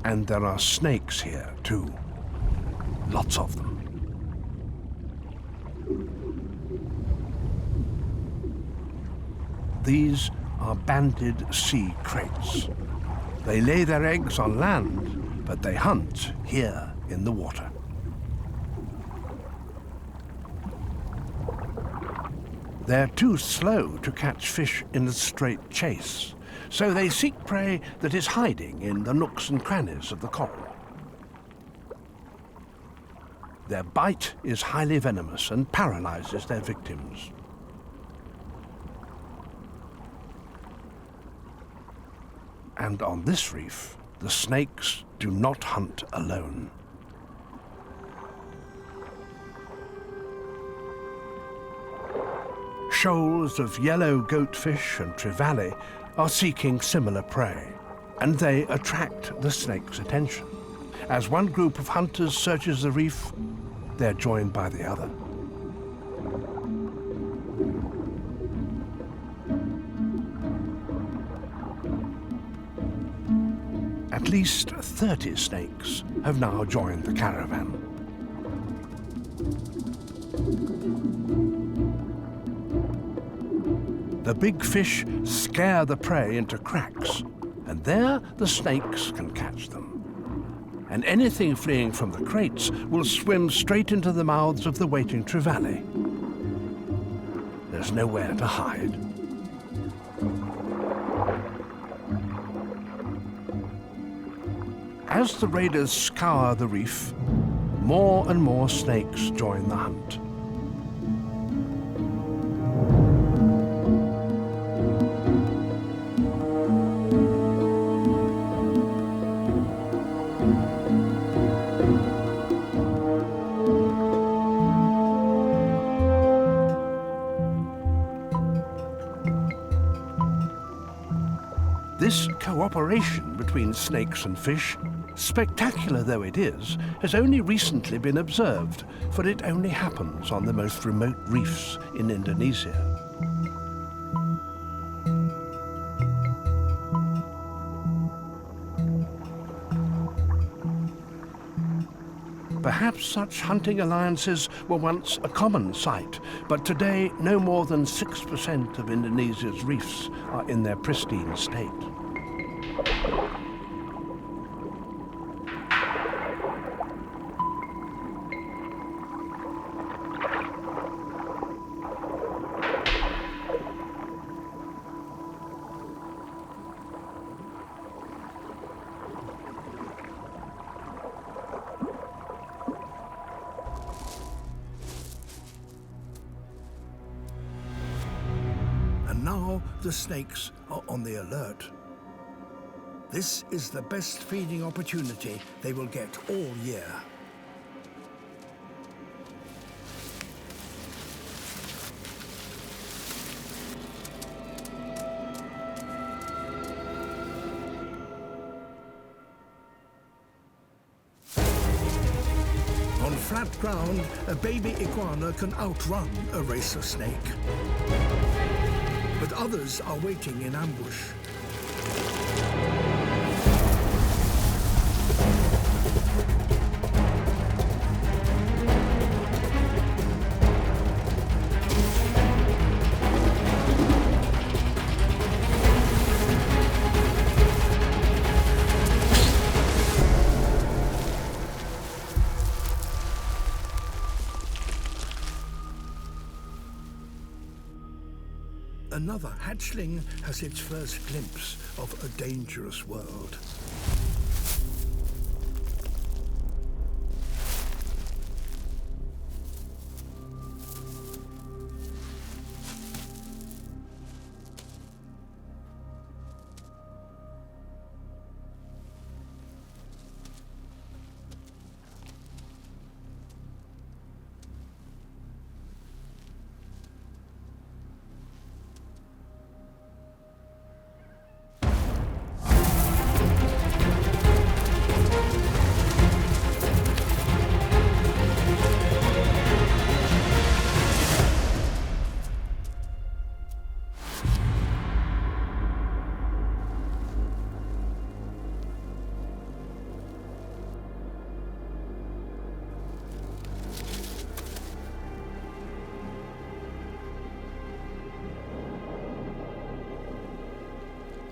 And there are snakes here too. Lots of them. These are banded sea kraits. They lay their eggs on land, but they hunt here in the water. They're too slow to catch fish in a straight chase, so they seek prey that is hiding in the nooks and crannies of the coral. Their bite is highly venomous and paralyzes their victims. And on this reef, the snakes do not hunt alone. Shoals of yellow goatfish and trevally are seeking similar prey, and they attract the snake's attention. As one group of hunters searches the reef, they're joined by the other. At least 30 snakes have now joined the caravan. The big fish scare the prey into cracks, and there the snakes can catch them. And anything fleeing from the crates will swim straight into the mouths of the waiting trevally. There's nowhere to hide. As the raiders scour the reef, more and more snakes join the hunt. This cooperation between snakes and fish, spectacular though it is, has only recently been observed, for it only happens on the most remote reefs in Indonesia. Perhaps such hunting alliances were once a common sight, but today no more than 6% of Indonesia's reefs are in their pristine state. Now the snakes are on the alert. This is the best feeding opportunity they will get all year. On flat ground, a baby iguana can outrun a racer snake. But others are waiting in ambush. Another hatchling has its first glimpse of a dangerous world.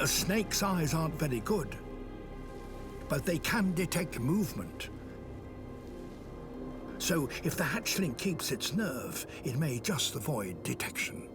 A snake's eyes aren't very good, but they can detect movement. So if the hatchling keeps its nerve, it may just avoid detection.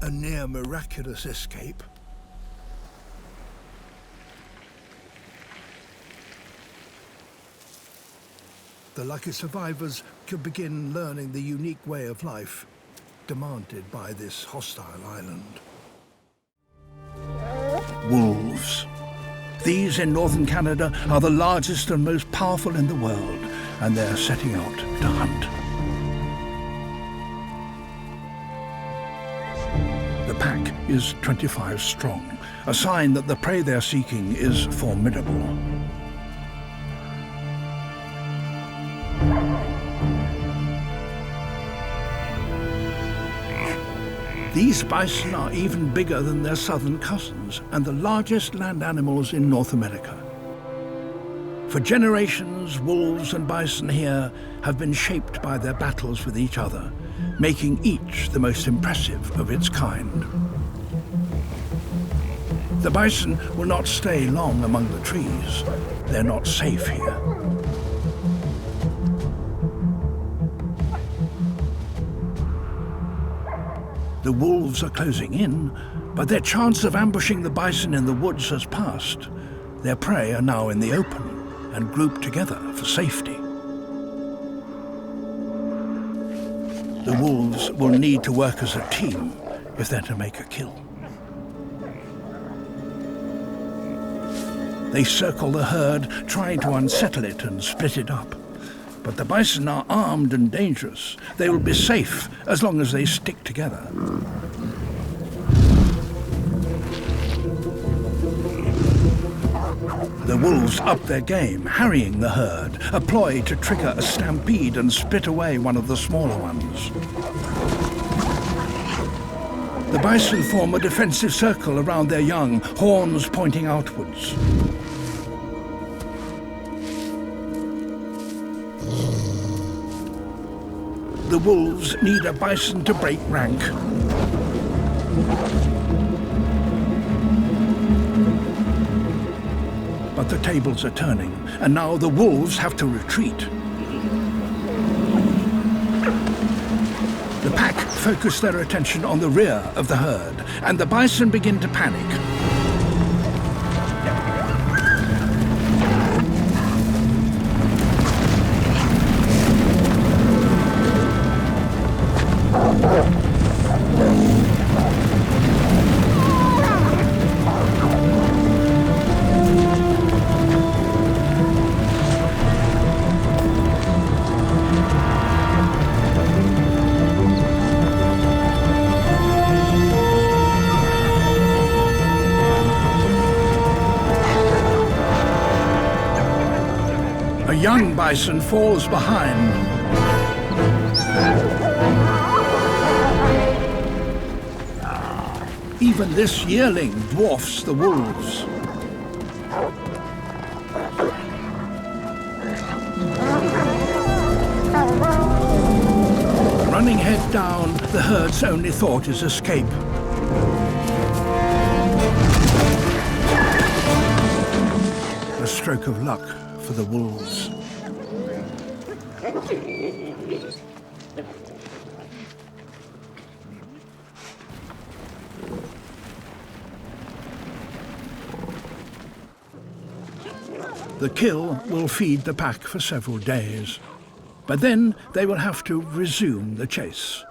A near miraculous escape. The lucky survivors could begin learning the unique way of life demanded by this hostile island. Wolves. These in northern Canada are the largest and most powerful in the world, and they're setting out to hunt. The pack is 25 strong, a sign that the prey they're seeking is formidable. These bison are even bigger than their southern cousins and the largest land animals in North America. For generations, wolves and bison here have been shaped by their battles with each other, making each the most impressive of its kind. The bison will not stay long among the trees. They're not safe here. The wolves are closing in, but their chance of ambushing the bison in the woods has passed. Their prey are now in the open and grouped together for safety. The wolves will need to work as a team if they're to make a kill. They circle the herd, trying to unsettle it and split it up. But the bison are armed and dangerous. They will be safe as long as they stick together. The wolves up their game, harrying the herd, a ploy to trigger a stampede and split away one of the smaller ones. The bison form a defensive circle around their young, horns pointing outwards. The wolves need a bison to break rank. But the tables are turning, and now the wolves have to retreat. The pack focus their attention on the rear of the herd, and the bison begin to panic. A young bison falls behind. Even Even this yearling dwarfs the wolves. Running head down, the herd's only thought is escape. A stroke of luck for the wolves. The kill will feed the pack for several days, but then they will have to resume the chase.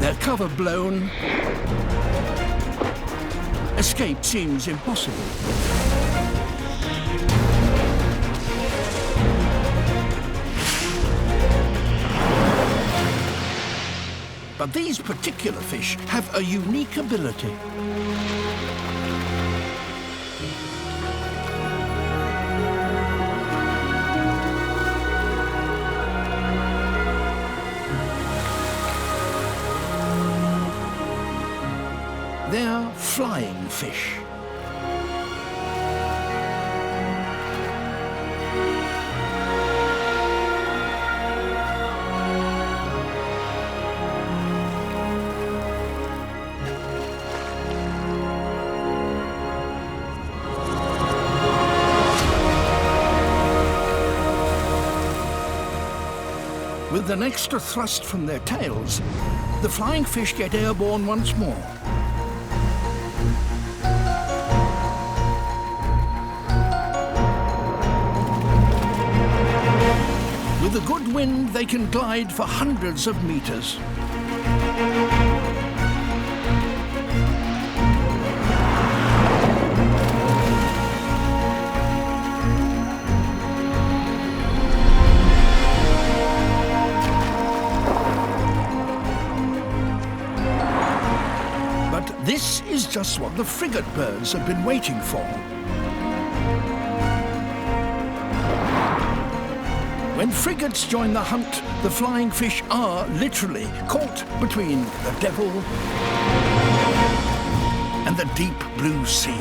Their cover blown, escape seems impossible. But these particular fish have a unique ability. They're flying fish. With an extra thrust from their tails, the flying fish get airborne once more. With a good wind, they can glide for hundreds of meters. This is just what the frigate birds have been waiting for. When frigates join the hunt, the flying fish are literally caught between the devil and the deep blue sea.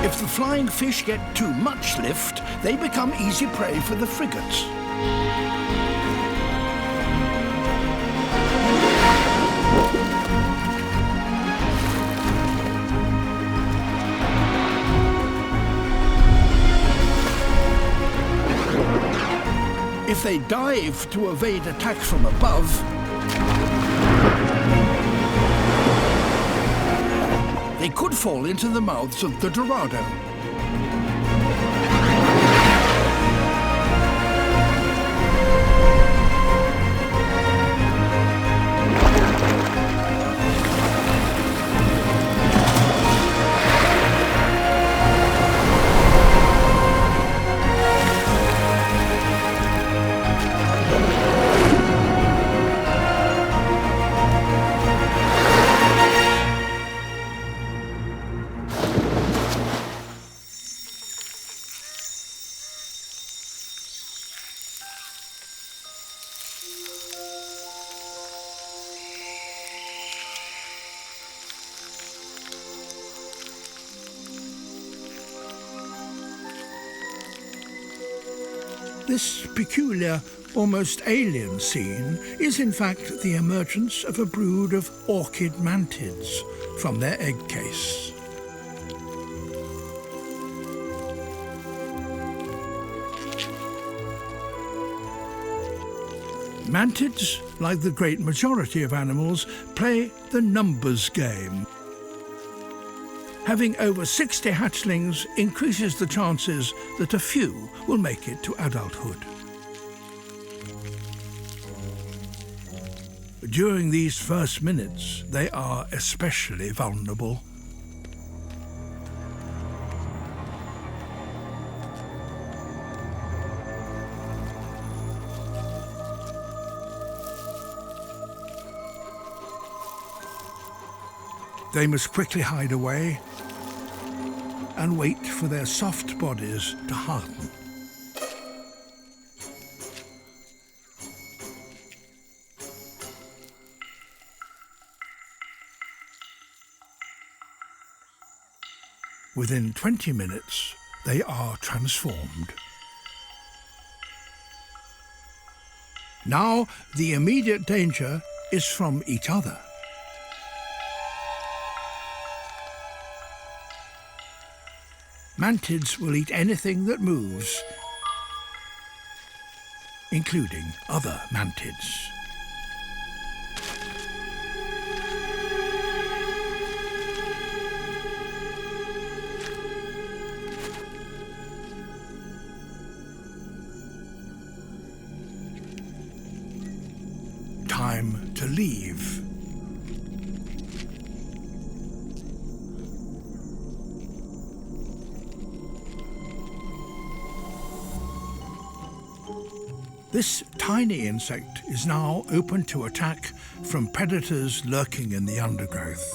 If the flying fish get too much lift, they become easy prey for the frigates. If they dive to evade attack from above, they could fall into the mouths of the Dorado. This peculiar, almost alien scene is in fact the emergence of a brood of orchid mantids from their egg case. Mantids, like the great majority of animals, play the numbers game. Having over 60 hatchlings increases the chances that a few will make it to adulthood. During these first minutes, they are especially vulnerable. They must quickly hide away and wait for their soft bodies to harden. Within 20 minutes, they are transformed. Now, the immediate danger is from each other. Mantids will eat anything that moves, including other mantids. Time to leave. This tiny insect is now open to attack from predators lurking in the undergrowth.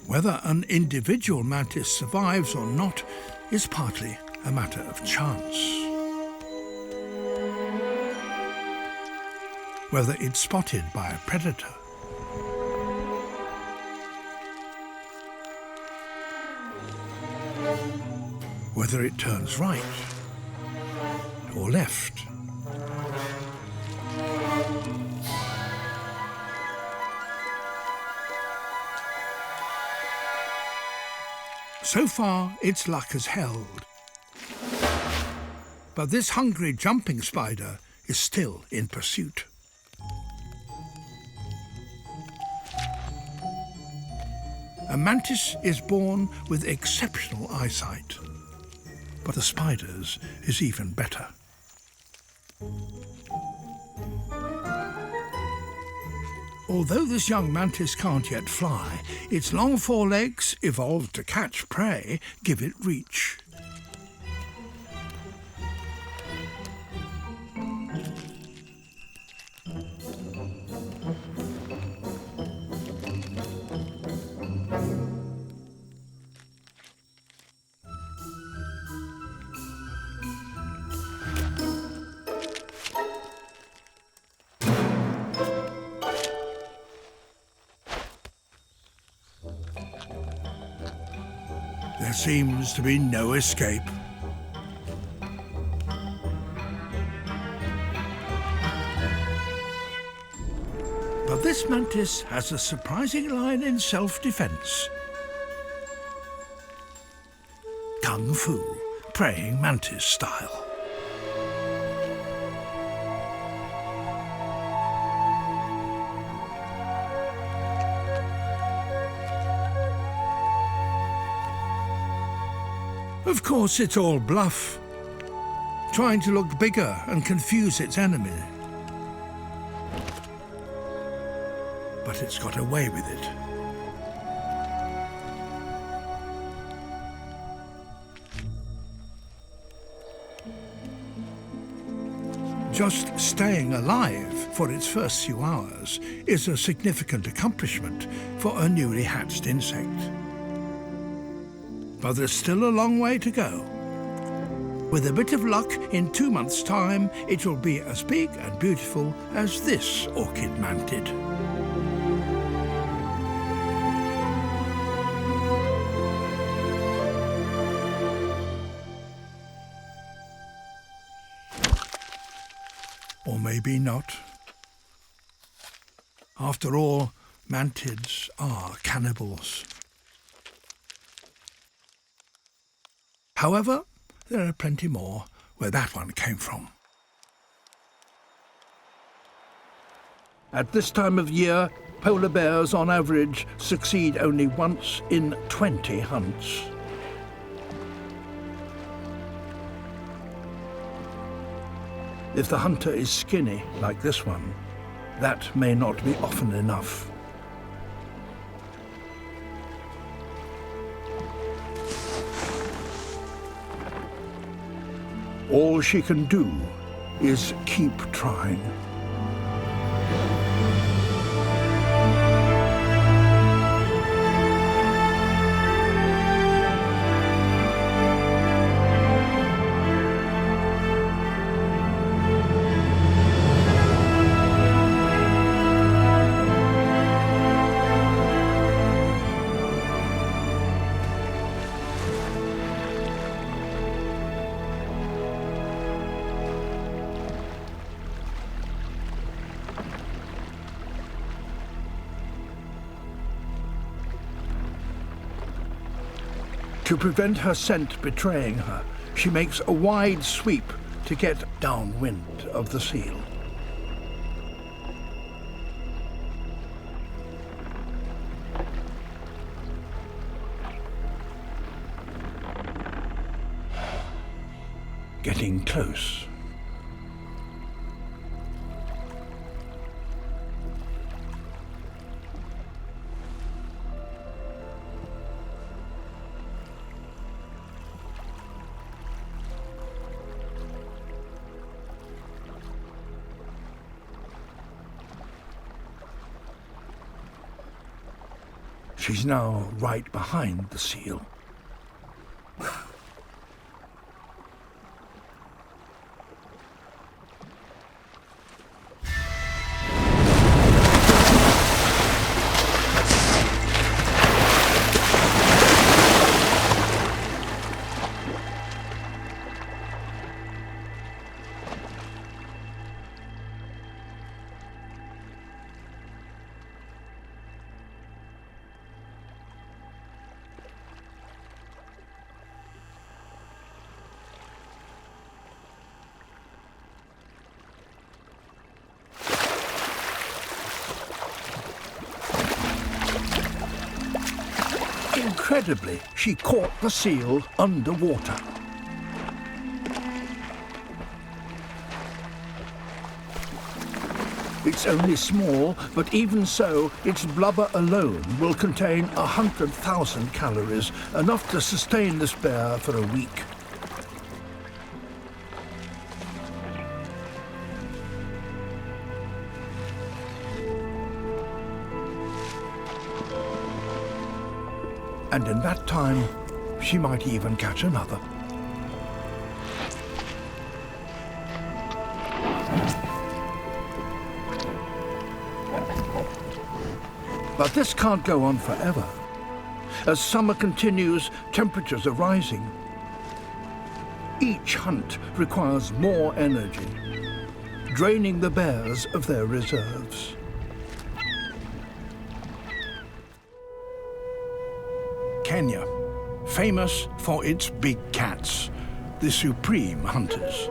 Whether an individual mantis survives or not is partly a matter of chance. Whether it's spotted by a predator, whether it turns right or left. So far, its luck has held. But this hungry jumping spider is still in pursuit. A mantis is born with exceptional eyesight, but the spider's is even better. Although this young mantis can't yet fly, its long forelegs, evolved to catch prey, give it reach. There seems to be no escape. But this mantis has a surprising line in self-defense. Kung Fu, praying mantis style. Of course, it's all bluff, trying to look bigger and confuse its enemy. But it's got away with it. Just staying alive for its first few hours is a significant accomplishment for a newly hatched insect. But there's still a long way to go. With a bit of luck, in 2 months' time, it will be as big and beautiful as this orchid mantid. Or maybe not. After all, mantids are cannibals. However, there are plenty more where that one came from. At this time of year, polar bears on average succeed only once in 20 hunts. If the hunter is skinny, like this one, that may not be often enough. All she can do is keep trying. To prevent her scent betraying her, she makes a wide sweep to get downwind of the seal. Getting close. She's now right behind the seal. Incredibly, she caught the seal underwater. It's only small, but even so, its blubber alone will contain 100,000 calories, enough to sustain this bear for a week. And in that time, she might even catch another. But this can't go on forever. As summer continues, temperatures are rising. Each hunt requires more energy, draining the bears of their reserves. Kenya, famous for its big cats, the supreme hunters.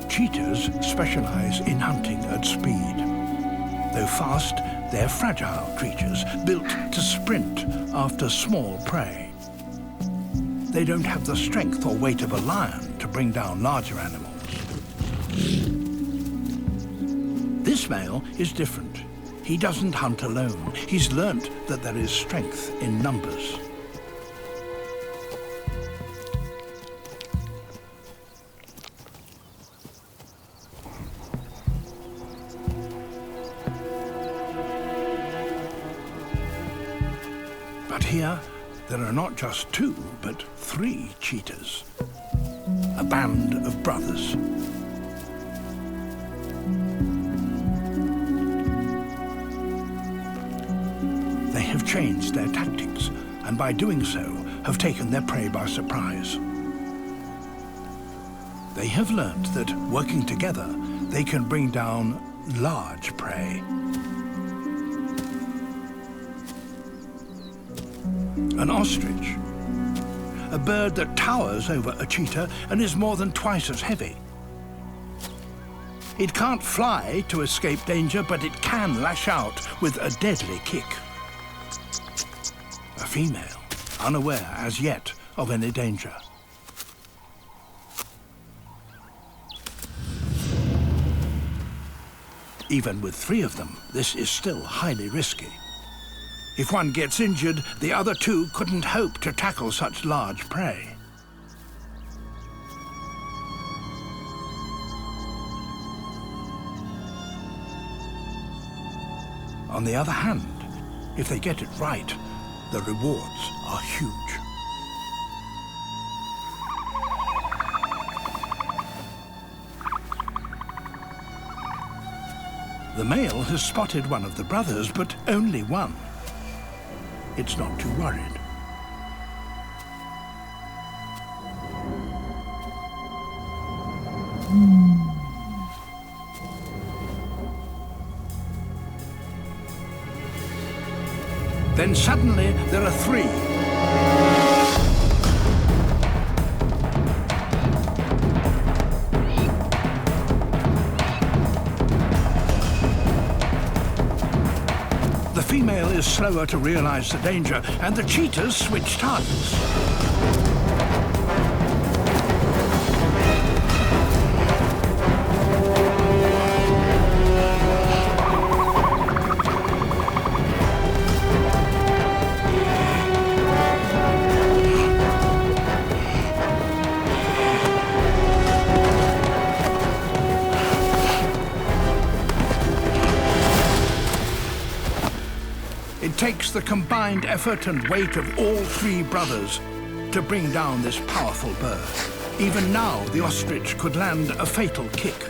Cheetahs specialize in hunting at speed. Though fast, they're fragile creatures built to sprint after small prey. They don't have the strength or weight of a lion to bring down larger animals. This male is different. He doesn't hunt alone. He's learnt that there is strength in numbers. But here, there are not just 2, but 3 cheetahs. A band of brothers. They have changed their tactics, and by doing so, have taken their prey by surprise. They have learnt that, working together, they can bring down large prey. An ostrich, a bird that towers over a cheetah and is more than twice as heavy. It can't fly to escape danger, but it can lash out with a deadly kick. A female, unaware as yet of any danger. Even with 3 of them, this is still highly risky. If one gets injured, the other 2 couldn't hope to tackle such large prey. On the other hand, if they get it right, the rewards are huge. The male has spotted one of the brothers, but only one. It's not too worried. Then suddenly there are 3. The female is slower to realize the danger, and the cheetahs switch targets. It takes the combined effort and weight of all 3 brothers to bring down this powerful bird. Even now, the ostrich could land a fatal kick.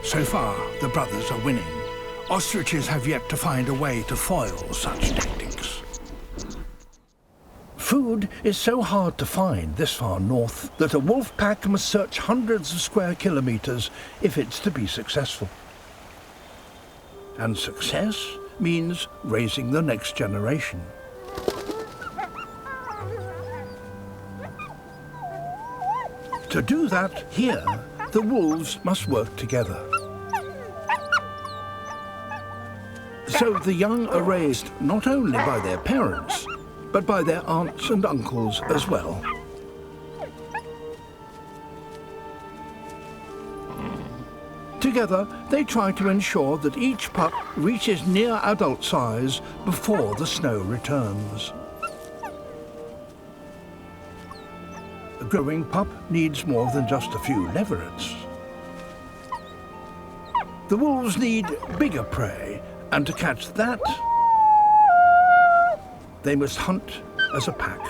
So far, the brothers are winning. Ostriches have yet to find a way to foil such tactics. Food is so hard to find this far north that a wolf pack must search hundreds of square kilometers if it's to be successful. And success means raising the next generation. To do that here, the wolves must work together. So the young are raised not only by their parents, but by their aunts and uncles as well. Together, they try to ensure that each pup reaches near adult size before the snow returns. A growing pup needs more than just a few leverets. The wolves need bigger prey, and to catch that, they must hunt as a pack.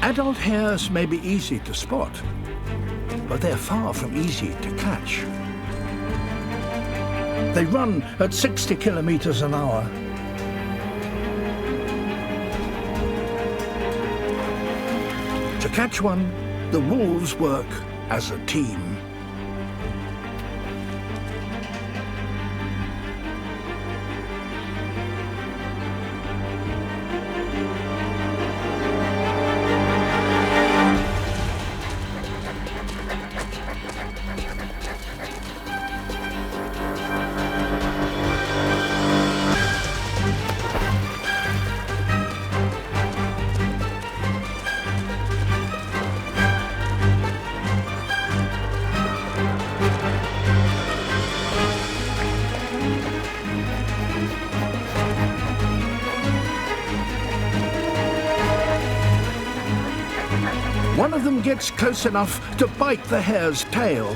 Adult hares may be easy to spot, but they're far from easy to catch. They run at 60 kilometers an hour. To catch one, the wolves work as a team. One of them gets close enough to bite the hare's tail.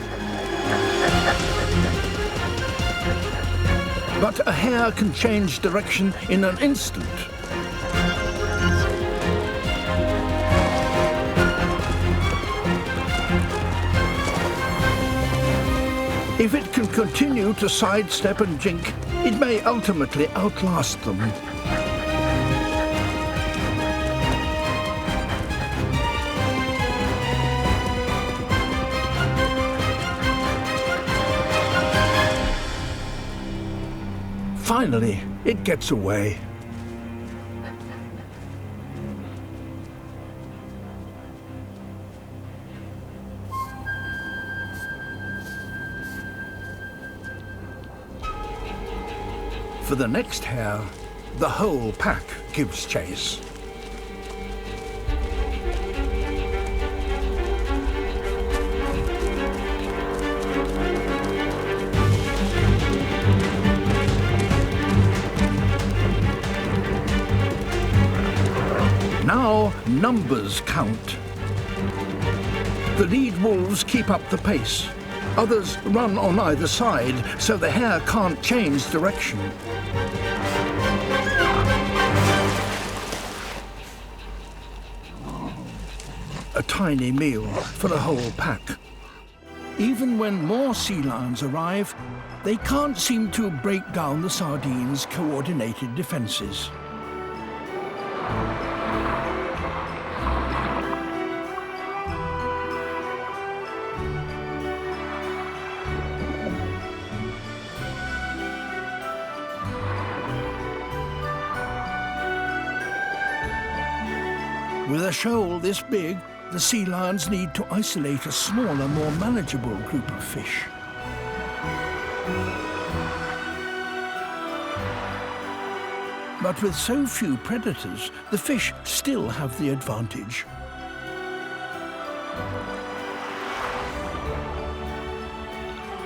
But a hare can change direction in an instant. If it can continue to sidestep and jink, it may ultimately outlast them. Finally, it gets away. For the next hare, the whole pack gives chase. Now numbers count. The lead wolves keep up the pace. Others run on either side, so the hare can't change direction. A tiny meal for the whole pack. Even when more sea lions arrive, they can't seem to break down the sardines' coordinated defenses. With a shoal this big, the sea lions need to isolate a smaller, more manageable group of fish. But with so few predators, the fish still have the advantage.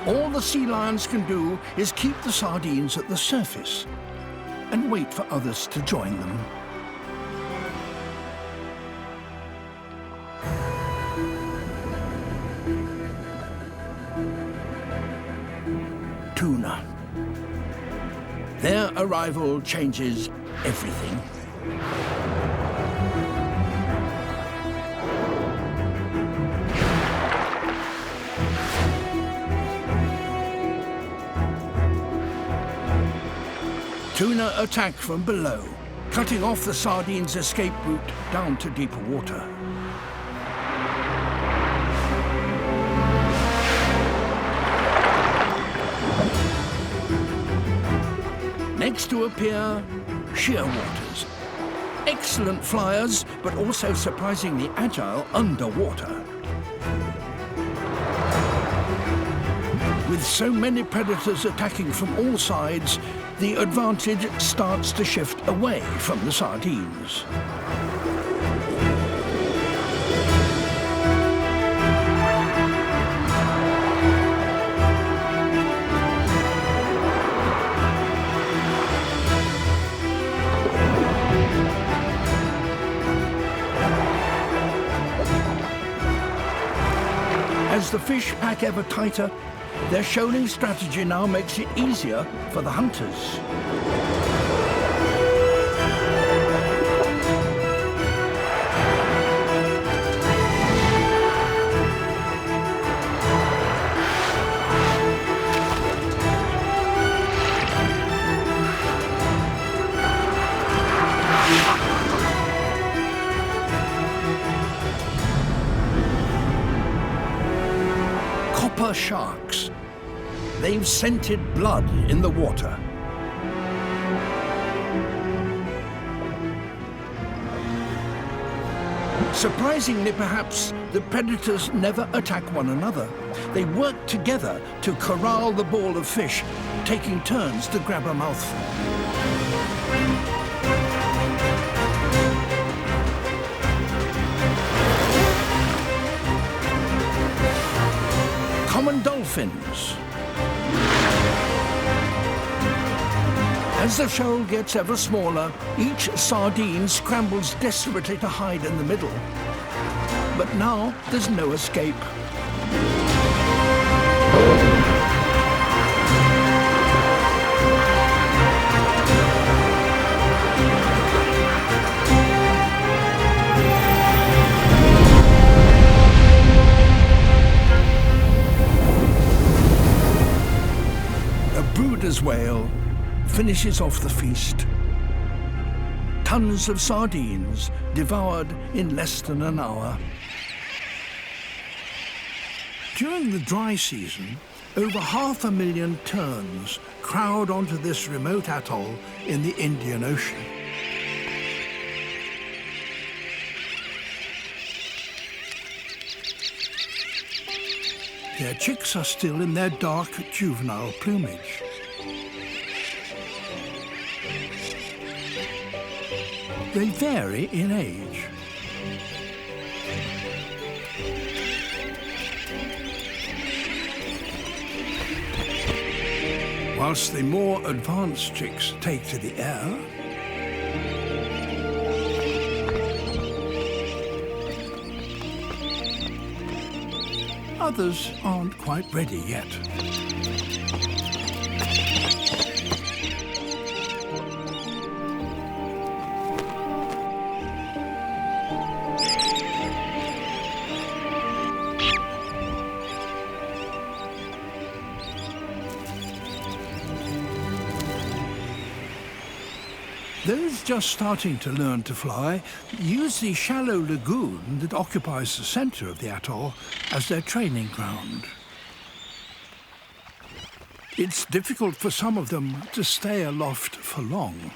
All the sea lions can do is keep the sardines at the surface and wait for others to join them. Tuna. Their arrival changes everything. Tuna attack from below, cutting off the sardines' escape route down to deeper water. Next to appear shearwaters. Excellent flyers, but also surprisingly agile underwater. With so many predators attacking from all sides, the advantage starts to shift away from the sardines. As the fish pack ever tighter, their shoaling strategy now makes it easier for the hunters. Sharks. They've scented blood in the water. Surprisingly, perhaps, the predators never attack one another. They work together to corral the ball of fish, taking turns to grab a mouthful. Common dolphins. As the shoal gets ever smaller, each sardine scrambles desperately to hide in the middle. But now there's no escape. Whale finishes off the feast. Tons of sardines devoured in less than an hour. During the dry season, over 500,000 terns crowd onto this remote atoll in the Indian Ocean. Their chicks are still in their dark juvenile plumage. They vary in age. Whilst the more advanced chicks take to the air, others aren't quite ready yet. Those just starting to learn to fly use the shallow lagoon that occupies the center of the atoll as their training ground. It's difficult for some of them to stay aloft for long.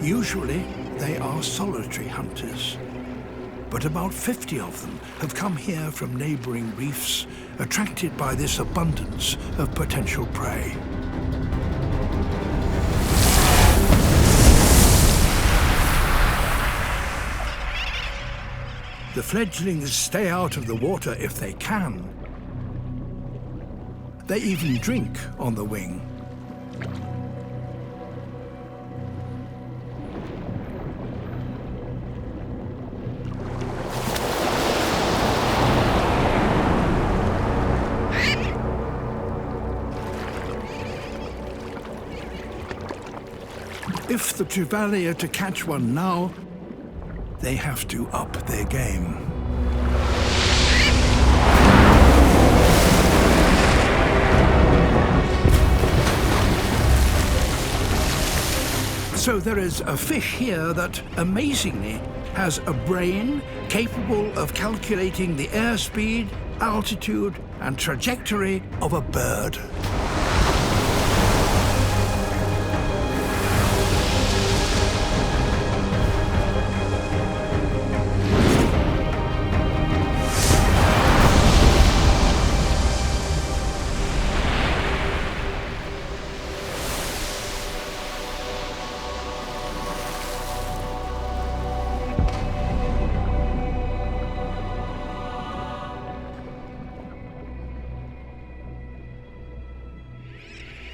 Usually, they are solitary hunters, but about 50 of them have come here from neighboring reefs, attracted by this abundance of potential prey. The fledglings stay out of the water if they can. They even drink on the wing. If the trevally are to catch one now, they have to up their game. So there is a fish here that, amazingly, has a brain capable of calculating the airspeed, altitude, and trajectory of a bird.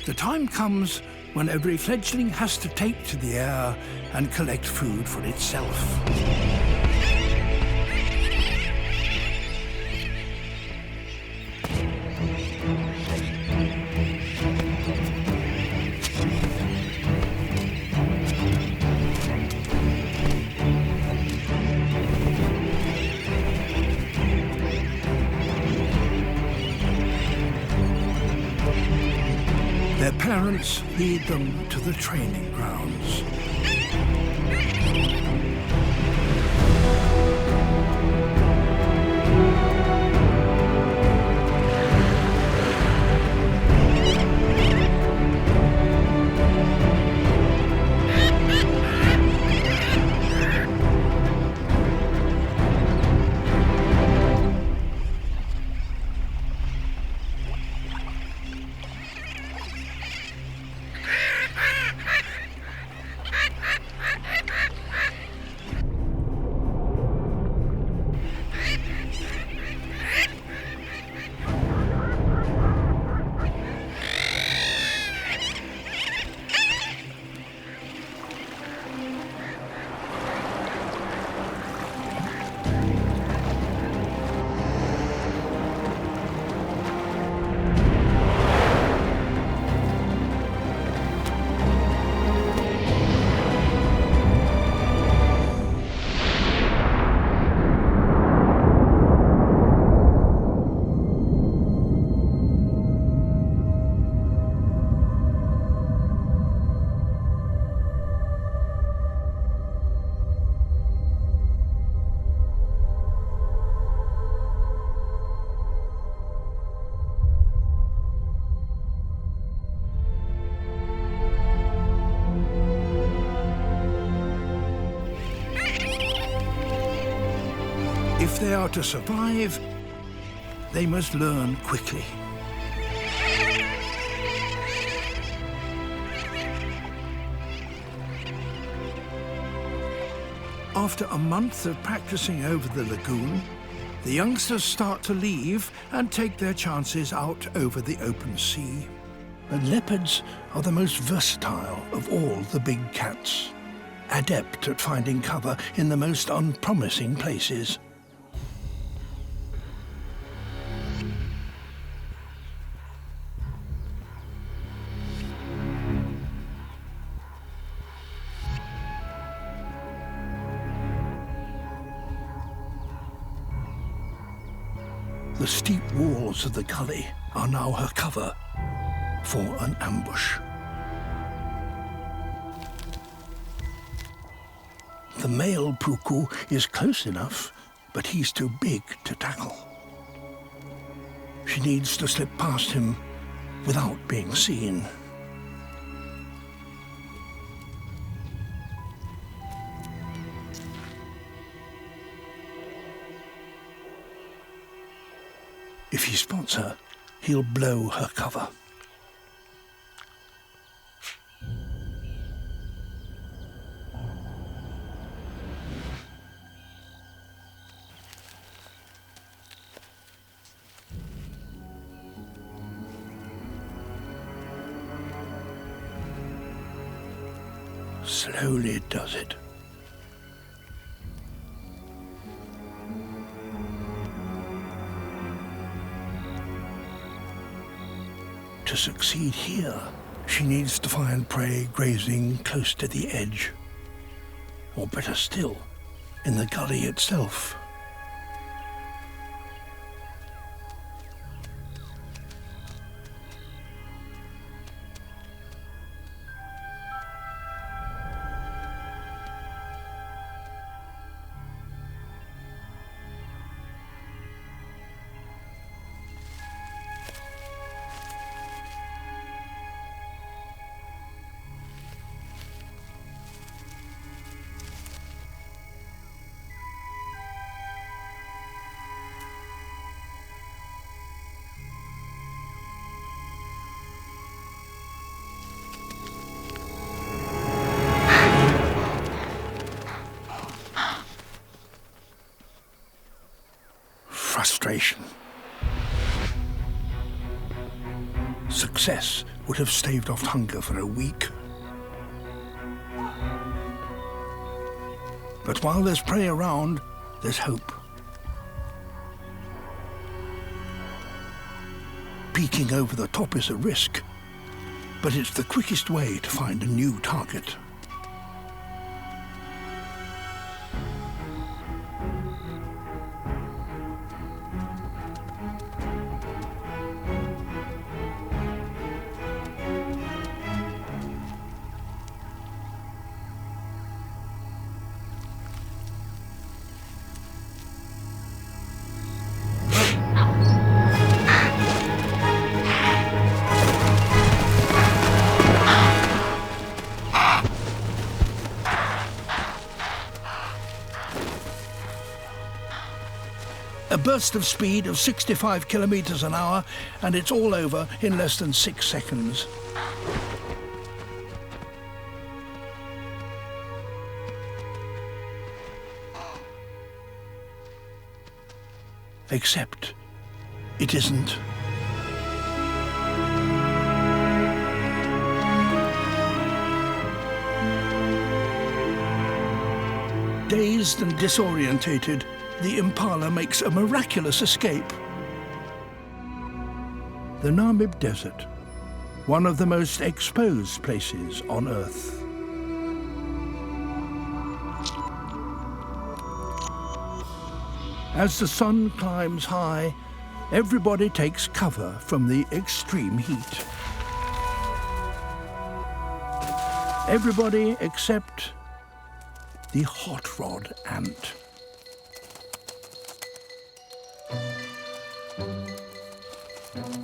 The time comes when every fledgling has to take to the air and collect food for itself. Their parents lead them to the training grounds. If they are to survive, they must learn quickly. After a month of practicing over the lagoon, the youngsters start to leave and take their chances out over the open sea. But leopards are the most versatile of all the big cats, adept at finding cover in the most unpromising places. The steep walls of the gully are now her cover for an ambush. The male puku is close enough, but he's too big to tackle. She needs to slip past him without being seen. If he spots her, he'll blow her cover. Slowly does it. To succeed here, she needs to find prey grazing close to the edge, or better still, in the gully itself. Frustration. Success would have staved off hunger for a week. But while there's prey around, there's hope. Peeking over the top is a risk, but it's the quickest way to find a new target. A burst of speed of 65 kilometers an hour, and it's all over in less than 6 seconds. Except it isn't. Dazed and disorientated, the impala makes a miraculous escape. The Namib Desert, one of the most exposed places on Earth. As the sun climbs high, everybody takes cover from the extreme heat. Everybody except the hot rod ant.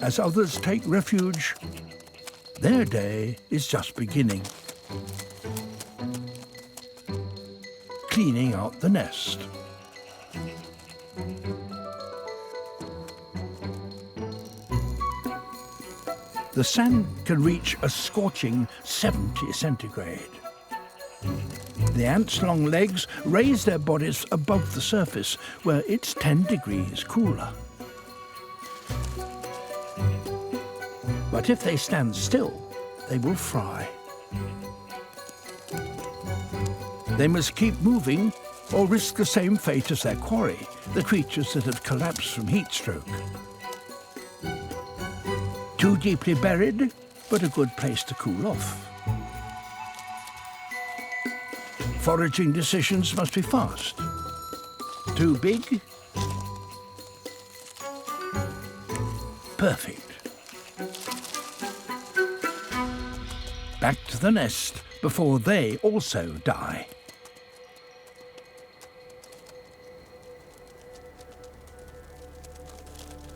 As others take refuge, their day is just beginning. Cleaning out the nest. The sand can reach a scorching 70 centigrade. The ants' long legs raise their bodies above the surface, where it's 10 degrees cooler. But if they stand still, they will fry. They must keep moving or risk the same fate as their quarry, the creatures that have collapsed from heat stroke. Too deeply buried, but a good place to cool off. Foraging decisions must be fast. Too big? Perfect. Back to the nest before they also die.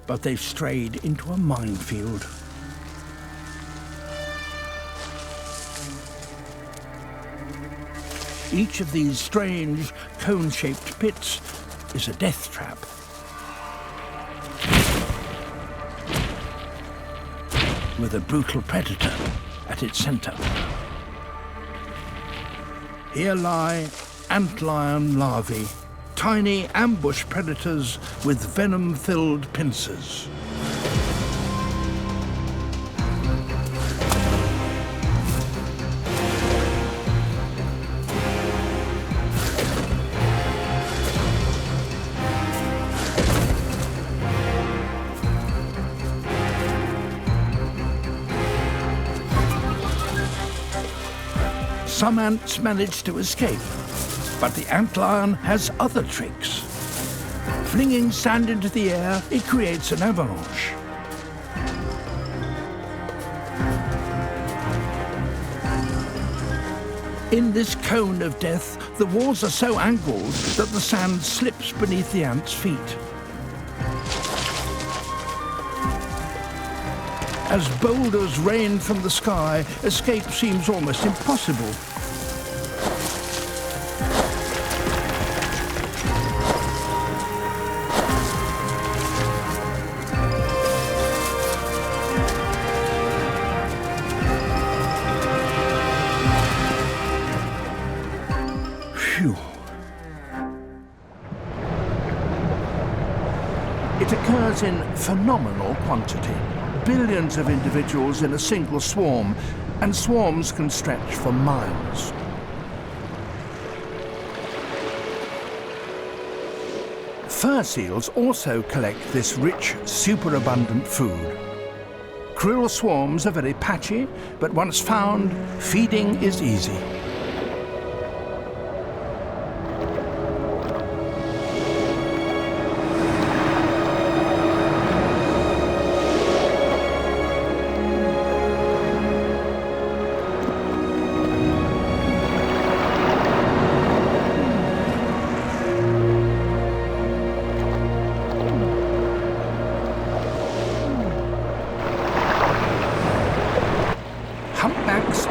But they've strayed into a minefield. Each of these strange, cone-shaped pits is a death trap. With a brutal predator at its center. Here lie antlion larvae, tiny ambush predators with venom-filled pincers. Some ants manage to escape, but the antlion has other tricks. Flinging sand into the air, it creates an avalanche. In this cone of death, the walls are so angled that the sand slips beneath the ants' feet. As boulders rain from the sky, escape seems almost impossible. Phew. It occurs in phenomenal quantity. Billions of individuals in a single swarm, and swarms can stretch for miles. Fur seals also collect this rich, superabundant food. Krill swarms are very patchy, but once found, feeding is easy.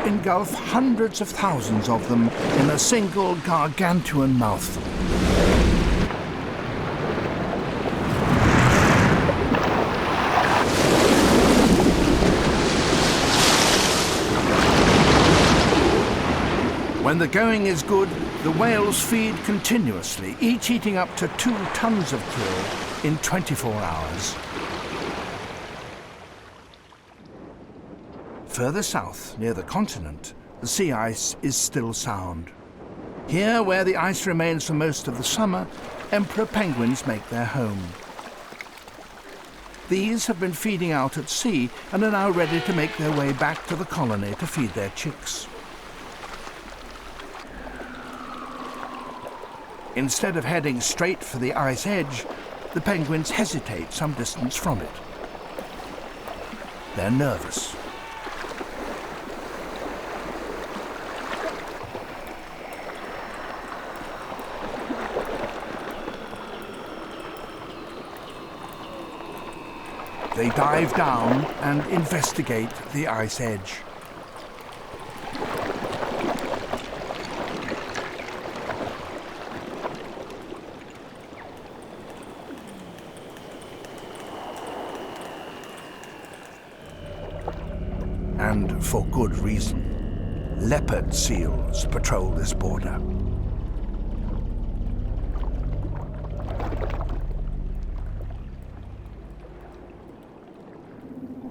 Engulf hundreds of thousands of them in a single gargantuan mouthful. When the going is good, the whales feed continuously, each eating up to 2 tons of krill in 24 hours. Further south, near the continent, the sea ice is still sound. Here, where the ice remains for most of the summer, emperor penguins make their home. These have been feeding out at sea and are now ready to make their way back to the colony to feed their chicks. Instead of heading straight for the ice edge, the penguins hesitate some distance from it. They're nervous. They dive down and investigate the ice edge. and for good reason. Leopard seals patrol this border.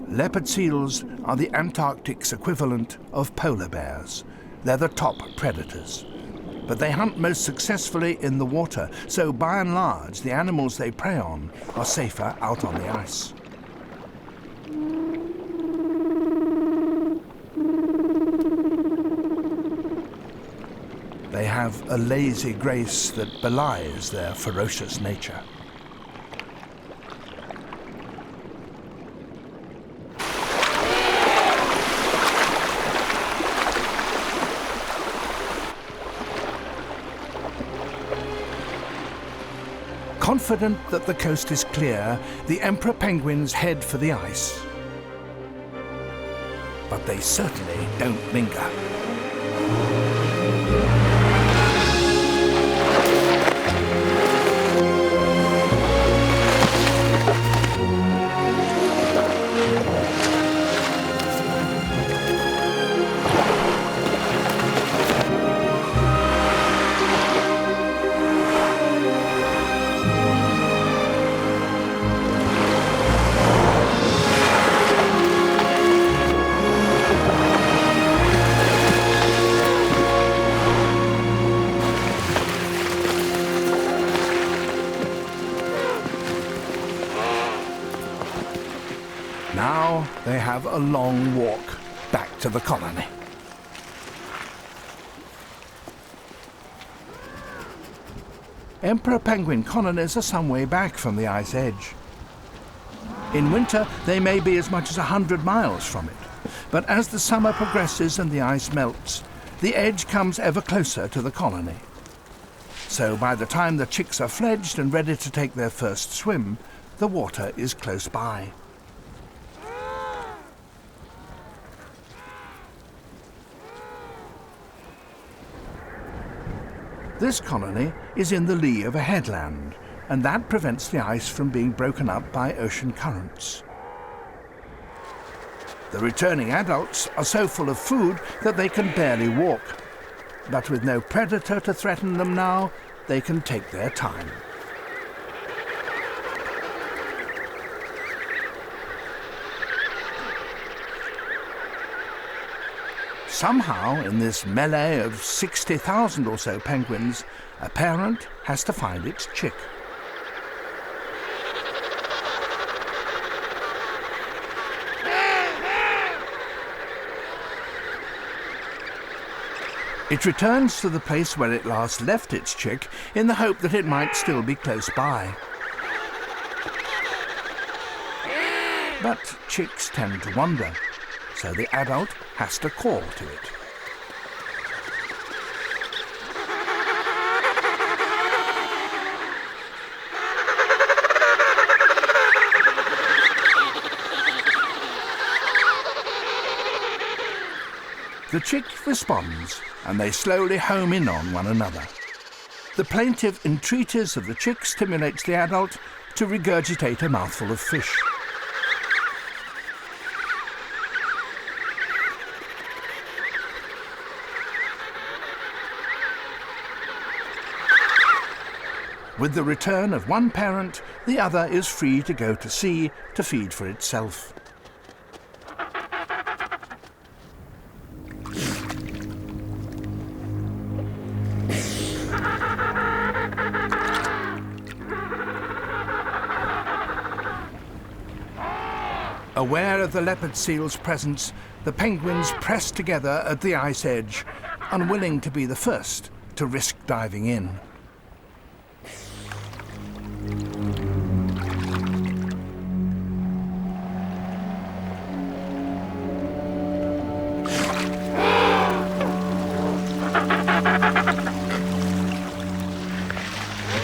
Leopard seals are the Antarctic's equivalent of polar bears. They're the top predators. But they hunt most successfully in the water, so by and large, the animals they prey on are safer out on the ice. They have a lazy grace that belies their ferocious nature. Confident that the coast is clear, the emperor penguins head for the ice. But they certainly don't linger. Now they have a long walk back to the colony. Emperor penguin colonies are some way back from the ice edge. In winter, they may be as much as 100 miles from it. But as the summer progresses and the ice melts, the edge comes ever closer to the colony. So by the time the chicks are fledged and ready to take their first swim, the water is close by. This colony is in the lee of a headland, and that prevents the ice from being broken up by ocean currents. The returning adults are so full of food that they can barely walk. But with no predator to threaten them now, they can take their time. Somehow, in this melee of 60,000 or so penguins, a parent has to find its chick. It returns to the place where it last left its chick in the hope that it might still be close by. But chicks tend to wander, so the adult has to call to it. The chick responds, and they slowly home in on one another. The plaintive entreaties of the chick stimulates the adult to regurgitate a mouthful of fish. With the return of one parent, the other is free to go to sea to feed for itself. Aware of the leopard seal's presence, the penguins press together at the ice edge, unwilling to be the first to risk diving in.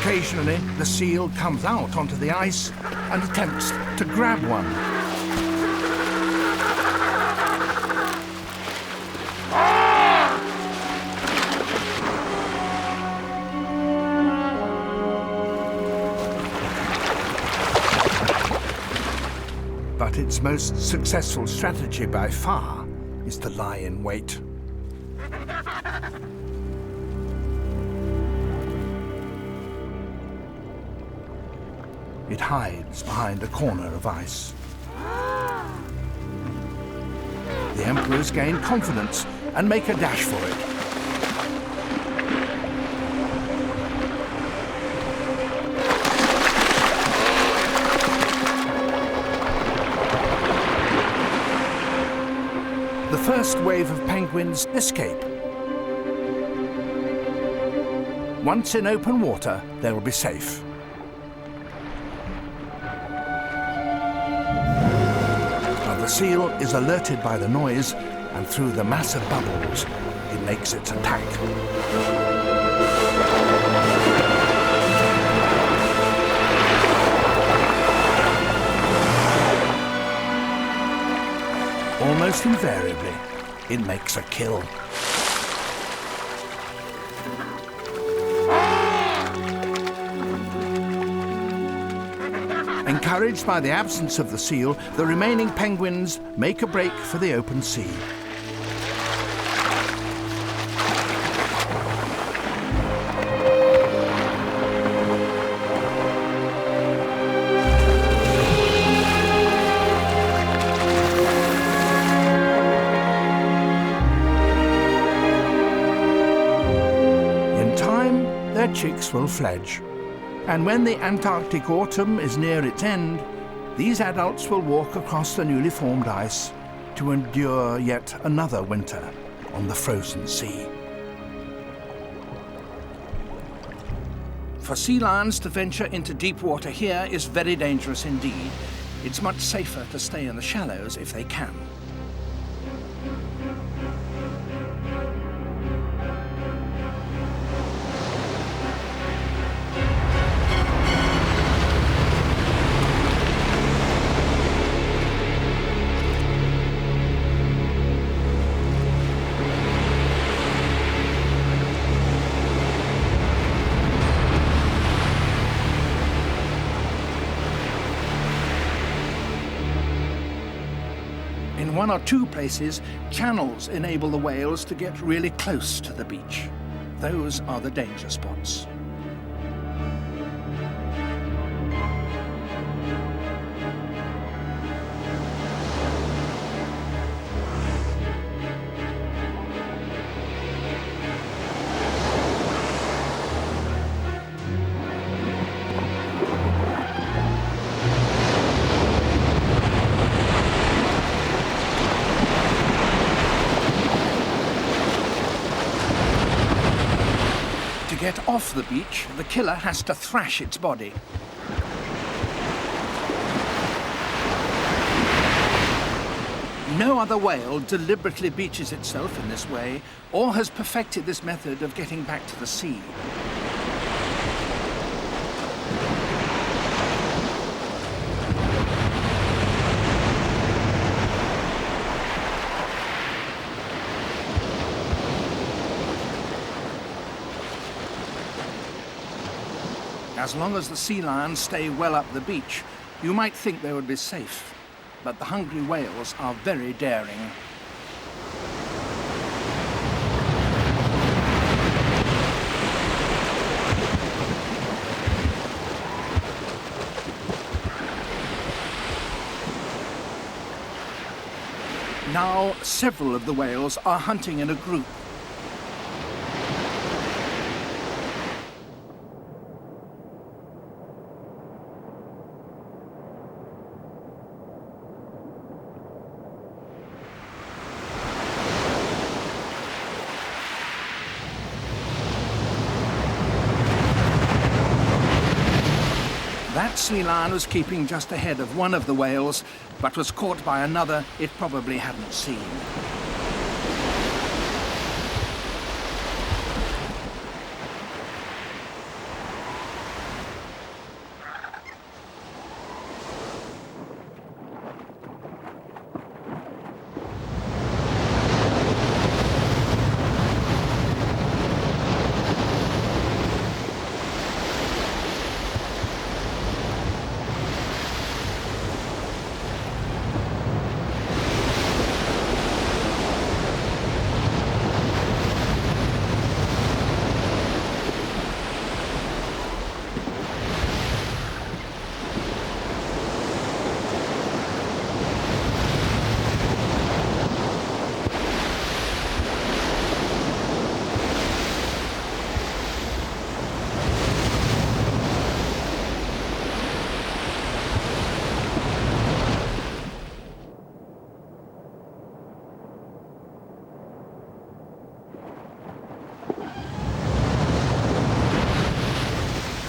Occasionally, the seal comes out onto the ice and attempts to grab one. But its most successful strategy by far is to lie in wait. It hides behind a corner of ice. The emperors gain confidence and make a dash for it. The first wave of penguins escape. Once in open water, they will be safe. But the seal is alerted by the noise, and through the mass of bubbles, it makes its attack. Almost invariably, it makes a kill. Encouraged by the absence of the seal, the remaining penguins make a break for the open sea. Chicks will fledge, and when the Antarctic autumn is near its end, these adults will walk across the newly formed ice to endure yet another winter on the frozen sea. For sea lions to venture into deep water here is very dangerous indeed. It's much safer to stay in the shallows if they can. In one or two places, channels enable the whales to get really close to the beach. Those are the danger spots. To get off the beach, the killer has to thrash its body. No other whale deliberately beaches itself in this way, or has perfected this method of getting back to the sea. As long as the sea lions stay well up the beach, you might think they would be safe. But the hungry whales are very daring. Now, several of the whales are hunting in a group. That sea lion was keeping just ahead of one of the whales, but was caught by another it probably hadn't seen.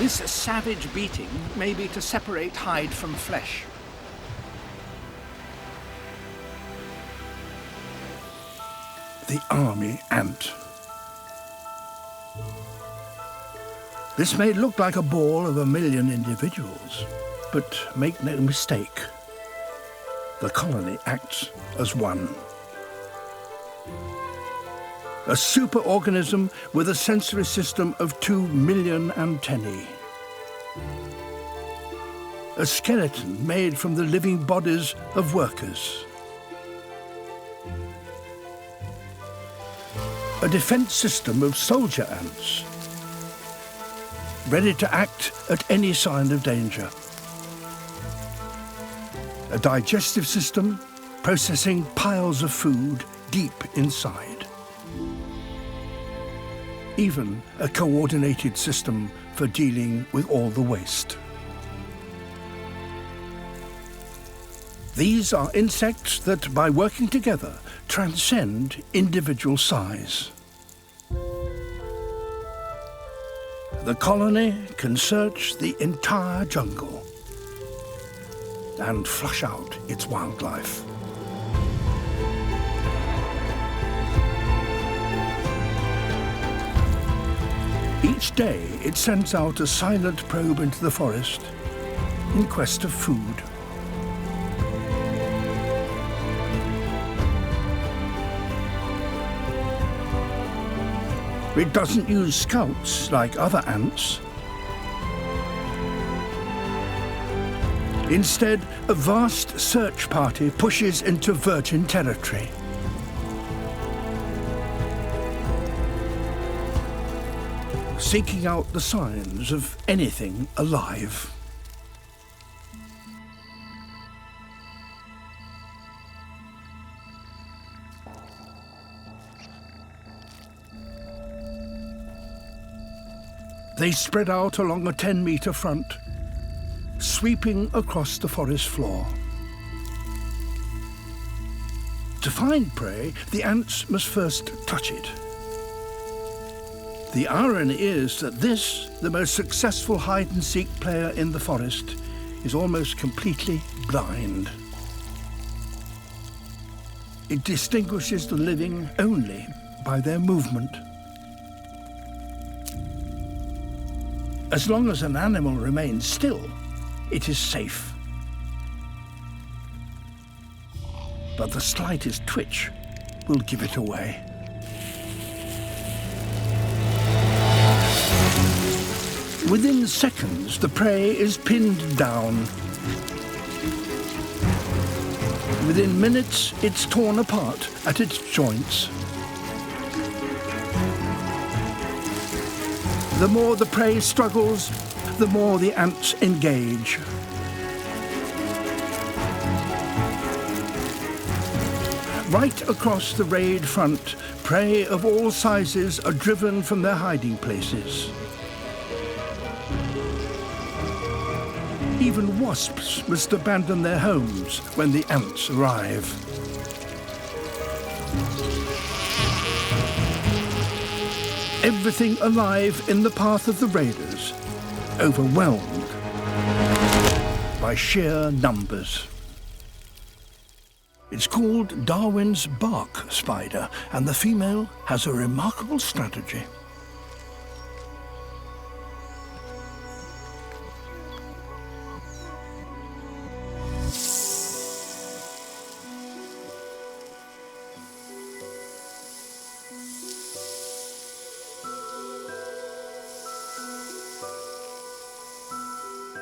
This savage beating may be to separate hide from flesh. The army ant. This may look like a ball of 1 million individuals, but make no mistake, the colony acts as one. A superorganism with a sensory system of 2 million antennae. A skeleton made from the living bodies of workers. A defense system of soldier ants, ready to act at any sign of danger. A digestive system processing piles of food deep inside. Even a coordinated system for dealing with all the waste. These are insects that, by working together, transcend individual size. The colony can search the entire jungle and flush out its wildlife. Each day, it sends out a silent probe into the forest in quest of food. It doesn't use scouts like other ants. Instead, a vast search party pushes into virgin territory. Seeking out the signs of anything alive. They spread out along a 10-meter front, sweeping across the forest floor. To find prey, the ants must first touch it. The irony is that this, the most successful hide-and-seek player in the forest, is almost completely blind. It distinguishes the living only by their movement. As long as an animal remains still, it is safe. But the slightest twitch will give it away. Within seconds, the prey is pinned down. Within minutes, it's torn apart at its joints. The more the prey struggles, the more the ants engage. Right across the raid front, prey of all sizes are driven from their hiding places. Even wasps must abandon their homes when the ants arrive. Everything alive in the path of the raiders, overwhelmed by sheer numbers. It's called Darwin's bark spider, and the female has a remarkable strategy.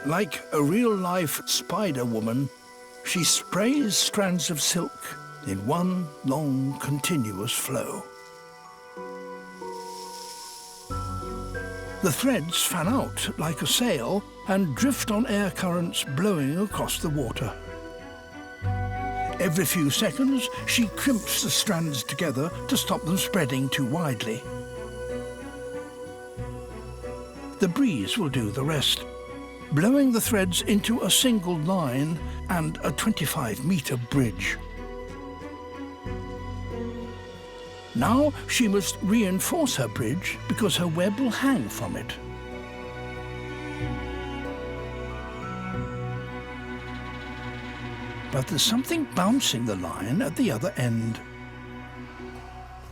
Like a real-life spider woman, she sprays strands of silk in one long, continuous flow. The threads fan out like a sail and drift on air currents blowing across the water. Every few seconds, she crimps the strands together to stop them spreading too widely. The breeze will do the rest, blowing the threads into a single line and a 25-meter bridge. Now she must reinforce her bridge because her web will hang from it. but there's something bouncing the line at the other end.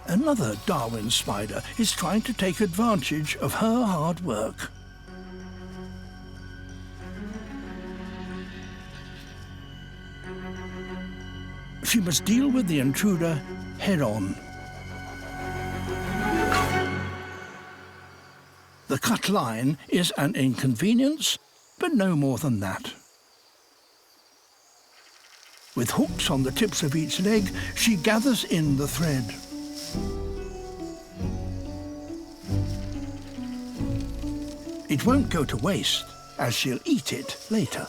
Another Darwin spider is trying to take advantage of her hard work. She must deal with the intruder head-on. The cut line is an inconvenience, but no more than that. With hooks on the tips of each leg, she gathers in the thread. It won't go to waste, as she'll eat it later.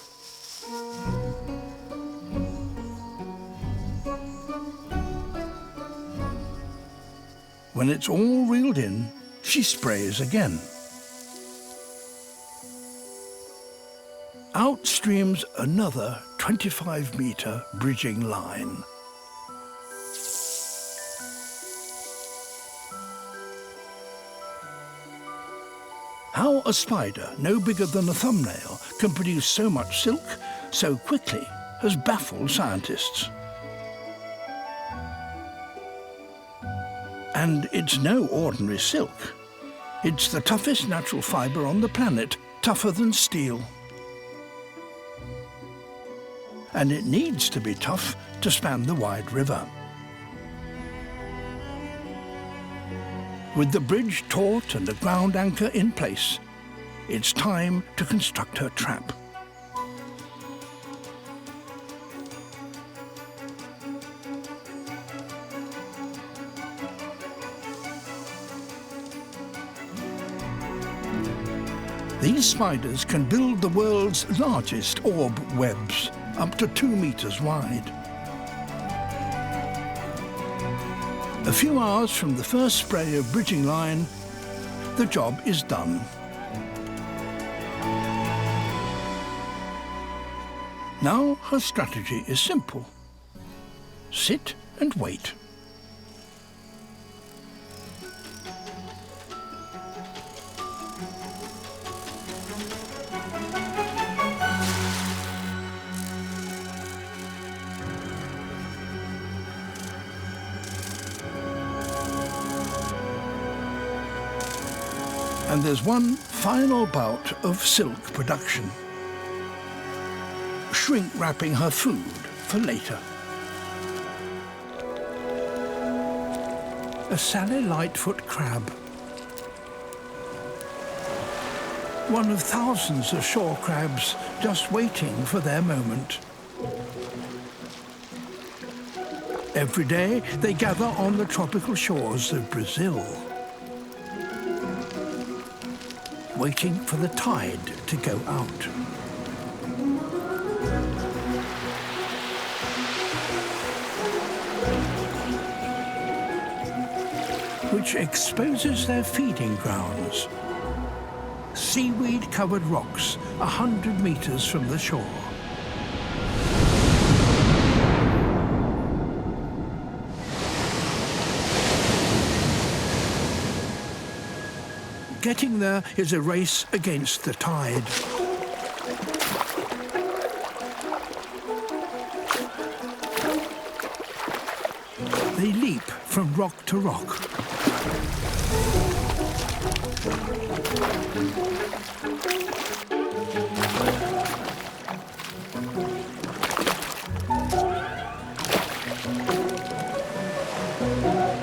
When it's all reeled in, she sprays again. Out streams another 25-meter bridging line. How a spider no bigger than a thumbnail can produce so much silk so quickly has baffled scientists. And it's no ordinary silk. It's the toughest natural fibre on the planet, tougher than steel. And it needs to be tough to span the wide river. With the bridge taut and the ground anchor in place, it's time to construct her trap. These spiders can build the world's largest orb webs, up to 2 meters wide. A few hours from the first spray of bridging line, the job is done. Now her strategy is simple. Sit and wait. And there's one final bout of silk production. Shrink wrapping her food for later. A Sally Lightfoot crab. One of thousands of shore crabs just waiting for their moment. Every day they gather on the tropical shores of Brazil, waiting for the tide to go out. Which exposes their feeding grounds. Seaweed-covered rocks 100 meters from the shore. Getting there is a race against the tide. They leap from rock to rock.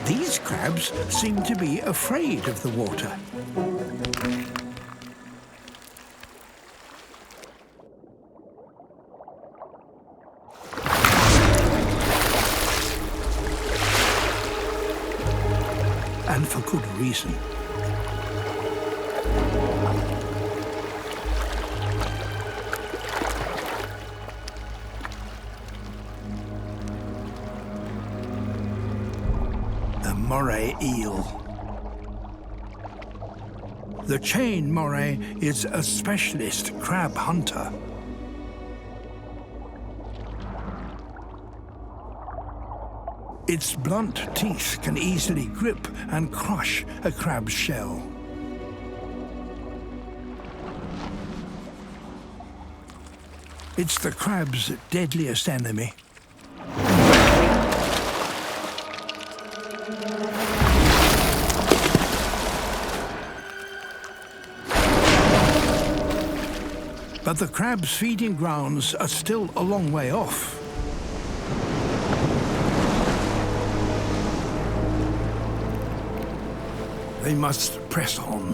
These crabs seem to be afraid of the water. And for good reason. A moray eel. The chain moray is a specialist crab hunter. Its blunt teeth can easily grip and crush a crab's shell. It's the crab's deadliest enemy. But the crab's feeding grounds are still a long way off. They must press on.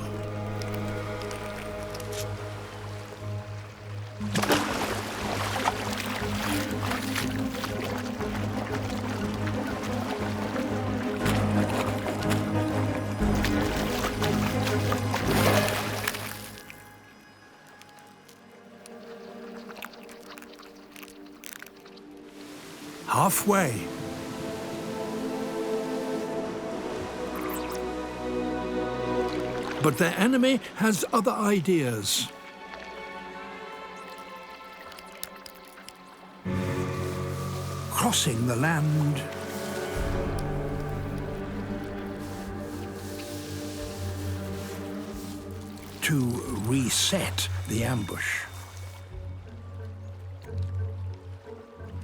Halfway. But their enemy has other ideas. Crossing the land. To reset the ambush.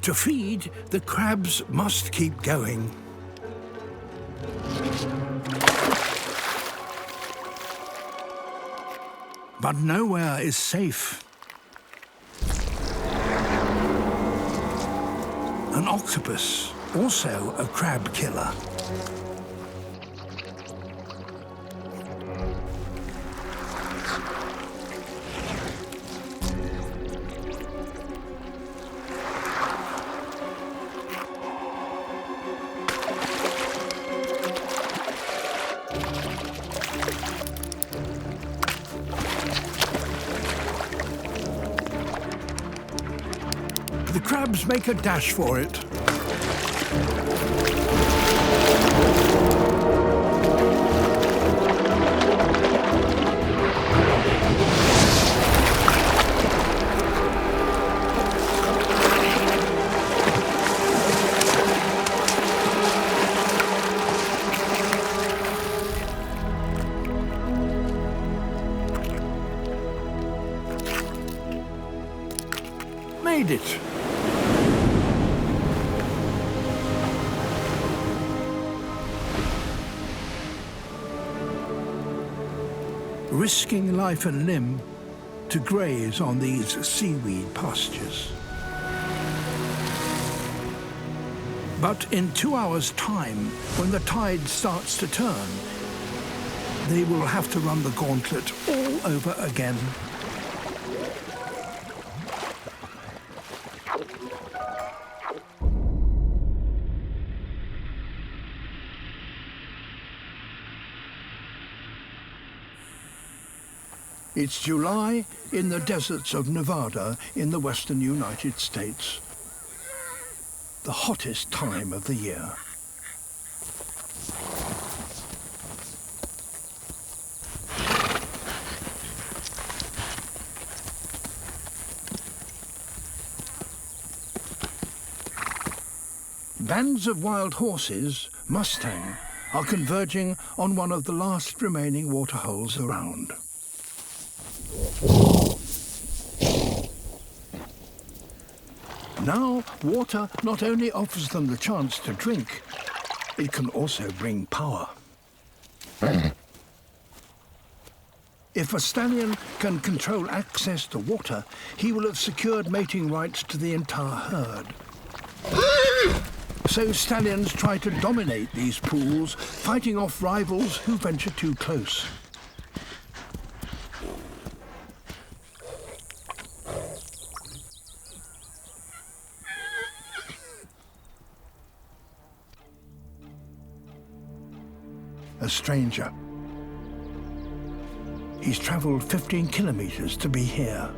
To feed, the crabs must keep going. But nowhere is safe. An octopus, also a crab killer. The crabs make a dash for it. Made it. Risking life and limb to graze on these seaweed pastures. But in 2 hours' time, when the tide starts to turn, they will have to run the gauntlet all over again. It's July in the deserts of Nevada in the western United States. The hottest time of the year. Bands of wild horses, Mustang, are converging on one of the last remaining waterholes around. Now, water not only offers them the chance to drink, it can also bring power. If a stallion can control access to water, he will have secured mating rights to the entire herd. So stallions try to dominate these pools, fighting off rivals who venture too close. A stranger. He's travelled 15 kilometres to be here,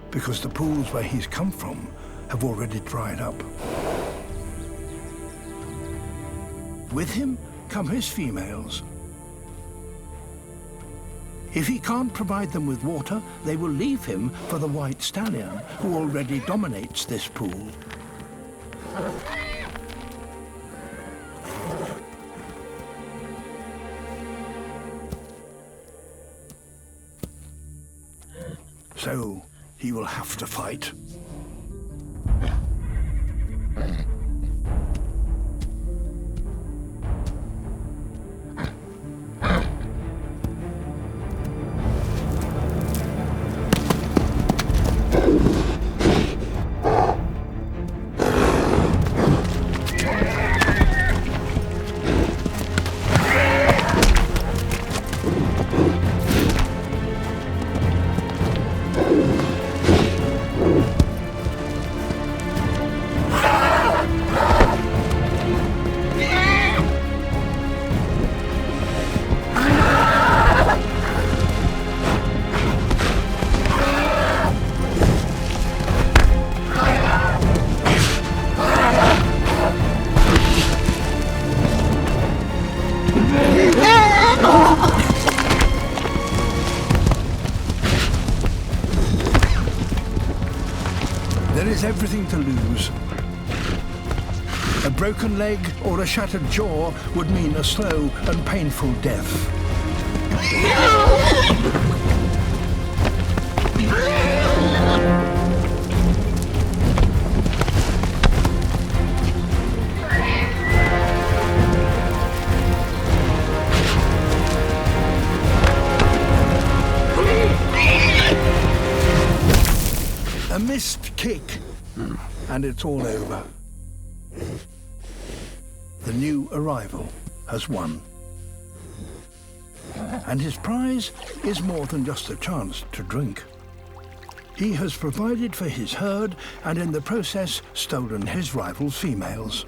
because the pools where he's come from have already dried up. With him come his females. If he can't provide them with water, they will leave him for the white stallion, who already dominates this pool. So he will have to fight. there is everything to lose. A broken leg or a shattered jaw would mean a slow and painful death. A missed kick, and it's all over. The new arrival has won. And his prize is more than just a chance to drink. He has provided for his herd and in the process stolen his rival's females.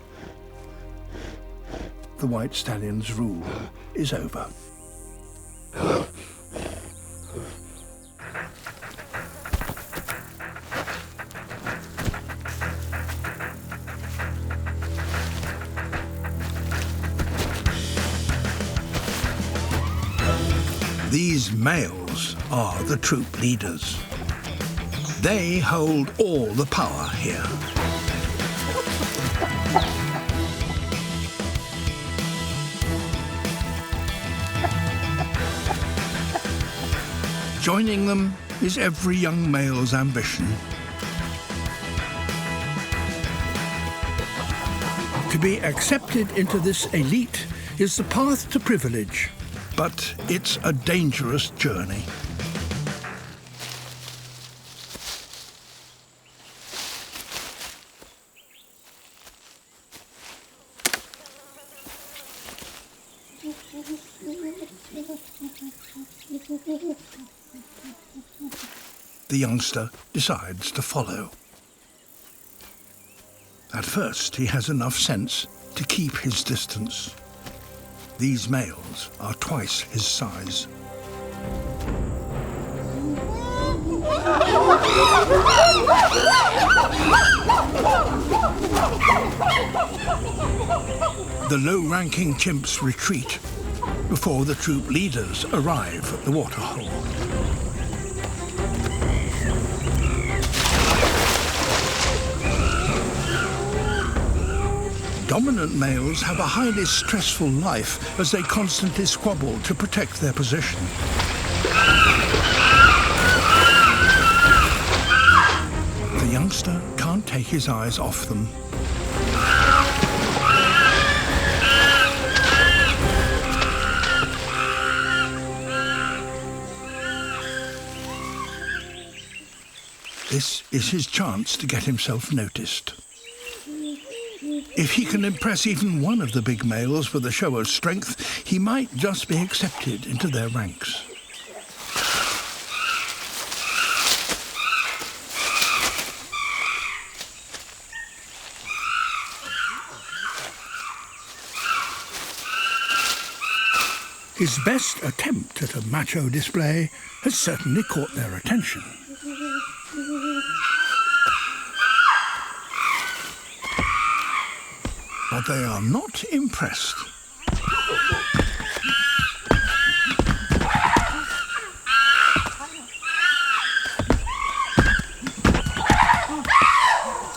The white stallion's rule is over. These males are the troop leaders. They hold all the power here. Joining them is every young male's ambition. To be accepted into this elite is the path to privilege. But it's a dangerous journey. The youngster decides to follow. At first, he has enough sense to keep his distance. These males are twice his size. The low-ranking chimps retreat before the troop leaders arrive at the waterhole. Dominant males have a highly stressful life as they constantly squabble to protect their position. The youngster can't take his eyes off them. This is his chance to get himself noticed. If he can impress even one of the big males with a show of strength, he might just be accepted into their ranks. His best attempt at a macho display has certainly caught their attention. But they are not impressed.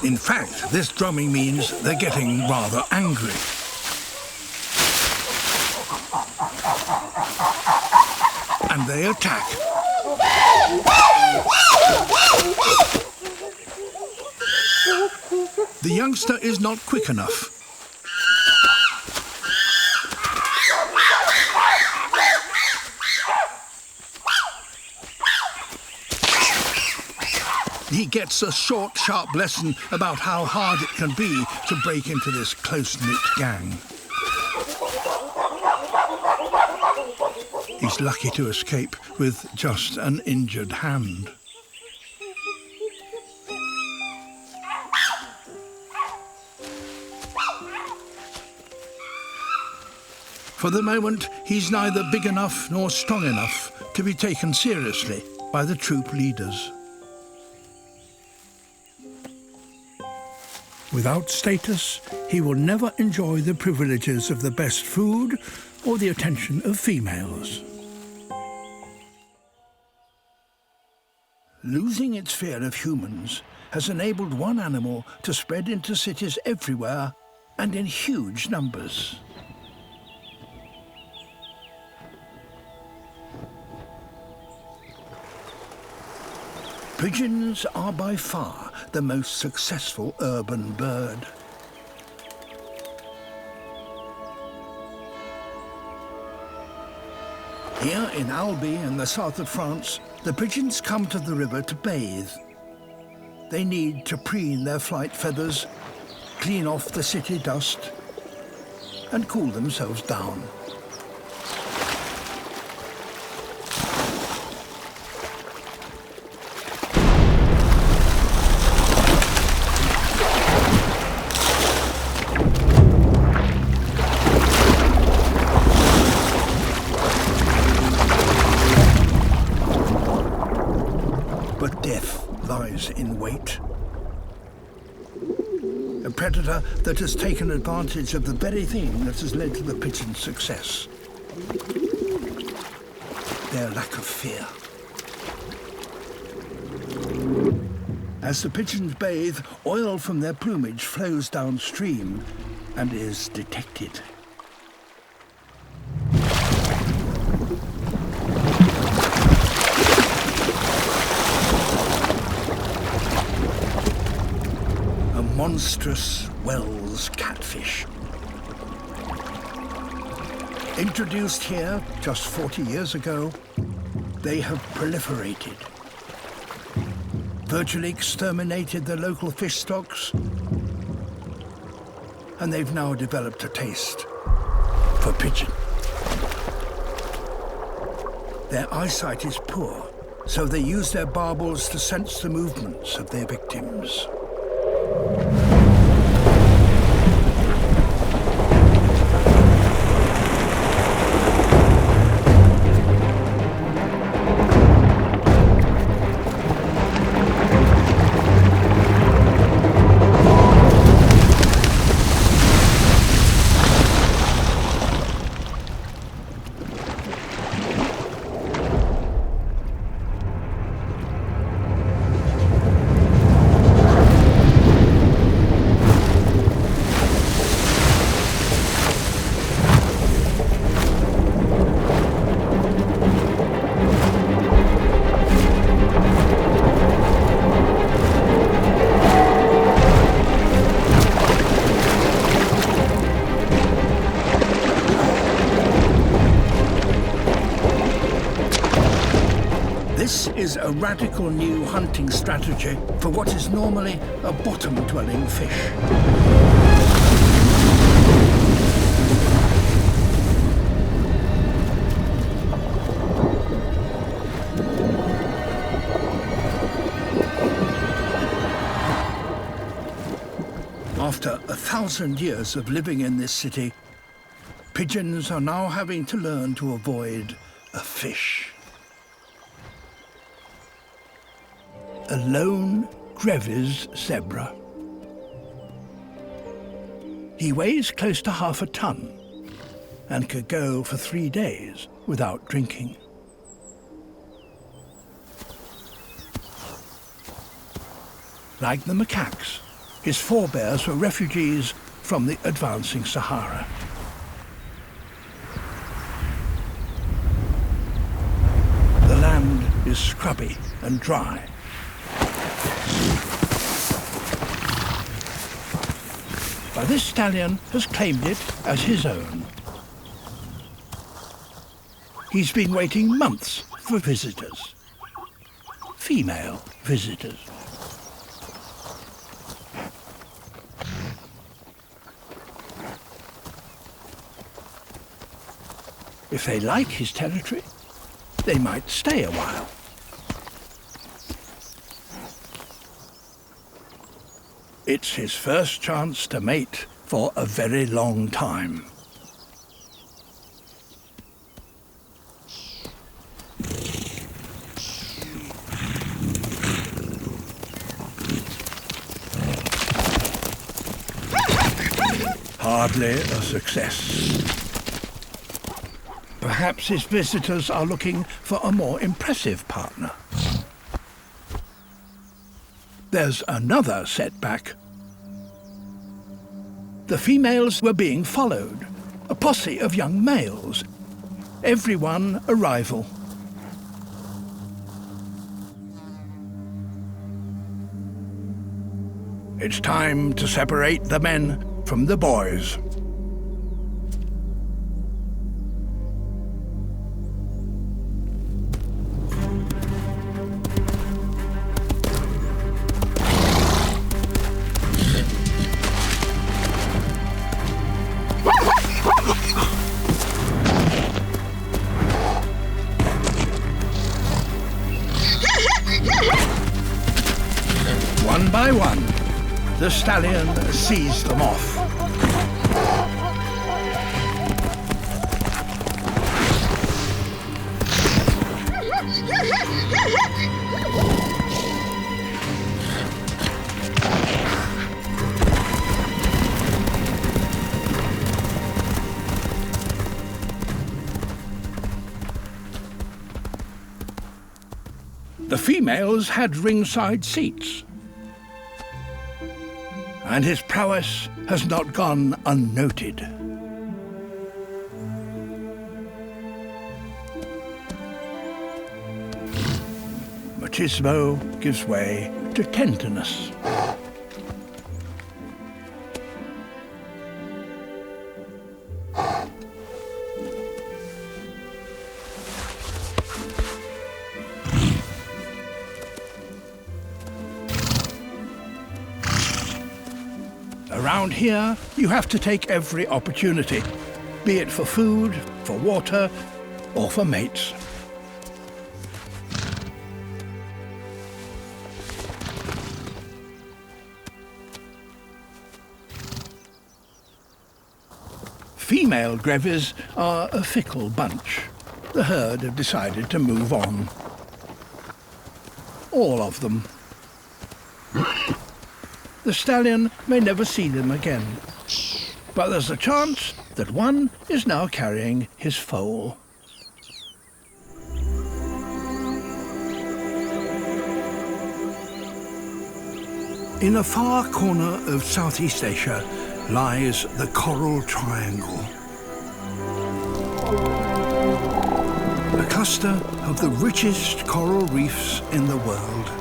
In fact, this drumming means they're getting rather angry. And they attack. The youngster is not quick enough. He gets a short, sharp lesson about how hard it can be to break into this close-knit gang. He's lucky to escape with just an injured hand. For the moment, he's neither big enough nor strong enough to be taken seriously by the troop leaders. Without status, he will never enjoy the privileges of the best food or the attention of females. Losing its fear of humans has enabled one animal to spread into cities everywhere and in huge numbers. Pigeons are by far the most successful urban bird. Here in Albi in the south of France, the pigeons come to the river to bathe. They need to preen their flight feathers, clean off the city dust, and cool themselves down. But death lies in wait. A predator that has taken advantage of the very thing that has led to the pigeon's success. Their lack of fear. As the pigeons bathe, oil from their plumage flows downstream and is detected. Monstrous Wells catfish. Introduced here just 40 years ago, they have proliferated, virtually exterminated the local fish stocks, and they've now developed a taste for pigeon. Their eyesight is poor, so they use their barbels to sense the movements of their victims. This is a radical new hunting strategy for what is normally a bottom-dwelling fish. After 1,000 years of living in this city, pigeons are now having to learn to avoid a fish. A lone Grevy's zebra. He weighs close to half a ton and could go for 3 days without drinking. Like the macaques, his forebears were refugees from the advancing Sahara. The land is scrubby and dry. But this stallion has claimed it as his own. He's been waiting months for visitors. Female visitors. If they like his territory, they might stay a while. It's his first chance to mate for a very long time. Hardly a success. Perhaps his visitors are looking for a more impressive partner. there's another setback. The females were being followed, a posse of young males, everyone a rival. It's time to separate the men from the boys. One by one, the stallion sees them off. The females had ringside seats, and his prowess has not gone unnoted. Machismo gives way to tenderness. Around here, you have to take every opportunity, be it for food, for water, or for mates. Female grevies are a fickle bunch. The herd have decided to move on. All of them. The stallion may never see them again, but there's a chance that one is now carrying his foal. In a far corner of Southeast Asia lies the Coral Triangle, a cluster of the richest coral reefs in the world.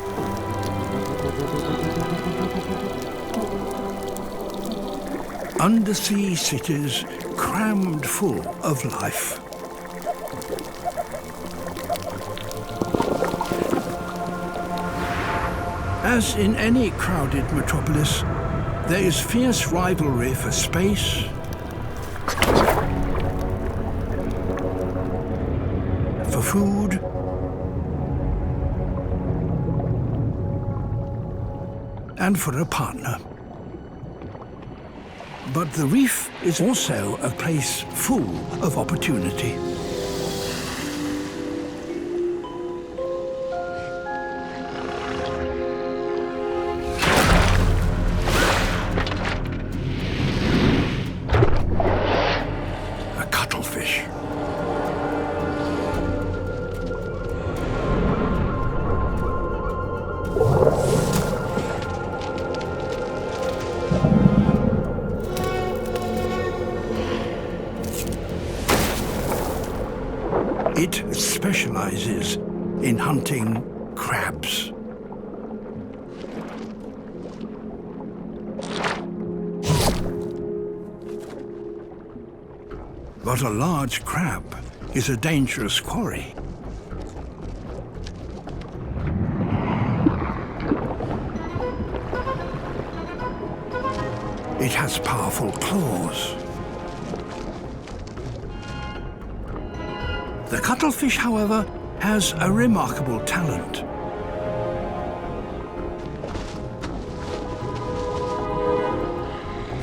Undersea cities crammed full of life. As in any crowded metropolis, there is fierce rivalry for space, for food, and for a partner. But the reef is also a place full of opportunity. A cuttlefish. It specializes in hunting crabs. But a large crab is a dangerous quarry. It has powerful claws. The cuttlefish, however, has a remarkable talent.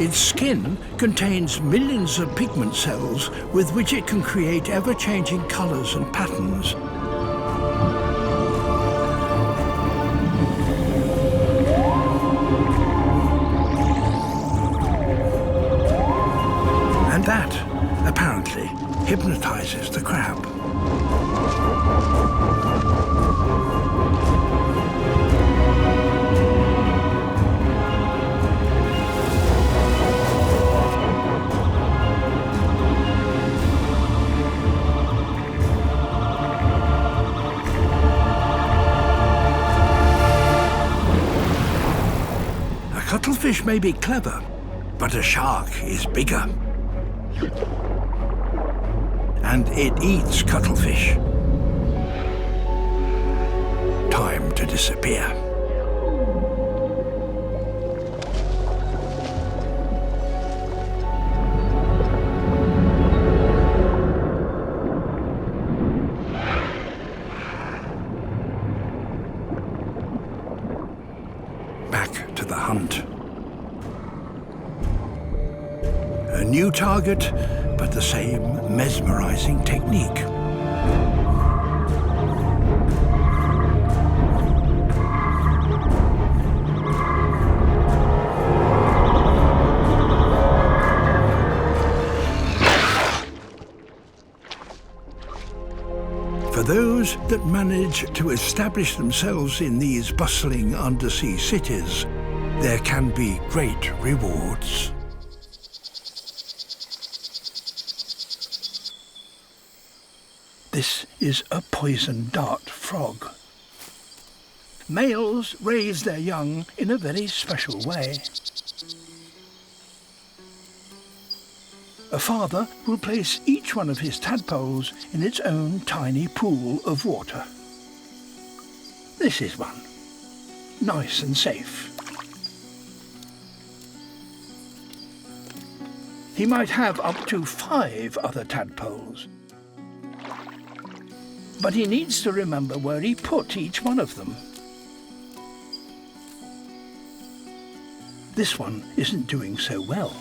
Its skin contains millions of pigment cells with which it can create ever-changing colors and patterns. And that, apparently, hypnotizes the crab. Cuttlefish may be clever, but a shark is bigger. And it eats cuttlefish. Time to disappear. Back to the hunt. A new target, but the same mesmerizing technique. For those that manage to establish themselves in these bustling undersea cities, there can be great rewards. This is a poison dart frog. Males raise their young in a very special way. A father will place each one of his tadpoles in its own tiny pool of water. This is one. Nice and safe. He might have up to 5 other tadpoles. But he needs to remember where he put each one of them. This one isn't doing so well.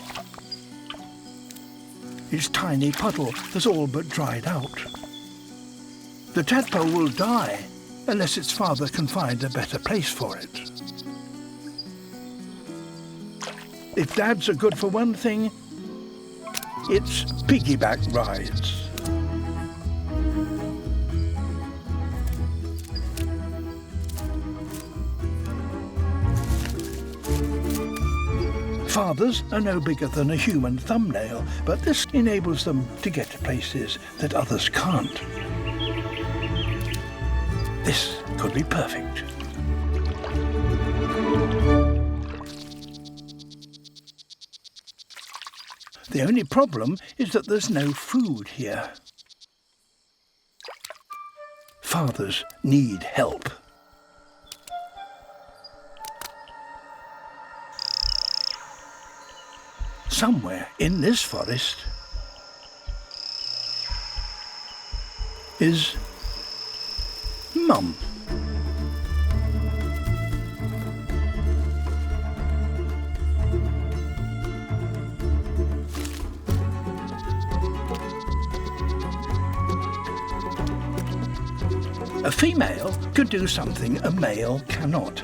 Its tiny puddle has all but dried out. The tadpole will die unless its father can find a better place for it. If dads are good for one thing, it's piggyback rides. Fathers are no bigger than a human thumbnail, but this enables them to get to places that others can't. This could be perfect. The only problem is that there's no food here. Fathers need help. Somewhere in this forest is Mum. A female could do something a male cannot.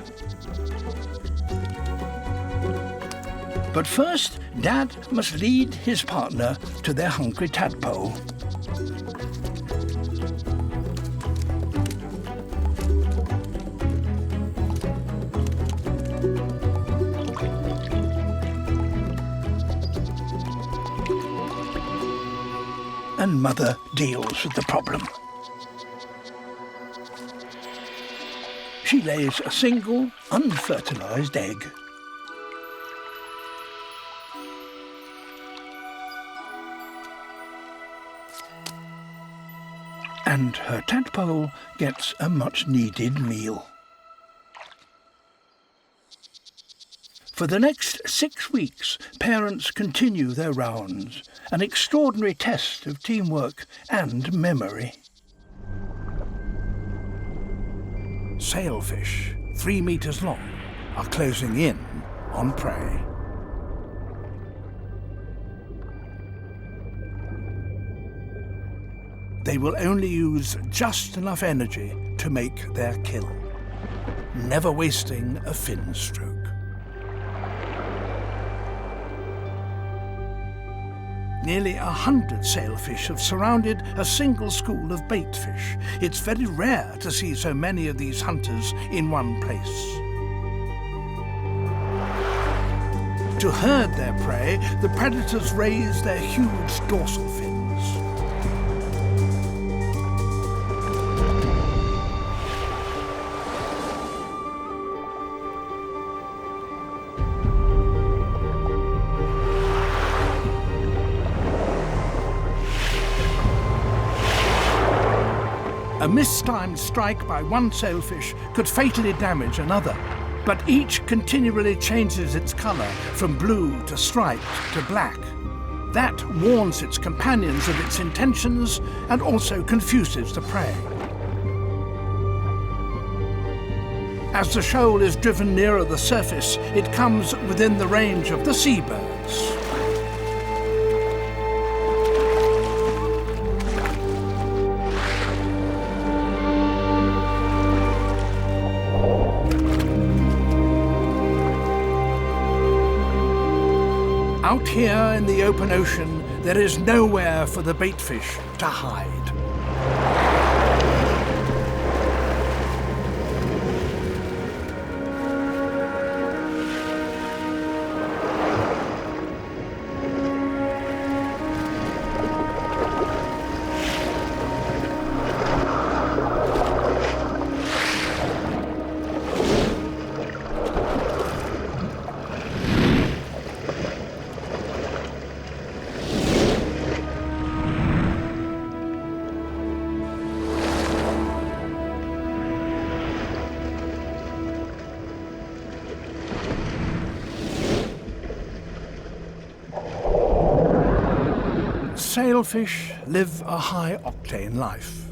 But first, Dad must lead his partner to their hungry tadpole. And Mother deals with the problem. She lays a single, unfertilized egg. And her tadpole gets a much-needed meal. For the next 6 weeks, parents continue their rounds, an extraordinary test of teamwork and memory. Sailfish, 3 meters long, are closing in on prey. They will only use just enough energy to make their kill, never wasting a fin stroke. Nearly 100 sailfish have surrounded a single school of baitfish. It's very rare to see so many of these hunters in one place. To herd their prey, the predators raise their huge dorsal fins. A mistimed strike by one sailfish could fatally damage another, but each continually changes its colour from blue to striped to black. That warns its companions of its intentions and also confuses the prey. As the shoal is driven nearer the surface, it comes within the range of the seabirds. Out here in the open ocean, there is nowhere for the baitfish to hide. Sailfish live a high-octane life.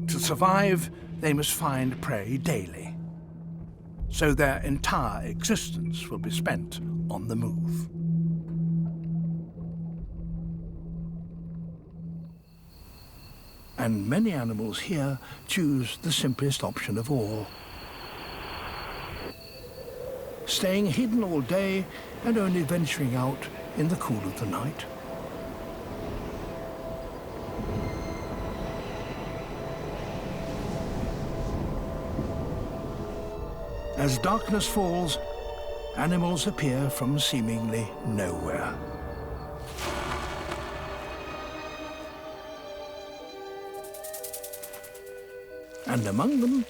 To survive, they must find prey daily. So their entire existence will be spent on the move. And many animals here choose the simplest option of all. Staying hidden all day and only venturing out in the cool of the night. As darkness falls, animals appear from seemingly nowhere. And among them,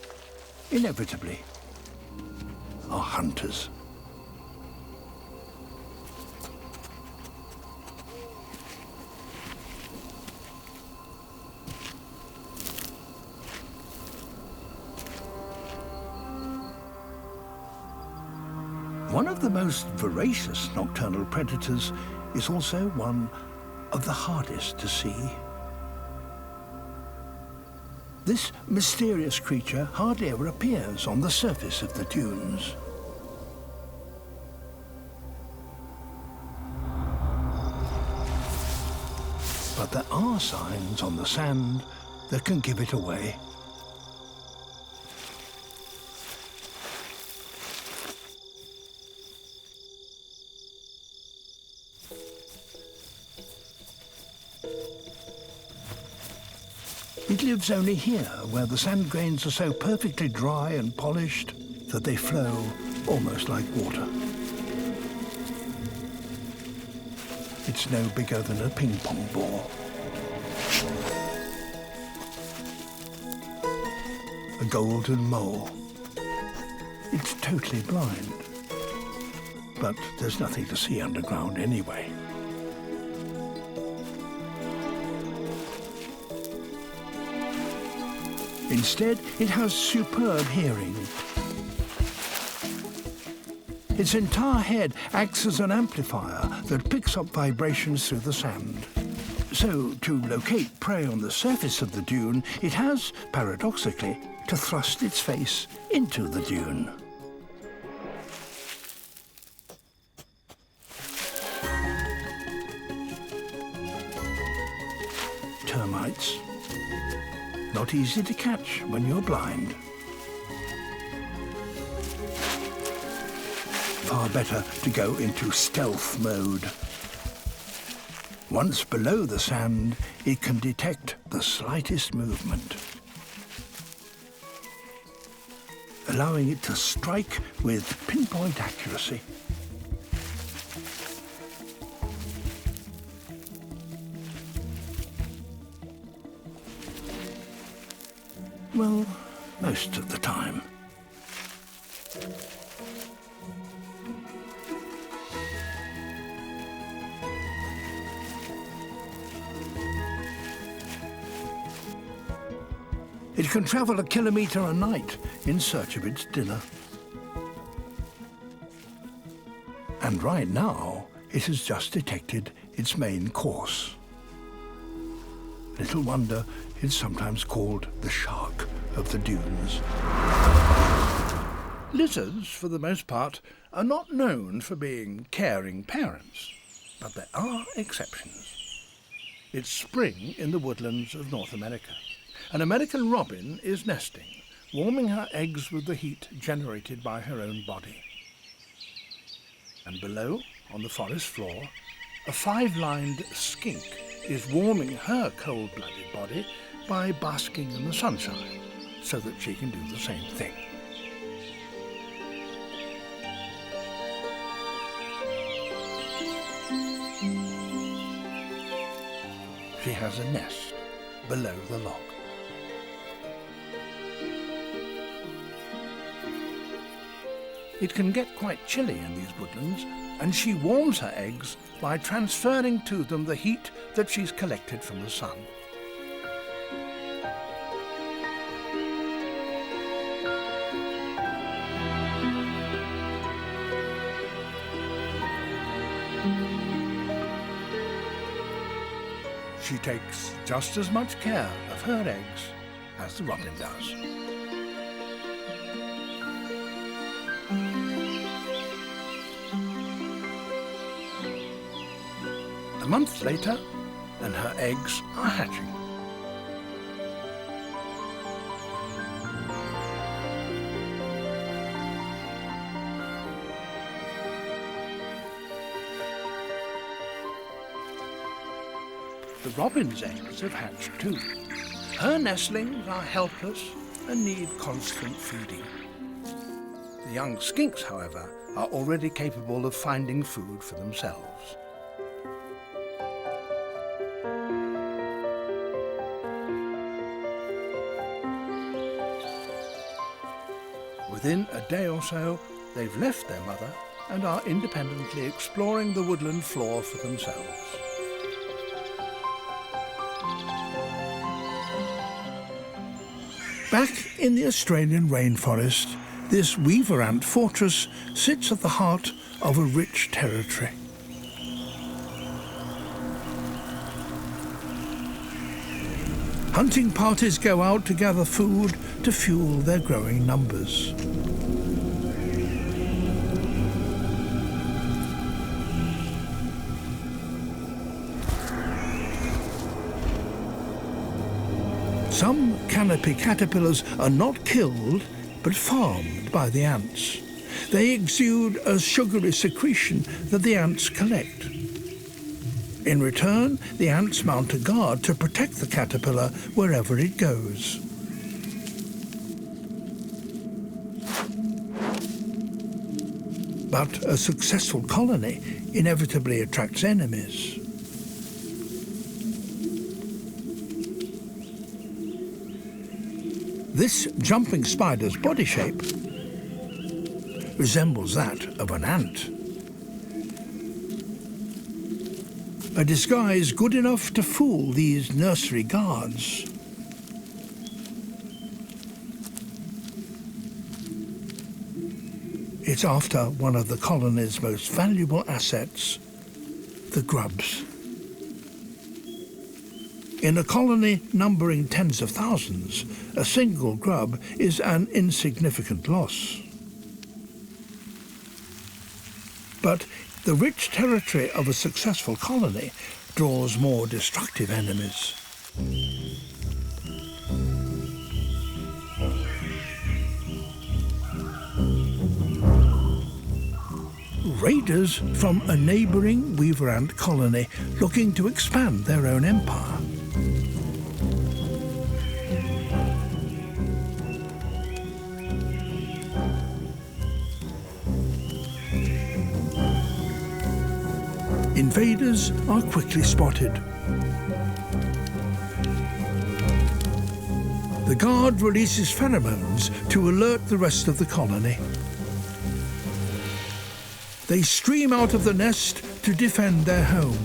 inevitably, are hunters. One of the most voracious nocturnal predators is also one of the hardest to see. This mysterious creature hardly ever appears on the surface of the dunes. But there are signs on the sand that can give it away. It lives only here, where the sand grains are so perfectly dry and polished that they flow almost like water. It's no bigger than a ping-pong ball. A golden mole. It's totally blind, but there's nothing to see underground anyway. Instead, it has superb hearing. Its entire head acts as an amplifier that picks up vibrations through the sand. So, to locate prey on the surface of the dune, it has, paradoxically, to thrust its face into the dune. Termites. Not easy to catch when you're blind. Far better to go into stealth mode. Once below the sand, it can detect the slightest movement, allowing it to strike with pinpoint accuracy. Well, most of the time. It can travel 1 kilometre a night in search of its dinner. And right now, it has just detected its main course. Little wonder it's sometimes called the shark of the dunes. Lizards, for the most part, are not known for being caring parents, but there are exceptions. It's spring in the woodlands of North America. An American robin is nesting, warming her eggs with the heat generated by her own body. And below, on the forest floor, a 5-lined skink is warming her cold-blooded body by basking in the sunshine, so that she can do the same thing. She has a nest below the log. It can get quite chilly in these woodlands, and she warms her eggs by transferring to them the heat that she's collected from the sun. She takes just as much care of her eggs as the robin does. A month later, and her eggs are hatching. The robin's eggs have hatched too. Her nestlings are helpless and need constant feeding. The young skinks, however, are already capable of finding food for themselves. Within a day or so, they've left their mother and are independently exploring the woodland floor for themselves. Back in the Australian rainforest, this weaver ant fortress sits at the heart of a rich territory. Hunting parties go out to gather food to fuel their growing numbers. Some canopy caterpillars are not killed, but farmed by the ants. They exude a sugary secretion that the ants collect. In return, the ants mount a guard to protect the caterpillar wherever it goes. But a successful colony inevitably attracts enemies. This jumping spider's body shape resembles that of an ant. A disguise good enough to fool these nursery guards. It's after one of the colony's most valuable assets, the grubs. In a colony numbering tens of thousands, a single grub is an insignificant loss. But the rich territory of a successful colony draws more destructive enemies. Raiders from a neighbouring weaver ant colony looking to expand their own empire. Invaders are quickly spotted. The guard releases pheromones to alert the rest of the colony. They stream out of the nest to defend their home.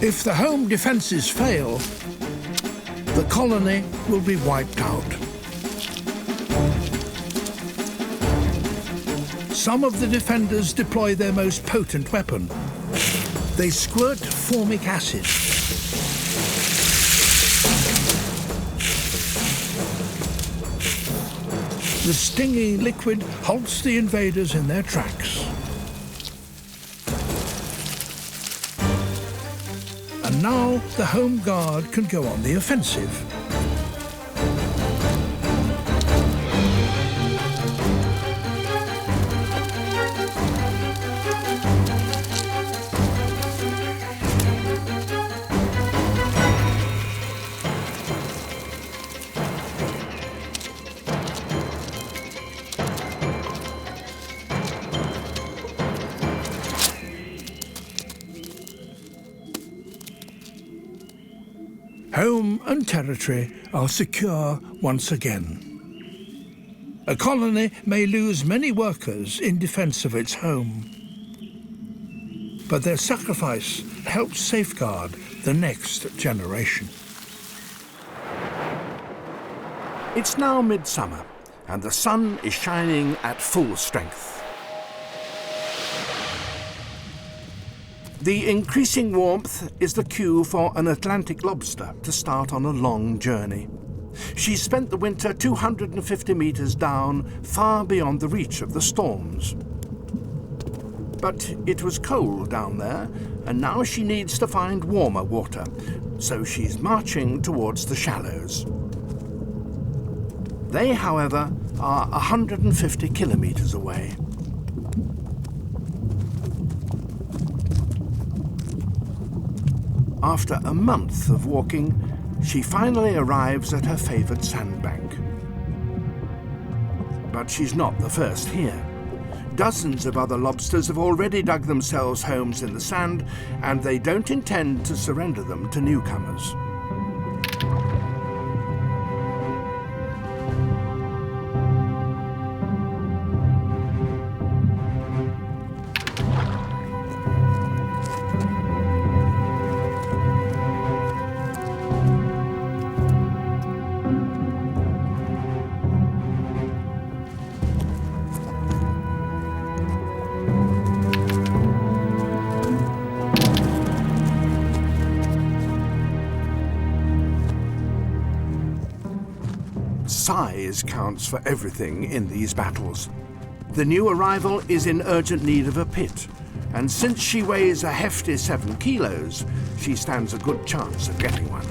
If the home defences fail, the colony will be wiped out. Some of the defenders deploy their most potent weapon. They squirt formic acid. The stinging liquid halts the invaders in their tracks. And now the home guard can go on the offensive. Home and territory are secure once again. A colony may lose many workers in defence of its home, but their sacrifice helps safeguard the next generation. It's now midsummer, and the sun is shining at full strength. The increasing warmth is the cue for an Atlantic lobster to start on a long journey. She spent the winter 250 meters down, far beyond the reach of the storms. But it was cold down there, and now she needs to find warmer water, so she's marching towards the shallows. They, however, are 150 kilometers away. After a month of walking, she finally arrives at her favoured sandbank. But she's not the first here. Dozens of other lobsters have already dug themselves homes in the sand, and they don't intend to surrender them to newcomers. Size counts for everything in these battles. The new arrival is in urgent need of a pit, and since she weighs a hefty 7 kilos, she stands a good chance of getting one.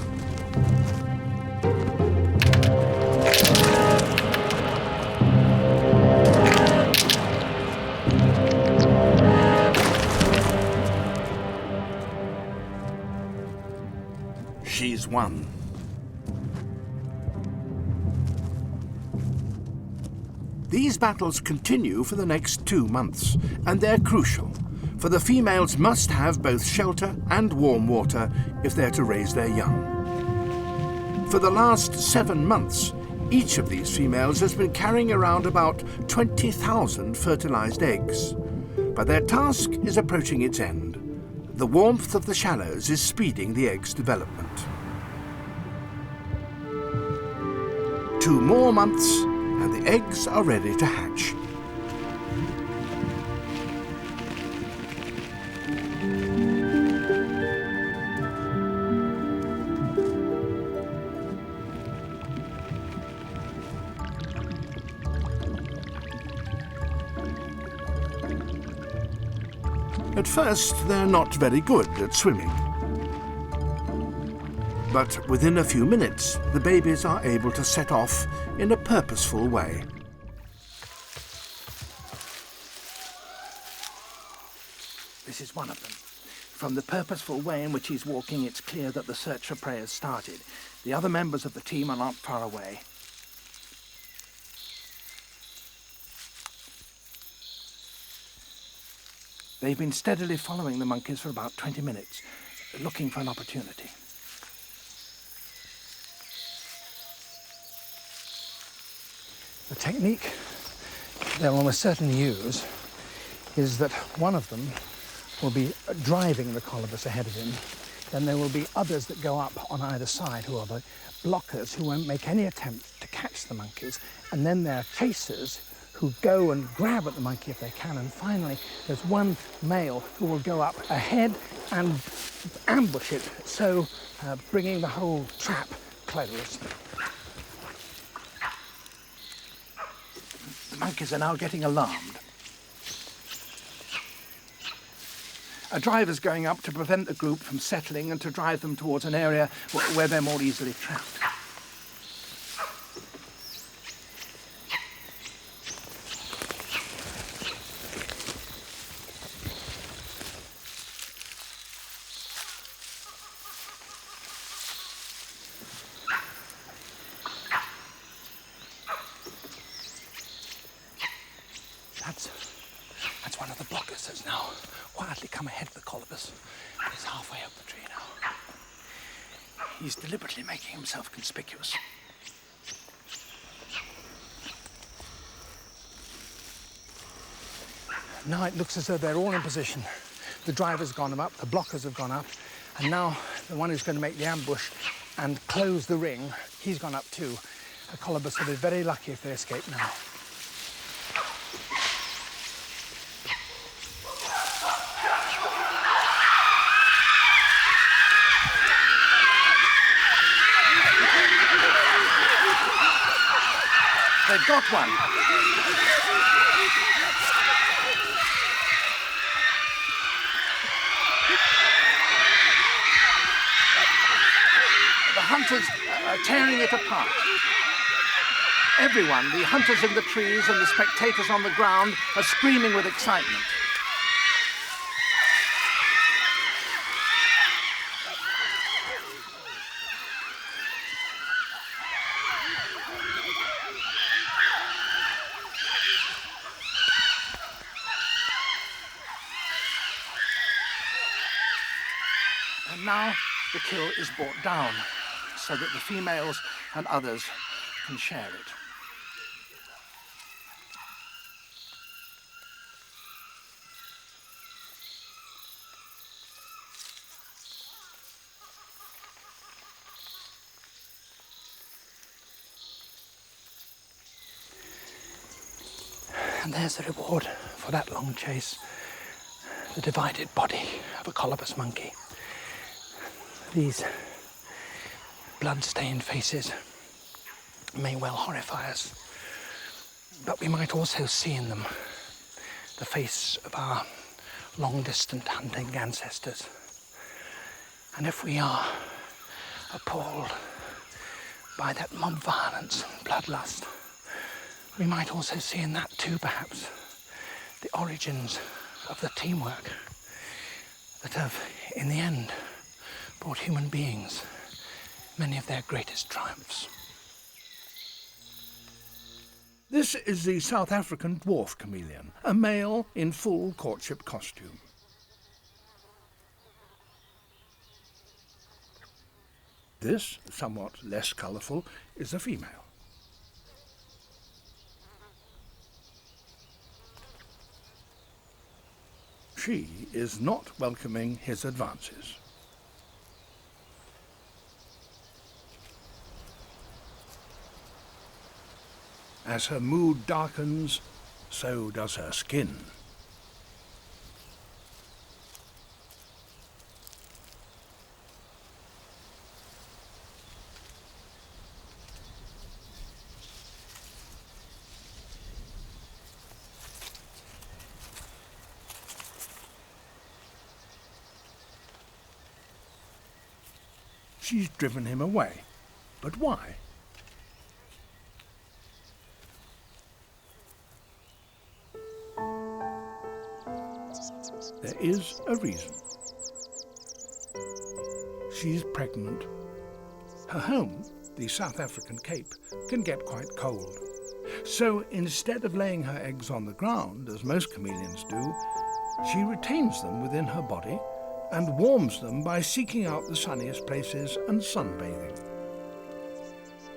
She's won. These battles continue for the next 2 months, and they're crucial, for the females must have both shelter and warm water if they're to raise their young. For the last 7 months, each of these females has been carrying around about 20,000 fertilized eggs, but their task is approaching its end. The warmth of the shallows is speeding the eggs' development. 2 more months, and the eggs are ready to hatch. At first, they're not very good at swimming. But within a few minutes, the babies are able to set off in a purposeful way. This is one of them. From the purposeful way in which he's walking, it's clear that the search for prey has started. The other members of the team are not far away. They've been steadily following the monkeys for about 20 minutes, looking for an opportunity. The technique they'll almost certainly use is that one of them will be driving the colobus ahead of him then there will be others that go up on either side who are the blockers, who won't make any attempt to catch the monkeys. And then there are chasers who go and grab at the monkey if they can. And finally, there's one male who will go up ahead and ambush it, so bringing the whole trap closed. The monkeys are now getting alarmed. A driver's going up to prevent the group from settling and to drive them towards an area where they're more easily trapped. That's one of the blockers that's now quietly come ahead of the colobus. He's halfway up the tree now. He's deliberately making himself conspicuous. Now it looks as though they're all in position. The driver's gone up, the blockers have gone up, and now the one who's going to make the ambush and close the ring, he's gone up too. The colobus will be very lucky if they escape now. They've got one. The hunters are tearing it apart. Everyone, the hunters in the trees and the spectators on the ground, are screaming with excitement. And now the kill is brought down so that the females and others can share it. And there's the reward for that long chase. The divided body of a colobus monkey. These blood-stained faces may well horrify us, but we might also see in them the face of our long-distant hunting ancestors. And if we are appalled by that mob violence and bloodlust, we might also see in that too, perhaps, the origins of the teamwork that have, in the end, brought human beings many of their greatest triumphs. This is the South African dwarf chameleon, a male in full courtship costume. This, somewhat less colourful, is a female. She is not welcoming his advances. As her mood darkens, so does her skin. She's driven him away. But why? There is a reason. She's pregnant. Her home, the South African Cape, can get quite cold. So instead of laying her eggs on the ground, as most chameleons do, she retains them within her body and warms them by seeking out the sunniest places and sunbathing.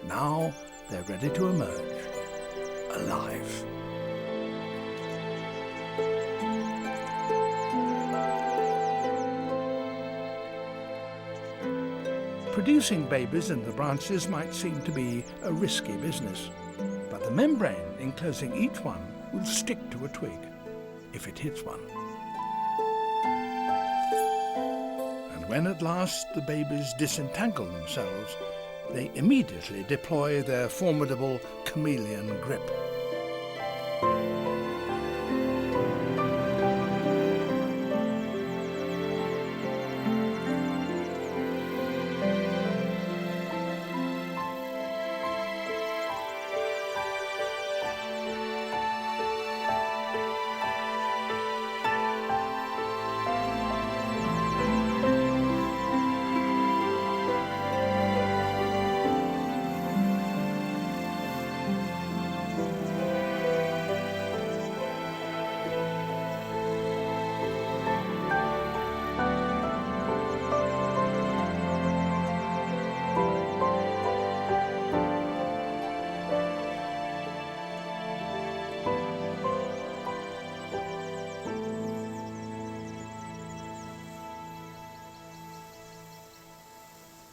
Now they're ready to emerge, alive. Producing babies in the branches might seem to be a risky business, but the membrane enclosing each one will stick to a twig if it hits one. And when at last the babies disentangle themselves, they immediately deploy their formidable chameleon grip.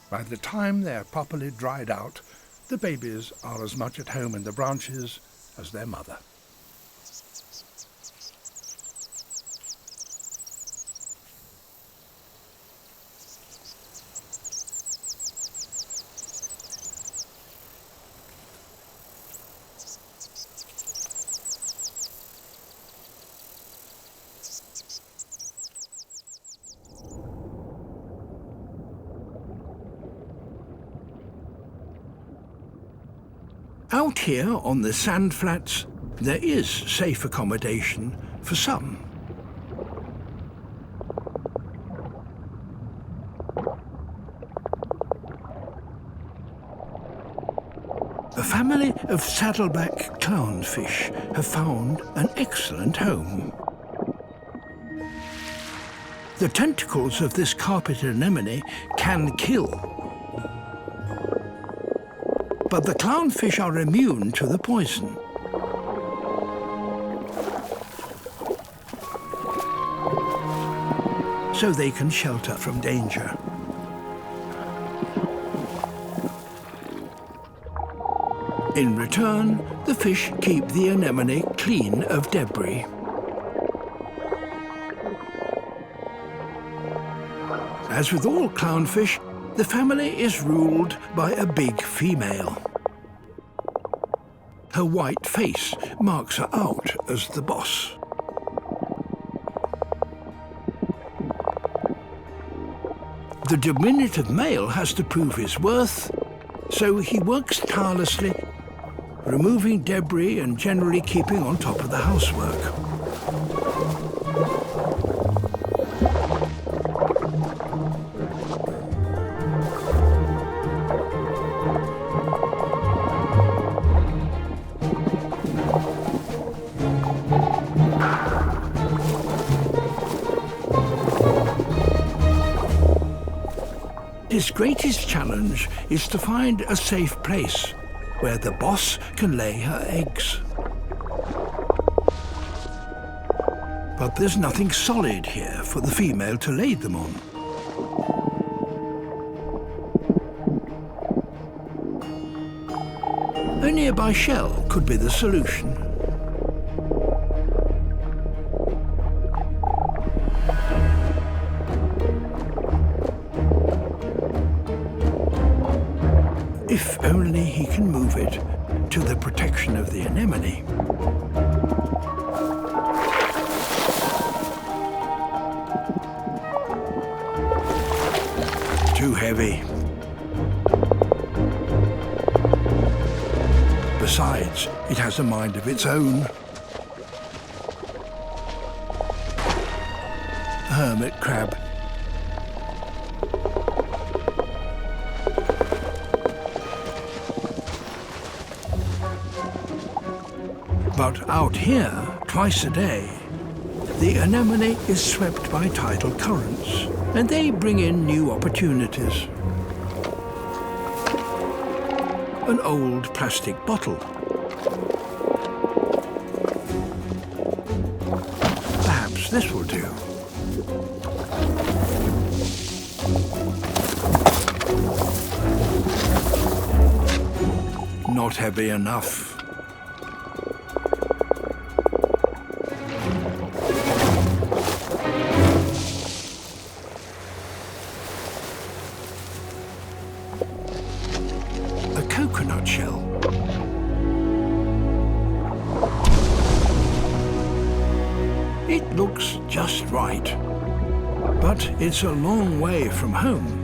By the time they're properly dried out, the babies are as much at home in the branches as their mother. Out here on the sand flats, there is safe accommodation for some. A family of saddleback clownfish have found an excellent home. The tentacles of this carpet anemone can kill, but the clownfish are immune to the poison. So they can shelter from danger. In return, the fish keep the anemone clean of debris. As with all clownfish, the family is ruled by a big female. Her white face marks her out as the boss. The diminutive male has to prove his worth, so he works tirelessly, removing debris and generally keeping on top of the housework. His greatest challenge is to find a safe place where the boss can lay her eggs. But there's nothing solid here for the female to lay them on. A nearby shell could be the solution. If only he can move it to the protection of the anemone. Too heavy. Besides, it has a mind of its own. Hermit crab. But out here, twice a day, the anemone is swept by tidal currents, and they bring in new opportunities. An old plastic bottle. Perhaps this will do. not heavy enough. A coconut shell. It looks just right, but it's a long way from home.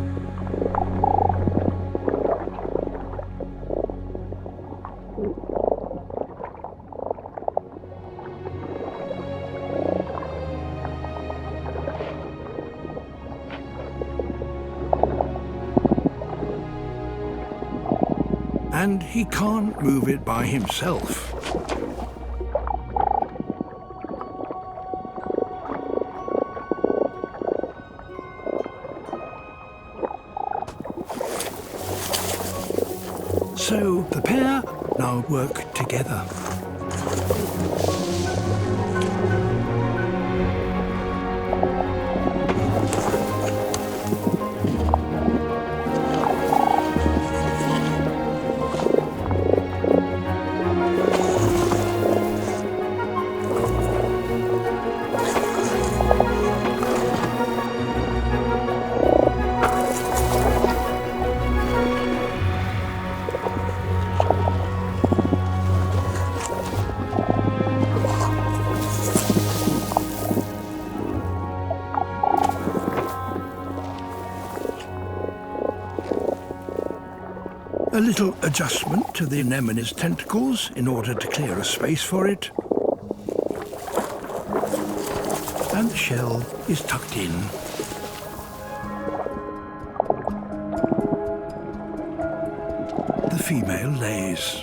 And he can't move it by himself. So the pair now work together. A little adjustment to the anemone's tentacles in order to clear a space for it. And the shell is tucked in. The female lays.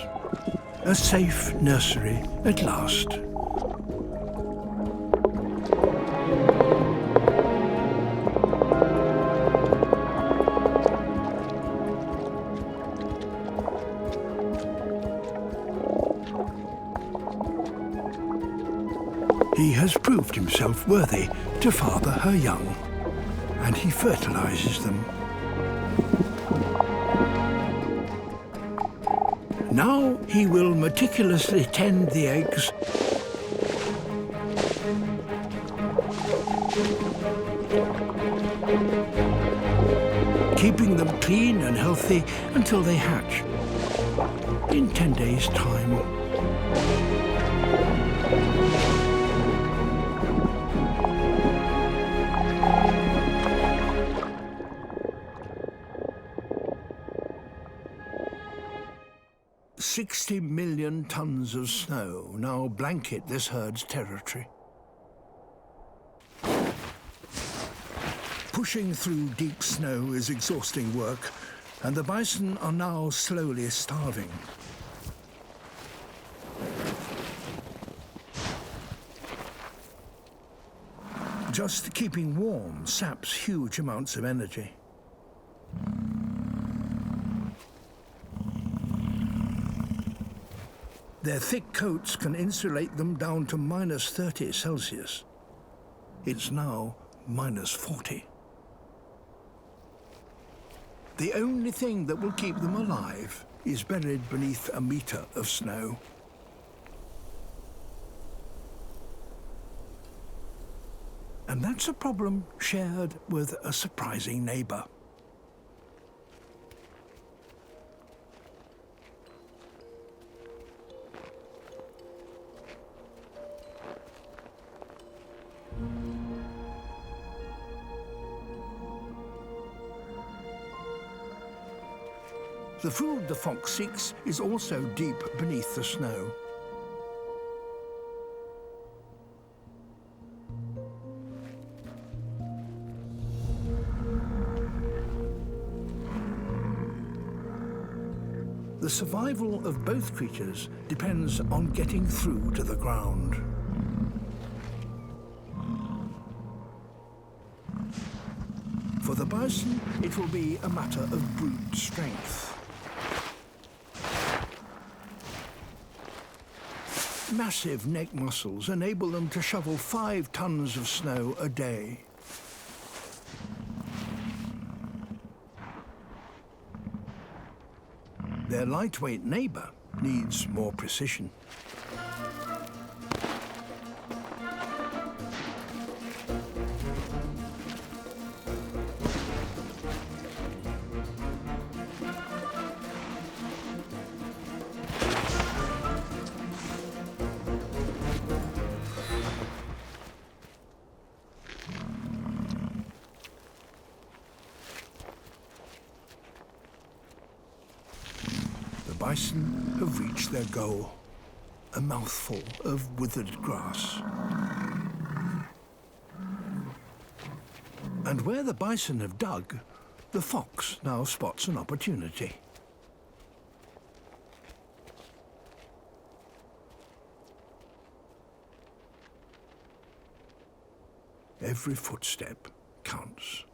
A safe nursery at last. He has proved himself worthy to father her young, and he fertilizes them. Now he will meticulously tend the eggs, keeping them clean and healthy until they hatch in 10 days' time. $60 million tons of snow now blanket this herd's territory. Pushing through deep snow is exhausting work, and the bison are now slowly starving. Just keeping warm saps huge amounts of energy. Their thick coats can insulate them down to -30 Celsius. It's now -40. The only thing that will keep them alive is buried beneath a meter of snow. And that's a problem shared with a surprising neighbor. The food the fox seeks is also deep beneath the snow. The survival of both creatures depends on getting through to the ground. For the bison, it will be a matter of brute strength. Massive neck muscles enable them to shovel 5 tons of snow a day. Their lightweight neighbor needs more precision. Bison have reached their goal, a mouthful of withered grass. And where the bison have dug, the fox now spots an opportunity. Every footstep counts.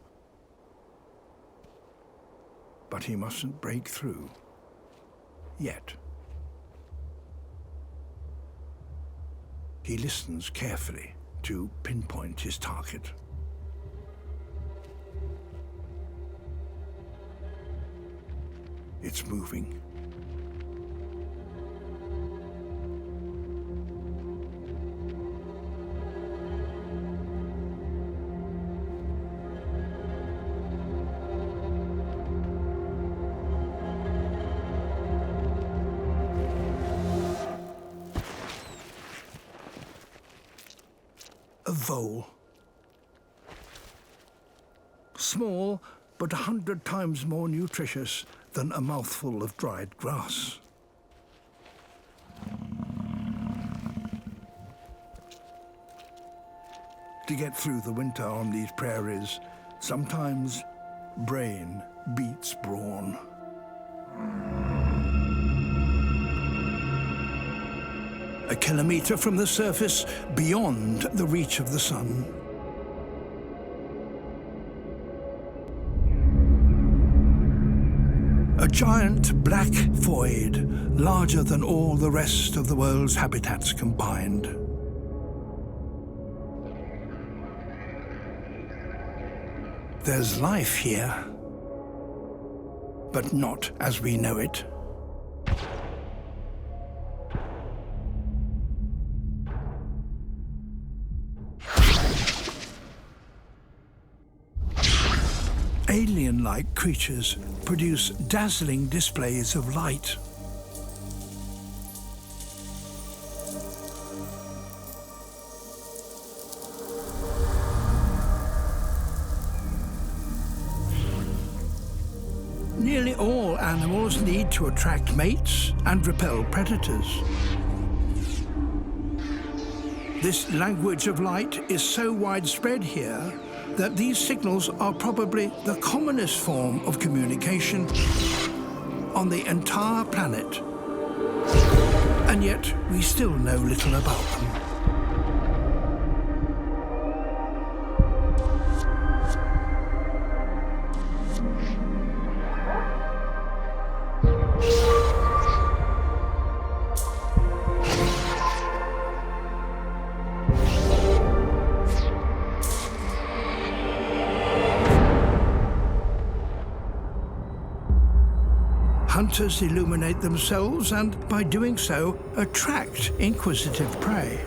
But he mustn't break through. Yet. He listens carefully to pinpoint his target. It's moving. A vole. Small, but 100 times more nutritious than a mouthful of dried grass. To get through the winter on these prairies, sometimes brain beats brawn. A kilometre from the surface, beyond the reach of the sun. A giant black void, larger than all the rest of the world's habitats combined. There's life here, but not as we know it. Alien-like creatures produce dazzling displays of light. Nearly all animals need to attract mates and repel predators. This language of light is so widespread here that these signals are probably the commonest form of communication on the entire planet. And yet, we still know little about them. Hunters illuminate themselves and, by doing so, attract inquisitive prey.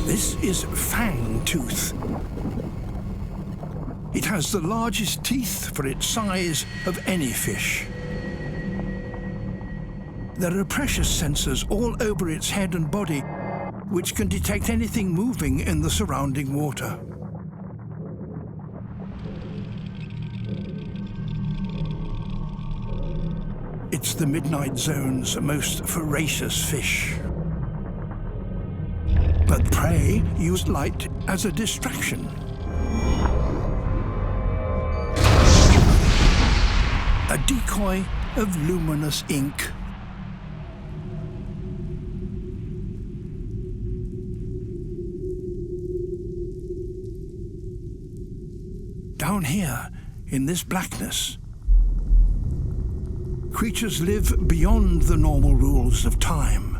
This is fangtooth. It has the largest teeth for its size of any fish. There are pressure sensors all over its head and body, which can detect anything moving in the surrounding water. It's the midnight zone's most voracious fish. But prey use light as a distraction. A decoy of luminous ink. Down here, in this blackness, creatures live beyond the normal rules of time.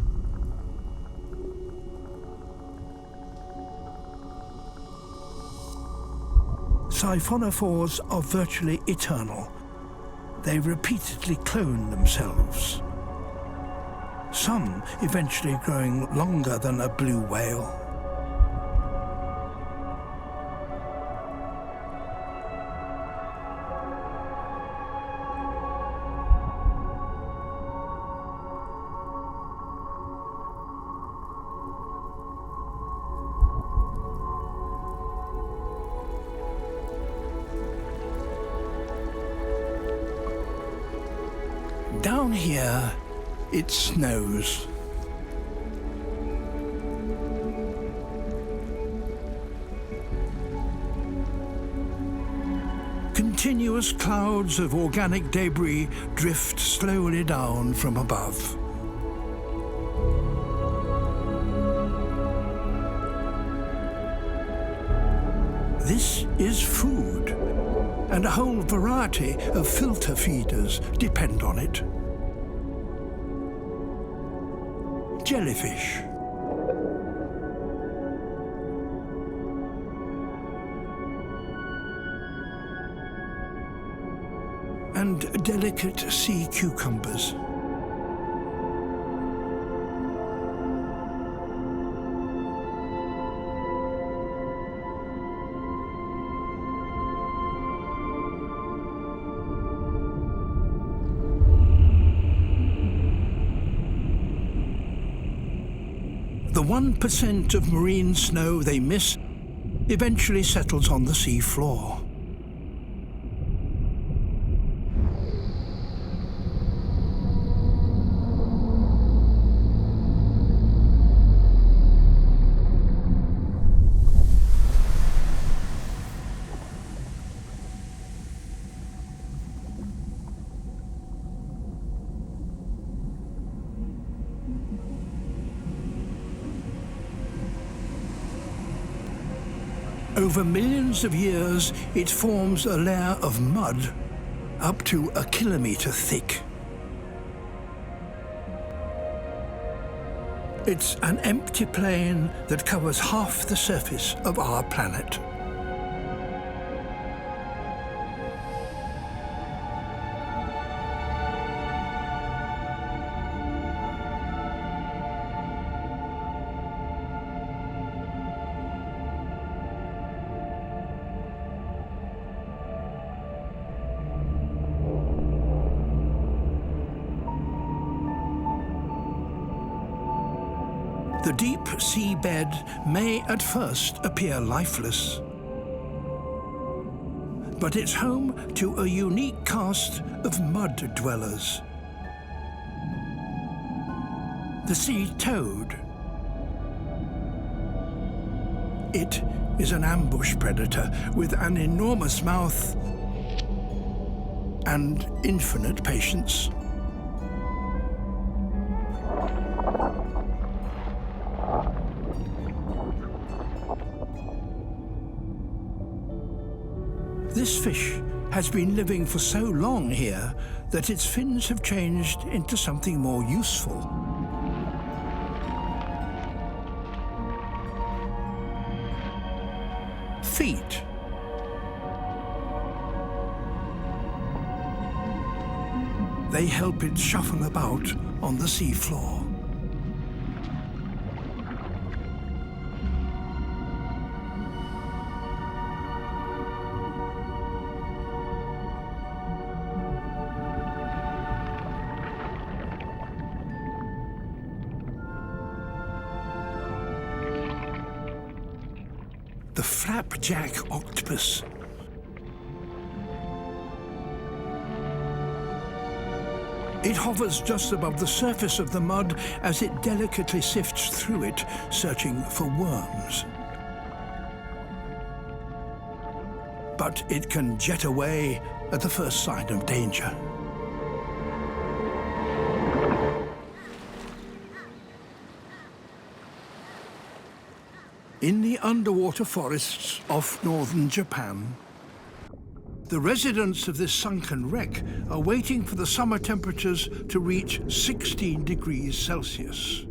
siphonophores are virtually eternal. They repeatedly clone themselves, some eventually growing longer than a blue whale. Down here, it snows. Continuous clouds of organic debris drift slowly down from above. This is food, and a whole variety of filter feeders depend on it. Jellyfish, and delicate sea cucumbers. The 1% of marine snow they miss eventually settles on the sea floor. Over millions of years, it forms a layer of mud up to 1 kilometer thick. It's an empty plain that covers half the surface of our planet. The deep seabed may at first appear lifeless, but it's home to a unique caste of mud dwellers. The sea toad. It is an ambush predator with an enormous mouth and infinite patience. This fish has been living for so long here that its fins have changed into something more useful. Feet. They help it shuffle about on the seafloor. The flapjack octopus. It hovers just above the surface of the mud as it delicately sifts through it, searching for worms. But it can jet away at the first sign of danger. In the underwater forests off northern Japan, the residents of this sunken wreck are waiting for the summer temperatures to reach 16 degrees Celsius.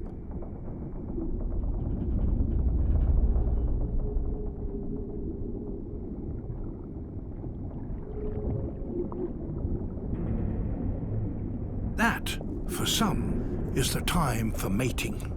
That, for some, is the time for mating.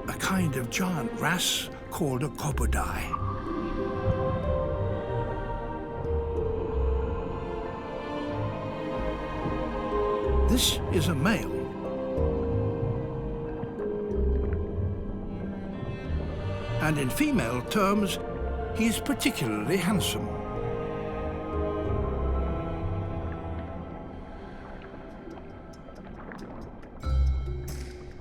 A kind of giant wrasse called a Cobo-dai. This is a male. And in female terms, he's particularly handsome.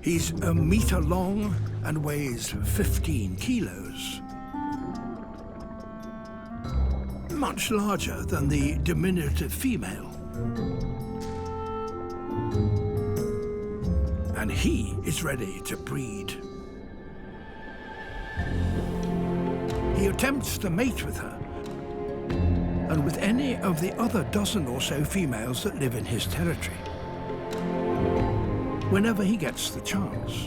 He's a meter long and weighs 15 kilos. Much larger than the diminutive female. And he is ready to breed. He attempts to mate with her, and with any of the other dozen or so females that live in his territory, whenever he gets the chance.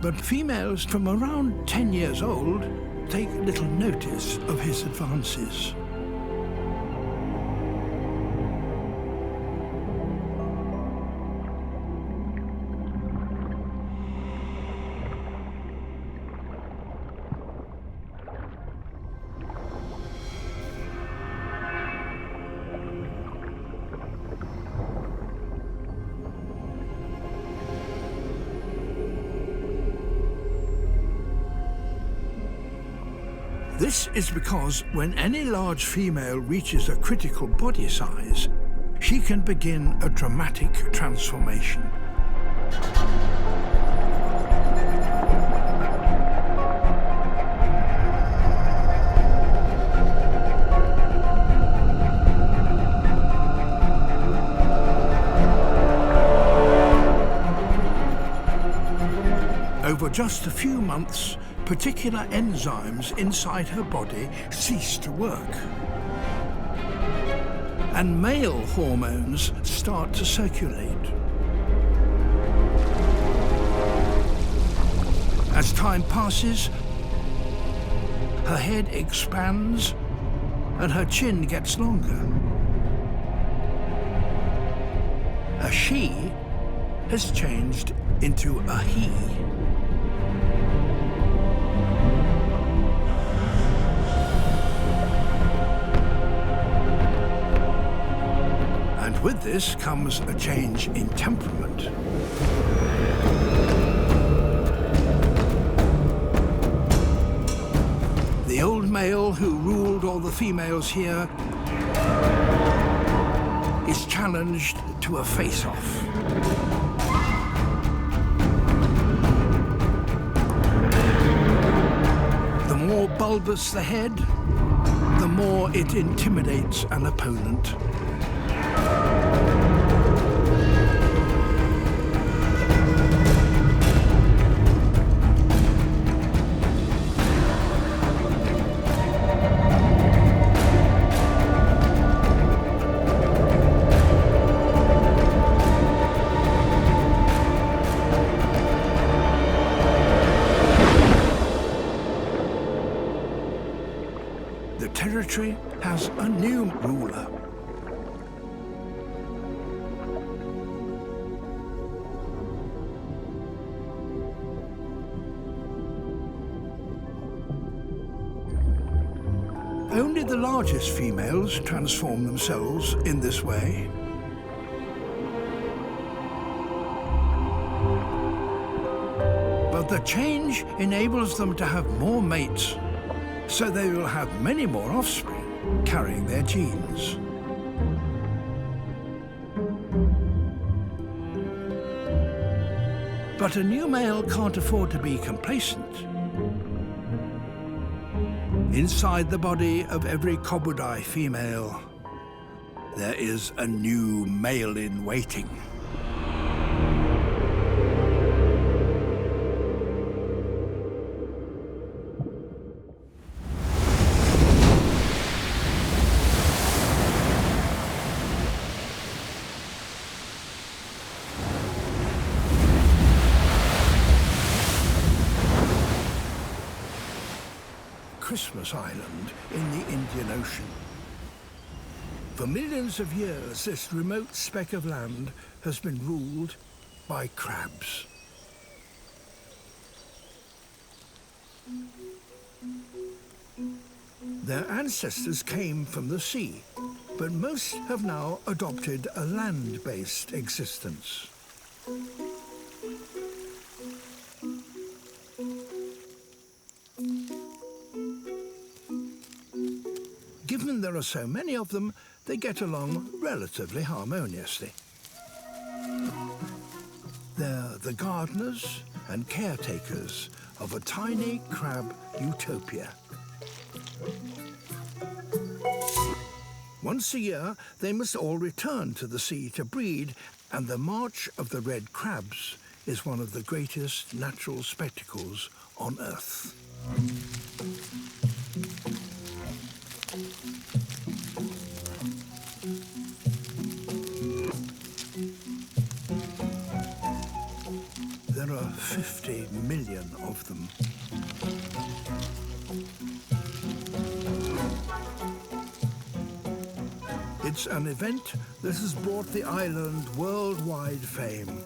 But females from around 10 years old take little notice of his advances. This is because when any large female reaches a critical body size, she can begin a dramatic transformation. Over just a few months, particular enzymes inside her body cease to work. And male hormones start to circulate. As time passes, her head expands and her chin gets longer. A she has changed into a he. With this comes a change in temperament. The old male who ruled all the females here is challenged to a face-off. The more bulbous the head, the more it intimidates an opponent. The territory has a new ruler. Only the largest females transform themselves in this way. But the change enables them to have more mates, so they will have many more offspring carrying their genes. But a new male can't afford to be complacent. Inside the body of every Cobo-dai female, there is a new male in waiting. Christmas island in the Indian Ocean. For millions of years, this remote speck of land has been ruled by crabs. Their ancestors came from the sea, but most have now adopted a land-based existence. Given there are so many of them, they get along relatively harmoniously. They're the gardeners and caretakers of a tiny crab utopia. Once a year, they must all return to the sea to breed, and the march of the red crabs is one of the greatest natural spectacles on Earth. There are 50 million of them. It's an event that has brought the island worldwide fame.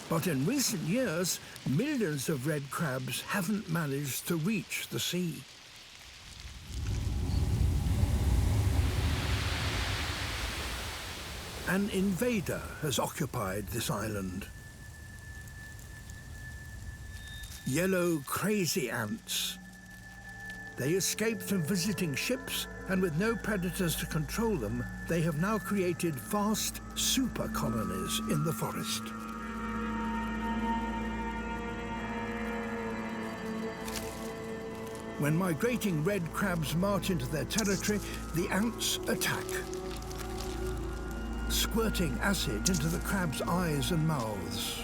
But in recent years, millions of red crabs haven't managed to reach the sea. An invader has occupied this island. Yellow crazy ants. They escaped from visiting ships, and with no predators to control them, they have now created vast super colonies in the forest. When migrating red crabs march into their territory, the ants attack, squirting acid into the crabs' eyes and mouths.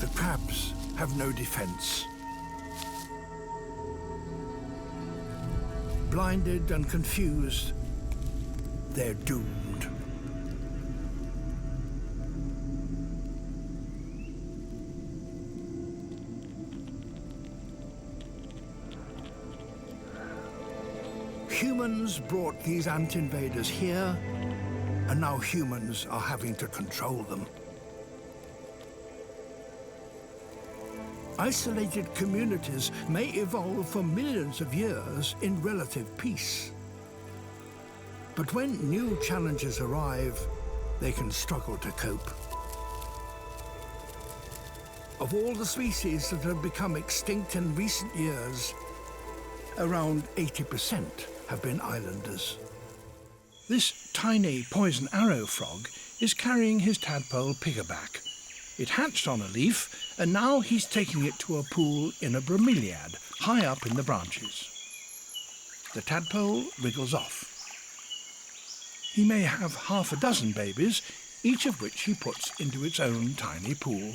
The crabs have no defense. Blinded and confused, they're doomed. Humans brought these ant invaders here, and now humans are having to control them. Isolated communities may evolve for millions of years in relative peace. But when new challenges arrive, they can struggle to cope. Of all the species that have become extinct in recent years, around 80% have been islanders. This tiny poison arrow frog is carrying his tadpole piggerback. It hatched on a leaf, and now he's taking it to a pool in a bromeliad, high up in the branches. The tadpole wriggles off. He may have half a dozen babies, each of which he puts into its own tiny pool.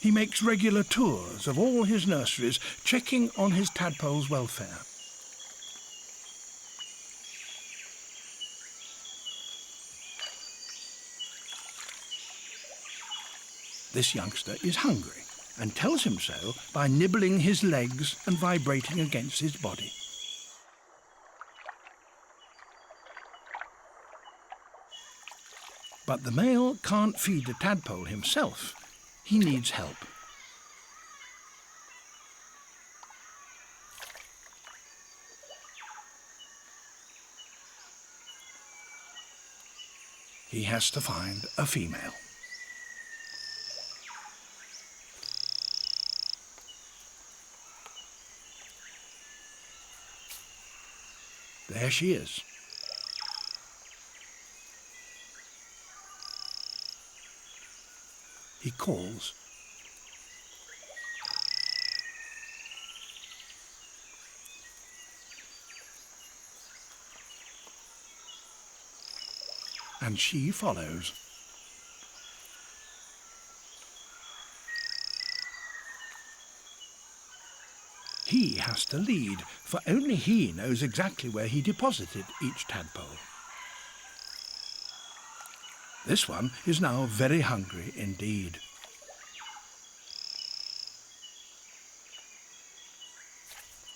He makes regular tours of all his nurseries, checking on his tadpole's welfare. This youngster is hungry and tells him so by nibbling his legs and vibrating against his body. But the male can't feed the tadpole himself. He needs help. He has to find a female. There she is. He calls. and she follows. He has to lead, for only he knows exactly where he deposited each tadpole. This one is now very hungry indeed.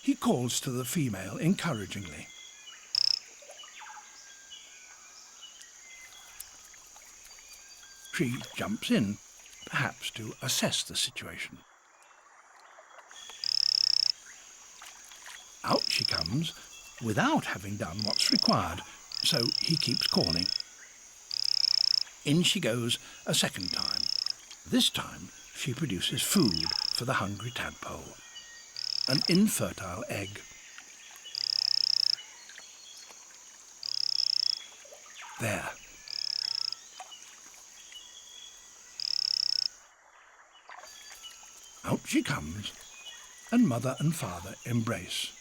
He calls to the female encouragingly. She jumps in, perhaps to assess the situation. Out she comes without having done what's required, so he keeps calling. In she goes a second time. This time she produces food for the hungry tadpole, an infertile egg. There. Out she comes, and mother and father embrace.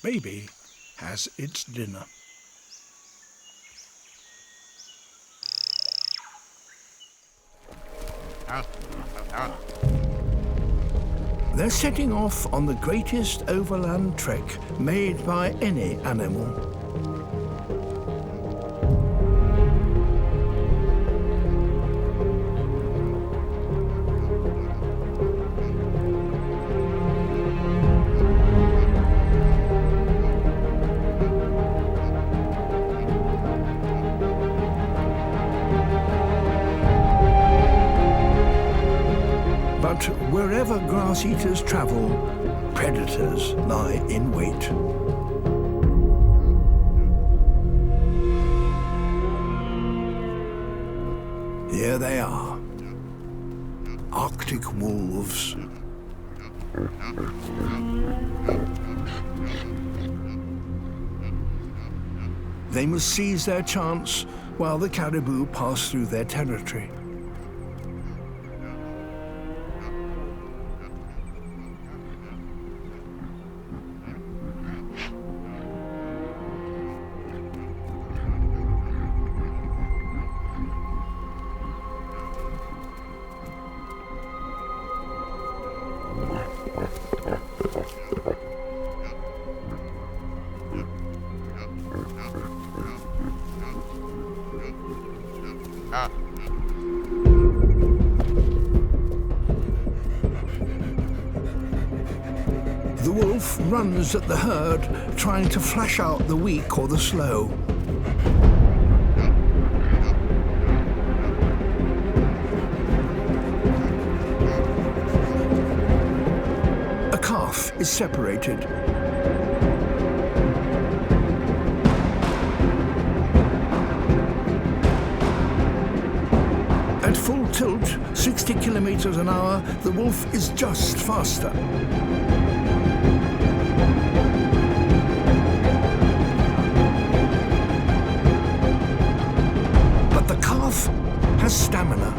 Baby has its dinner. They're setting off on the greatest overland trek made by any animal. Wherever grass-eaters travel, predators lie in wait. Here they are, Arctic wolves. They must seize their chance while the caribou pass through their territory. The wolf runs at the herd, trying to flash out the weak or the slow. A calf is separated. At full tilt, 60 kilometers an hour, the wolf is just faster. Has stamina.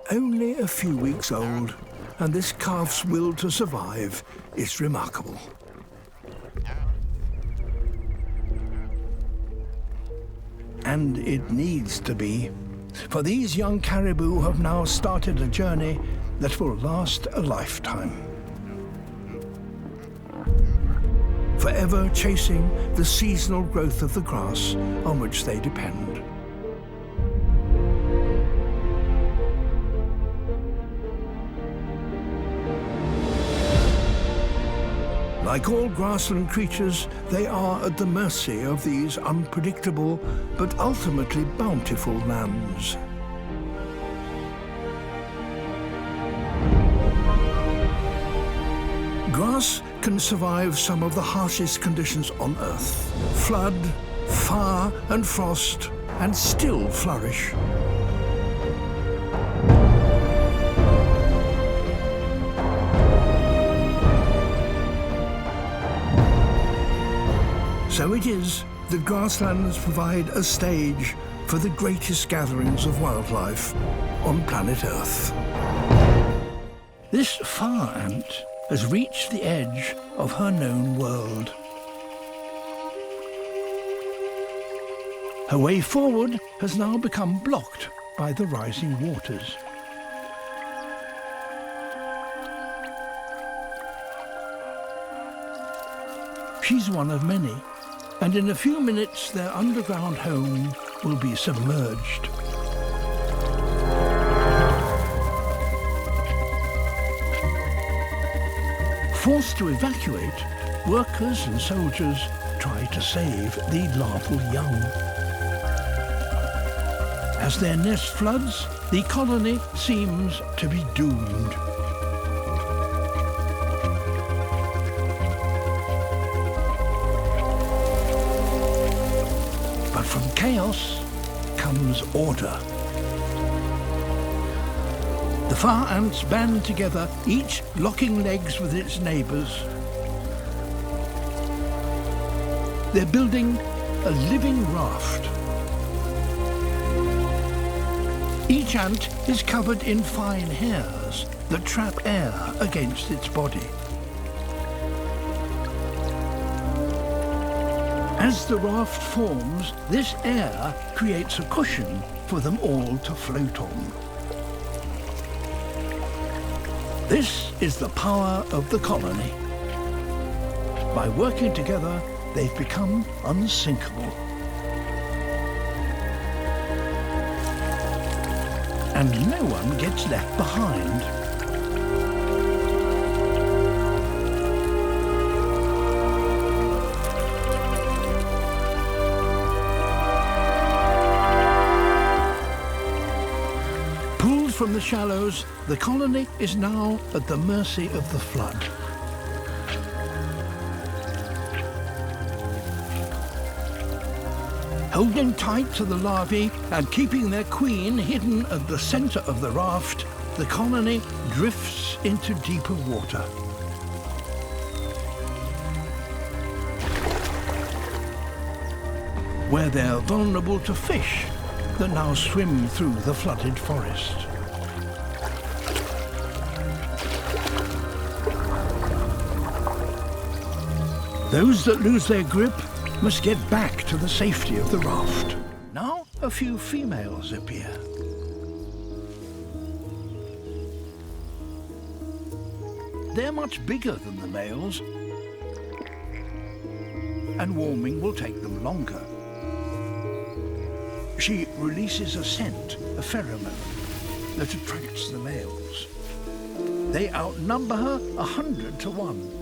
Only a few weeks old, and this calf's will to survive is remarkable. And it needs to be, for these young caribou have now started a journey that will last a lifetime. Forever chasing the seasonal growth of the grass on which they depend. Like all grassland creatures, they are at the mercy of these unpredictable but ultimately bountiful lands. Grass can survive some of the harshest conditions on Earth. Flood, fire and frost, and still flourish. So it is that grasslands provide a stage for the greatest gatherings of wildlife on planet Earth. This fire ant has reached the edge of her known world. Her way forward has now become blocked by the rising waters. She's one of many, and in a few minutes their underground home will be submerged. Forced to evacuate, workers and soldiers try to save the larval young. As their nest floods, the colony seems to be doomed. But from chaos comes order. The fire ants band together, each locking legs with its neighbours. They're building a living raft. Each ant is covered in fine hairs that trap air against its body. As the raft forms, this air creates a cushion for them all to float on. This is the power of the colony. By working together, they've become unsinkable. And no one gets left behind. Pulled from the shallows, the colony is now at the mercy of the flood. Holding tight to the larvae and keeping their queen hidden at the centre of the raft, the colony drifts into deeper water. Where they're vulnerable to fish that now swim through the flooded forest. Those that lose their grip must get back to the safety of the raft. Now a few females appear. They're much bigger than the males, and warming will take them longer. She releases a scent, a pheromone, that attracts the males. They outnumber her 100 to 1.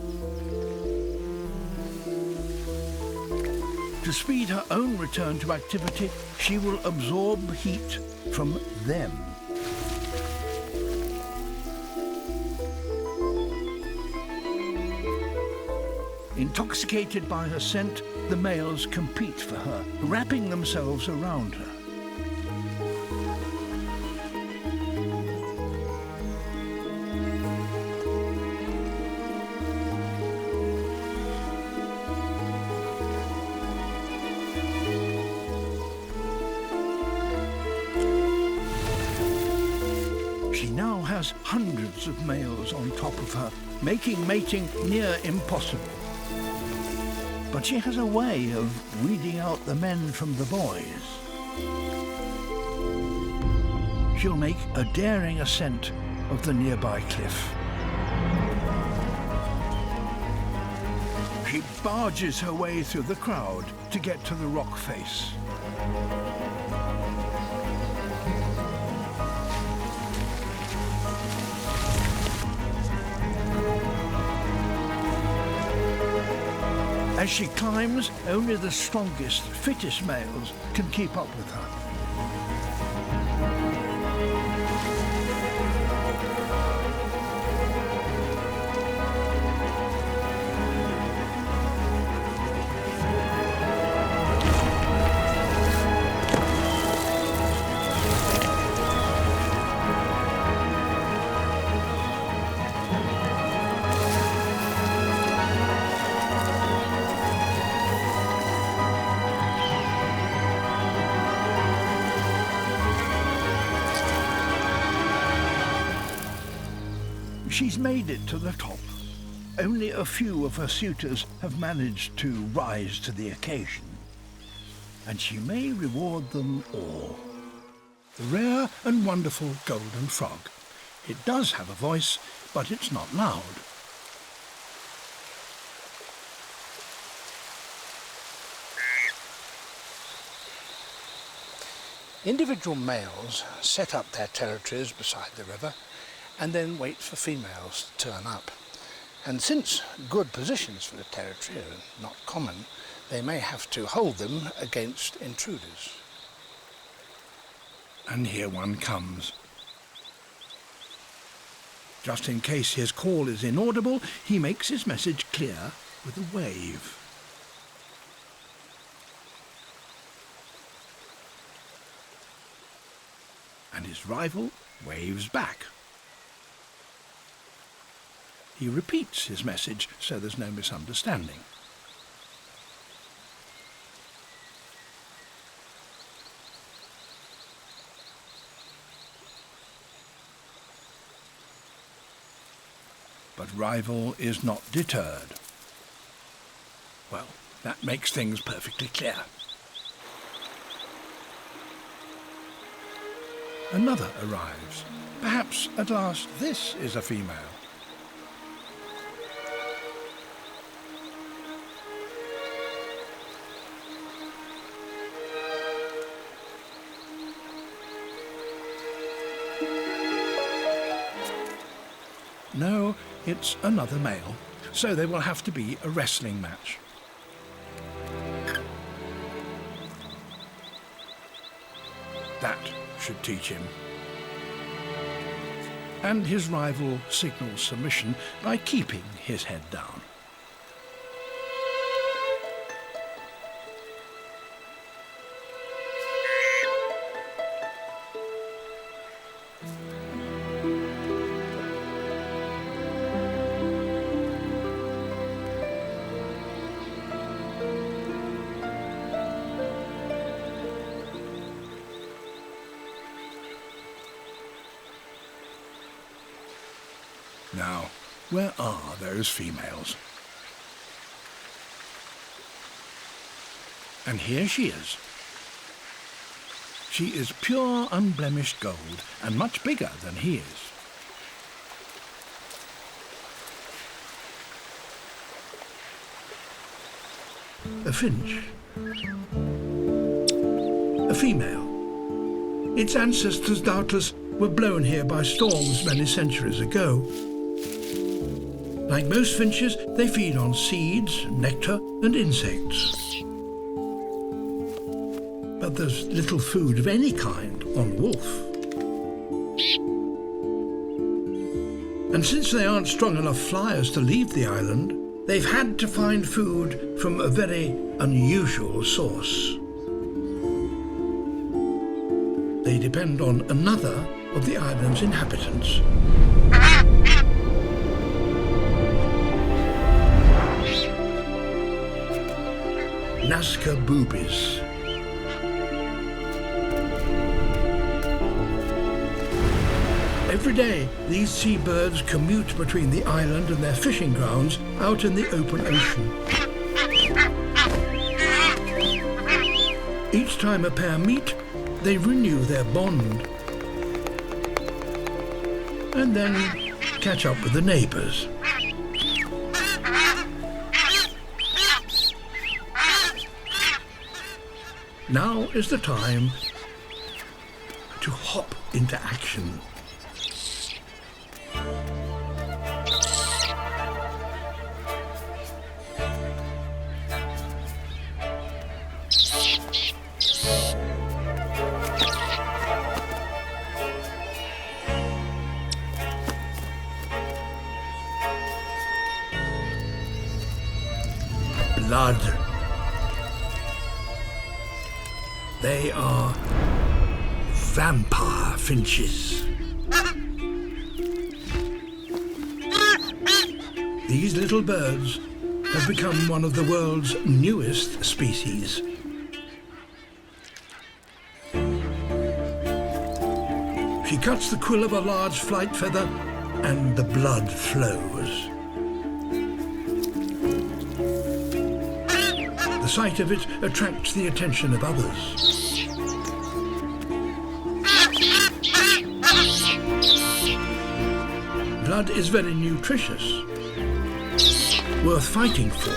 To speed her own return to activity, she will absorb heat from them. Intoxicated by her scent, the males compete for her, wrapping themselves around her. She now has hundreds of males on top of her, making mating near impossible. But she has a way of weeding out the men from the boys. She'll make a daring ascent of the nearby cliff. She barges her way through the crowd to get to the rock face. As she climbs, only the strongest, fittest males can keep up with her. She's made it to the top. Only a few of her suitors have managed to rise to the occasion, and she may reward them all. The rare and wonderful golden frog. It does have a voice, but it's not loud. Individual males set up their territories beside the river and then wait for females to turn up. And since good positions for the territory are not common, they may have to hold them against intruders. And here one comes. Just in case his call is inaudible, he makes his message clear with a wave. And his rival waves back. He repeats his message so there's no misunderstanding. But rival is not deterred. Well, that makes things perfectly clear. Another arrives. Perhaps at last this is a female. No, it's another male, so there will have to be a wrestling match. That should teach him. And his rival signals submission by keeping his head down. Now, where are those females? And here she is. She is pure, unblemished gold, and much bigger than he is. A finch. A female. Its ancestors doubtless were blown here by storms many centuries ago. Like most finches, they feed on seeds, nectar, and insects. But there's little food of any kind on wolf. And since they aren't strong enough flyers to leave the island, they've had to find food from a very unusual source. They depend on another of the island's inhabitants. Nazca boobies. Every day, these seabirds commute between the island and their fishing grounds out in the open ocean. Each time a pair meet, they renew their bond and then catch up with the neighbours. Now is the time to hop into action. Blood. They are vampire finches. These little birds have become one of the world's newest species. She cuts the quill of a large flight feather and the blood flows. The sight of it attracts the attention of others. Blood is very nutritious, worth fighting for.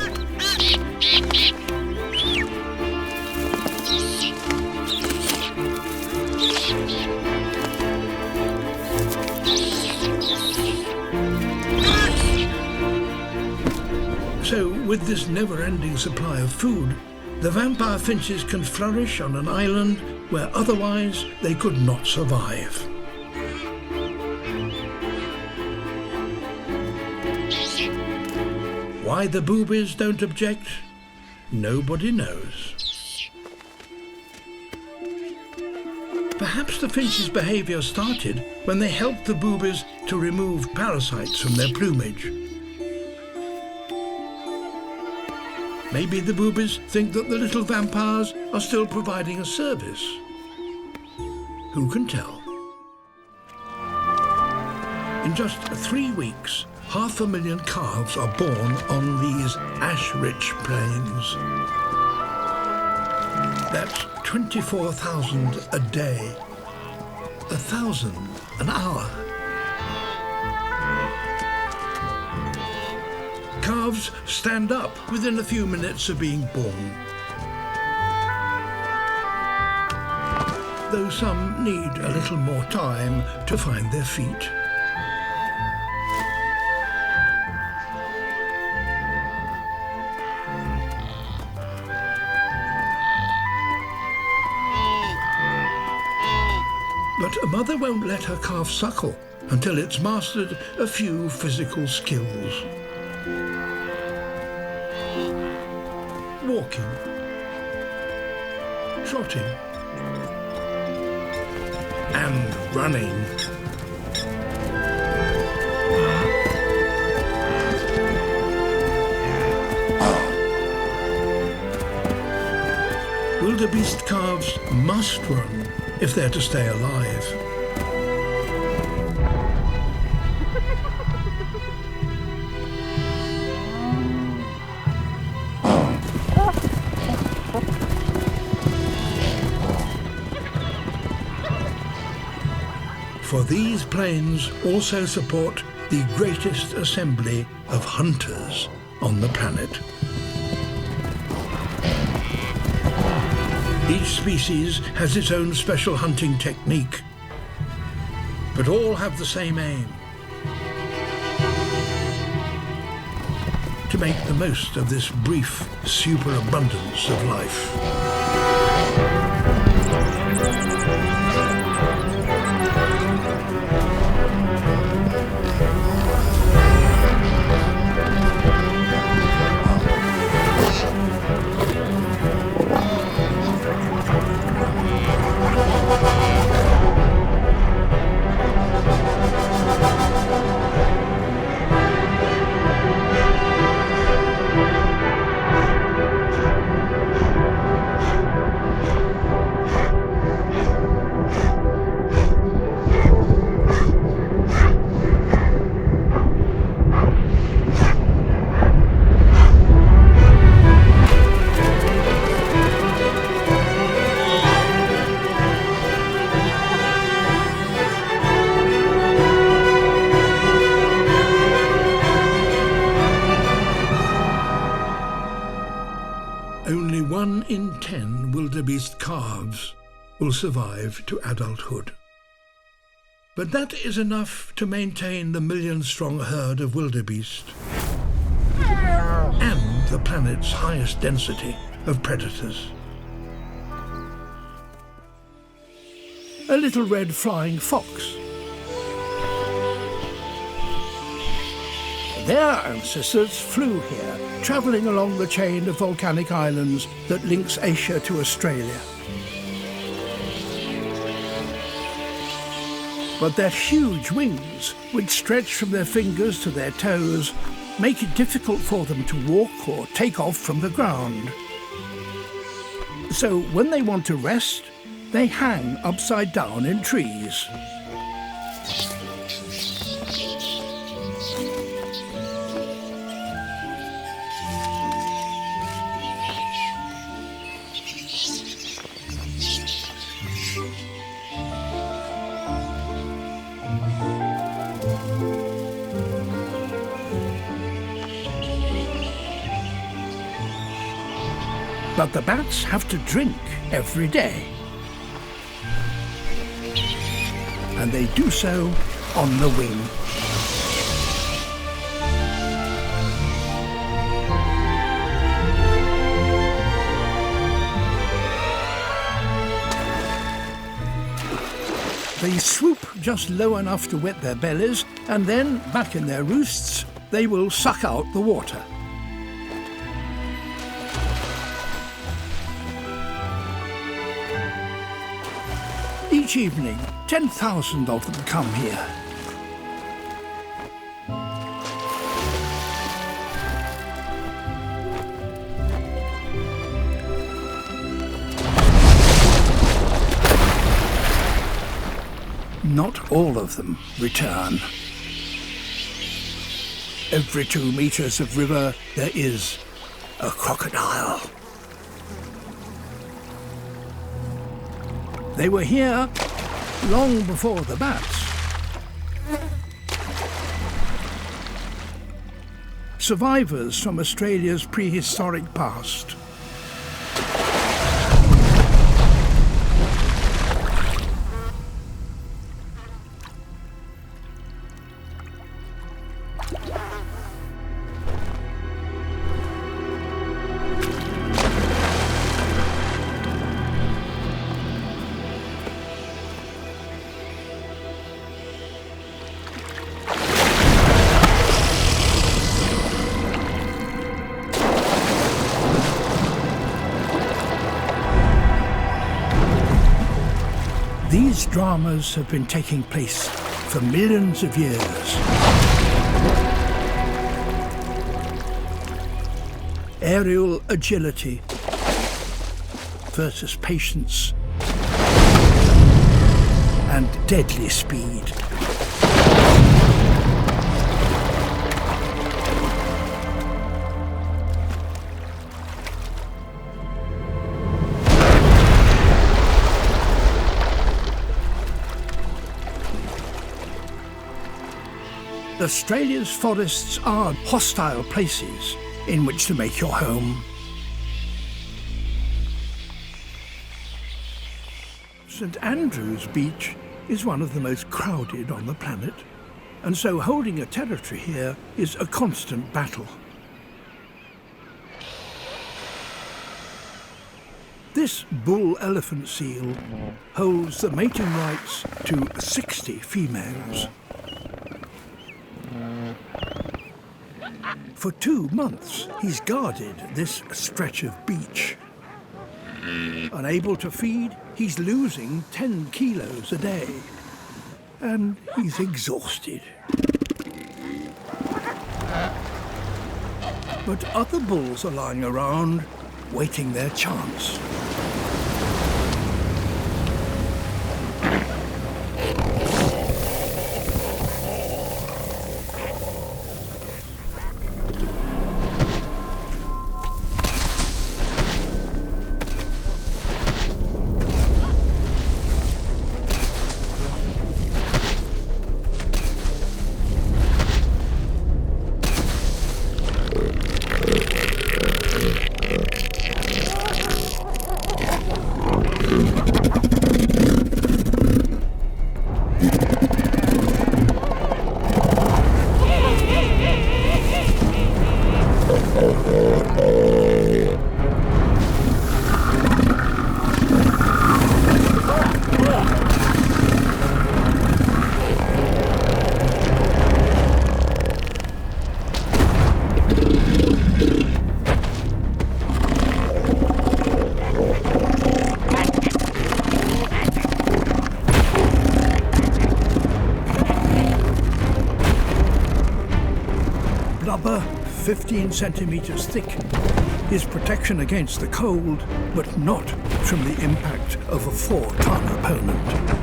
So, with this never-ending supply of food, the vampire finches can flourish on an island where otherwise they could not survive. Why the boobies don't object, nobody knows. Perhaps the finches' behaviour started when they helped the boobies to remove parasites from their plumage. Maybe the boobies think that the little vampires are still providing a service. Who can tell? In just 3 weeks, 500,000 calves are born on these ash-rich plains. That's 24,000 a day, 1,000 an hour. Calves stand up within a few minutes of being born, though some need a little more time to find their feet. But a mother won't let her calf suckle until it's mastered a few physical skills. Walking, trotting, and running. Wildebeest calves must run if they're to stay alive. For these plains also support the greatest assembly of hunters on the planet. Each species has its own special hunting technique, but all have the same aim: to make the most of this brief superabundance of life. Only 1 in 10 wildebeest calves will survive to adulthood. But that is enough to maintain the million-strong herd of wildebeest and the planet's highest density of predators. A little red flying fox. Their ancestors flew here, travelling along the chain of volcanic islands that links Asia to Australia. But their huge wings, which stretch from their fingers to their toes, make it difficult for them to walk or take off from the ground. So when they want to rest, they hang upside down in trees. But the bats have to drink every day. And they do so on the wing. They swoop just low enough to wet their bellies, and then, back in their roosts, they will suck out the water. Each evening, 10,000 of them come here. Not all of them return. Every 2 meters of river, there is a crocodile. They were here long before the bats. Survivors from Australia's prehistoric past. These dramas have been taking place for millions of years. Aerial agility versus patience and deadly speed. Australia's forests are hostile places in which to make your home. St Andrew's Beach is one of the most crowded on the planet, and so holding a territory here is a constant battle. This bull elephant seal holds the mating rights to 60 females. For 2 months, he's guarded this stretch of beach. Unable to feed, he's losing 10 kilos a day. And he's exhausted. But other bulls are lying around, waiting their chance. Blubber, 15 centimeters thick, is protection against the cold, but not from the impact of a 4-ton opponent.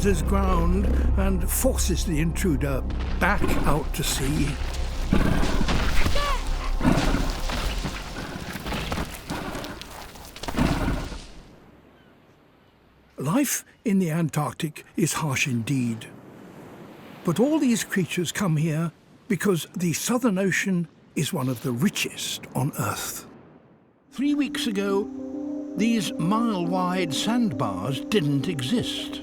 cleanses ground and forces the intruder back out to sea. Life in the Antarctic is harsh indeed. But all these creatures come here because the Southern Ocean is one of the richest on Earth. 3 weeks ago, these mile-wide sandbars didn't exist.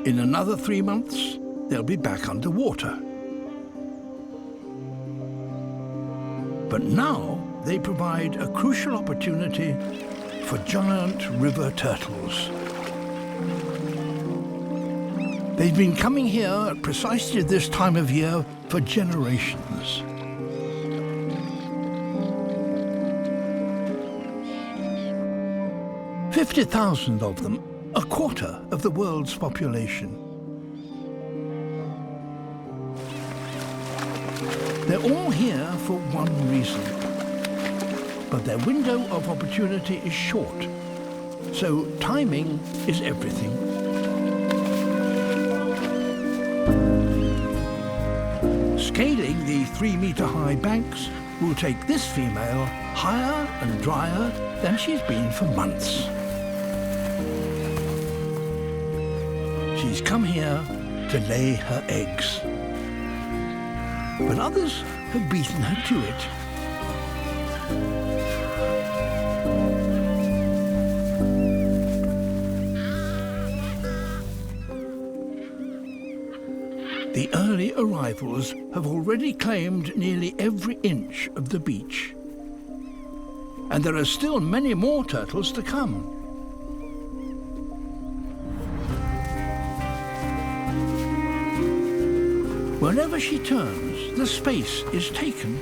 In another 3 months, they'll be back underwater. But now they provide a crucial opportunity for giant river turtles. They've been coming here at precisely this time of year for generations. "50,000 of them, a quarter of the world's population. They're all here for one reason. But their window of opportunity is short, so timing is everything. Scaling the 3-meter-high banks will take this female higher and drier than she's been for months. She's come here to lay her eggs. But others have beaten her to it. The early arrivals have already claimed nearly every inch of the beach. And there are still many more turtles to come. Wherever she turns, the space is taken.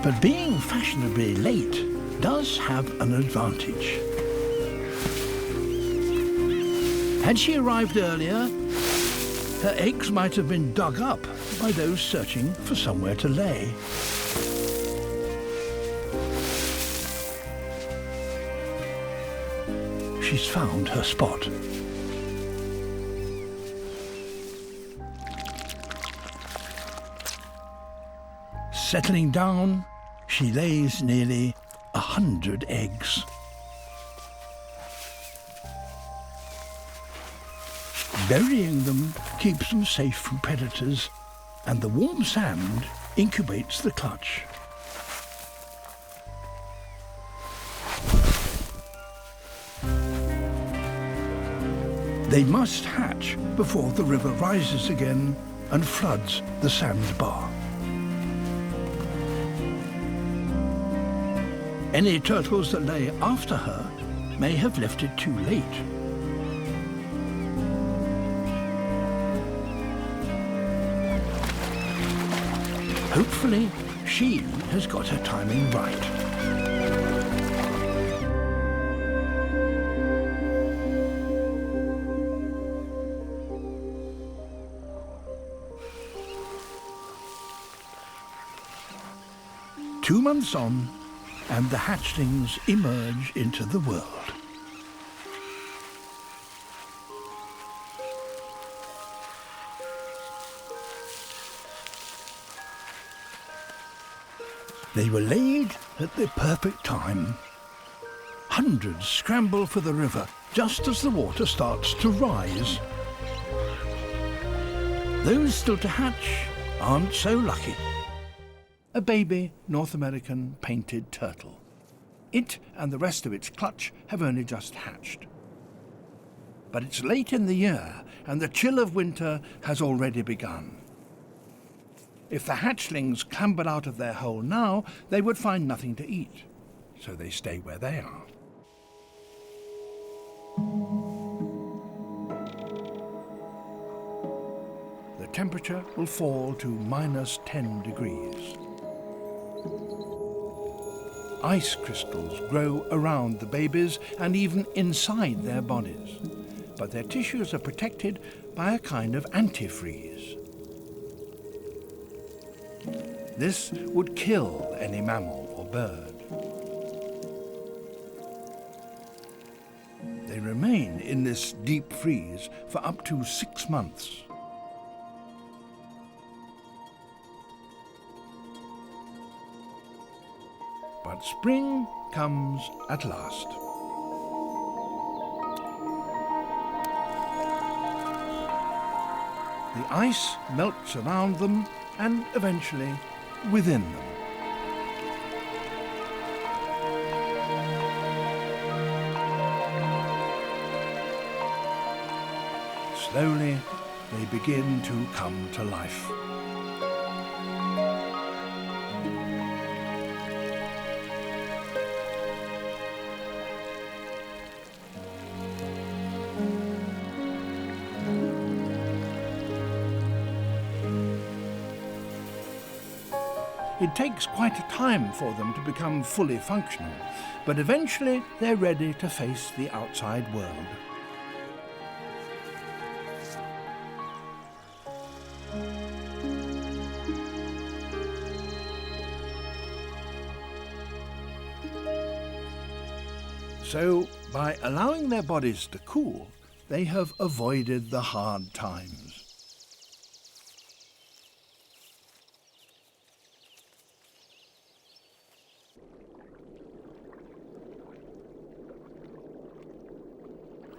But being fashionably late does have an advantage. Had she arrived earlier, her eggs might have been dug up by those searching for somewhere to lay. She's found her spot. Settling down, she lays nearly 100 eggs. Burying them keeps them safe from predators, and the warm sand incubates the clutch. They must hatch before the river rises again and floods the sandbar. Any turtles that lay after her may have left it too late. Hopefully, she has got her timing right. Two months on, and the hatchlings emerge into the world. They were laid at the perfect time. Hundreds scramble for the river just as the water starts to rise. Those still to hatch aren't so lucky. A baby North American painted turtle. It and the rest of its clutch have only just hatched. But it's late in the year, and the chill of winter has already begun. If the hatchlings clambered out of their hole now, they would find nothing to eat, so they stay where they are. The temperature will fall to -10 degrees. Ice crystals grow around the babies and even inside their bodies, but their tissues are protected by a kind of antifreeze. This would kill any mammal or bird. They remain in this deep freeze for up to 6 months. But spring comes at last. The ice melts around them and eventually within them. Slowly, they begin to come to life. It takes quite a time for them to become fully functional, but eventually they're ready to face the outside world. So, by allowing their bodies to cool, they have avoided the hard times.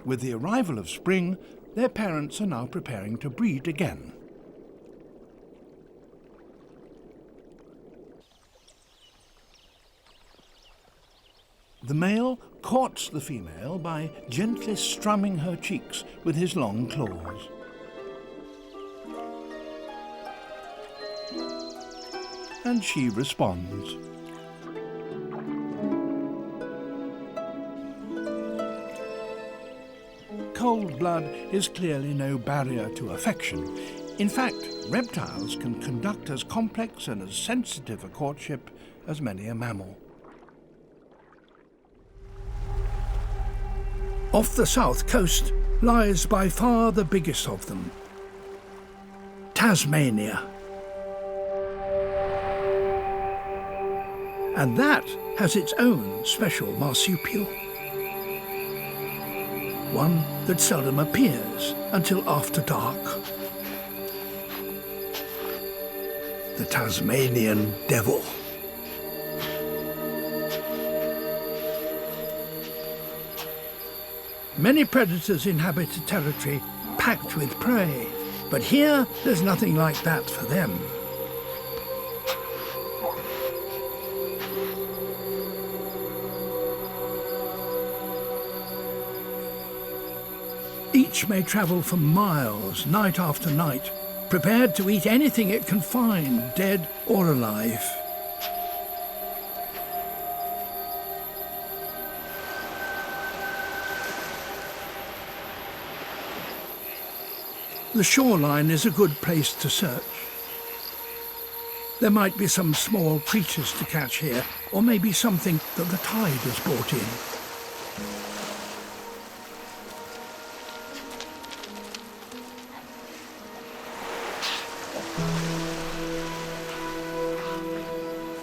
With the arrival of spring, their parents are now preparing to breed again. The male courts the female by gently strumming her cheeks with his long claws. And she responds. Cold blood is clearly no barrier to affection. In fact, reptiles can conduct as complex and as sensitive a courtship as many a mammal. Off the south coast lies by far the biggest of them, Tasmania. And that has its own special marsupial. One that seldom appears until after dark. The Tasmanian devil. Many predators inhabit a territory packed with prey, but here there's nothing like that for them. Each may travel for miles, night after night, prepared to eat anything it can find, dead or alive. The shoreline is a good place to search. There might be some small creatures to catch here, or maybe something that the tide has brought in.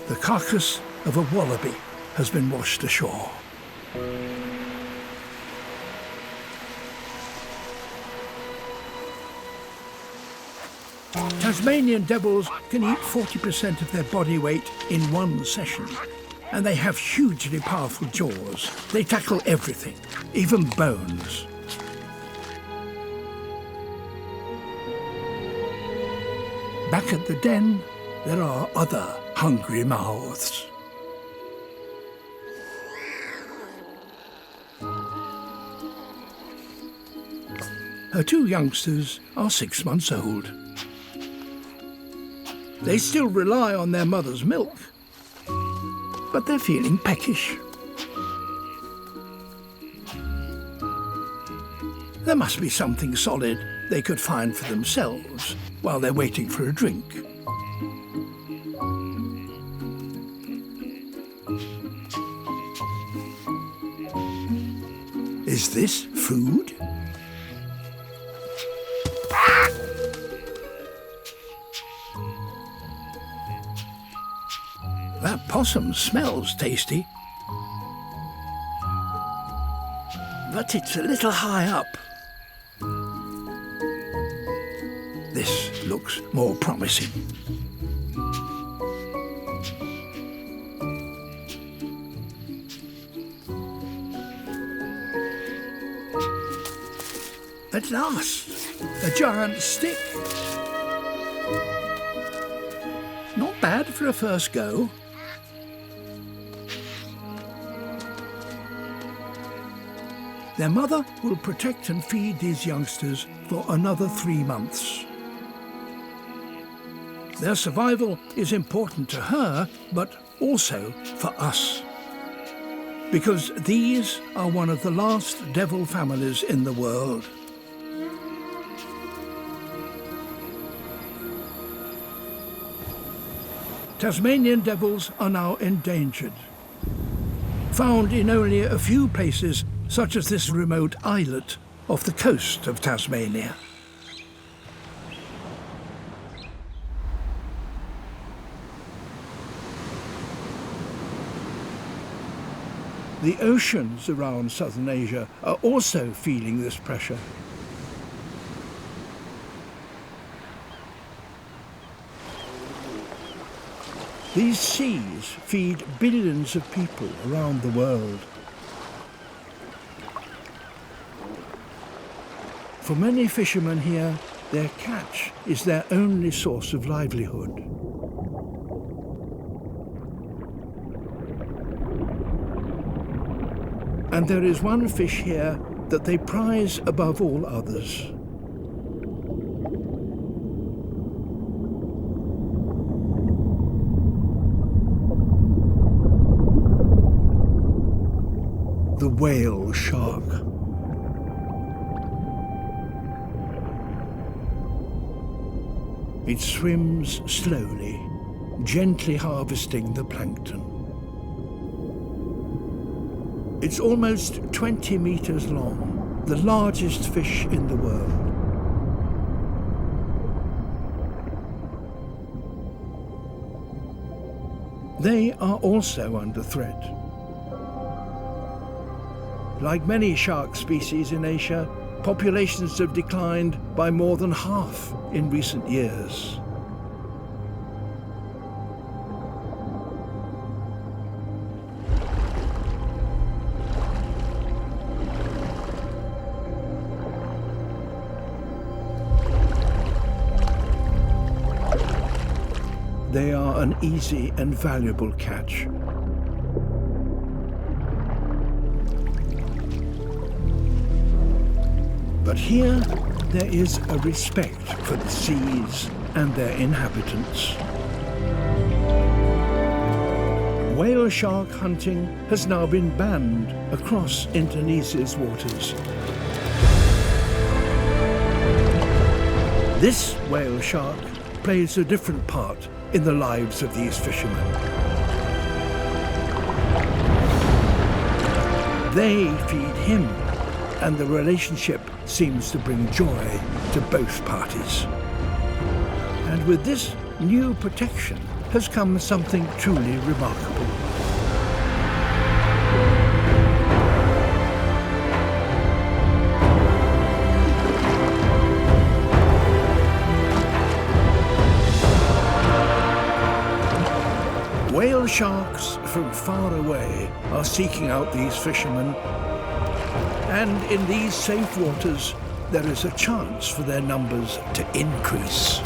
The carcass of a wallaby has been washed ashore. Tasmanian devils can eat 40% of their body weight in one session, and they have hugely powerful jaws. They tackle everything, even bones. Back at the den, there are other hungry mouths. Her two youngsters are 6 months old. They still rely on their mother's milk, but they're feeling peckish. There must be something solid they could find for themselves while they're waiting for a drink. Is this food? possum smells tasty, but it's a little high up. This looks more promising. At last, a giant stick. Not bad for a first go. Their mother will protect and feed these youngsters for another 3 months. Their survival is important to her, but also for us. Because these are one of the last devil families in the world. Tasmanian devils are now endangered. Found in only a few places, such as this remote islet off the coast of Tasmania. The oceans around southern Asia are also feeling this pressure. These seas feed billions of people around the world. For many fishermen here, their catch is their only source of livelihood. And there is one fish here that they prize above all others. The whale shark. It swims slowly, gently harvesting the plankton. It's almost 20 meters long, the largest fish in the world. They are also under threat. Like many shark species in Asia, populations have declined by more than half in recent years. They are an easy and valuable catch. But here, there is a respect for the seas and their inhabitants. Whale shark hunting has now been banned across Indonesia's waters. This whale shark plays a different part in the lives of these fishermen. They feed him, and the relationship seems to bring joy to both parties. And with this new protection has come something truly remarkable. Whale sharks from far away are seeking out these fishermen, and in these safe waters there is a chance for their numbers to increase.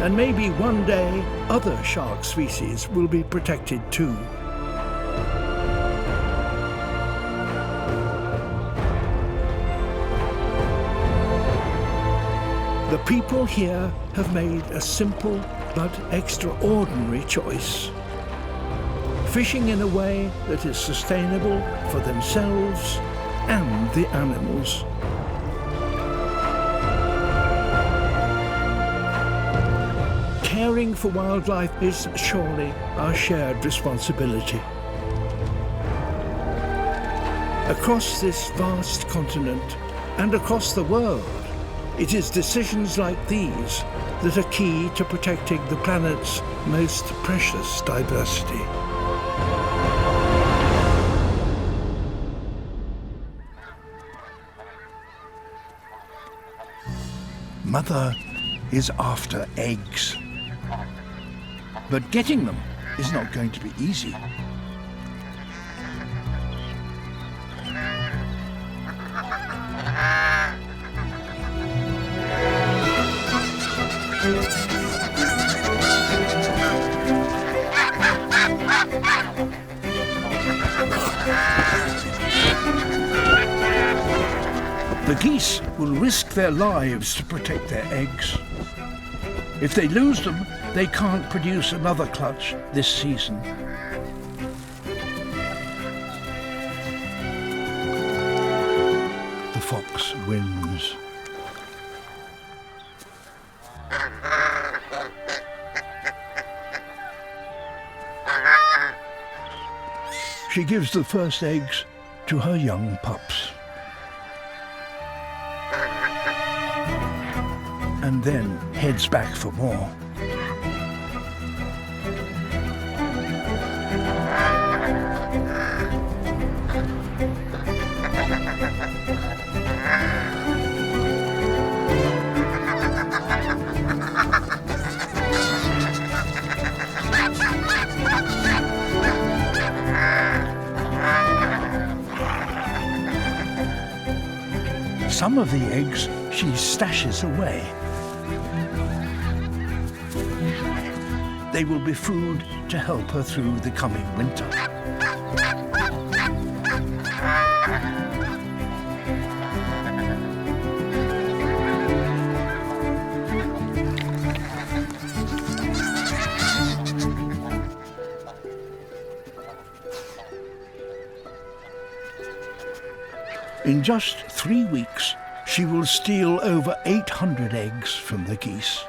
And maybe one day other shark species will be protected too. The people here have made a simple but extraordinary choice. Fishing in a way that is sustainable for themselves and the animals. Caring for wildlife is surely our shared responsibility. Across this vast continent and across the world, It is decisions like these that are key to protecting the planet's most precious diversity. Mother is after eggs. But getting them is not going to be easy. The geese will risk their lives to protect their eggs. If they lose them, they can't produce another clutch this season. The fox wins. She gives the first eggs to her young pups. And then heads back for more. Some of the eggs she stashes away. They will be food to help her through the coming winter. In just 3 weeks, she will steal over 800 eggs from the geese.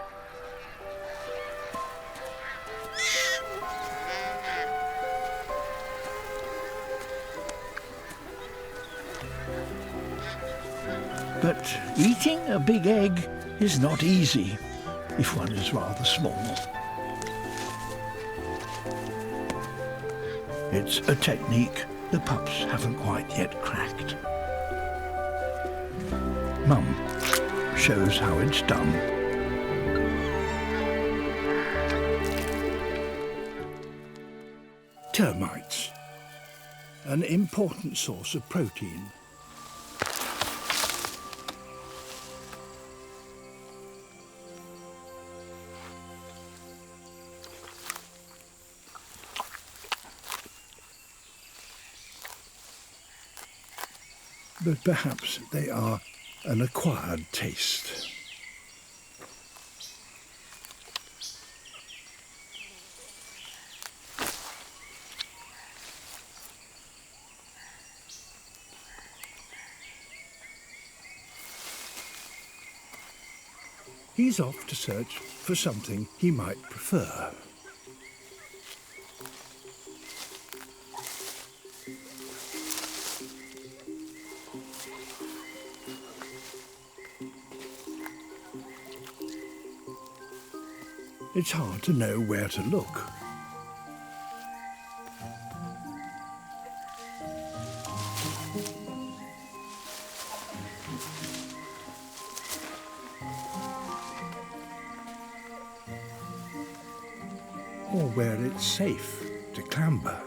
But eating a big egg is not easy if one is rather small. It's a technique the pups haven't quite yet cracked. Mum shows how it's done. Termites, an important source of protein. But perhaps they are an acquired taste. He's off to search for something he might prefer. It's hard to know where to look. Or where it's safe to clamber.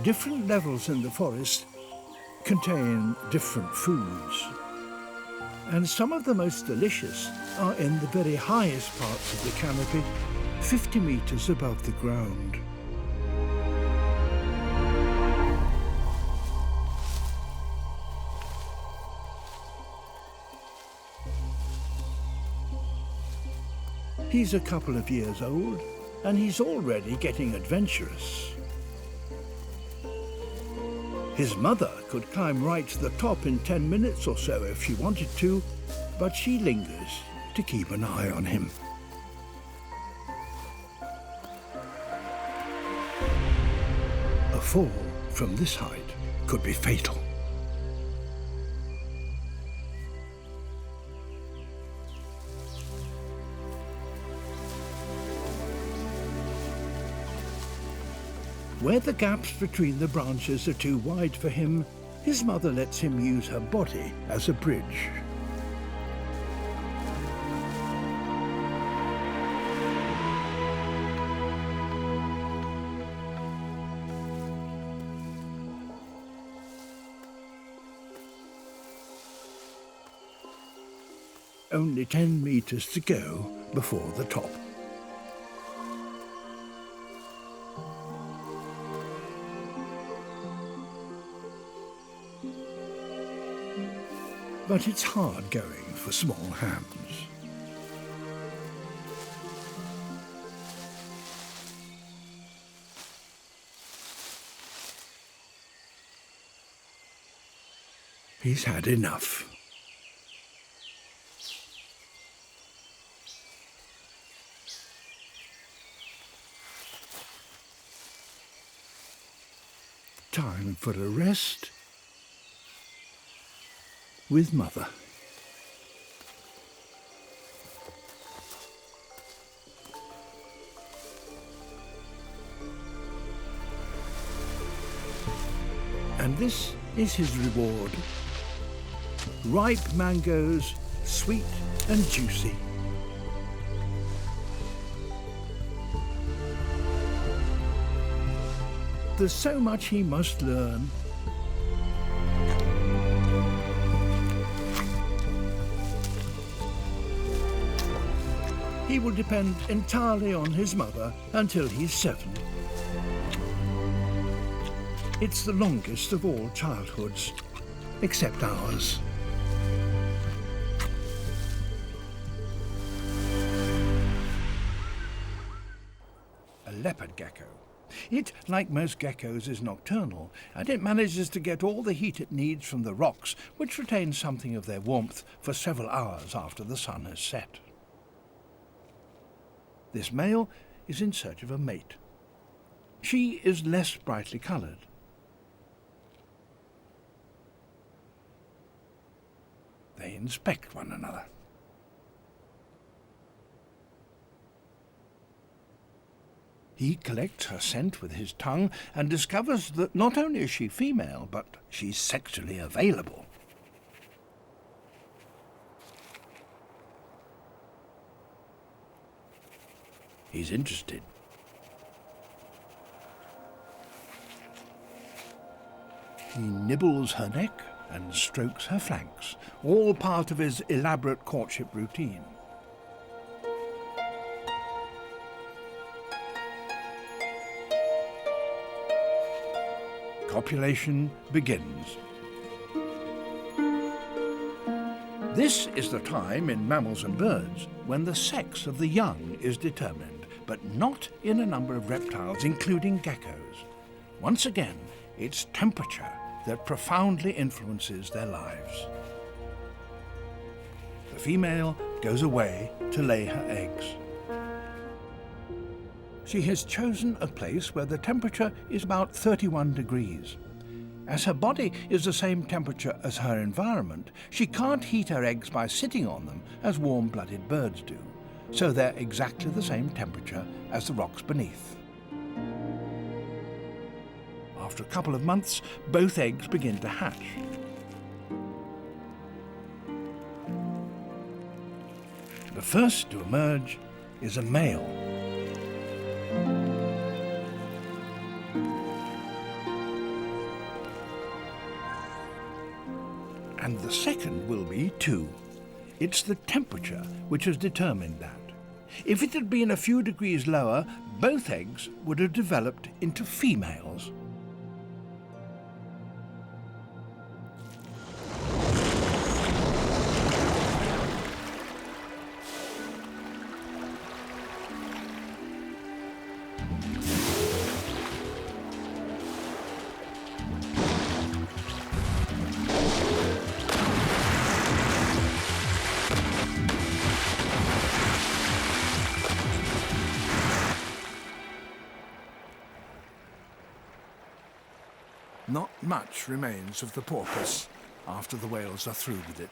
Different levels in the forest contain different foods, and some of the most delicious are in the very highest parts of the canopy, 50 meters above the ground. He's a couple of years old, and he's already getting adventurous. His mother could climb right to the top in 10 minutes or so if she wanted to, but she lingers to keep an eye on him. A fall from this height could be fatal. Where the gaps between the branches are too wide for him, his mother lets him use her body as a bridge. Only 10 meters to go before the top. But it's hard going for small hands. He's had enough. Time for a rest with Mother. And this is his reward. Ripe mangoes, sweet and juicy. There's so much he must learn. He will depend entirely on his mother until he's 7. It's the longest of all childhoods, except ours. A leopard gecko. It, like most geckos, is nocturnal, and it manages to get all the heat it needs from the rocks, which retain something of their warmth for several hours after the sun has set. This male is in search of a mate. She is less brightly coloured. They inspect one another. He collects her scent with his tongue and discovers that not only is she female, but she's sexually available. He's interested. He nibbles her neck and strokes her flanks, all part of his elaborate courtship routine. Copulation begins. This is the time in mammals and birds when the sex of the young is determined, but not in a number of reptiles, including geckos. Once again, it's temperature that profoundly influences their lives. The female goes away to lay her eggs. She has chosen a place where the temperature is about 31 degrees. As her body is the same temperature as her environment, she can't heat her eggs by sitting on them as warm-blooded birds do, so they're exactly the same temperature as the rocks beneath. After a couple of months, both eggs begin to hatch. The first to emerge is a male. And the second will be too. It's the temperature which has determined that. If it had been a few degrees lower, both eggs would have developed into females. Not much remains of the porpoise after the whales are through with it.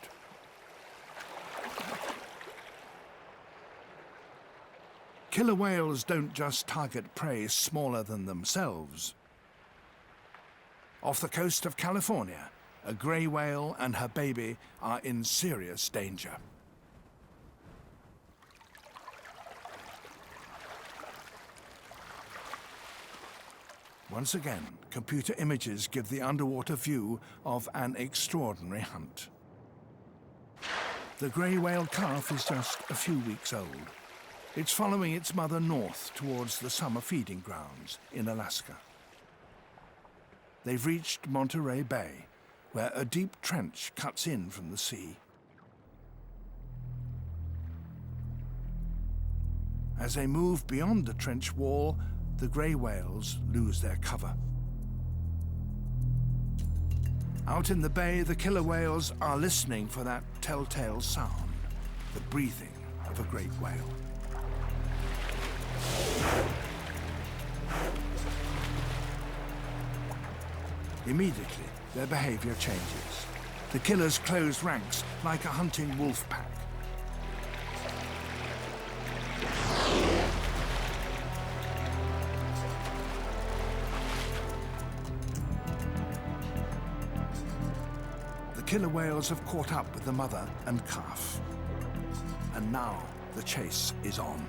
Killer whales don't just target prey smaller than themselves. Off the coast of California, a grey whale and her baby are in serious danger. Once again, computer images give the underwater view of an extraordinary hunt. The grey whale calf is just a few weeks old. It's following its mother north towards the summer feeding grounds in Alaska. They've reached Monterey Bay, where a deep trench cuts in from the sea. As they move beyond the trench wall, the grey whales lose their cover. Out in the bay, the killer whales are listening for that telltale sound, the breathing of a great whale. Immediately, their behavior changes. The killers close ranks like a hunting wolf pack. The killer whales have caught up with the mother and calf. And now the chase is on.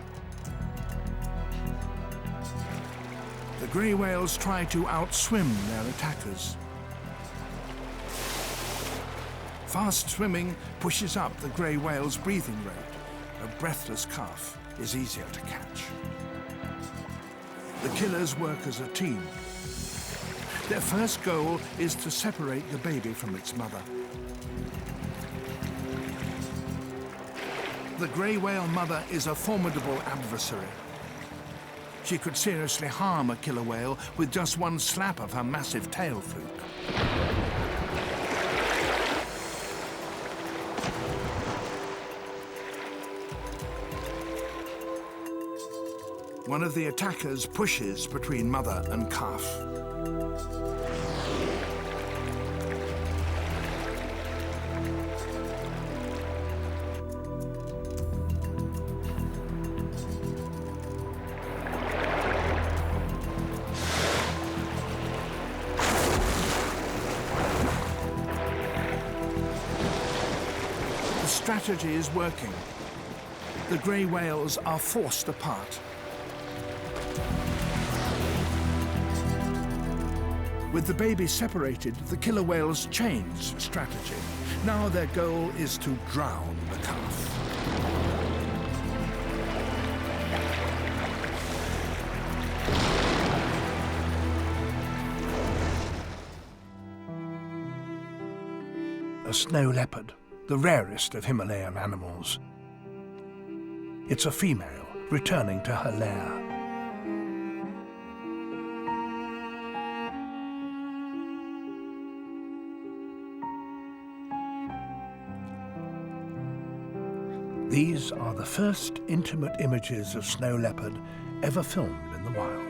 The grey whales try to outswim their attackers. Fast swimming pushes up the grey whale's breathing rate. A breathless calf is easier to catch. The killers work as a team. Their first goal is to separate the baby from its mother. The grey whale mother is a formidable adversary. She could seriously harm a killer whale with just one slap of her massive tail fluke. One of the attackers pushes between mother and calf. The strategy is working. The grey whales are forced apart. With the baby separated, the killer whales change strategy. Now their goal is to drown the calf. A snow leopard, the rarest of Himalayan animals. It's a female returning to her lair. These are the first intimate images of snow leopard ever filmed in the wild.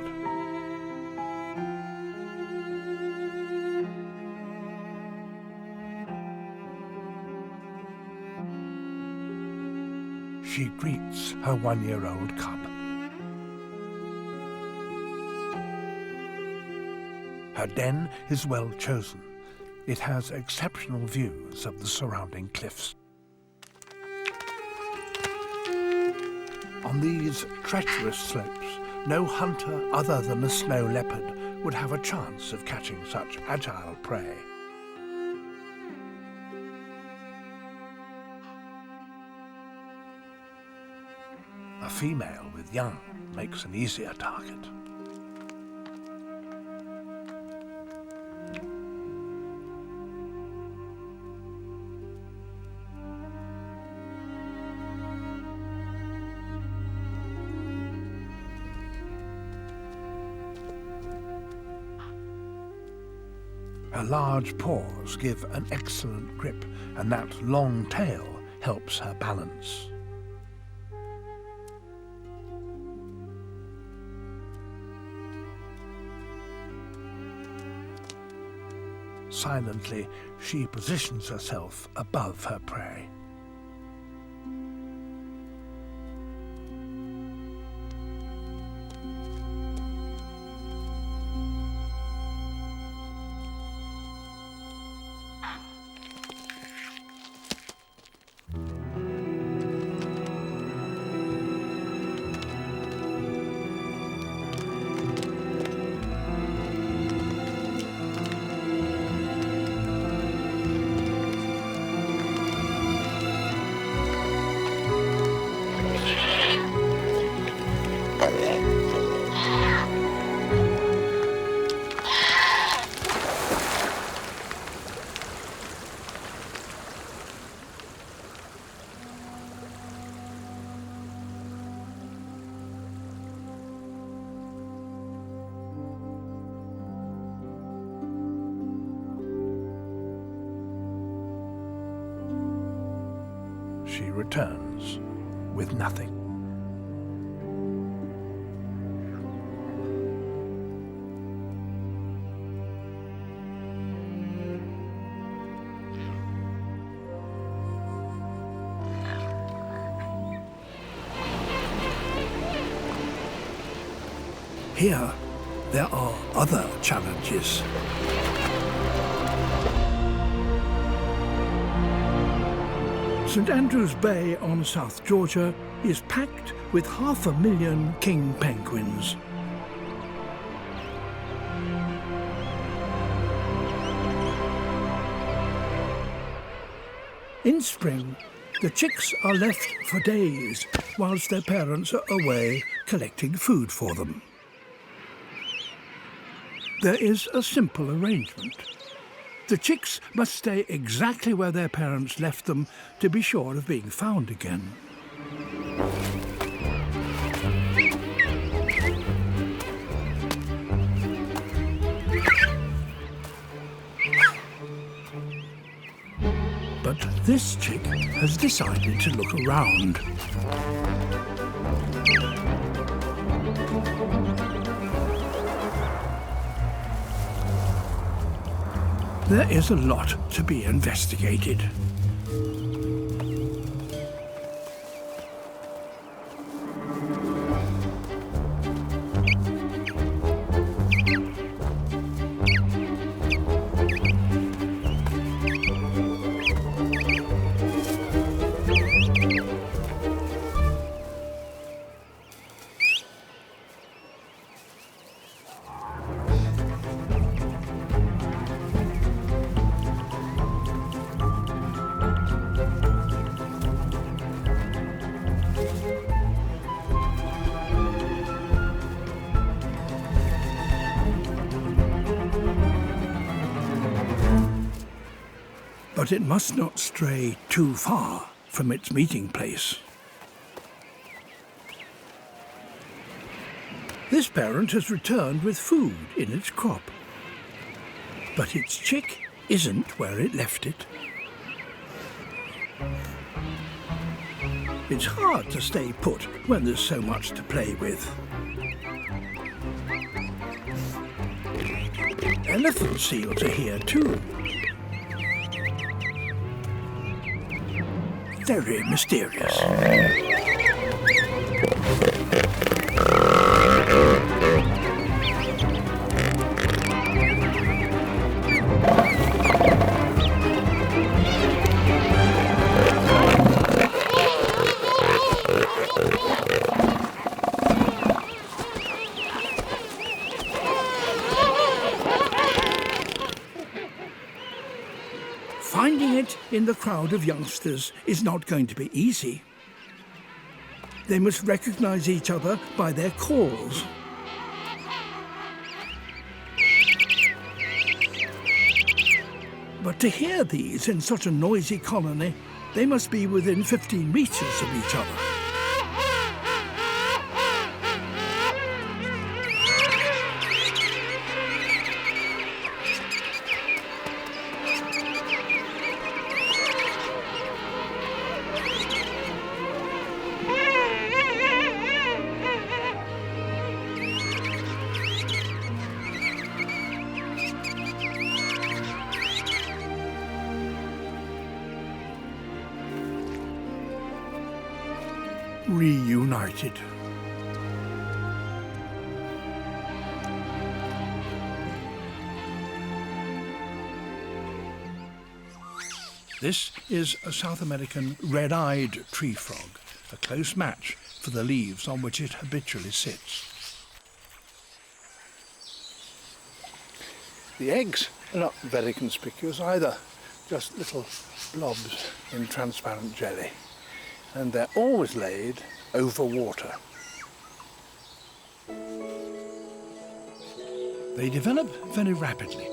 She greets her one-year-old cub. Her den is well chosen. It has exceptional views of the surrounding cliffs. On these treacherous slopes, no hunter other than a snow leopard would have a chance of catching such agile prey. A female with young makes an easier target. Her large paws give an excellent grip, and that long tail helps her balance. silently, she positions herself above her prey. She returns with nothing. Here, there are other challenges. St Andrews Bay on South Georgia is packed with 500,000 king penguins. In spring, the chicks are left for days whilst their parents are away collecting food for them. There is a simple arrangement. The chicks must stay exactly where their parents left them to be sure of being found again. But this chick has decided to look around. There is a lot to be investigated. But it must not stray too far from its meeting place. This parent has returned with food in its crop. But its chick isn't where it left it. It's hard to stay put when there's so much to play with. Elephant seals are here too. Very mysterious. Finding it in the crowd of youngsters is not going to be easy. They must recognize each other by their calls. But to hear these in such a noisy colony, they must be within 15 meters of each other. reunited. This is a South American red-eyed tree frog, a close match for the leaves on which it habitually sits. The eggs are not very conspicuous either, just little blobs in transparent jelly, and they're always laid over water. They develop very rapidly.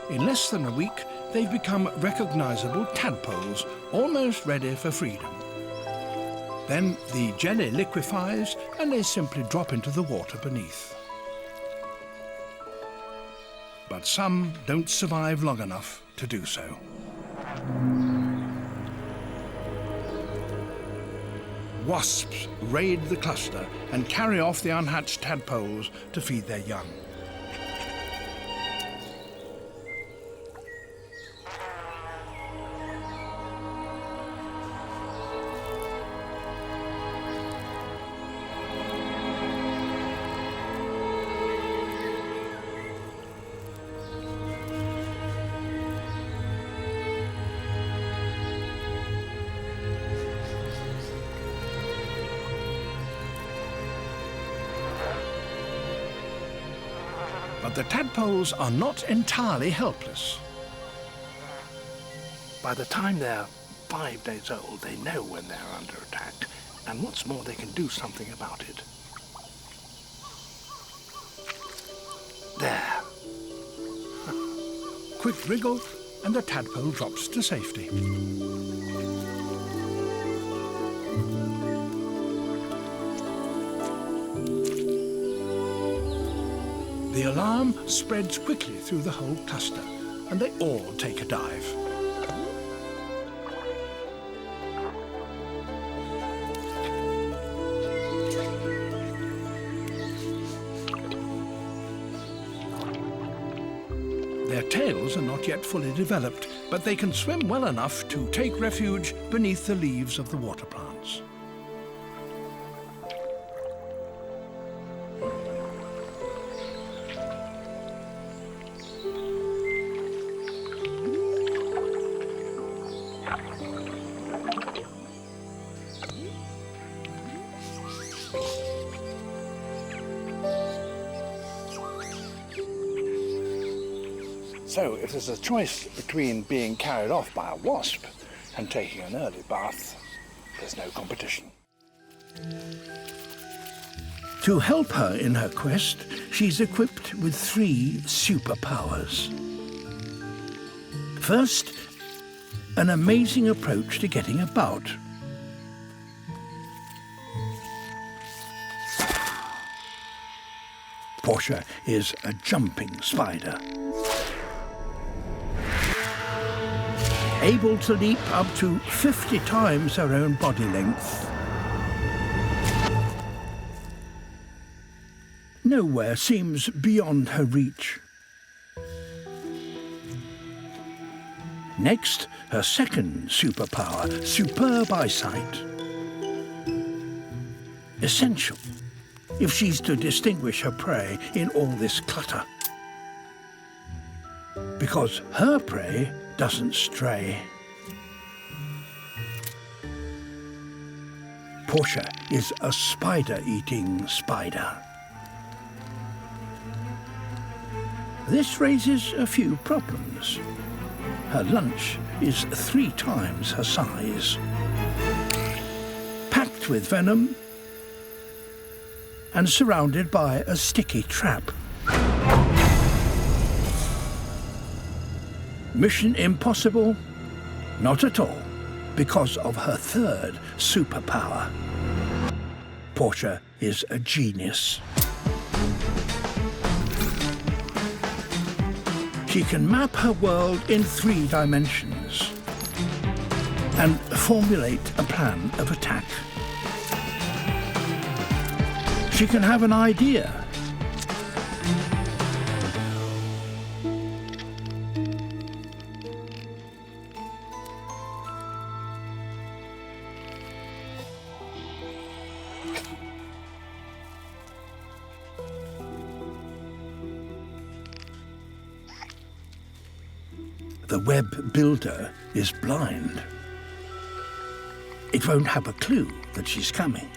In less than a week, they've become recognizable tadpoles, almost ready for freedom. Then the jelly liquefies and they simply drop into the water beneath. But some don't survive long enough to do so. Wasps raid the cluster and carry off the unhatched tadpoles to feed their young. But the tadpoles are not entirely helpless. By the time they're 5 days old, they know when they're under attack, and what's more, they can do something about it. There. Quick wriggle, and the tadpole drops to safety. The alarm spreads quickly through the whole cluster, and they all take a dive. Their tails are not yet fully developed, but they can swim well enough to take refuge beneath the leaves of the water plants. So if there's a choice between being carried off by a wasp and taking an early bath, there's no competition. To help her in her quest, she's equipped with 3 superpowers. First, an amazing approach to getting about. Portia is a jumping spider, able to leap up to 50 times her own body length. Nowhere seems beyond her reach. Next, her second superpower, superb eyesight. Essential if she's to distinguish her prey in all this clutter. Because her prey doesn't stray. Portia is a spider-eating spider. This raises a few problems. Her lunch is 3 times her size, packed with venom and surrounded by a sticky trap. Mission impossible? Not at all, because of her third superpower. Portia is a genius. She can map her world in 3 dimensions. fangs and formulate a plan of attack. She can have an idea. The web builder is blind. It won't have a clue that she's coming.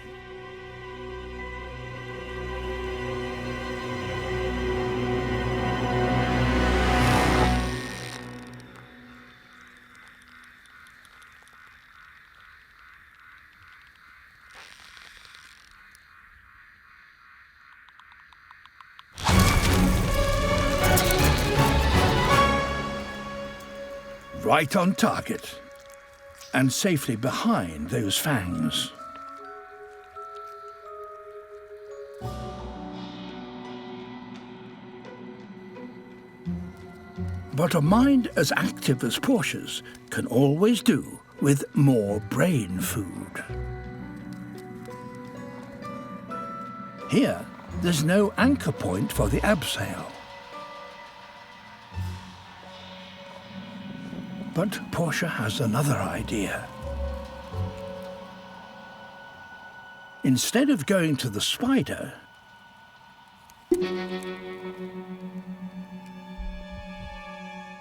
Right on target, and safely behind those fangs. But a mind as active as Portia's can always do with more brain food. Here, there's no anchor point for the abseil. But Portia has another idea. Instead of going to the spider,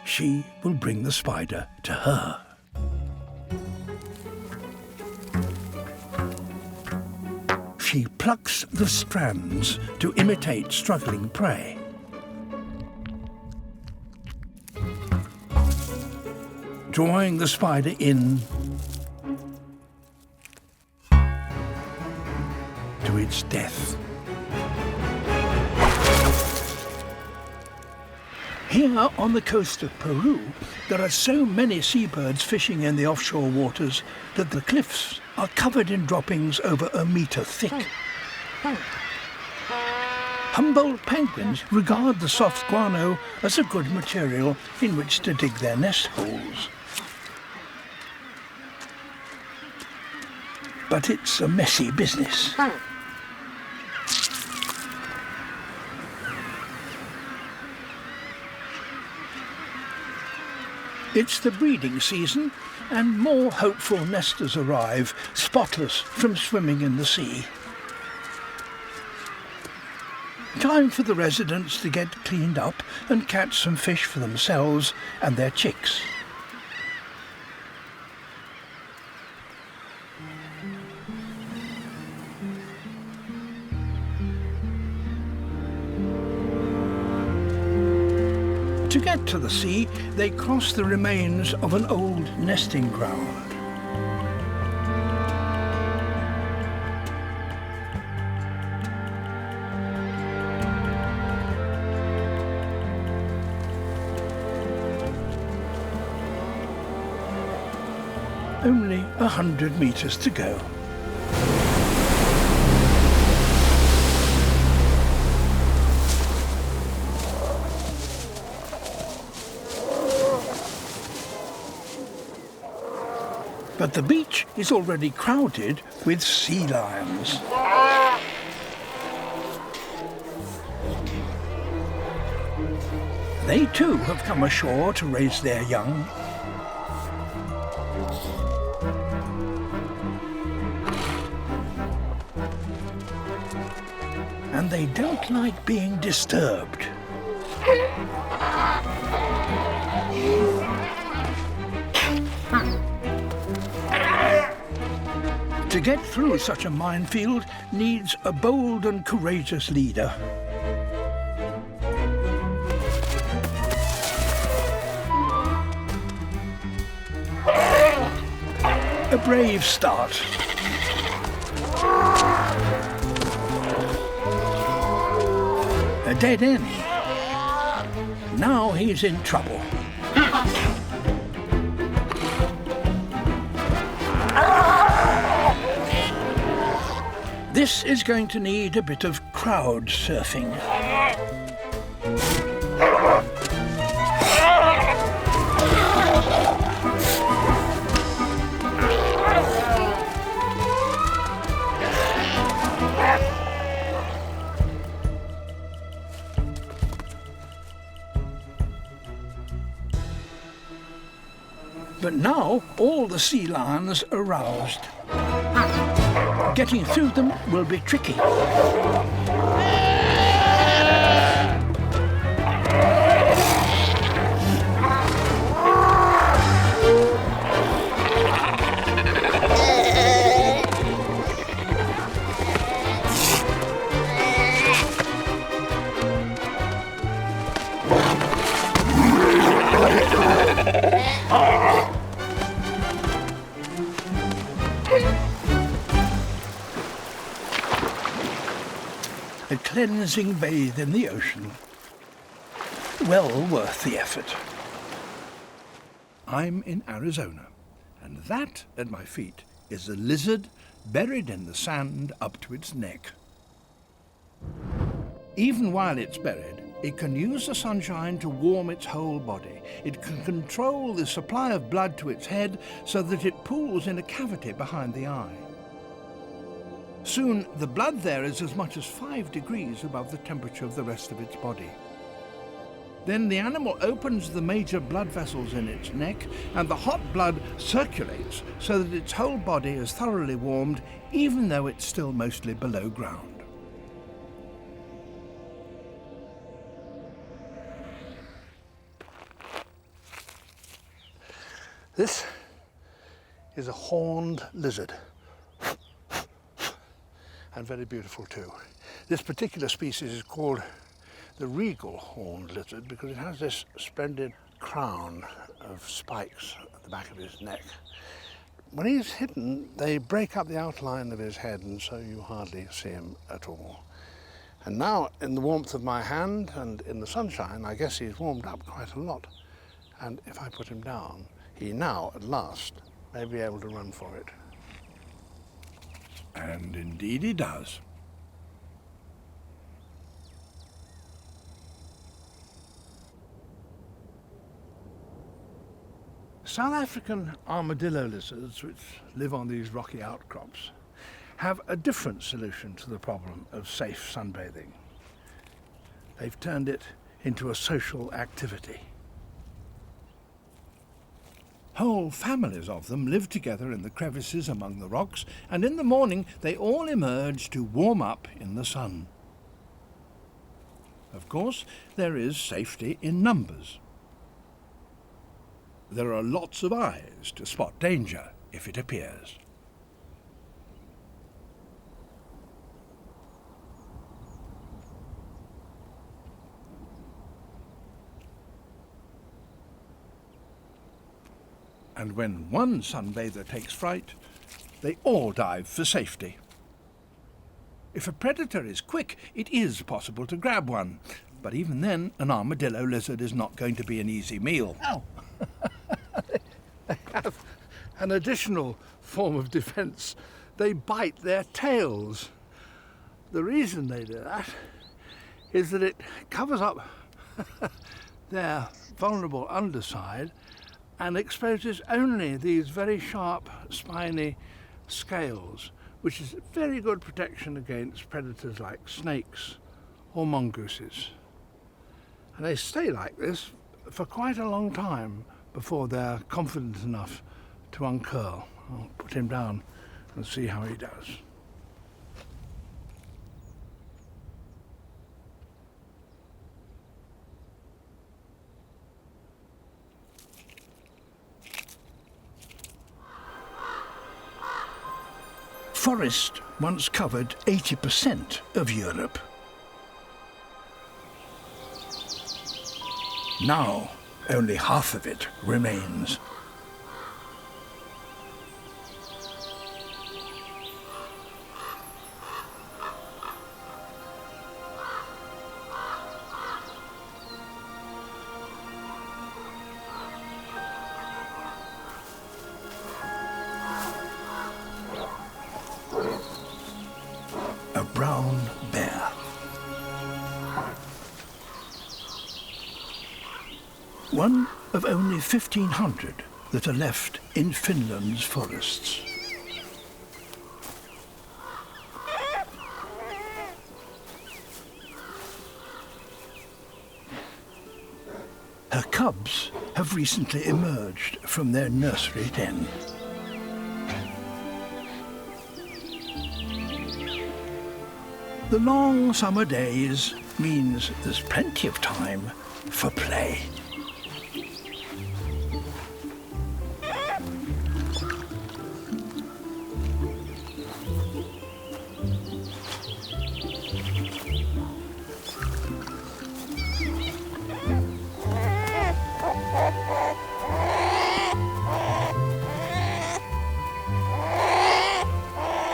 she will bring the spider to her. She plucks the strands to imitate struggling prey. Drawing the spider in to its death. Here on the coast of Peru, there are so many seabirds fishing in the offshore waters that the cliffs are covered in droppings over a metre thick. Humboldt penguins regard the soft guano as a good material in which to dig their nest holes. But it's a messy business. It's the breeding season, and more hopeful nesters arrive, spotless from swimming in the sea. Time for the residents to get cleaned up and catch some fish for themselves and their chicks. To get to the sea, they cross the remains of an old nesting ground. Only 100 meters to go. But the beach is already crowded with sea lions. They too have come ashore to raise their young. And they don't like being disturbed. To get through such a minefield needs a bold and courageous leader. A brave start. A dead end. Now he's in trouble. This is going to need a bit of crowd surfing. But now all the sea lions are roused. Getting through them will be tricky. A cleansing bathe in the ocean. Well worth the effort. I'm in Arizona, and that at my feet is a lizard buried in the sand up to its neck. Even while it's buried, it can use the sunshine to warm its whole body. It can control the supply of blood to its head so that it pools in a cavity behind the eye. Soon, the blood there is as much as 5 degrees above the temperature of the rest of its body. Then the animal opens the major blood vessels in its neck, and the hot blood circulates so that its whole body is thoroughly warmed, even though it's still mostly below ground. This is a horned lizard. And very beautiful too. This particular species is called the regal horned lizard because it has this splendid crown of spikes at the back of his neck. When he's hidden, they break up the outline of his head, and so you hardly see him at all. And now, in the warmth of my hand and in the sunshine, I guess he's warmed up quite a lot. And if I put him down, he now, at last, may be able to run for it. And indeed he does. South African armadillo lizards, which live on these rocky outcrops, have a different solution to the problem of safe sunbathing. They've turned it into a social activity. Whole families of them live together in the crevices among the rocks, and in the morning they all emerge to warm up in the sun. Of course, there is safety in numbers. There are lots of eyes to spot danger if it appears. And when one sunbather takes fright, they all dive for safety. If a predator is quick, it is possible to grab one. But even then, an armadillo lizard is not going to be an easy meal. Oh. They have an additional form of defense. They bite their tails. The reason they do that is that it covers up their vulnerable underside and exposes only these very sharp, spiny scales, which is very good protection against predators like snakes or mongooses. And they stay like this for quite a long time before they're confident enough to uncurl. I'll put him down and see how he does. Forest once covered 80% of Europe. Now, only half of it remains. A brown bear. One of only 1,500 that are left in Finland's forests. Her cubs have recently emerged from their nursery den. The long summer days means there's plenty of time for play.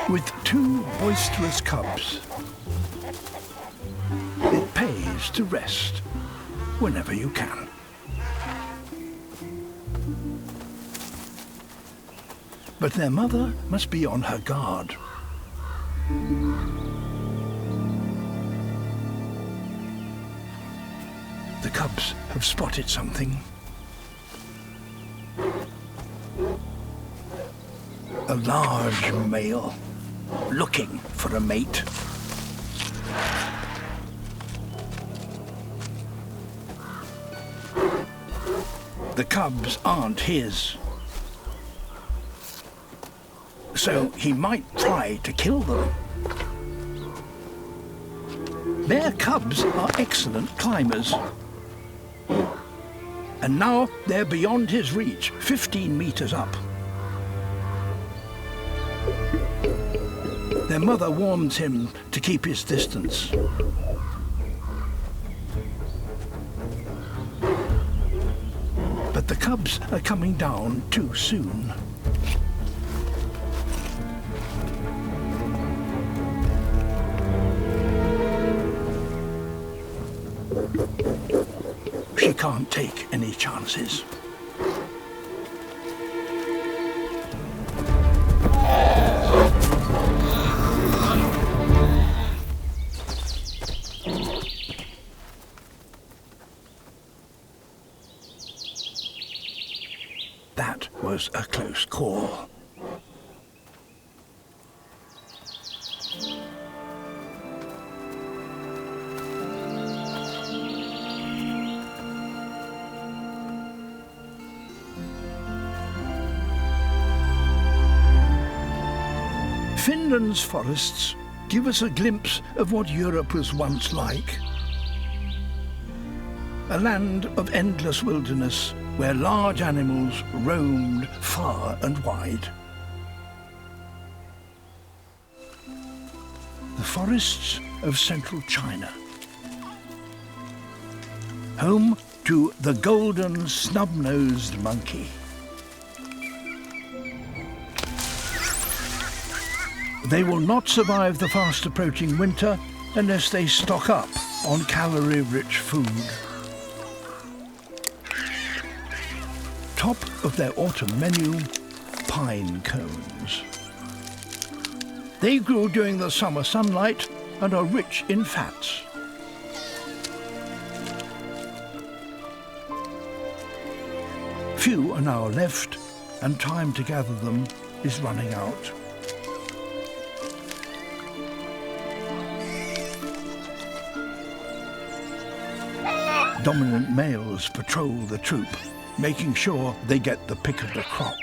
With two boisterous cubs, it pays to rest whenever you can. But their mother must be on her guard. The cubs have spotted something. A large male looking for a mate. The cubs aren't his, so he might try to kill them. Their cubs are excellent climbers, and now they're beyond his reach, 15 meters up. Their mother warns him to keep his distance. But the cubs are coming down too soon. She can't take any chances. That was a close call. Finland's forests give us a glimpse of what Europe was once like. A land of endless wilderness where large animals roamed far and wide. The forests of central China, home to the golden snub-nosed monkey. They will not survive the fast-approaching winter unless they stock up on calorie-rich food. Top of their autumn menu, pine cones. They grew during the summer sunlight and are rich in fats. Few are now left, and time to gather them is running out. Dominant males patrol the troop, making sure they get the pick of the crop.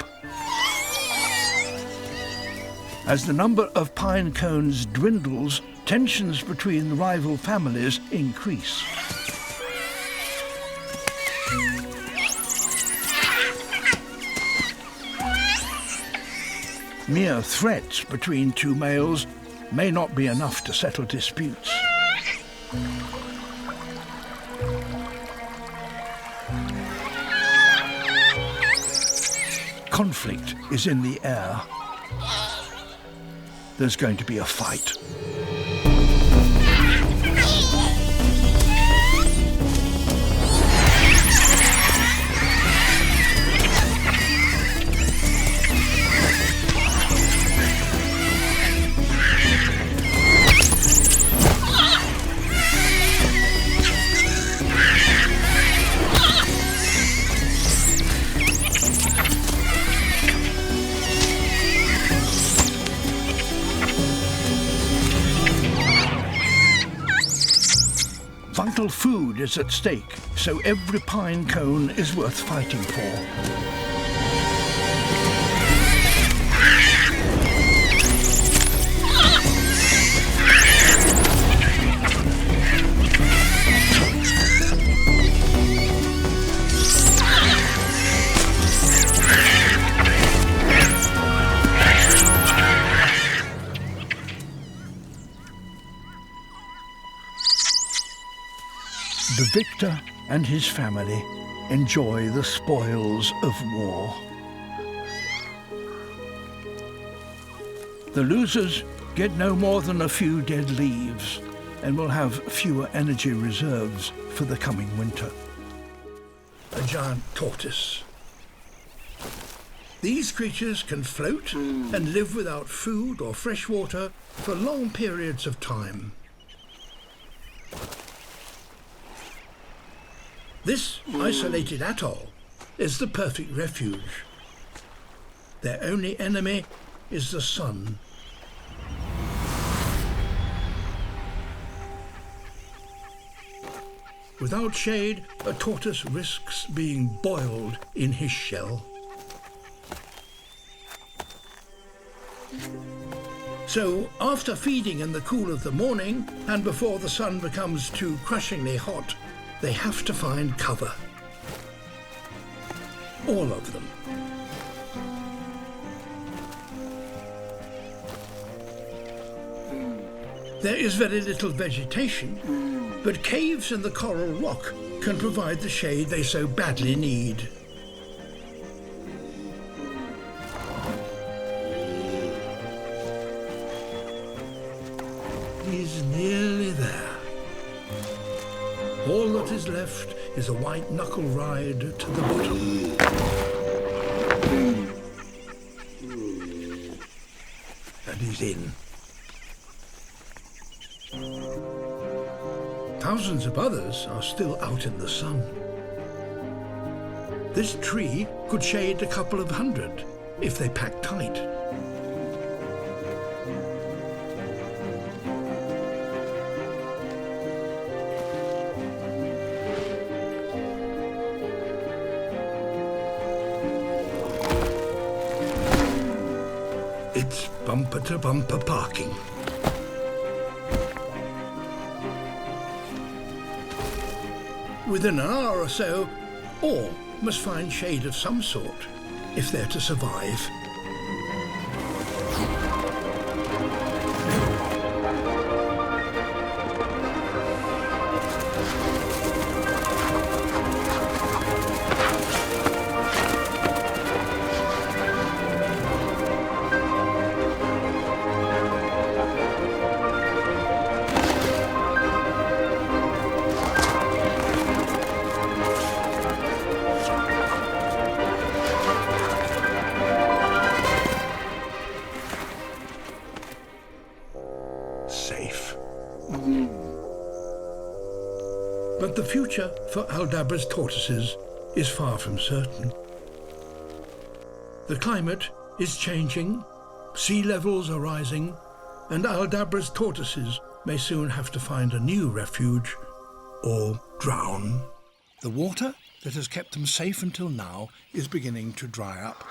As the number of pine cones dwindles, tensions between rival families increase. Mere threats between two males may not be enough to settle disputes. Conflict is in the air. There's going to be a fight. parental food is at stake, so every pine cone is worth fighting for. The victor and his family enjoy the spoils of war. The losers get no more than a few dead leaves and will have fewer energy reserves for the coming winter. A giant tortoise. These creatures can float and live without food or fresh water for long periods of time. This isolated atoll is the perfect refuge. Their only enemy is the sun. Without shade, a tortoise risks being boiled in his shell. So, after feeding in the cool of the morning and before the sun becomes too crushingly hot, they have to find cover. All of them. There is very little vegetation, but caves in the coral rock can provide the shade they so badly need. He's nearly there. All that is left is a white knuckle ride to the bottom. And he's in. Thousands of others are still out in the sun. This tree could shade a couple of hundred if they pack tight. It's bumper-to-bumper parking. Within an hour or so, all must find shade of some sort if they're to survive. But the future for Aldabra's tortoises is far from certain. The climate is changing, sea levels are rising, and Aldabra's tortoises may soon have to find a new refuge or drown. The water that has kept them safe until now is beginning to dry up.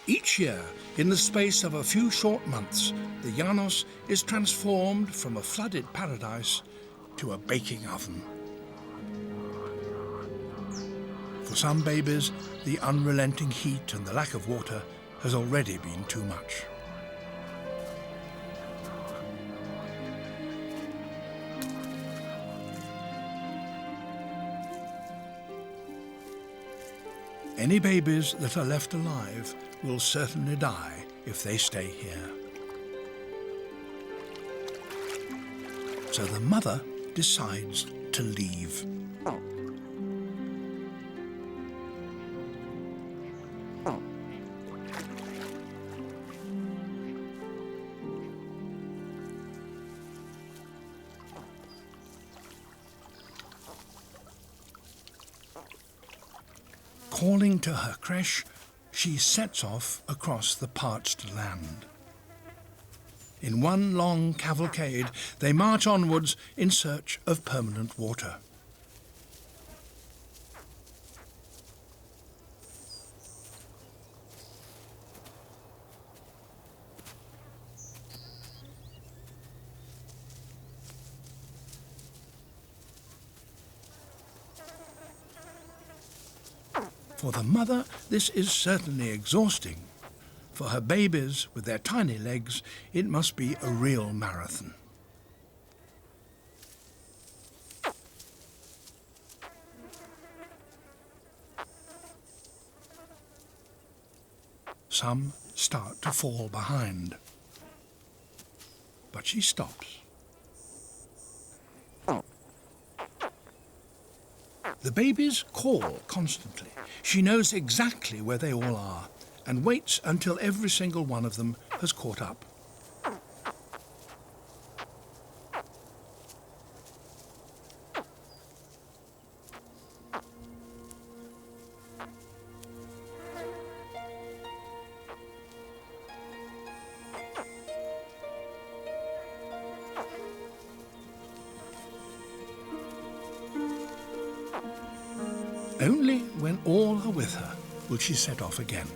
Each year, in the space of a few short months, the Llanos is transformed from a flooded paradise to a baking oven. For some babies, the unrelenting heat and the lack of water has already been too much. Any babies that are left alive will certainly die if they stay here. So the mother decides to leave. Calling to her creche, she sets off across the parched land. In one long cavalcade, they march onwards in search of permanent water. For the mother, this is certainly exhausting. For her babies, with their tiny legs, it must be a real marathon. Some start to fall behind. But she stops. The babies call constantly. She knows exactly where they all are and waits until every single one of them has caught up. Only when all are with her will she set off again.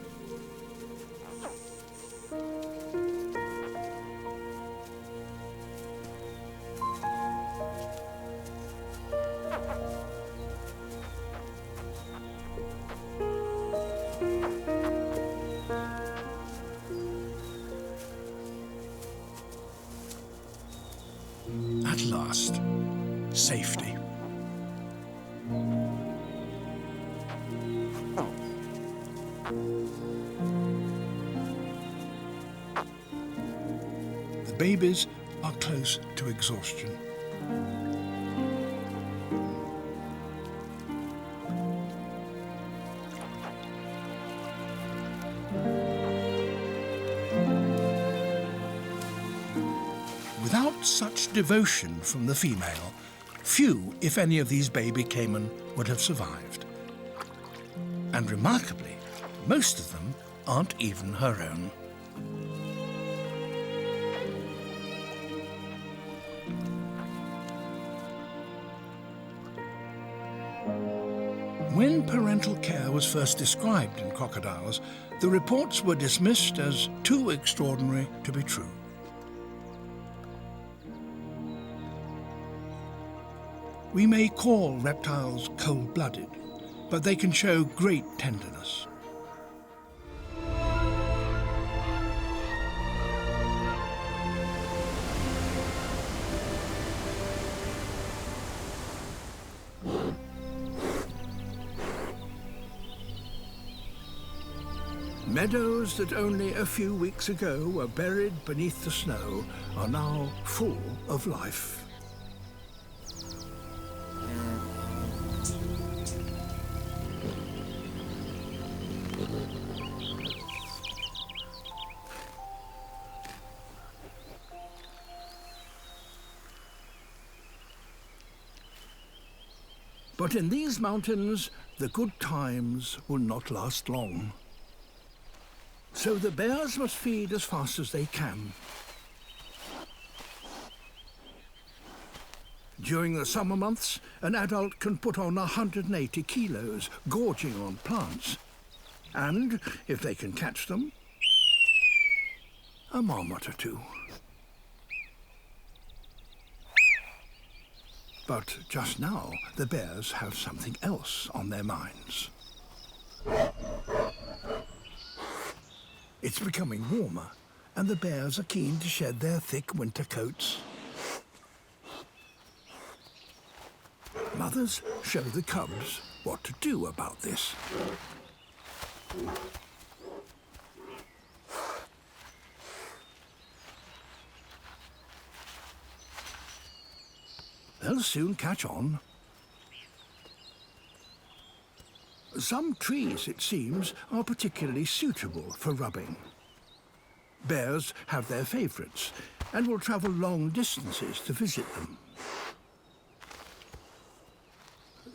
At last, safety. The babies are close to exhaustion. Without such devotion from the female, few, if any, of these baby caiman would have survived. And remarkably, most of them aren't even her own. When parental care was first described in crocodiles, the reports were dismissed as too extraordinary to be true. We may call reptiles cold-blooded, but they can show great tenderness. Meadows that only a few weeks ago were buried beneath the snow are now full of life. But in these mountains, the good times will not last long. So the bears must feed as fast as they can. During the summer months, an adult can put on 180 kilos, gorging on plants. And, if they can catch them, a marmot or two. But just now, the bears have something else on their minds. It's becoming warmer, and the bears are keen to shed their thick winter coats. Mothers show the cubs what to do about this. They'll soon catch on. Some trees, it seems, are particularly suitable for rubbing. Bears have their favourites and will travel long distances to visit them.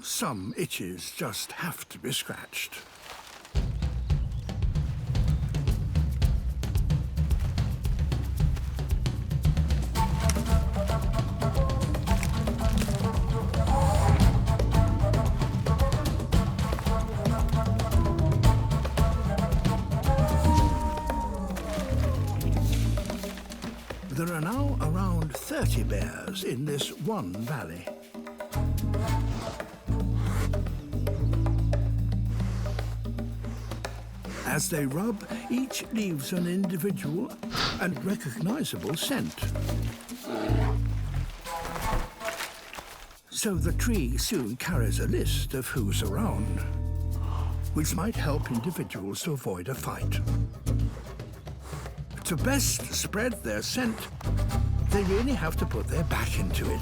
Some itches just have to be scratched. There are now around 30 bears in this one valley. As they rub, each leaves an individual and recognizable scent. So the tree soon carries a list of who's around, which might help individuals to avoid a fight. To best spread their scent, they really have to put their back into it.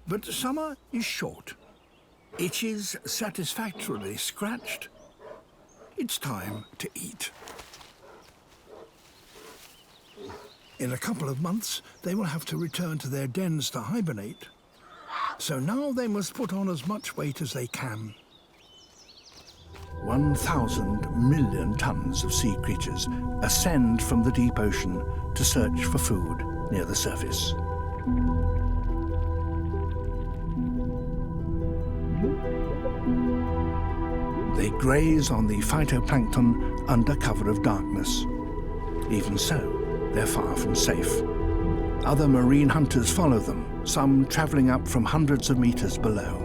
But summer is short. Itches satisfactorily scratched. It's time to eat. In a couple of months, they will have to return to their dens to hibernate. So now they must put on as much weight as they can. 1,000 million tons of sea creatures ascend from the deep ocean to search for food near the surface. They graze on the phytoplankton under cover of darkness. Even so, they're far from safe. Other marine hunters follow them, some traveling up from hundreds of meters below.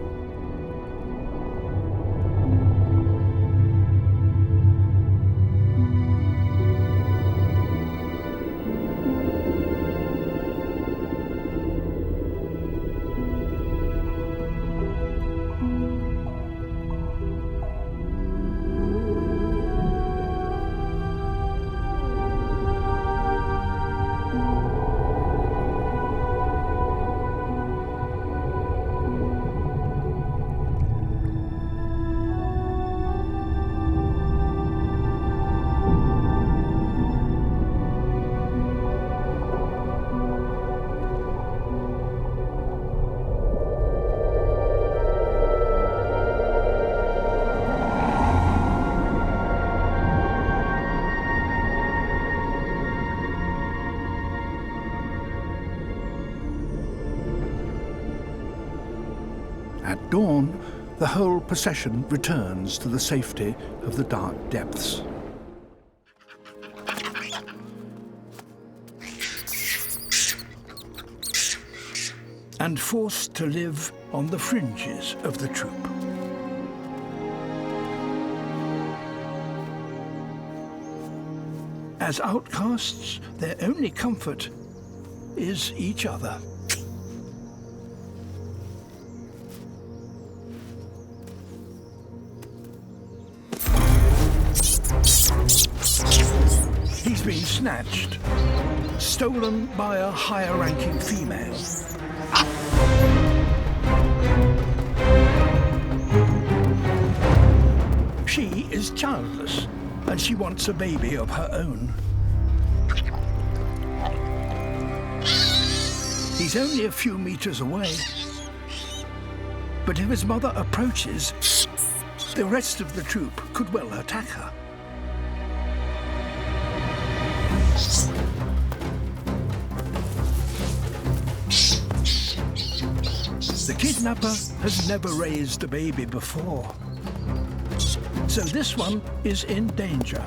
At dawn, the whole procession returns to the safety of the dark depths. And forced to live on the fringes of the troop. As outcasts, their only comfort is each other. He's been snatched, stolen by a higher-ranking female. She is childless, and she wants a baby of her own. He's only a few meters away, but if his mother approaches, the rest of the troop could well attack her. The kidnapper has never raised a baby before, so this one is in danger.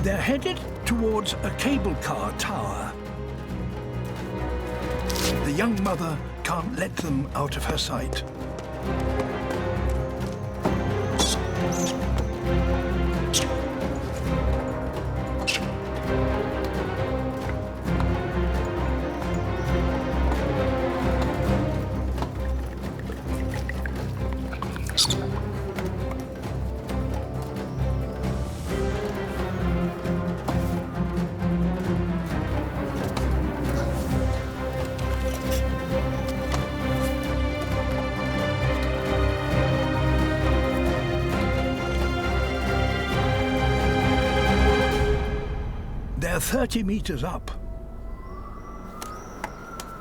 They're headed towards a cable car tower. The young mother can't let them out of her sight. 30 meters up.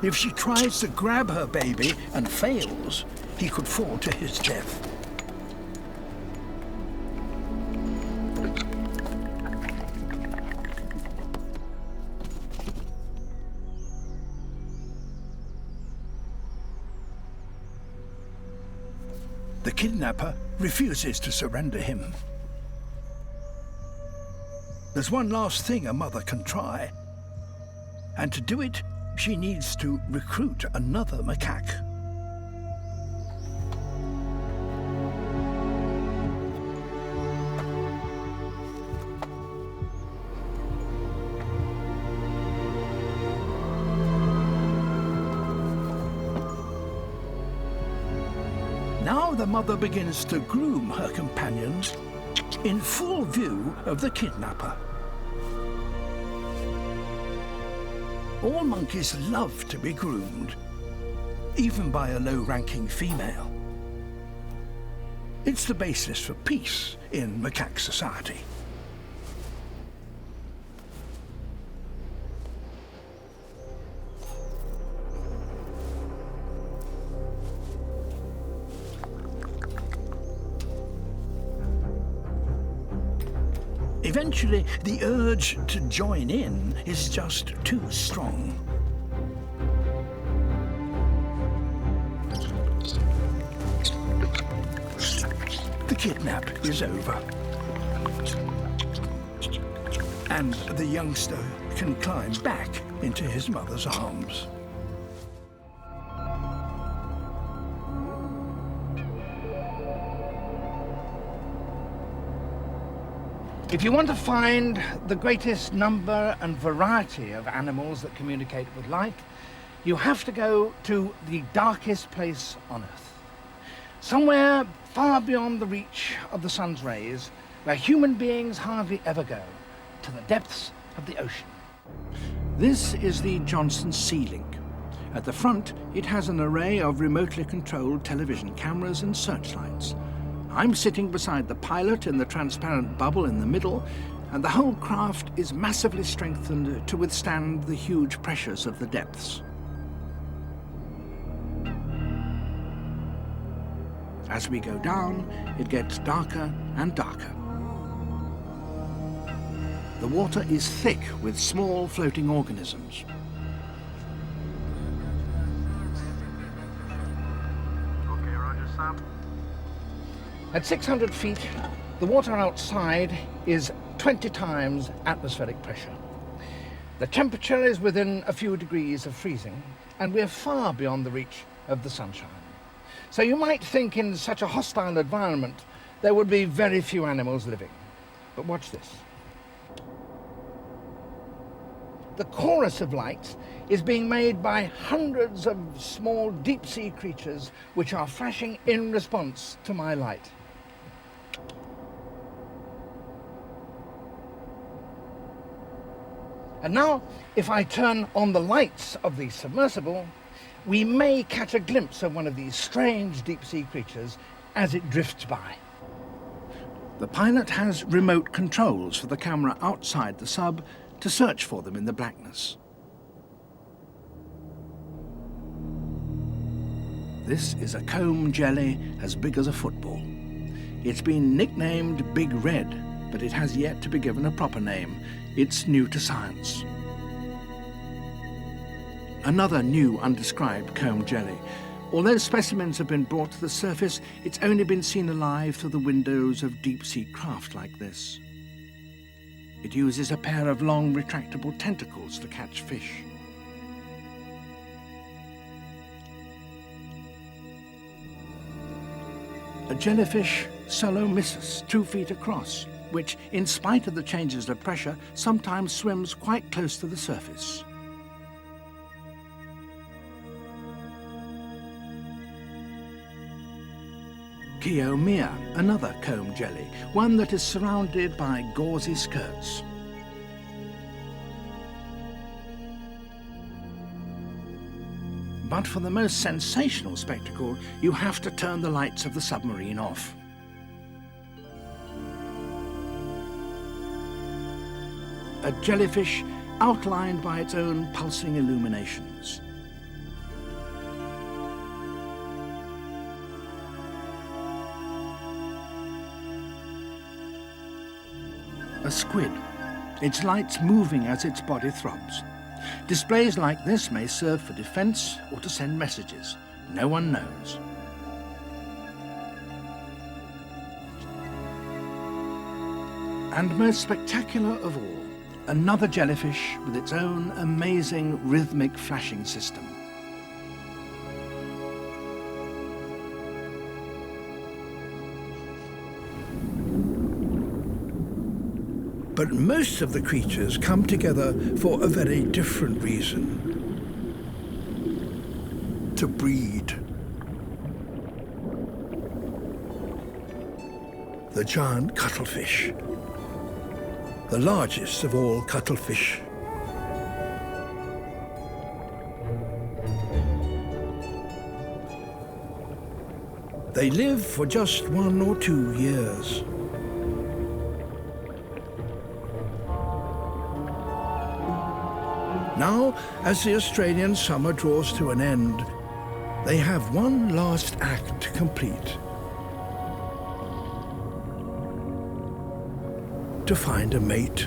If she tries to grab her baby and fails, he could fall to his death. The kidnapper refuses to surrender him. There's one last thing a mother can try, and to do it, she needs to recruit another macaque. Now the mother begins to groom her companions in full view of the kidnapper. All monkeys love to be groomed, even by a low-ranking female. It's the basis for peace in macaque society. Eventually, the urge to join in is just too strong. The kidnap is over, and the youngster can climb back into his mother's arms. If you want to find the greatest number and variety of animals that communicate with light, you have to go to the darkest place on Earth. Somewhere far beyond the reach of the sun's rays, where human beings hardly ever go, to the depths of the ocean. This is the Johnson Sea Link. At the front, it has an array of remotely controlled television cameras and searchlights. I'm sitting beside the pilot in the transparent bubble in the middle, and the whole craft is massively strengthened to withstand the huge pressures of the depths. As we go down, it gets darker and darker. The water is thick with small floating organisms. Okay, Roger, Sam. At 600 feet, the water outside is 20 times atmospheric pressure. The temperature is within a few degrees of freezing, and we're far beyond the reach of the sunshine. So you might think in such a hostile environment there would be very few animals living. But watch this. The chorus of light is being made by hundreds of small deep-sea creatures which are flashing in response to my light. And now, if I turn on the lights of the submersible, we may catch a glimpse of one of these strange deep-sea creatures as it drifts by. The pilot has remote controls for the camera outside the sub to search for them in the blackness. This is a comb jelly as big as a football. It's been nicknamed Big Red, but it has yet to be given a proper name. It's new to science. Another new undescribed comb jelly. Although specimens have been brought to the surface, it's only been seen alive through the windows of deep-sea craft like this. It uses a pair of long retractable tentacles to catch fish. A jellyfish, Solomyssus, 2 feet across, which, in spite of the changes of pressure, sometimes swims quite close to the surface. Kiomia, another comb jelly, one that is surrounded by gauzy skirts. But for the most sensational spectacle, you have to turn the lights of the submarine off. a jellyfish outlined by its own pulsing illuminations. A squid, its lights moving as its body throbs. Displays like this may serve for defense or to send messages. No one knows. And most spectacular of all, another jellyfish with its own amazing rhythmic flashing system. But most of the creatures come together for a very different reason. To breed. The giant cuttlefish, the largest of all cuttlefish. They live for just 1 or 2 years. Now, as the Australian summer draws to an end, they have one last act to complete. To find a mate.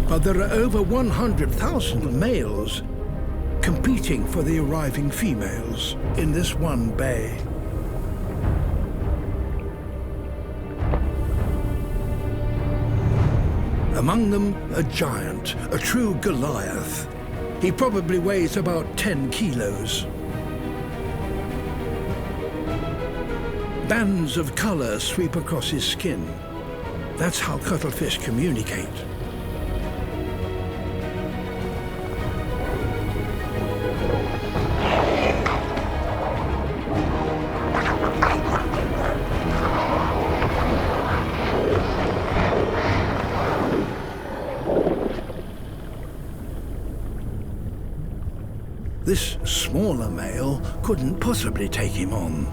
But there are over 100,000 males competing for the arriving females in this one bay. Among them, a giant, a true Goliath. He probably weighs about 10 kilos. Bands of color sweep across his skin. That's how cuttlefish communicate. This smaller male couldn't possibly take him on.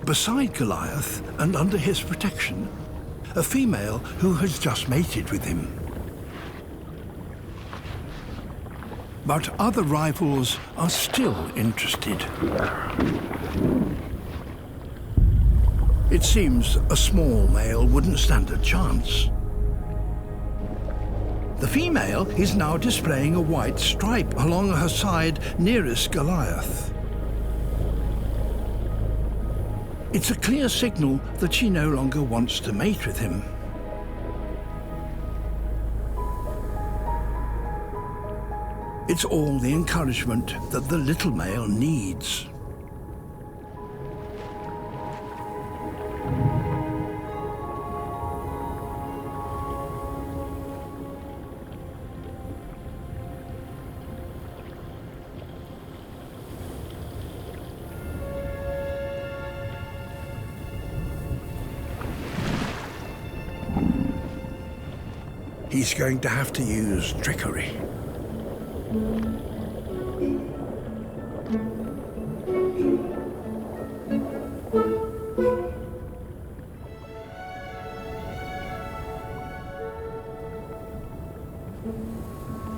Beside Goliath and under his protection, a female who has just mated with him. But other rivals are still interested. It seems a small male wouldn't stand a chance. The female is now displaying a white stripe along her side nearest Goliath. It's a clear signal that she no longer wants to mate with him. It's all the encouragement that the little male needs. He's going to have to use trickery.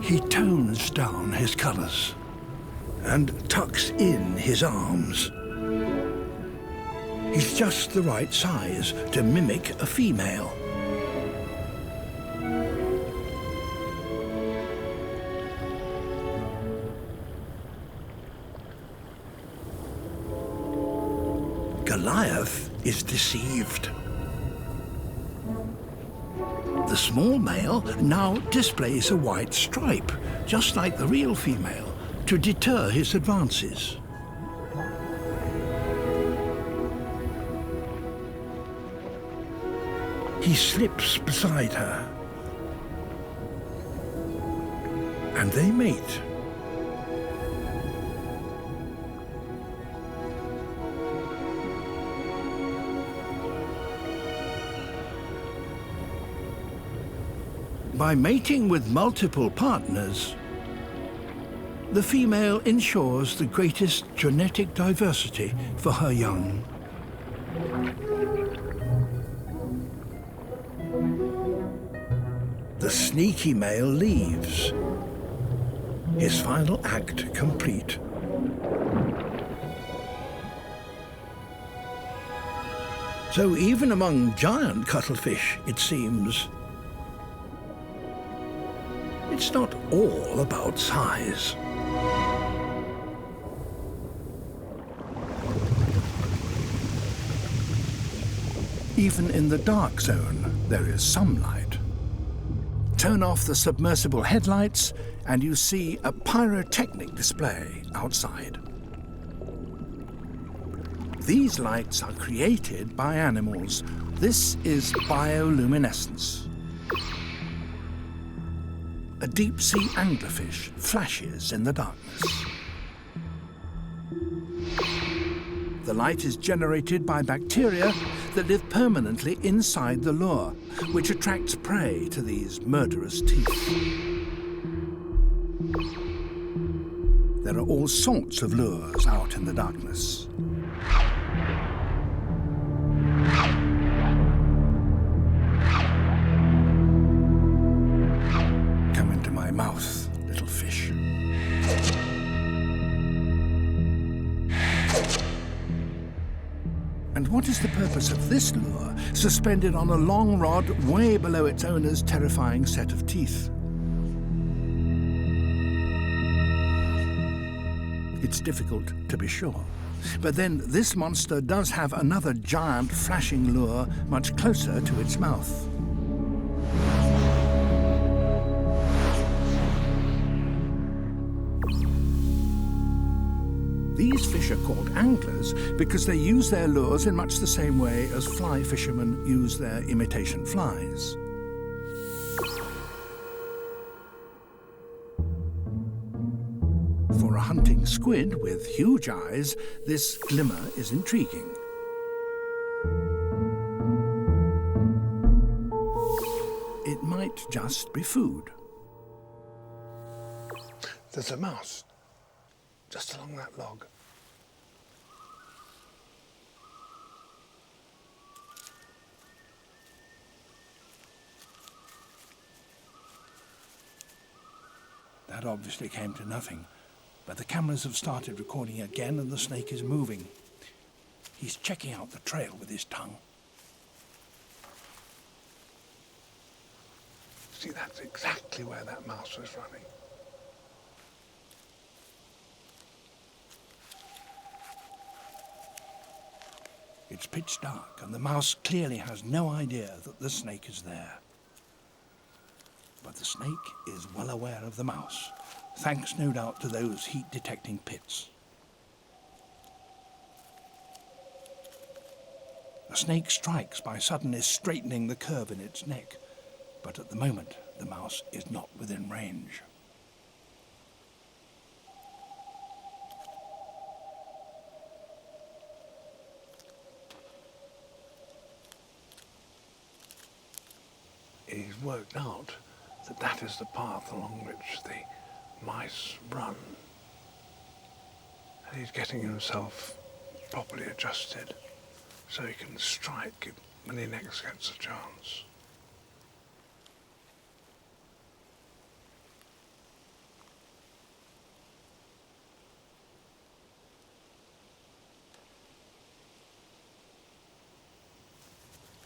He tones down his colors and tucks in his arms. He's just the right size to mimic a female. Goliath is deceived. The small male now displays a white stripe, just like the real female, to deter his advances. He slips beside her, and they mate. By mating with multiple partners, The female ensures the greatest genetic diversity for her young. The sneaky male leaves, his final act complete. So even among giant cuttlefish, it seems, it's not all about size. Even in the dark zone, there is some light. Turn off the submersible headlights and you see a pyrotechnic display outside. These lights are created by animals. This is bioluminescence. A deep-sea anglerfish flashes in the darkness. The light is generated by bacteria that live permanently inside the lure, which attracts prey to these murderous teeth. There are all sorts of lures out in the darkness. Come into my mouth, little fish. And what is the purpose of this lure, suspended on a long rod way below its owner's terrifying set of teeth? It's difficult to be sure. But then this monster does have another giant flashing lure much closer to its mouth. These fish are called anglers because they use their lures in much the same way as fly fishermen use their imitation flies. For a hunting squid with huge eyes, this glimmer is intriguing. It might just be food. There's a mouse just along that log. That obviously came to nothing, but the cameras have started recording again and the snake is moving. He's checking out the trail with his tongue. See, that's exactly where that mouse was running. It's pitch dark, and the mouse clearly has no idea that the snake is there. But the snake is well aware of the mouse, thanks no doubt to those heat-detecting pits. The snake strikes by suddenly straightening the curve in its neck, but at the moment the mouse is not within range. He's worked out that that is the path along which the mice run. And he's getting himself properly adjusted so he can strike when he next gets a chance.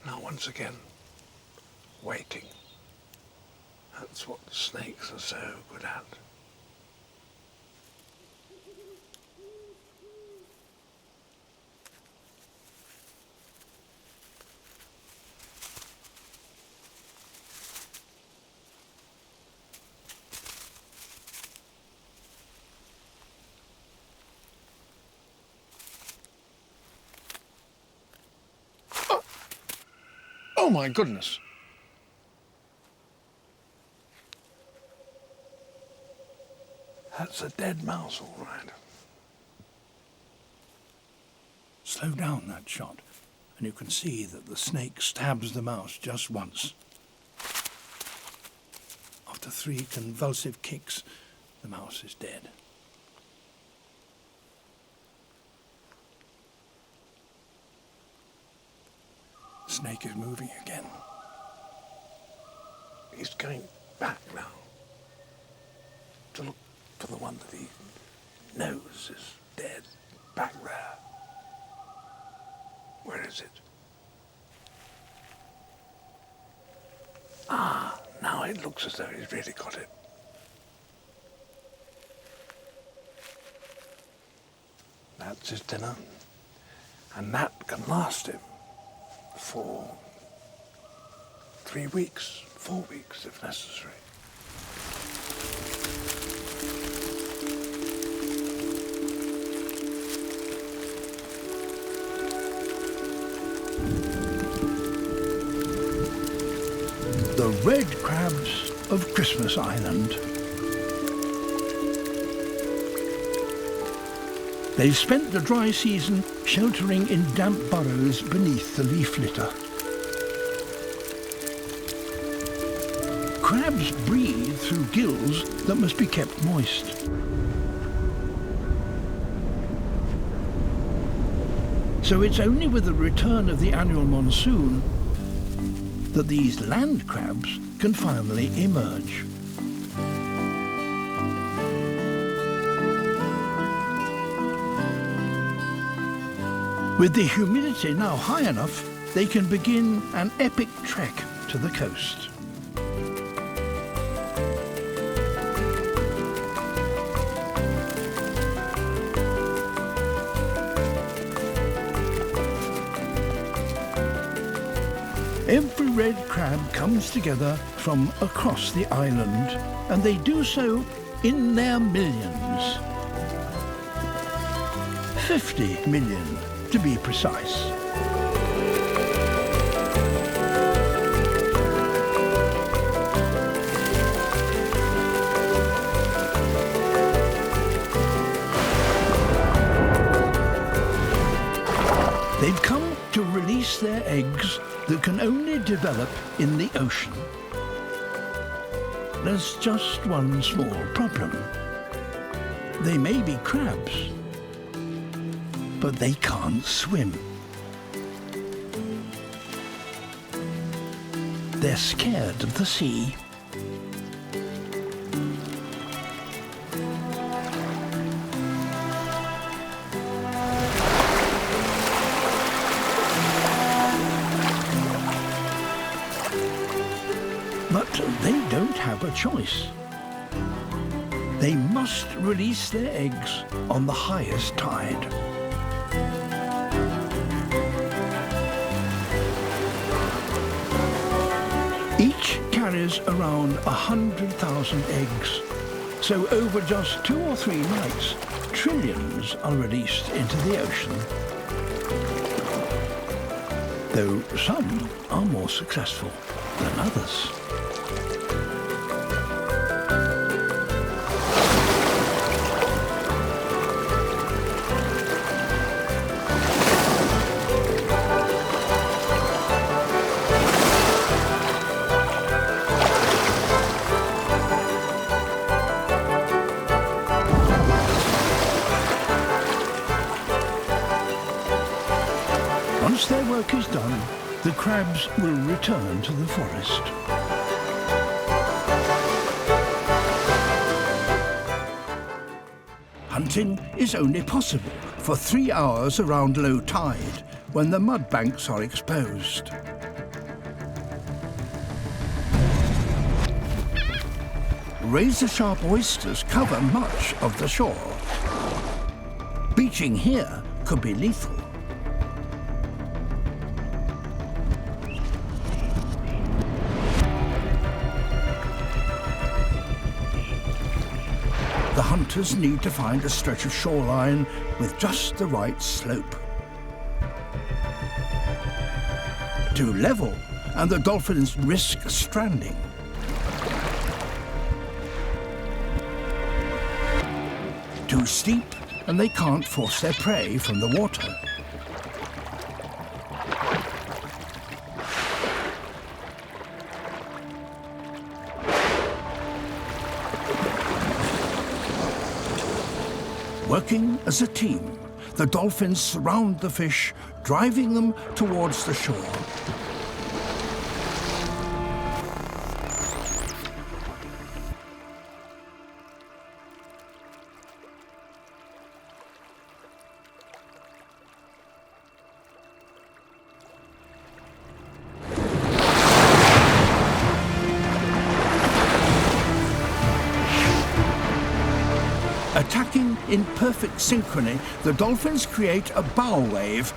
Now once again, waiting. That's what the snakes are so good at. Oh my goodness! That's a dead mouse, all right. Slow down that shot, and you can see that the snake stabs the mouse just once. After 3 convulsive kicks, the mouse is dead. snake is moving again. He's going back now to look for the one that he knows is dead back there. Where is it? Ah, now it looks as though he's really got it. That's his dinner, and that can last him for 3 weeks, 4 weeks if necessary. The red crabs of Christmas Island. They've spent the dry season sheltering in damp burrows beneath the leaf litter. Crabs breathe through gills that must be kept moist. So it's only with the return of the annual monsoon that these land crabs can finally emerge. With the humidity now high enough, they can begin an epic trek to the coast. Every red crab comes together from across the island, and they do so in their millions. 50 million, to be precise. They've come to release their eggs that can only develop in the ocean. There's just one small problem. They may be crabs, but they can't swim. They're scared of the sea. But they don't have a choice. They must release their eggs on the highest tide. Each carries around 100,000 eggs. So over just 2 or 3 nights, trillions are released into the ocean. Though some are more successful than others. Once their work is done, the crabs will return to the forest. Hunting is only possible for 3 hours around low tide, when the mud banks are exposed. Razor-sharp oysters cover much of the shore. Beaching here could be lethal. The hunters need to find a stretch of shoreline with just the right slope. Too level, and the dolphins risk stranding. Too steep, and they can't force their prey from the water. Working as a team, the dolphins surround the fish, driving them towards the shore. Attacking in perfect synchrony, the dolphins create a bow wave.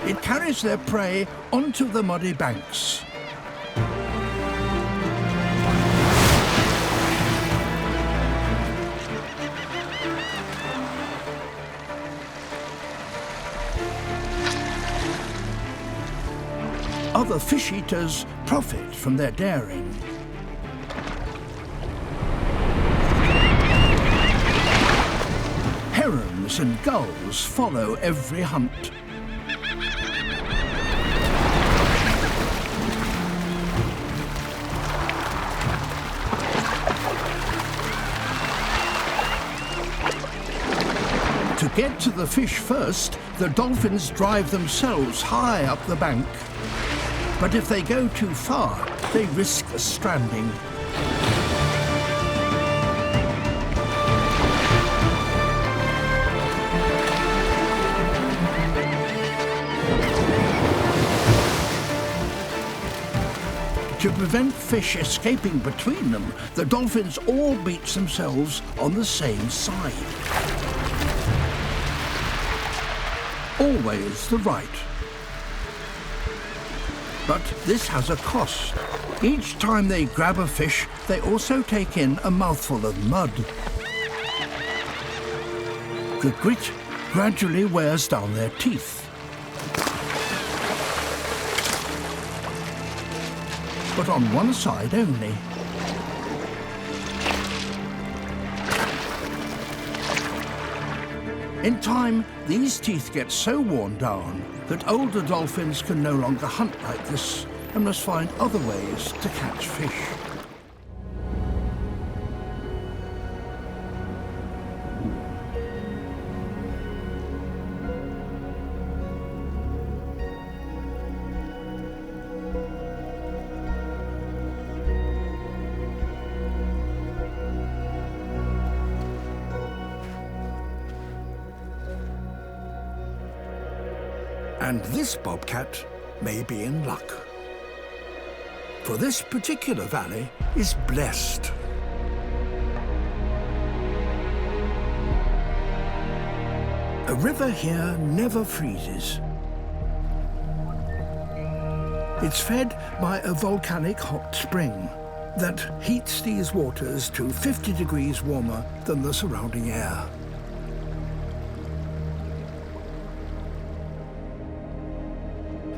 It carries their prey onto the muddy banks. Other fish eaters profit from their daring. Herons and gulls follow every hunt. To get to the fish first, the dolphins drive themselves high up the bank. But if they go too far, they risk stranding. To prevent fish escaping between them, the dolphins all beach themselves on the same side. Always the right. But this has a cost. Each time they grab a fish, they also take in a mouthful of mud. The grit gradually wears down their teeth. But on one side only. In time, these teeth get so worn down that older dolphins can no longer hunt like this and must find other ways to catch fish. And this bobcat may be in luck. For this particular valley is blessed. A river here never freezes. It's fed by a volcanic hot spring that heats these waters to 50 degrees warmer than the surrounding air.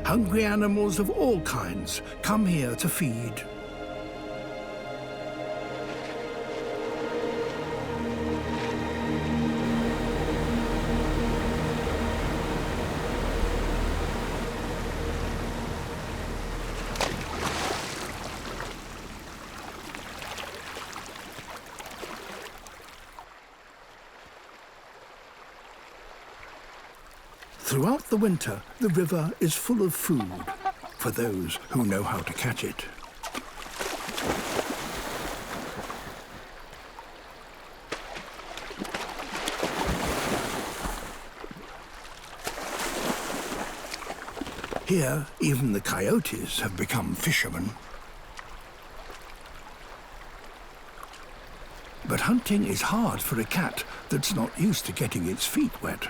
Hungry animals of all kinds come here to feed. Throughout the winter, the river is full of food for those who know how to catch it. Here, even the coyotes have become fishermen. But hunting is hard for a cat that's not used to getting its feet wet.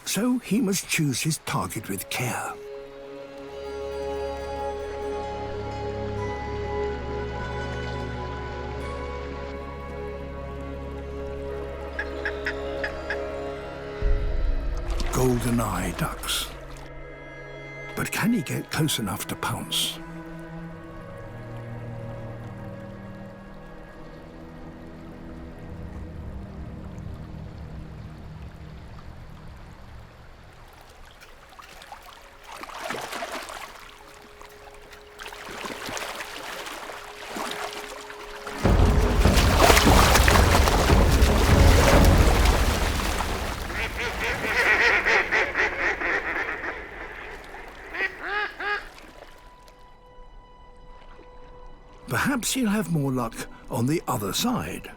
So he must choose his target with care. Golden-eye ducks. But can he get close enough to pounce? Perhaps he'll have more luck on the other side.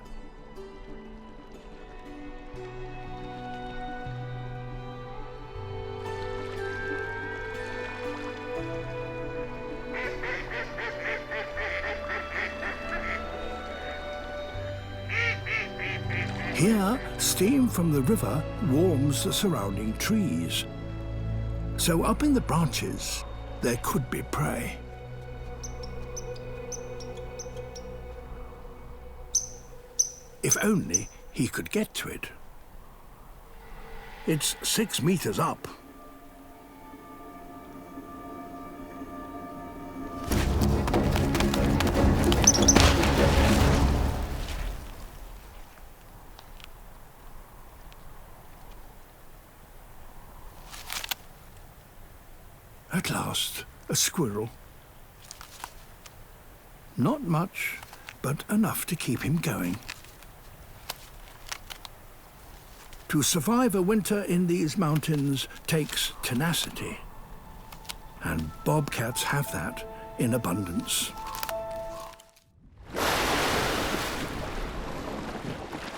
Here, steam from the river warms the surrounding trees. So up in the branches, there could be prey. If only he could get to it. It's 6 meters up. At last, a squirrel. Not much, but enough to keep him going. To survive a winter in these mountains takes tenacity, and bobcats have that in abundance.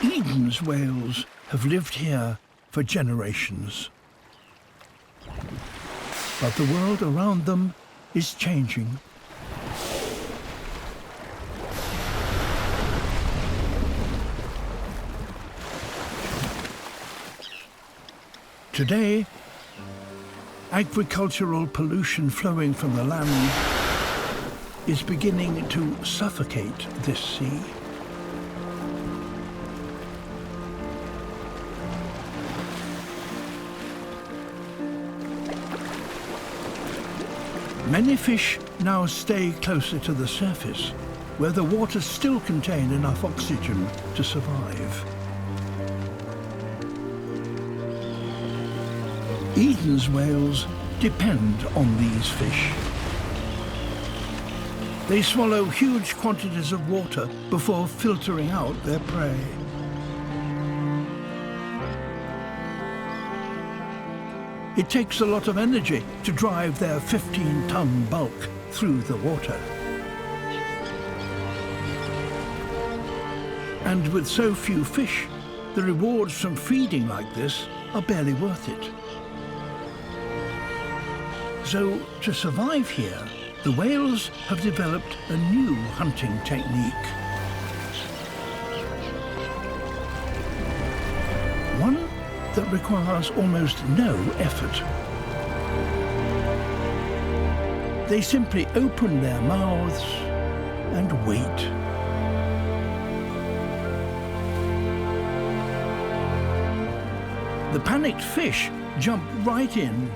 Eden's whales have lived here for generations. But the world around them is changing. Today, agricultural pollution flowing from the land is beginning to suffocate this sea. Many fish now stay closer to the surface, where the waters still contain enough oxygen to survive. Eden's whales depend on these fish. They swallow huge quantities of water before filtering out their prey. It takes a lot of energy to drive their 15-ton bulk through the water. And with so few fish, the rewards from feeding like this are barely worth it. So, to survive here, the whales have developed a new hunting technique. One that requires almost no effort. They simply open their mouths and wait. The panicked fish jump right in.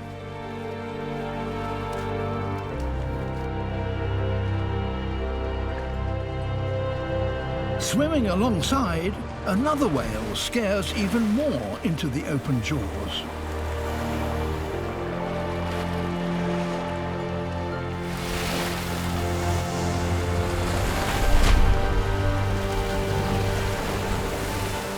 Swimming alongside, another whale scares even more into the open jaws.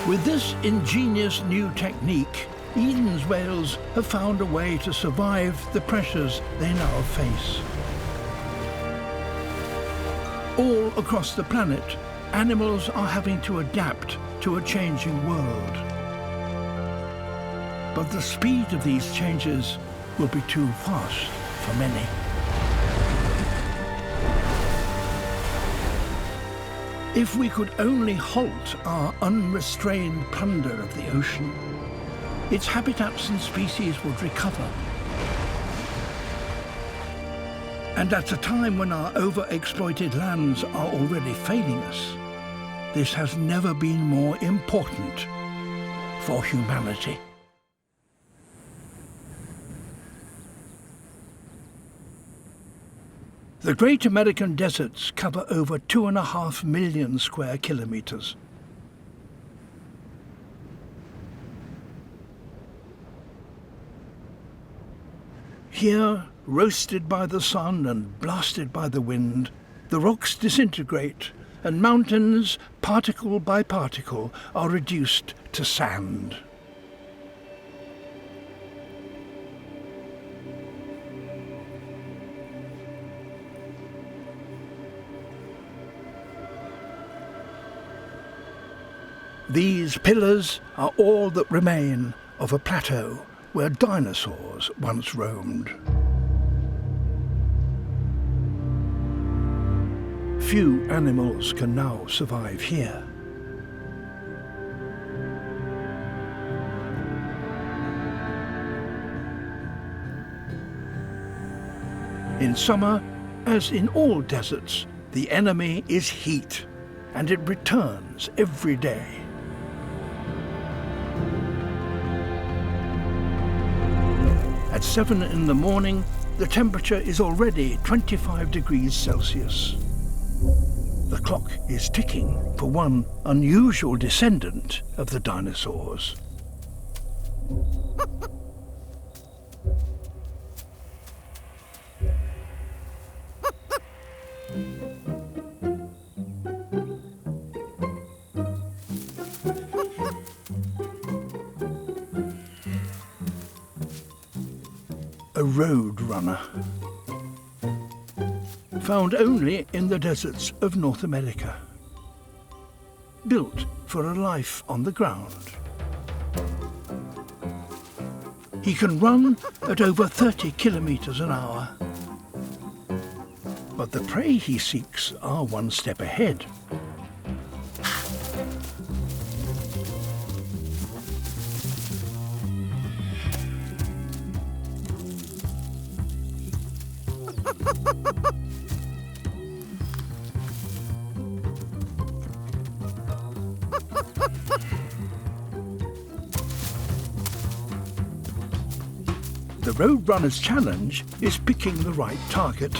With this ingenious new technique, Eden's whales have found a way to survive the pressures they now face. All across the planet, animals are having to adapt to a changing world. But the speed of these changes will be too fast for many. If we could only halt our unrestrained plunder of the ocean, its habitats and species would recover. And at a time when our overexploited lands are already failing us, this has never been more important for humanity. The Great American Deserts cover over 2.5 million square kilometers. Here, roasted by the sun and blasted by the wind, the rocks disintegrate and mountains, particle by particle, are reduced to sand. These pillars are all that remain of a plateau where dinosaurs once roamed. Few animals can now survive here. In summer, as in all deserts, the enemy is heat, and it returns every day. At 7 in the morning, the temperature is already 25 degrees Celsius. The clock is ticking for one unusual descendant of the dinosaurs. A road runner, found only in the deserts of North America, built for a life on the ground. He can run at over 30 kilometers an hour, but the prey he seeks are one step ahead. The Roadrunner's challenge is picking the right target.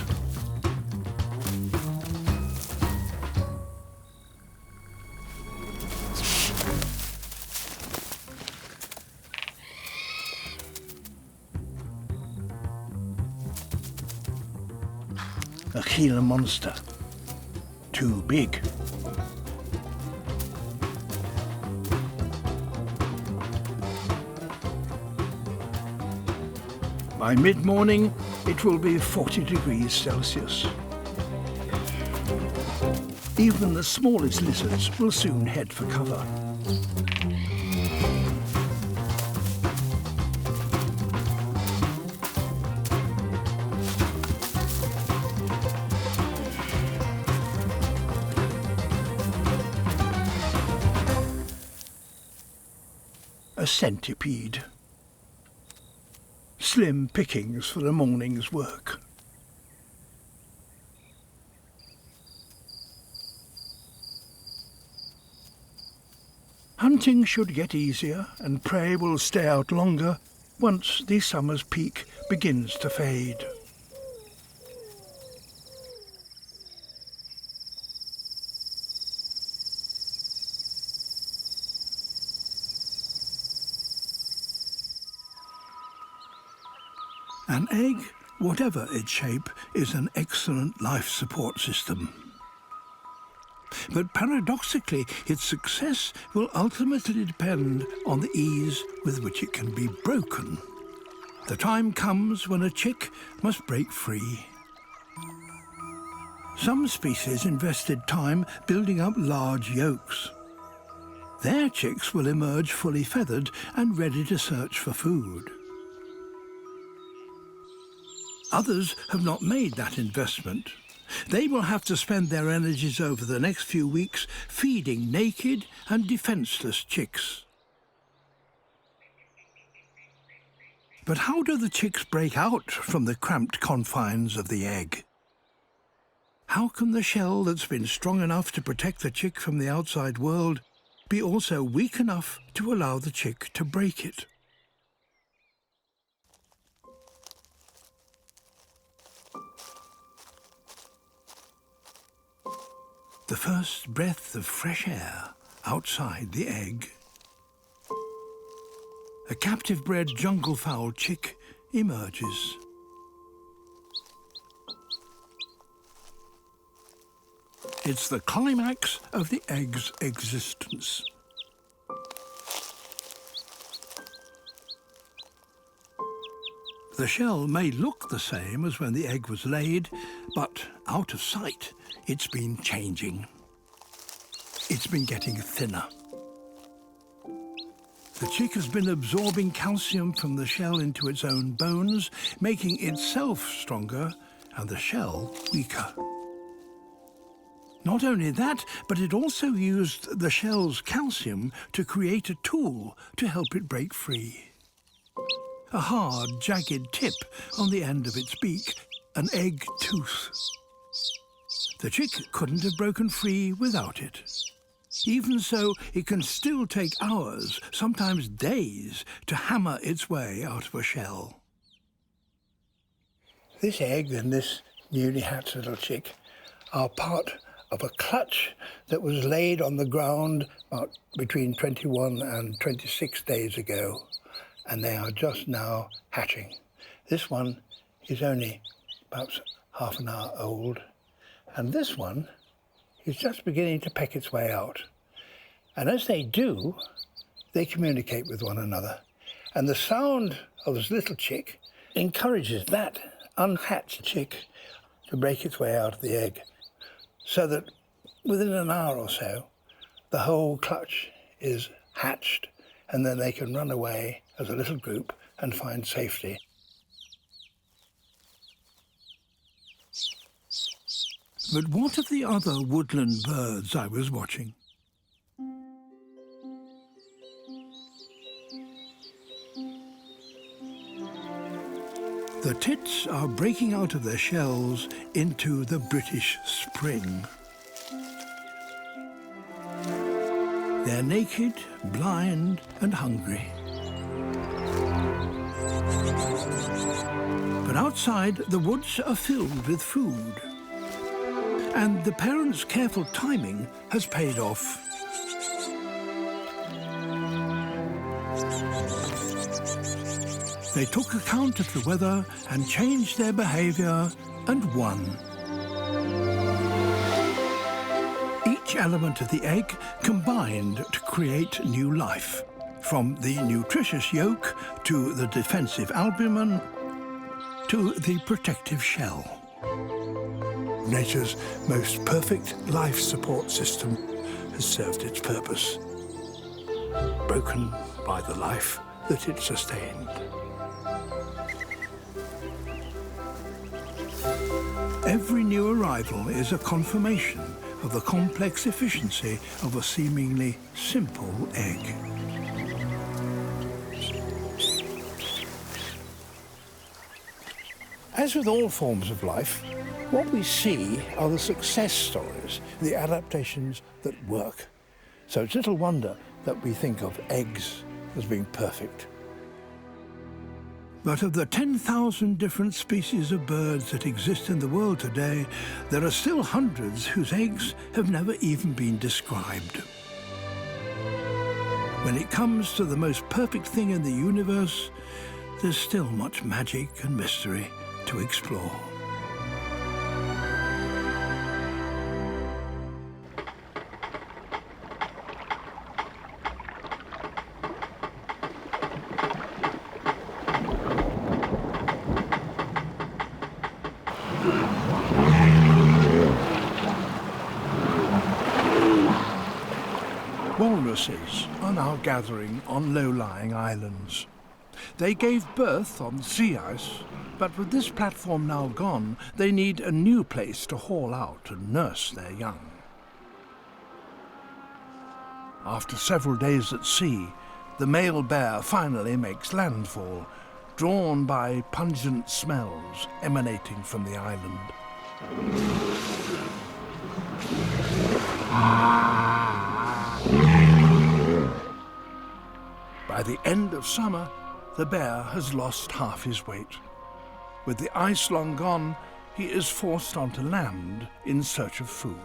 A Gila monster. Too big. By mid-morning, it will be 40 degrees Celsius. Even the smallest lizards will soon head for cover. A centipede. Slim pickings for a morning's work. Hunting should get easier and prey will stay out longer once the summer's peak begins to fade. An egg, whatever its shape, is an excellent life support system. But paradoxically, its success will ultimately depend on the ease with which it can be broken. The time comes when a chick must break free. Some species invested time building up large yolks. Their chicks will emerge fully feathered and ready to search for food. Others have not made that investment. They will have to spend their energies over the next few weeks feeding naked and defenseless chicks. But how do the chicks break out from the cramped confines of the egg? How can the shell that's been strong enough to protect the chick from the outside world be also weak enough to allow the chick to break it? The first breath of fresh air outside the egg. A captive-bred jungle-fowl chick emerges. It's the climax of the egg's existence. The shell may look the same as when the egg was laid, but out of sight, it's been changing. It's been getting thinner. The chick has been absorbing calcium from the shell into its own bones, making itself stronger and the shell weaker. Not only that, but it also used the shell's calcium to create a tool to help it break free. A hard, jagged tip on the end of its beak an egg tooth. The chick couldn't have broken free without it. Even so, it can still take hours, sometimes days, to hammer its way out of a shell. This egg and this newly hatched little chick are part of a clutch that was laid on the ground about between 21 and 26 days ago, and they are just now hatching. This one is only about half an hour old, and this one is just beginning to peck its way out. And as they do, they communicate with one another. And the sound of this little chick encourages that unhatched chick to break its way out of the egg, so that within an hour or so, the whole clutch is hatched, and then they can run away as a little group and find safety. But what of the other woodland birds I was watching? The tits are breaking out of their shells into the British spring. They're naked, blind, and hungry. But outside, the woods are filled with food. And the parents' careful timing has paid off. They took account of the weather and changed their behavior and won. Each element of the egg combined to create new life, from the nutritious yolk to the defensive albumen to the protective shell. Nature's most perfect life support system has served its purpose, broken by the life that it sustained. Every new arrival is a confirmation of the complex efficiency of a seemingly simple egg. As with all forms of life, what we see are the success stories, the adaptations that work. So it's little wonder that we think of eggs as being perfect. But of the 10,000 different species of birds that exist in the world today, there are still hundreds whose eggs have never even been described. When it comes to the most perfect thing in the universe, there's still much magic and mystery to explore. Walruses are now gathering on low-lying islands. They gave birth on sea ice, but with this platform now gone, they need a new place to haul out and nurse their young. After several days at sea, the male bear finally makes landfall, drawn by pungent smells emanating from the island. By the end of summer, the bear has lost half his weight. With the ice long gone, he is forced onto land in search of food.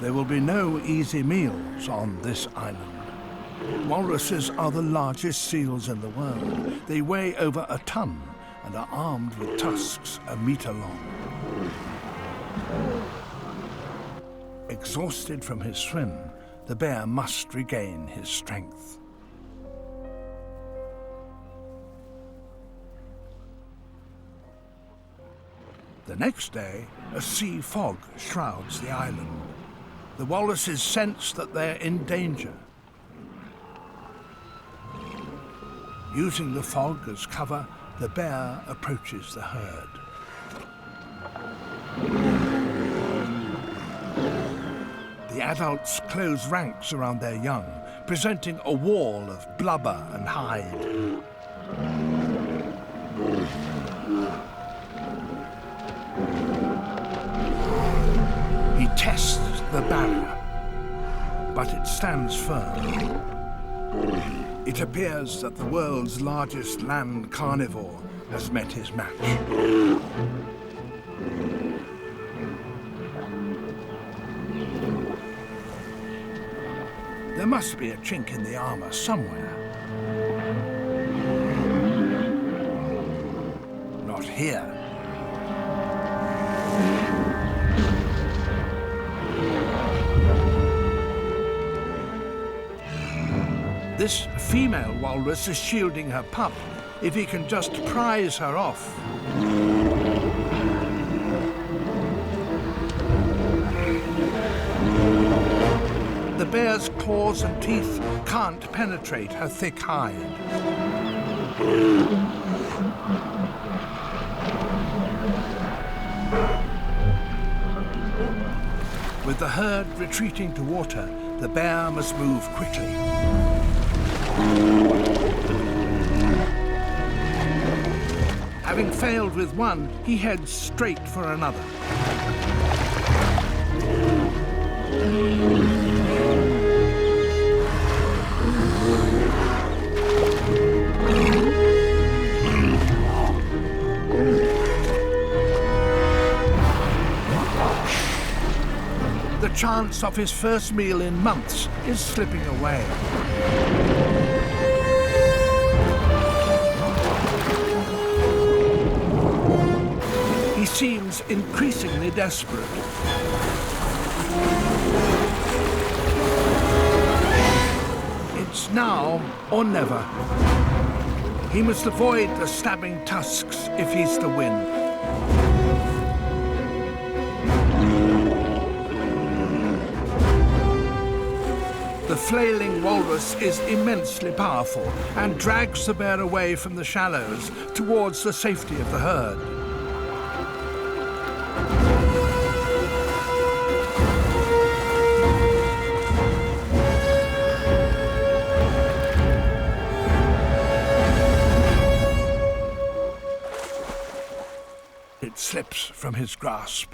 There will be no easy meals on this island. Walruses are the largest seals in the world. They weigh over a ton and are armed with tusks a meter long. Exhausted from his swim, the bear must regain his strength. The next day, a sea fog shrouds the island. The walruses sense that they're in danger. Using the fog as cover, the bear approaches the herd. the adults close ranks around their young, presenting a wall of blubber and hide. He tests the barrier, but it stands firm. It appears that the world's largest land carnivore has met his match. There must be a chink in the armor somewhere. Not here. This female walrus is shielding her pup if he can just prise her off. The bear's claws and teeth can't penetrate her thick hide. With the herd retreating to water, the bear must move quickly. Having failed with one, he heads straight for another. The chance of his first meal in months is slipping away. He seems increasingly desperate. It's now or never. He must avoid the stabbing tusks if he's to win. The flailing walrus is immensely powerful and drags the bear away from the shallows towards the safety of the herd. It slips from his grasp.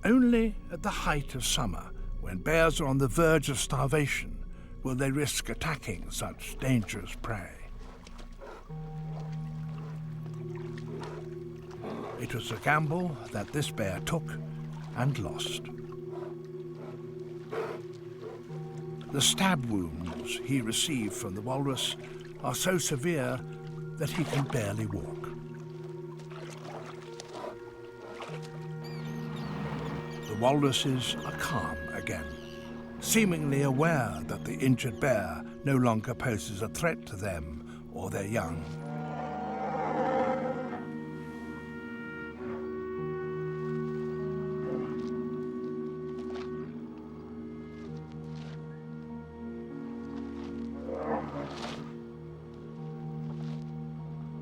Only at the height of summer, when bears are on the verge of starvation, will they risk attacking such dangerous prey. It was a gamble that this bear took and lost. The stab wounds he received from the walrus are so severe that he can barely walk. The walruses are calm again, seemingly aware that the injured bear no longer poses a threat to them or their young.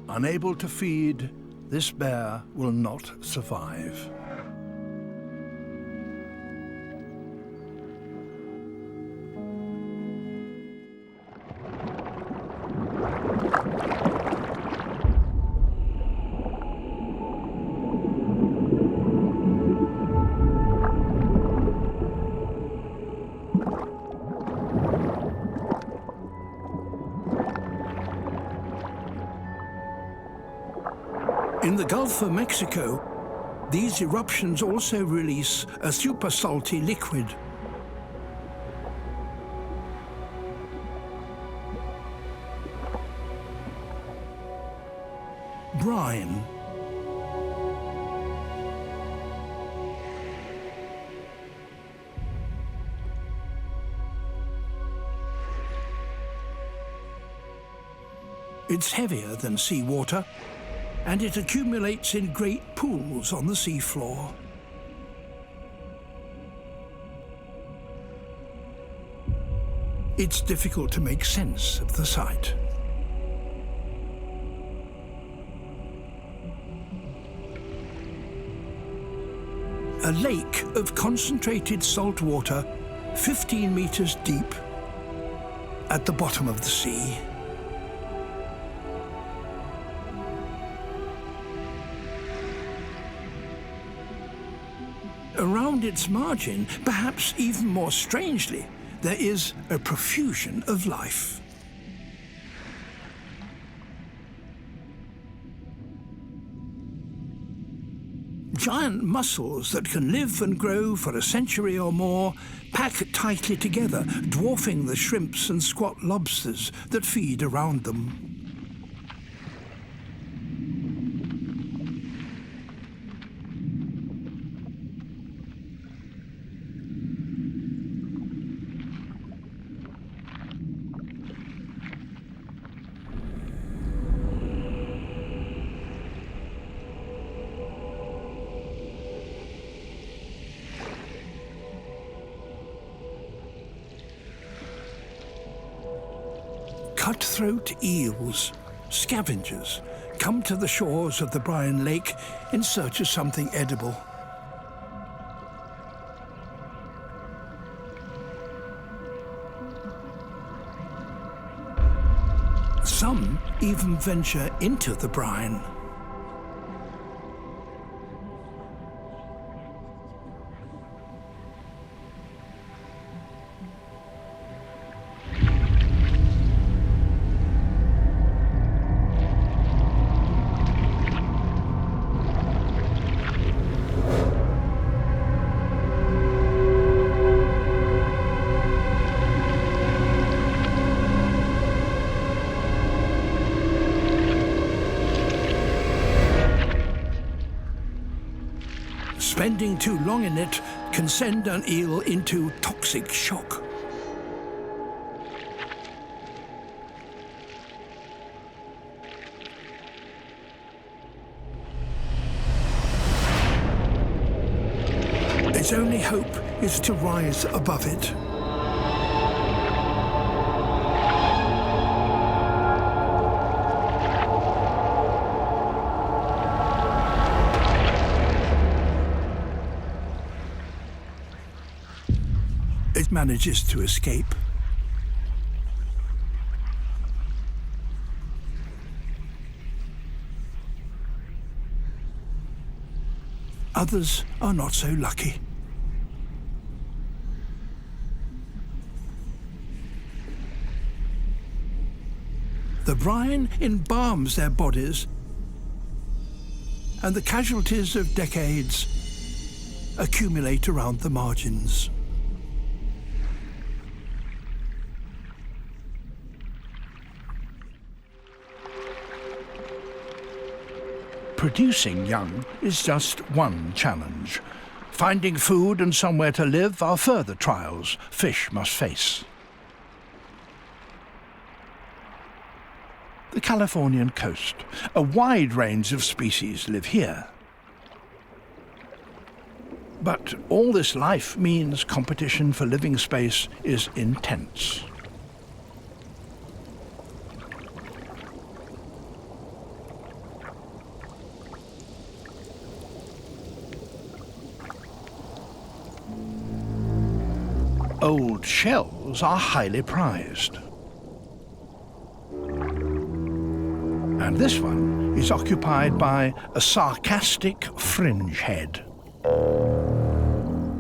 Unable to feed, this bear will not survive. In the Gulf of Mexico, these eruptions also release a super salty liquid. Brine. It's heavier than seawater, and it accumulates in great pools on the seafloor. It's difficult to make sense of the sight. a lake of concentrated salt water 15 meters deep at the bottom of the sea. Around its margin, perhaps even more strangely, there is a profusion of life. Giant mussels that can live and grow for a century or more pack tightly together, dwarfing the shrimps and squat lobsters that feed around them. Cutthroat eels, scavengers, come to the shores of the Brine Lake in search of something edible. Some even venture into the brine. Spending too long in it can send an eel into toxic shock. Its only hope is to rise above it. It manages to escape. Others are not so lucky. The brine embalms their bodies, and the casualties of decades accumulate around the margins. Producing young is just one challenge. Finding food and somewhere to live are further trials fish must face. The Californian coast. A wide range of species live here. But all this life means competition for living space is intense. Old shells are highly prized. And this one is occupied by a sarcastic fringe head.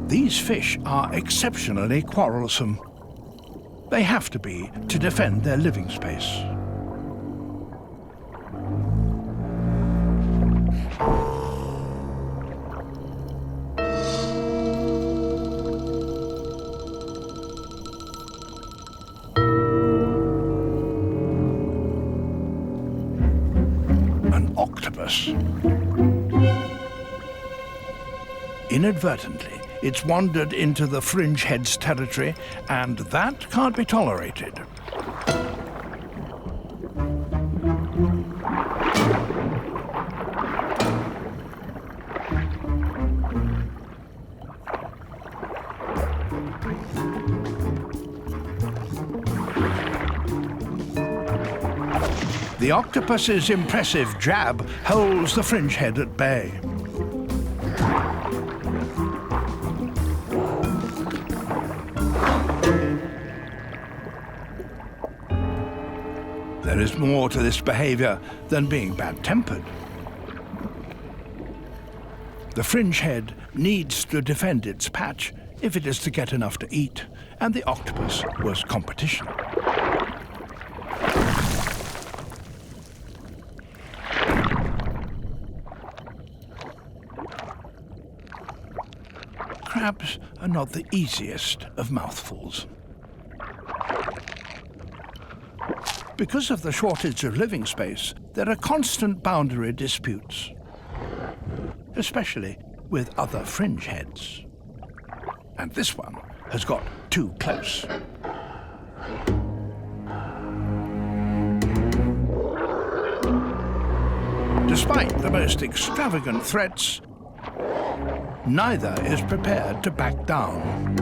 These fish are exceptionally quarrelsome. They have to be to defend their living space. Inadvertently, it's wandered into the fringe head's territory, and that can't be tolerated. The octopus's impressive jab holds the fringe head at bay. There is more to this behavior than being bad-tempered. The fringe head needs to defend its patch if it is to get enough to eat, and the octopus was competition. Crabs are not the easiest of mouthfuls. Because of the shortage of living space, there are constant boundary disputes, especially with other fringe heads. And this one has got too close. Despite the most extravagant threats, neither is prepared to back down.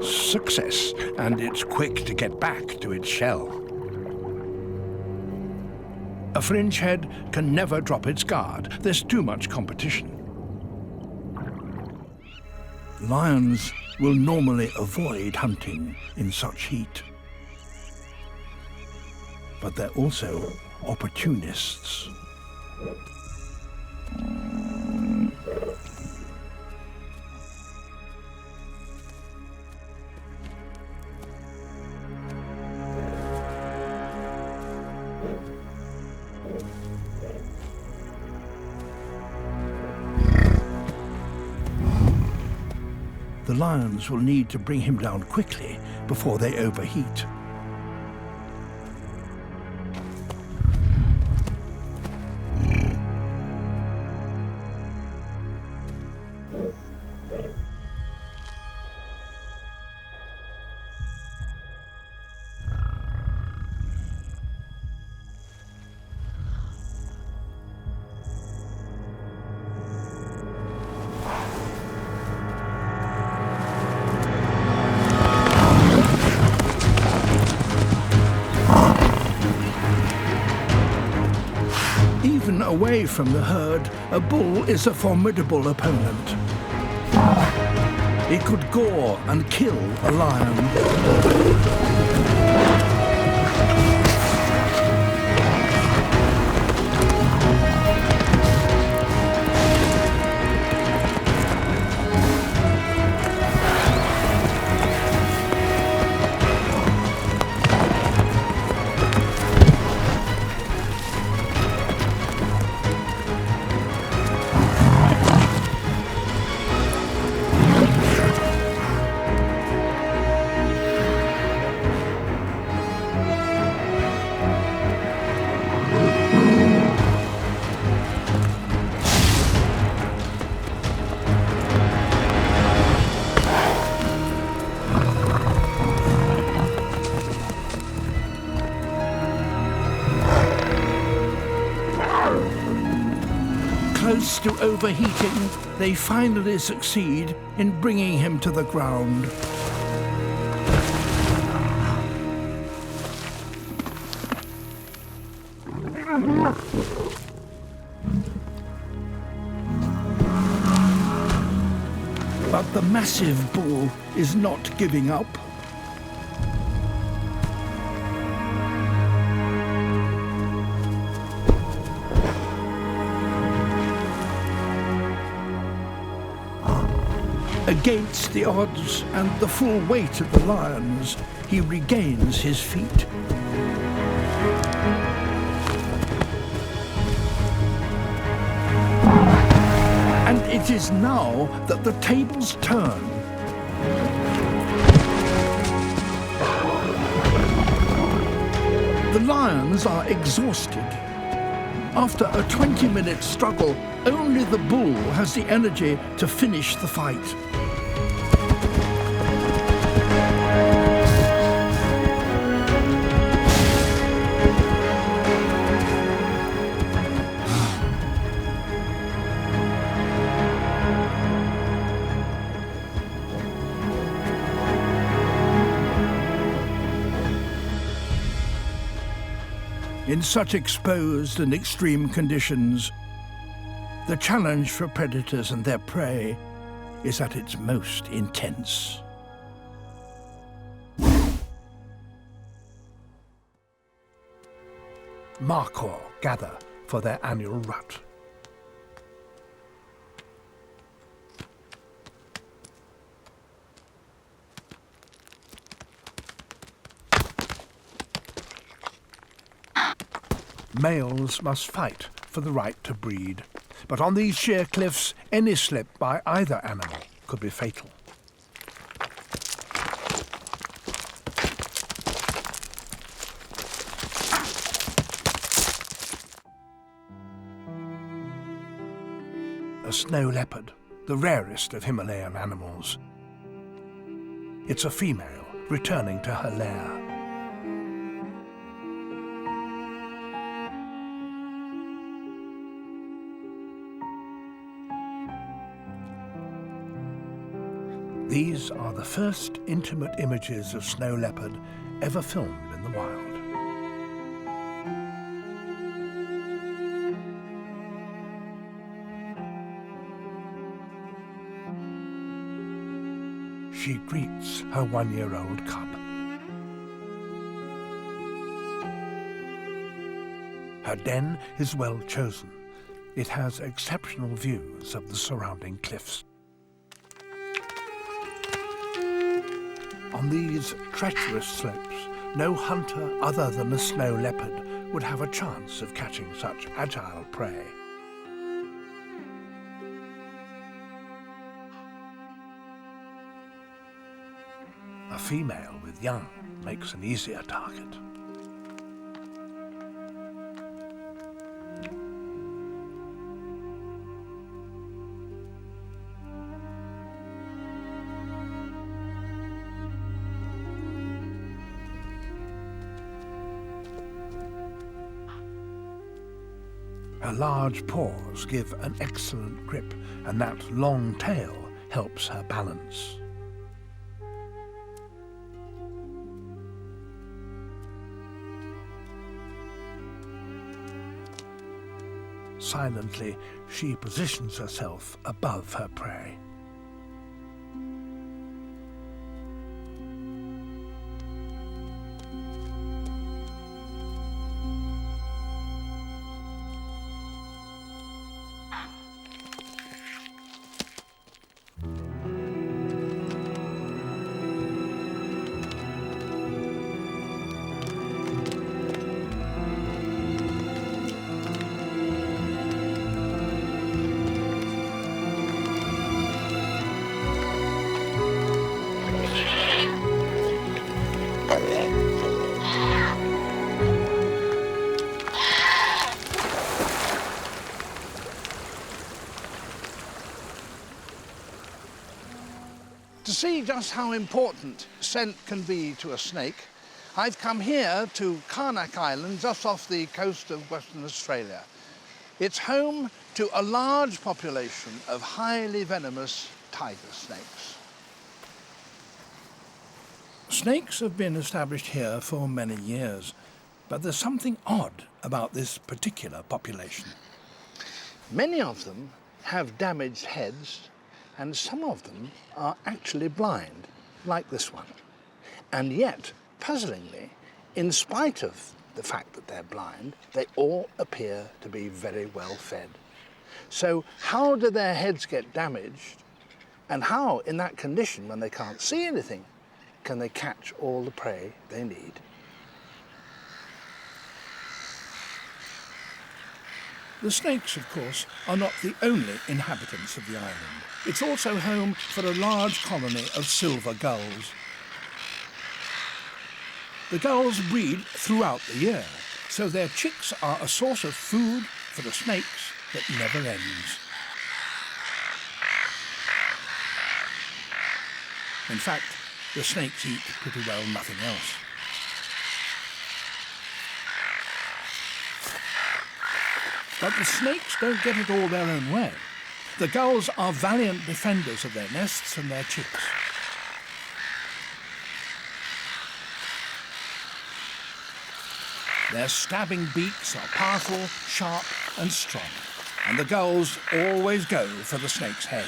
Success, and it's quick to get back to its shell. A fringe head can never drop its guard. There's too much competition. Lions will normally avoid hunting in such heat. But they're also opportunists. The lions will need to bring him down quickly before they overheat. Away from the herd, a bull is a formidable opponent. It could gore and kill a lion. Close to overheating, they finally succeed in bringing him to the ground. But the massive bull is not giving up. Against the odds and the full weight of the lions, he regains his feet. And it is now that the tables turn. The lions are exhausted. After a 20-minute struggle, only the bull has the energy to finish the fight. In such exposed and extreme conditions, the challenge for predators and their prey is at its most intense. Markhor gather for their annual rut. Males must fight for the right to breed, but on these sheer cliffs, any slip by either animal could be fatal. A snow leopard, the rarest of Himalayan animals. It's a female returning to her lair. These are the first intimate images of snow leopard ever filmed in the wild. She greets her one-year-old cub. Her den is well chosen. It has exceptional views of the surrounding cliffs. On these treacherous slopes, no hunter other than a snow leopard would have a chance of catching such agile prey. A female with young makes an easier target. Her large paws give an excellent grip, and that long tail helps her balance. Silently, she positions herself above her prey. To see just how important scent can be to a snake, I've come here to Karnak Island, just off the coast of Western Australia. It's home to a large population of highly venomous tiger snakes. Snakes have been established here for many years, but there's something odd about this particular population. Many of them have damaged heads, and some of them are actually blind, like this one. And yet, puzzlingly, in spite of the fact that they're blind, they all appear to be very well fed. So how do their heads get damaged? And how, in that condition, when they can't see anything, can they catch all the prey they need? The snakes, of course, are not the only inhabitants of the island. It's also home for a large colony of silver gulls. The gulls breed throughout the year, so their chicks are a source of food for the snakes that never ends. In fact, the snakes eat pretty well nothing else. But the snakes don't get it all their own way. The gulls are valiant defenders of their nests and their chicks. Their stabbing beaks are powerful, sharp and strong, and the gulls always go for the snake's head.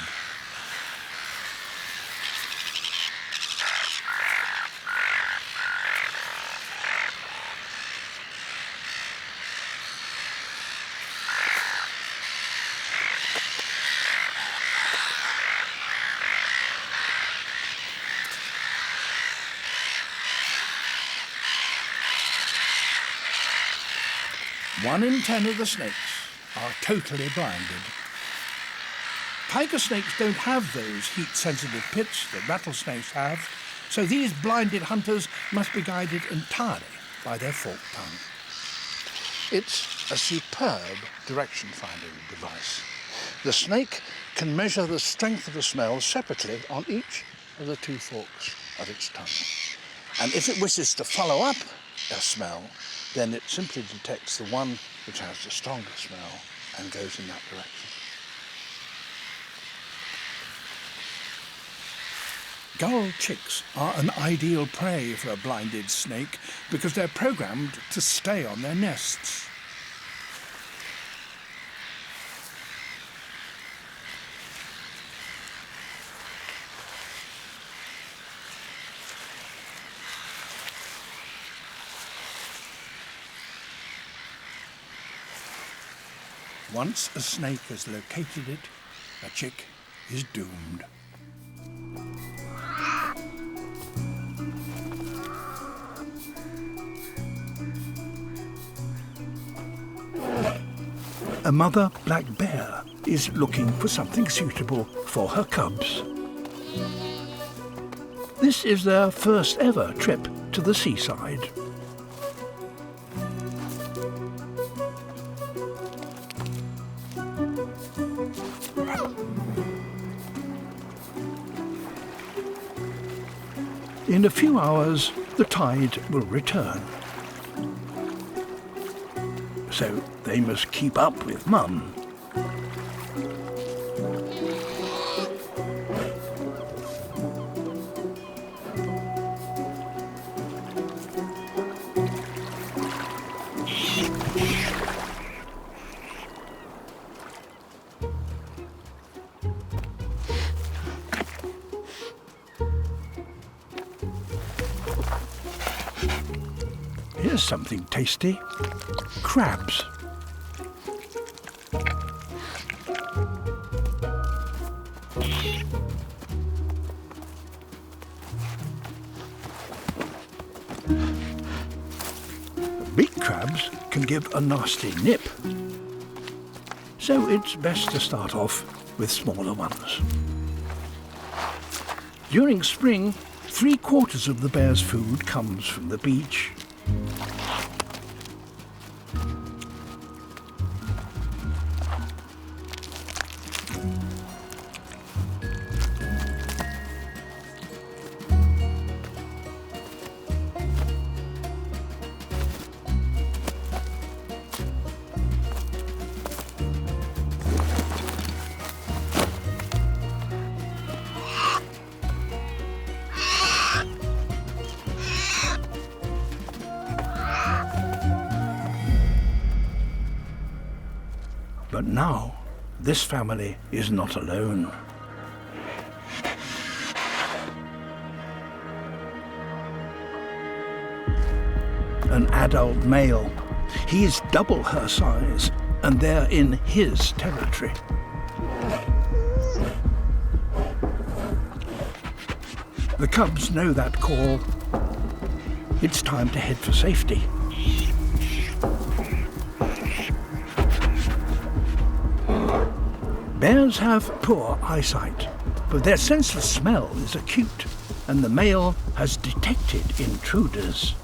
One in 10 of the snakes are totally blinded. Tiger snakes don't have those heat-sensitive pits that rattlesnakes have, so these blinded hunters must be guided entirely by their forked tongue. It's a superb direction-finding device. The snake can measure the strength of a smell separately on each of the two forks of its tongue. And if it wishes to follow up a smell, then it simply detects the one which has the stronger smell and goes in that direction. Gull chicks are an ideal prey for a blinded snake because they're programmed to stay on their nests. Once a snake has located it, a chick is doomed. A mother black bear is looking for something suitable for her cubs. This is their first ever trip to the seaside. In a few hours, the tide will return. So they must keep up with Mum. Here's something tasty. Crabs. Big crabs can give a nasty nip, so it's best to start off with smaller ones. During spring, 3/4 of the bear's food comes from the beach. But now, this family is not alone. An adult male. He is double her size, and they're in his territory. The cubs know that call. It's time to head for safety. Bears have poor eyesight, but their sense of smell is acute, and the male has detected intruders.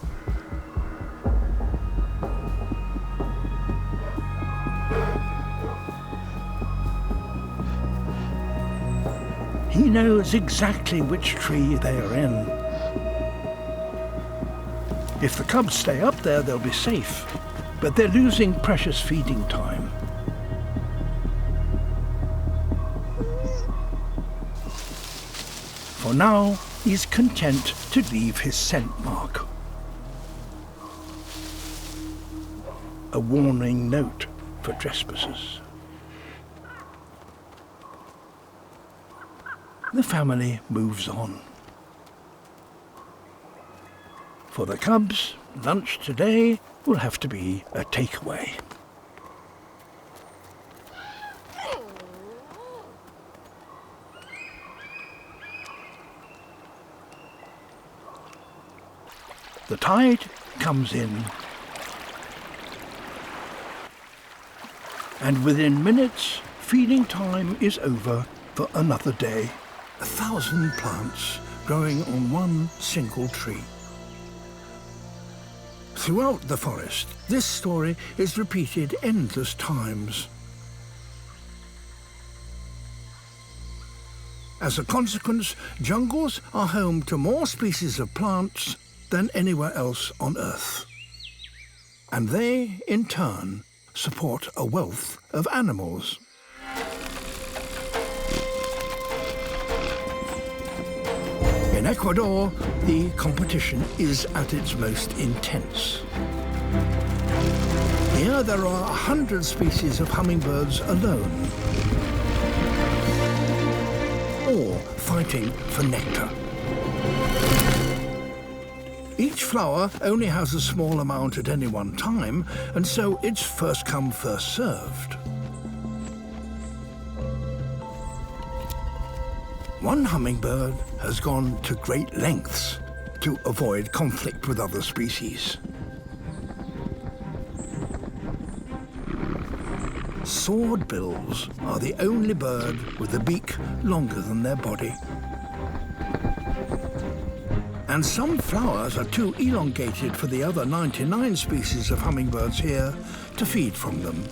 He knows exactly which tree they are in. If the cubs stay up there, they'll be safe, but they're losing precious feeding time. For now, he's content to leave his scent mark. a warning note for trespassers. The family moves on. For the cubs, lunch today will have to be a takeaway. The tide comes in, and within minutes, feeding time is over for another day. 1,000 plants growing on one single tree. Throughout the forest, this story is repeated endless times. As a consequence, jungles are home to more species of plants than anywhere else on Earth. And they, in turn, support a wealth of animals. In Ecuador, the competition is at its most intense. Here there are 100 species of hummingbirds alone, all fighting for nectar. Each flower only has a small amount at any one time, and so it's first come, first served. One hummingbird has gone to great lengths to avoid conflict with other species. Swordbills are the only bird with a beak longer than their body. And some flowers are too elongated for the other 99 species of hummingbirds here to feed from them.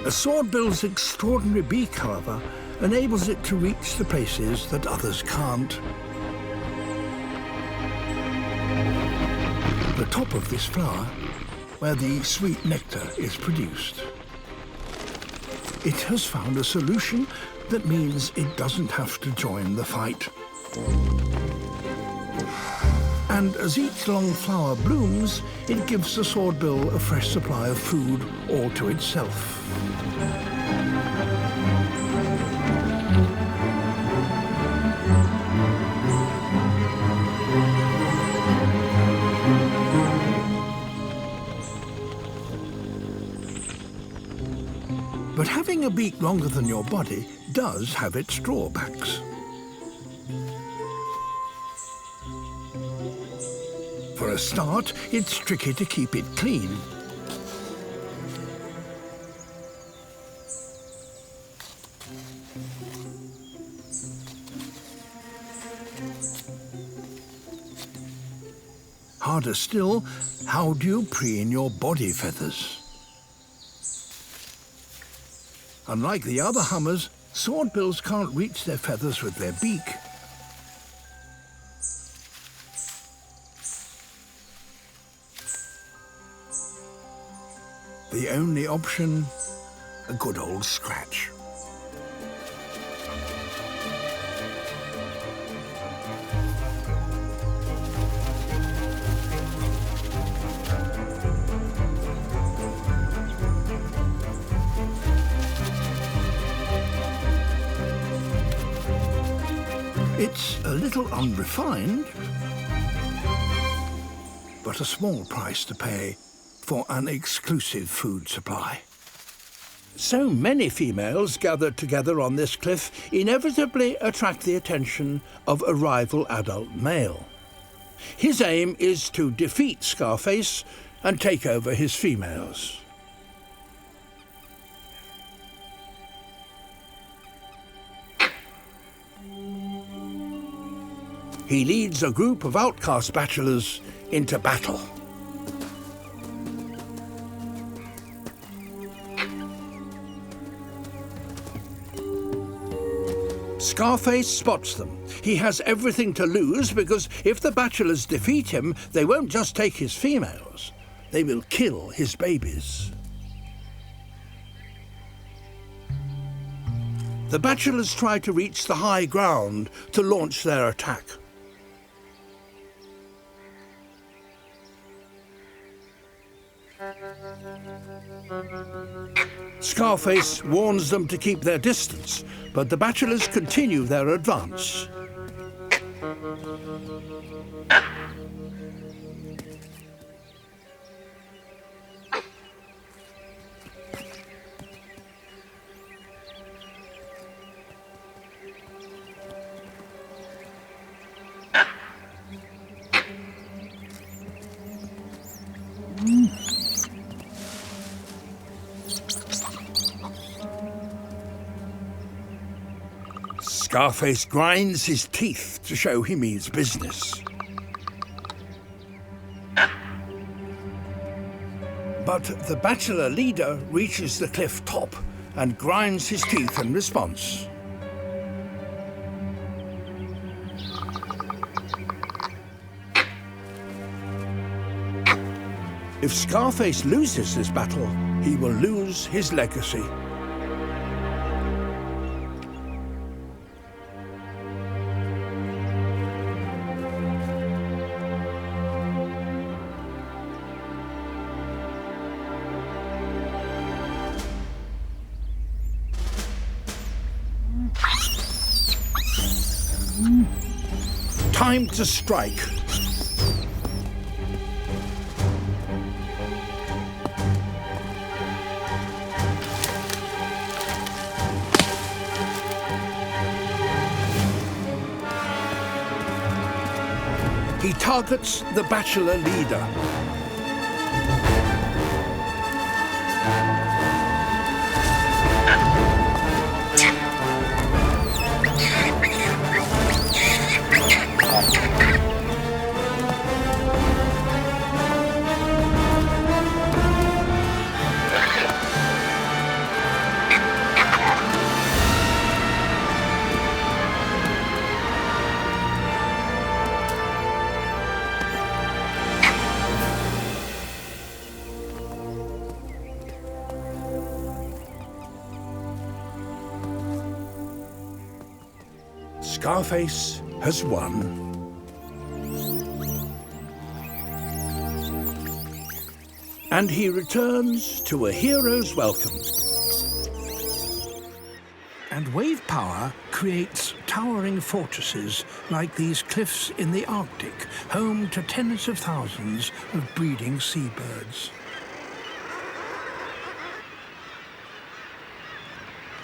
A swordbill's extraordinary beak, however, enables it to reach the places that others can't. The top of this flower, where the sweet nectar is produced. It has found a solution that means it doesn't have to join the fight. And as each long flower blooms, it gives the swordbill a fresh supply of food all to itself. But having a beak longer than your body does have its drawbacks. For a start, it's tricky to keep it clean. Harder still, how do you preen your body feathers? Unlike the other hummers, swordbills can't reach their feathers with their beak. The only option, a good old scratch. It's a little unrefined, but a small price to pay for an exclusive food supply. So many females gathered together on this cliff inevitably attract the attention of a rival adult male. His aim is to defeat Scarface and take over his females. He leads a group of outcast bachelors into battle. Scarface spots them. He has everything to lose because if the bachelors defeat him, they won't just take his females, they will kill his babies. The bachelors try to reach the high ground to launch their attack. Scarface warns them to keep their distance, but the bachelors continue their advance. Scarface grinds his teeth to show he means business. But the bachelor leader reaches the cliff top and grinds his teeth in response. If Scarface loses this battle, he will lose his legacy. Time to strike. He targets the bachelor leader. Scarface has won. And he returns to a hero's welcome. And wave power creates towering fortresses like these cliffs in the Arctic, home to tens of thousands of breeding seabirds.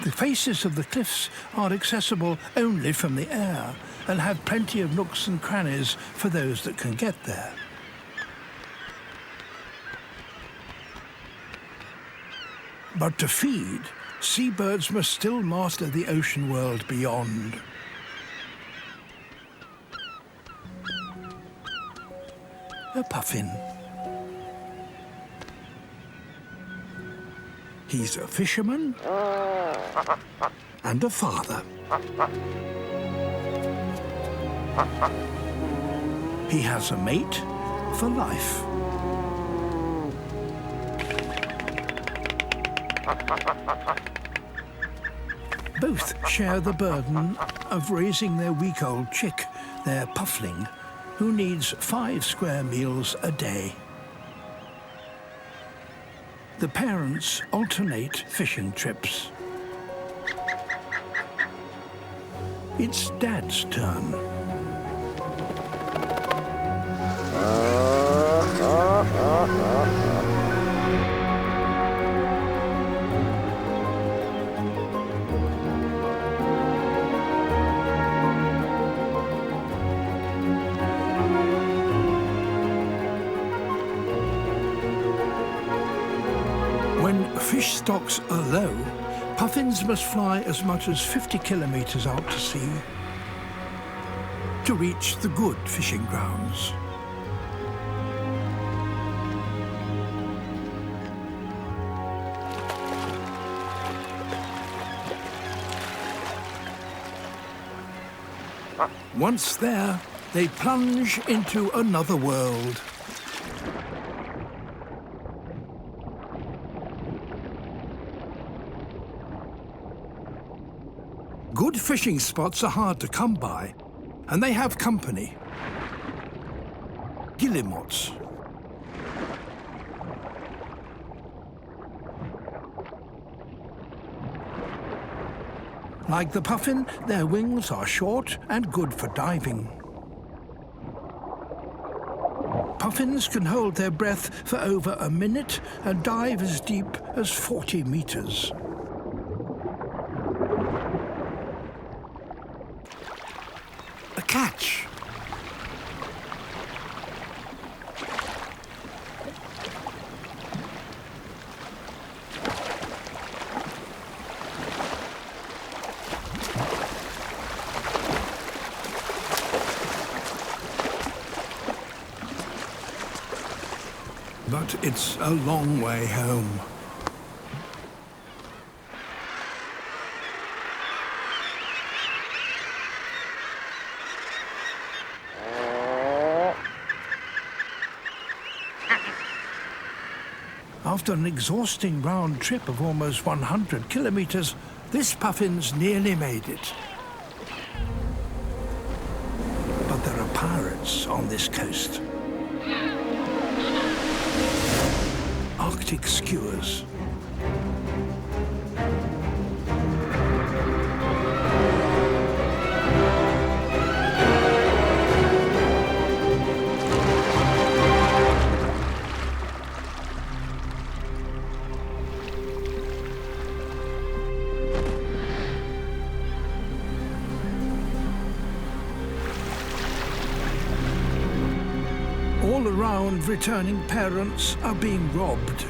The faces of the cliffs are accessible only from the air and have plenty of nooks and crannies for those that can get there. But to feed, seabirds must still master the ocean world beyond. A puffin. He's a fisherman and a father. He has a mate for life. Both share the burden of raising their week-old chick, their puffling, who needs 5 square meals a day. The parents alternate fishing trips. It's Dad's turn. Fish stocks are low, puffins must fly as much as 50 kilometers out to sea to reach the good fishing grounds. Once there, they plunge into another world. Good fishing spots are hard to come by, and they have company. Guillemots. Like the puffin, their wings are short and good for diving. Puffins can hold their breath for over a minute and dive as deep as 40 meters. A catch. But it's a long way home. After an exhausting round trip of almost 100 kilometers, this puffin's nearly made it. But there are pirates on this coast. Arctic skuas. All around, returning parents are being robbed.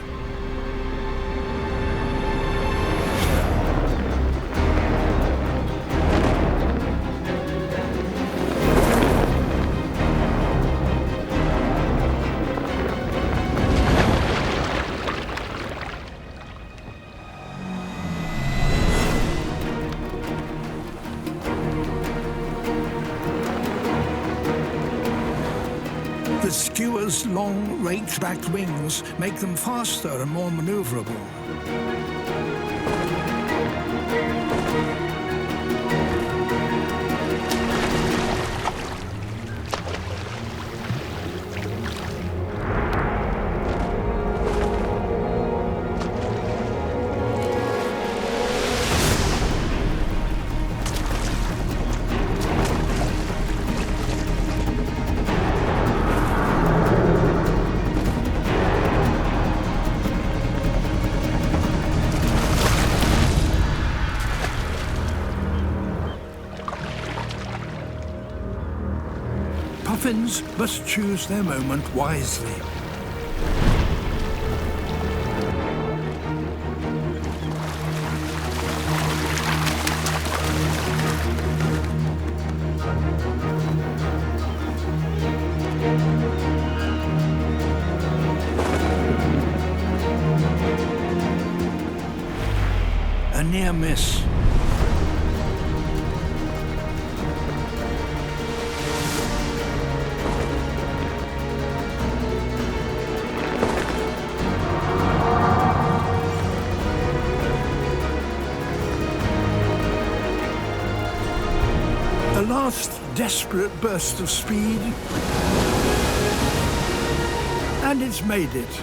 The skuas' long, raked-back wings make them faster and more maneuverable. Puffins must choose their moment wisely. A near miss. A last desperate burst of speed, and it's made it.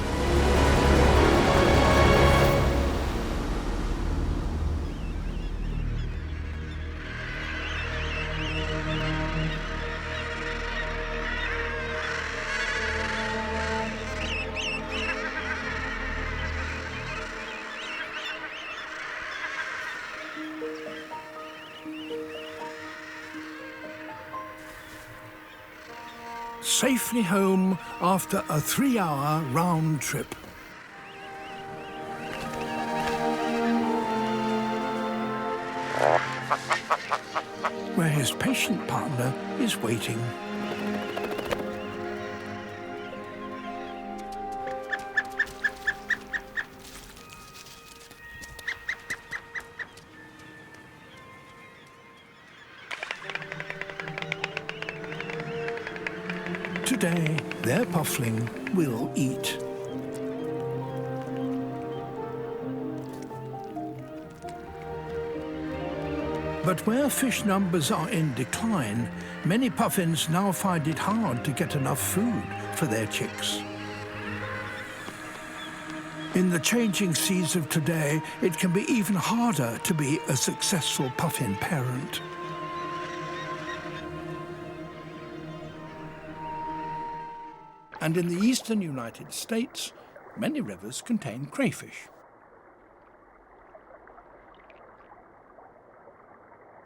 Safely home after a 3-hour round trip. Where his patient partner is waiting. Today, their puffling will eat. But where fish numbers are in decline, many puffins now find it hard to get enough food for their chicks. In the changing seas of today, it can be even harder to be a successful puffin parent. And in the eastern United States, many rivers contain crayfish.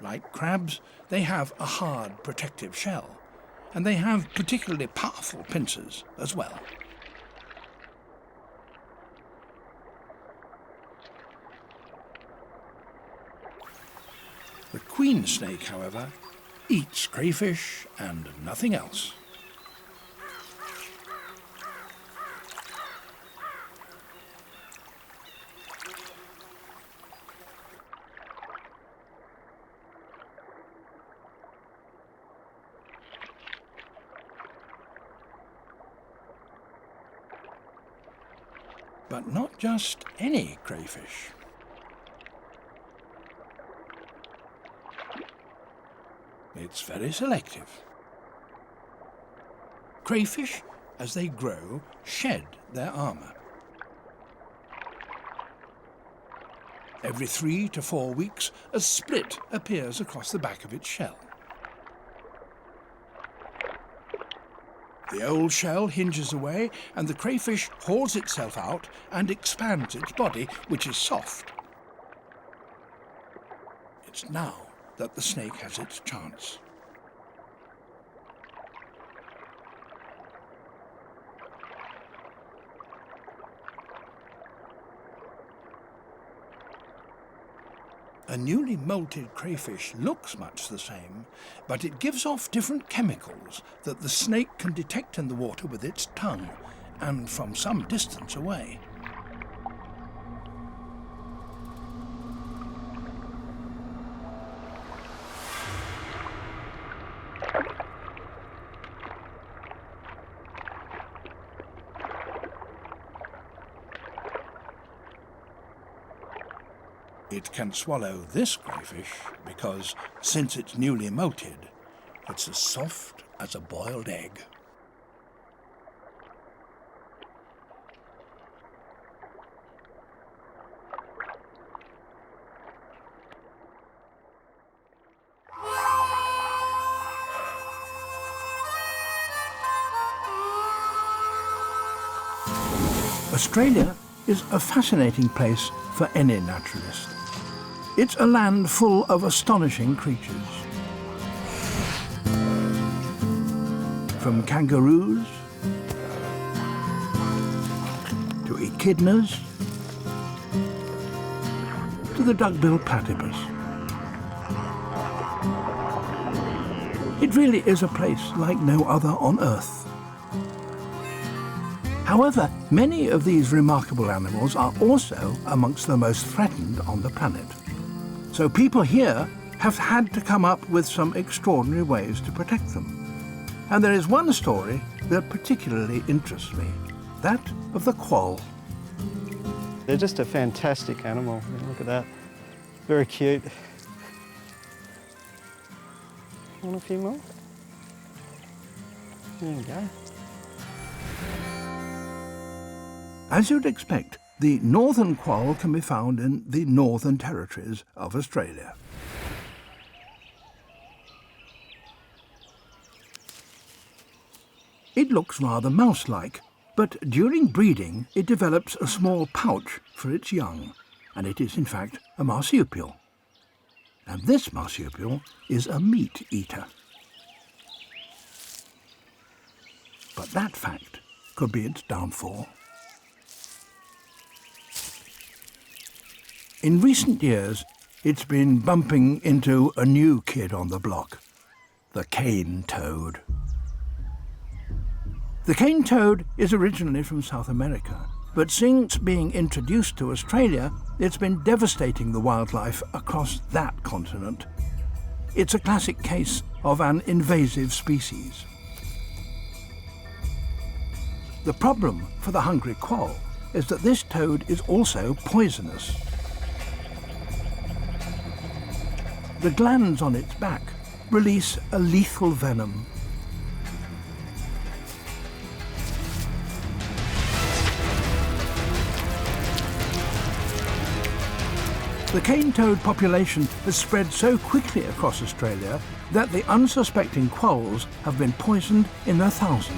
Like crabs, they have a hard protective shell, and they have particularly powerful pincers as well. The queen snake, however, eats crayfish and nothing else. But not just any crayfish. It's very selective. Crayfish, as they grow, shed their armour. Every 3 to 4 weeks, a split appears across the back of its shell. The old shell hinges away, and the crayfish hauls itself out and expands its body, which is soft. It's now that the snake has its chance. A newly molted crayfish looks much the same, but it gives off different chemicals that the snake can detect in the water with its tongue and from some distance away. It can swallow this crayfish because, since it's newly molted, it's as soft as a boiled egg. Australia is a fascinating place for any naturalist. It's a land full of astonishing creatures. From kangaroos to echidnas to the duck-billed platypus. It really is a place like no other on Earth. However, many of these remarkable animals are also amongst the most threatened on the planet. So people here have had to come up with some extraordinary ways to protect them. And there is one story that particularly interests me, that of the quoll. They're just a fantastic animal. I mean, look at that. Very cute. Want a few more? There you go. As you'd expect, the northern quoll can be found in the Northern Territories of Australia. It looks rather mouse-like, but during breeding it develops a small pouch for its young, and it is in fact a marsupial. And this marsupial is a meat eater. But that fact could be its downfall. In recent years, it's been bumping into a new kid on the block, the cane toad. The cane toad is originally from South America, but since being introduced to Australia, it's been devastating the wildlife across that continent. It's a classic case of an invasive species. The problem for the hungry quoll is that this toad is also poisonous. the glands on its back release a lethal venom. The cane toad population has spread so quickly across Australia that the unsuspecting quolls have been poisoned in their thousands.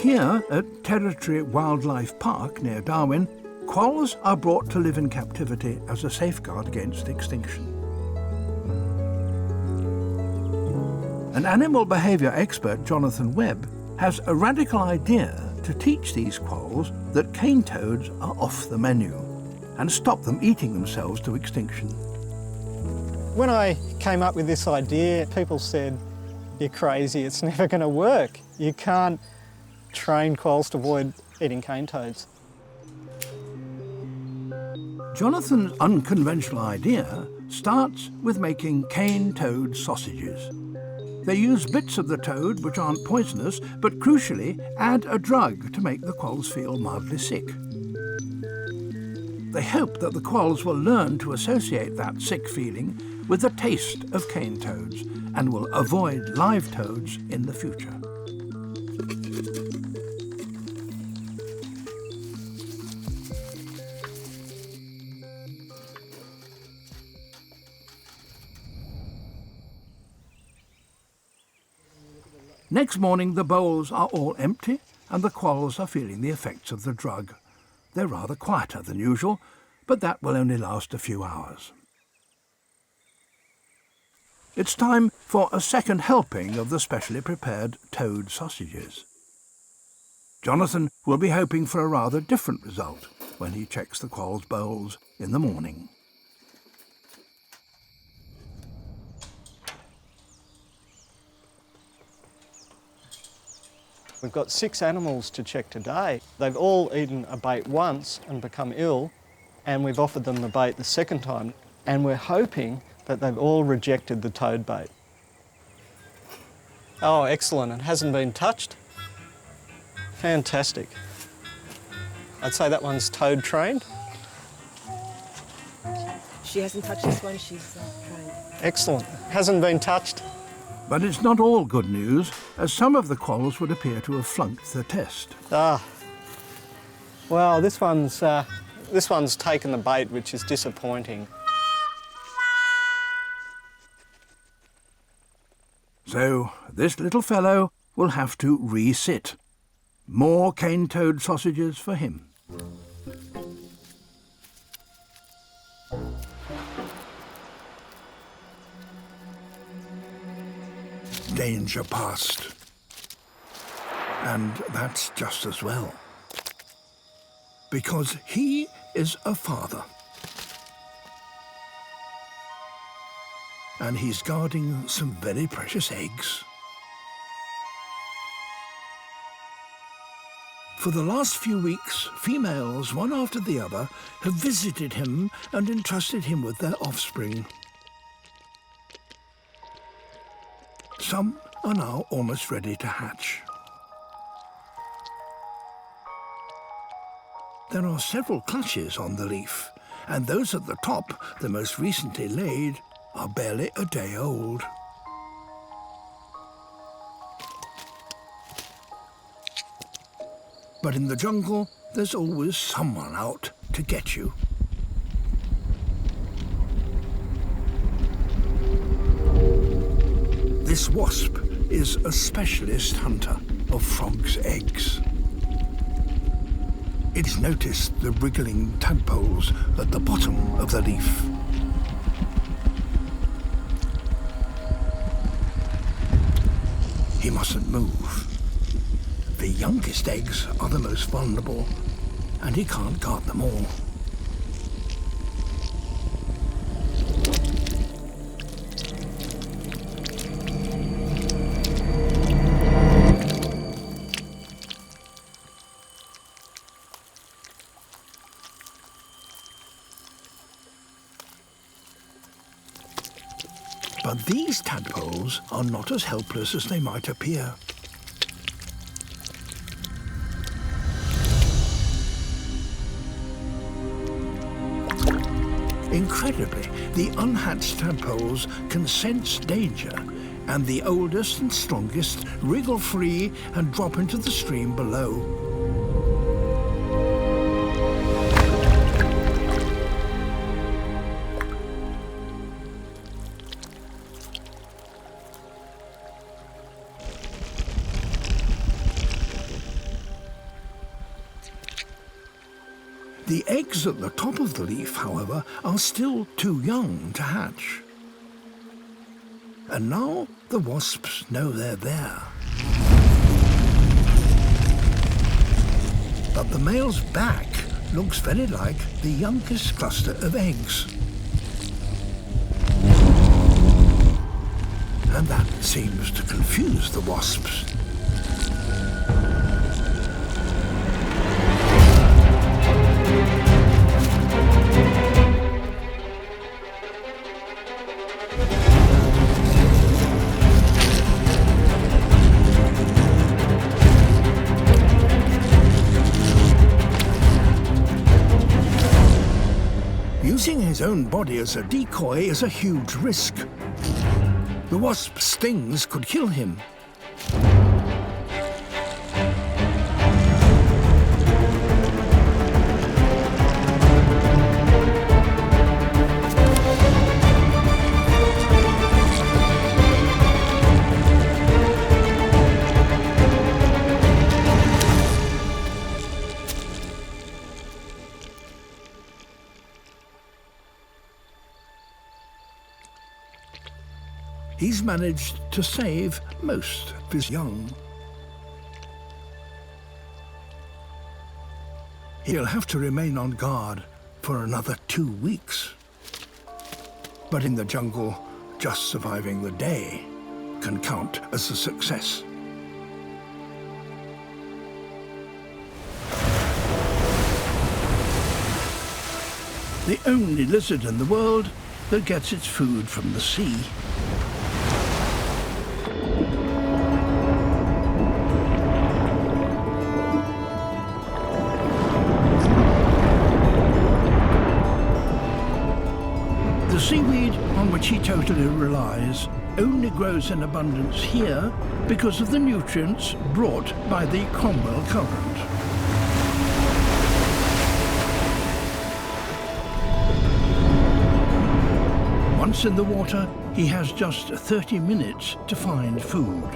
Here at Territory Wildlife Park near Darwin, quolls are brought to live in captivity as a safeguard against extinction. An animal behaviour expert, Jonathan Webb, has a radical idea to teach these quolls that cane toads are off the menu and stop them eating themselves to extinction. When I came up with this idea, people said, "You're crazy, it's never going to work. You can't train quolls to avoid eating cane toads." Jonathan's unconventional idea starts with making cane toad sausages. They use bits of the toad which aren't poisonous, but crucially add a drug to make the quolls feel mildly sick. They hope that the quolls will learn to associate that sick feeling with the taste of cane toads and will avoid live toads in the future. Next morning, the bowls are all empty and the quolls are feeling the effects of the drug. They're rather quieter than usual, but that will only last a few hours. It's time for a second helping of the specially prepared toad sausages. Jonathan will be hoping for a rather different result when he checks the quolls' bowls in the morning. We've got 6 animals to check today. They've all eaten a bait once and become ill, and we've offered them the bait the second time, and we're hoping that they've all rejected the toad bait. Oh, excellent. It hasn't been touched. Fantastic. I'd say that one's toad trained. She hasn't touched this one, she's trained. Excellent. Hasn't been touched. But it's not all good news, as some of the quolls would appear to have flunked the test. Well, this one's taken the bait, which is disappointing. So this little fellow will have to re-sit. More cane toad sausages for him. Danger past. And that's just as well. Because he is a father. And he's guarding some very precious eggs. For the last few weeks, females, one after the other, have visited him and entrusted him with their offspring. Some are now almost ready to hatch. There are several clutches on the leaf, and those at the top, the most recently laid, are barely a day old. But in the jungle, there's always someone out to get you. This wasp is a specialist hunter of frogs' eggs. It's noticed the wriggling tadpoles at the bottom of the leaf. He mustn't move. The youngest eggs are the most vulnerable, and he can't guard them all. But these tadpoles are not as helpless as they might appear. Incredibly, the unhatched tadpoles can sense danger, and the oldest and strongest wriggle free and drop into the stream below. The eggs at the top of the leaf, however, are still too young to hatch. And now the wasps know they're there. But the male's back looks very like the youngest cluster of eggs. And that seems to confuse the wasps. Using his own body as a decoy is a huge risk. The wasp's stings could kill him. He's managed to save most of his young. He'll have to remain on guard for another 2 weeks. But in the jungle, just surviving the day can count as a success. The only lizard in the world that gets its food from the sea. The seaweed on which he totally relies only grows in abundance here because of the nutrients brought by the Cromwell current. Once in the water, he has just 30 minutes to find food.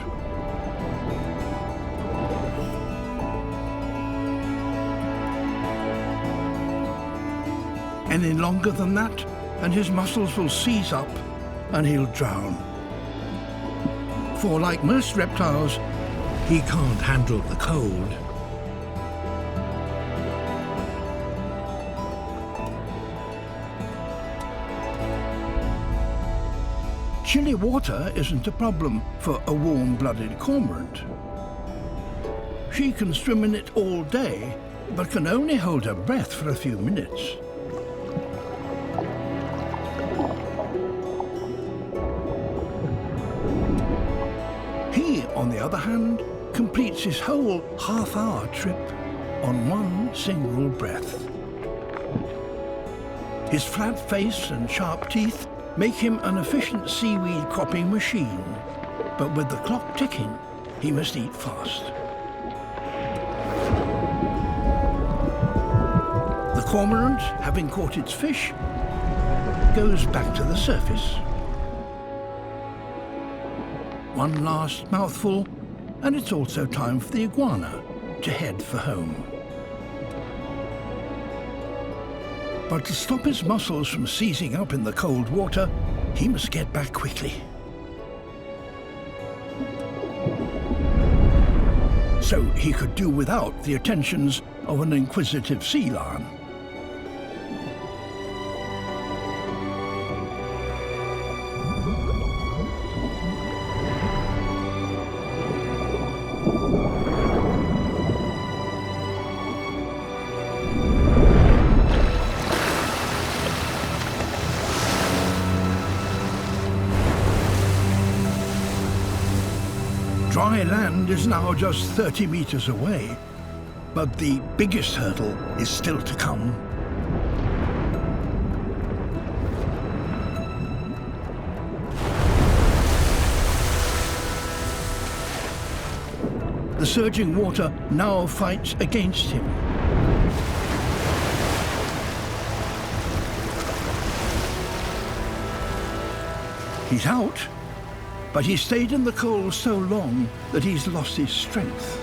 Any longer than that, and his muscles will seize up and he'll drown. For like most reptiles, he can't handle the cold. Chilly water isn't a problem for a warm-blooded cormorant. She can swim in it all day, but can only hold her breath for a few minutes. On the other hand, completes his whole half-hour trip on one single breath. His flat face and sharp teeth make him an efficient seaweed cropping machine, but with the clock ticking, he must eat fast. The cormorant, having caught its fish, goes back to the surface. One last mouthful, and it's also time for the iguana to head for home. But to stop his muscles from seizing up in the cold water, he must get back quickly. So he could do without the attentions of an inquisitive sea lion. Dry land is now just 30 meters away, but the biggest hurdle is still to come. The surging water now fights against him. He's out, but he stayed in the cold so long that he's lost his strength.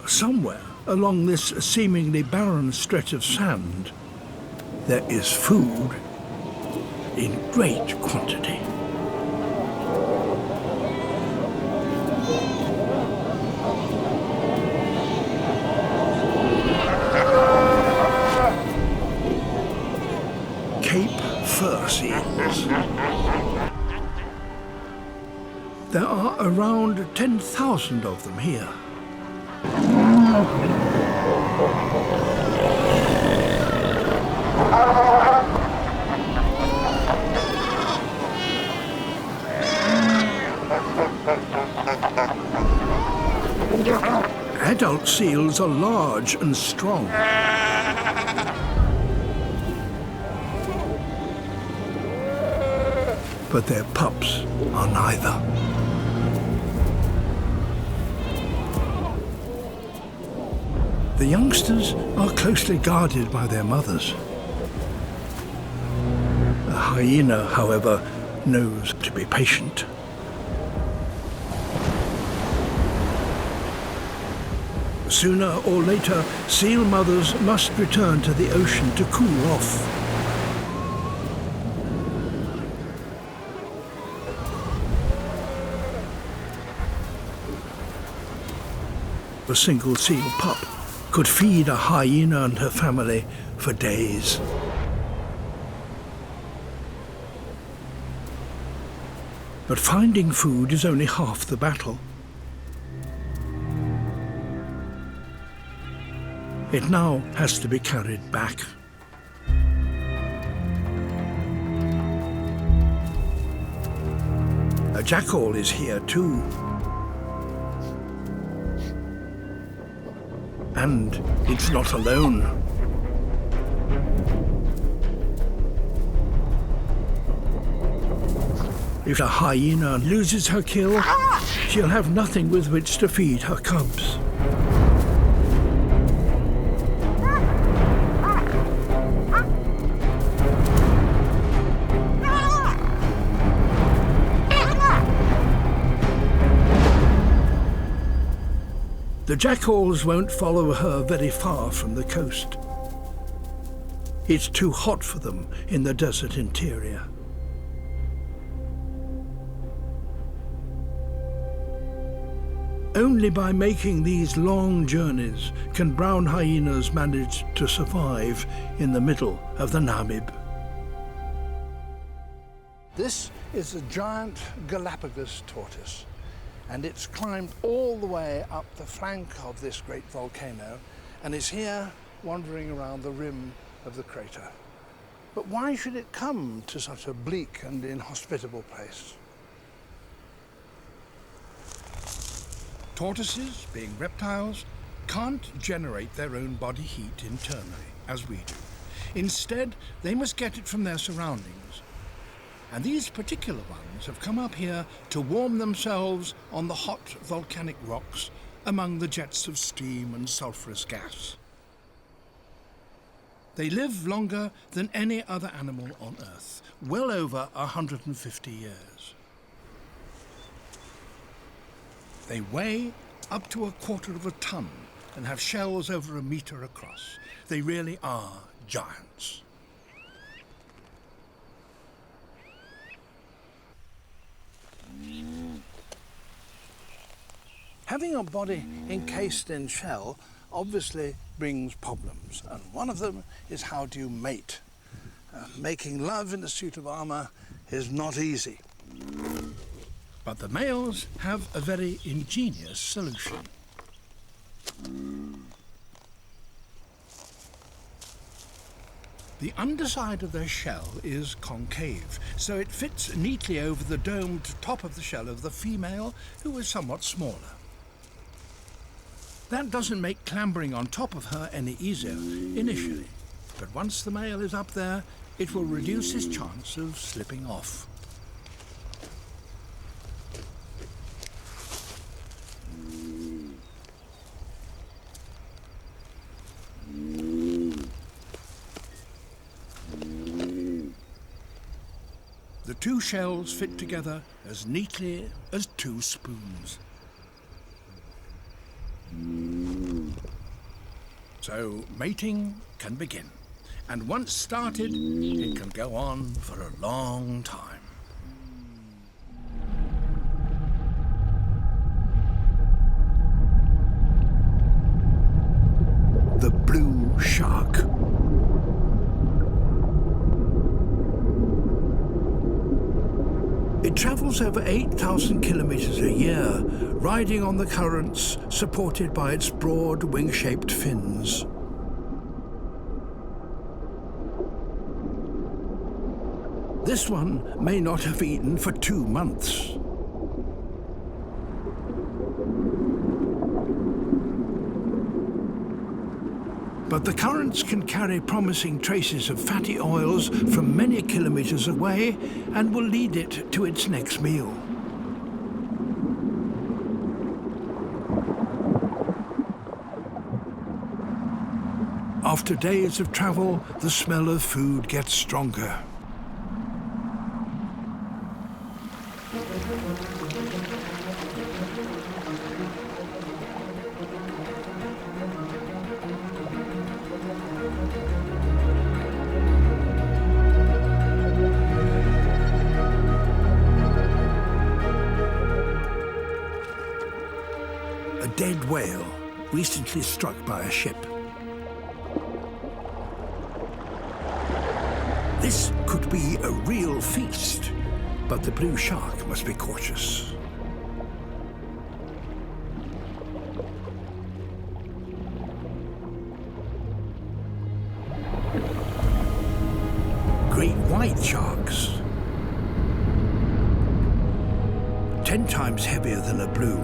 Somewhere along this seemingly barren stretch of sand, there is food in great quantity. Cape fur seals. There are around 10,000 of them here. Adult seals are large and strong. But their pups are neither. The youngsters are closely guarded by their mothers. The hyena, however, knows to be patient. Sooner or later, seal mothers must return to the ocean to cool off. A single seal pup could feed a hyena and her family for days. But finding food is only half the battle. It now has to be carried back. A jackal is here too. And it's not alone. If a hyena loses her kill, she'll have nothing with which to feed her cubs. The jackals won't follow her very far from the coast. It's too hot for them in the desert interior. Only by making these long journeys can brown hyenas manage to survive in the middle of the Namib. This is a giant Galapagos tortoise, and it's climbed all the way up the flank of this great volcano and is here wandering around the rim of the crater. But why should it come to such a bleak and inhospitable place? Tortoises, being reptiles, can't generate their own body heat internally, as we do. Instead, they must get it from their surroundings. And these particular ones have come up here to warm themselves on the hot volcanic rocks among the jets of steam and sulfurous gas. They live longer than any other animal on Earth, well over 150 years. They weigh up to 1/4 of a ton and have shells over 1 meter across. They really are giants. Having a body encased in shell obviously brings problems, and one of them is how do you mate? Making love in a suit of armour is not easy. But the males have a very ingenious solution. The underside of their shell is concave, so it fits neatly over the domed top of the shell of the female, who is somewhat smaller. That doesn't make clambering on top of her any easier initially, but once the male is up there, it will reduce his chance of slipping off. The two shells fit together as neatly as two spoons. So mating can begin, and once started, it can go on for a long time. The blue shark. It travels over 8,000 kilometers a year, riding on the currents supported by its broad wing-shaped fins. This one may not have eaten for 2 months. But the currents can carry promising traces of fatty oils from many kilometers away and will lead it to its next meal. After days of travel, the smell of food gets stronger. A dead whale recently struck by a ship. This could be a real feast, but the blue shark must be cautious. Great white sharks, 10 times heavier than a blue,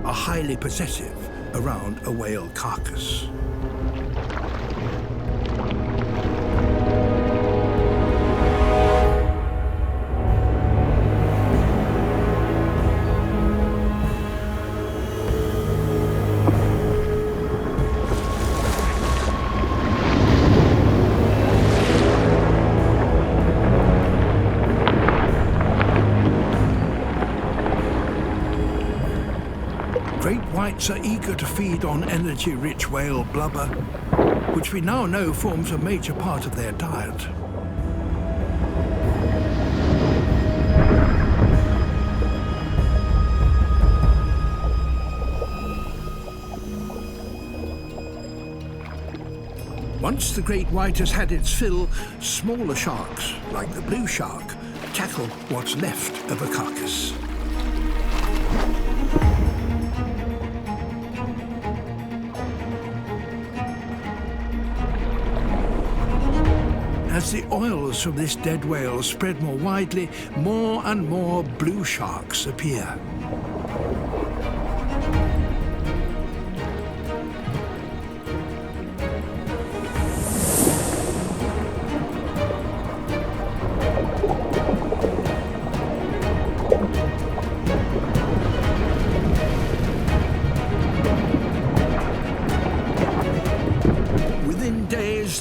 are highly possessive around a whale carcass. Whites are eager to feed on energy-rich whale blubber, which we now know forms a major part of their diet. Once the great white has had its fill, smaller sharks, like the blue shark, tackle what's left of a carcass. As the oils from this dead whale spread more widely, more and more blue sharks appear.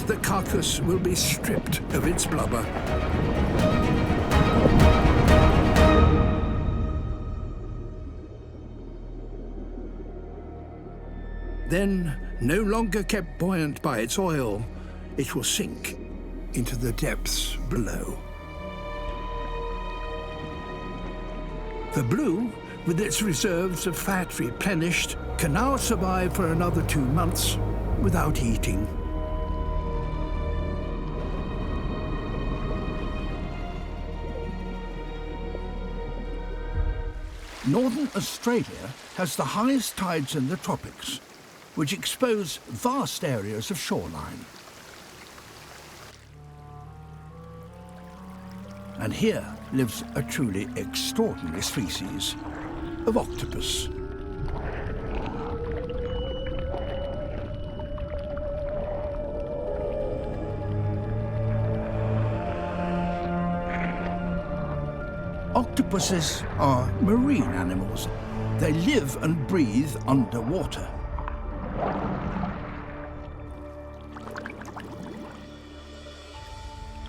The carcass will be stripped of its blubber. Then, no longer kept buoyant by its oil, it will sink into the depths below. The blue with its reserves of fat replenished, can now survive for another 2 months without eating. Northern Australia has the highest tides in the tropics, which expose vast areas of shoreline. And here lives a truly extraordinary species of octopus. Octopuses are marine animals. They live and breathe underwater.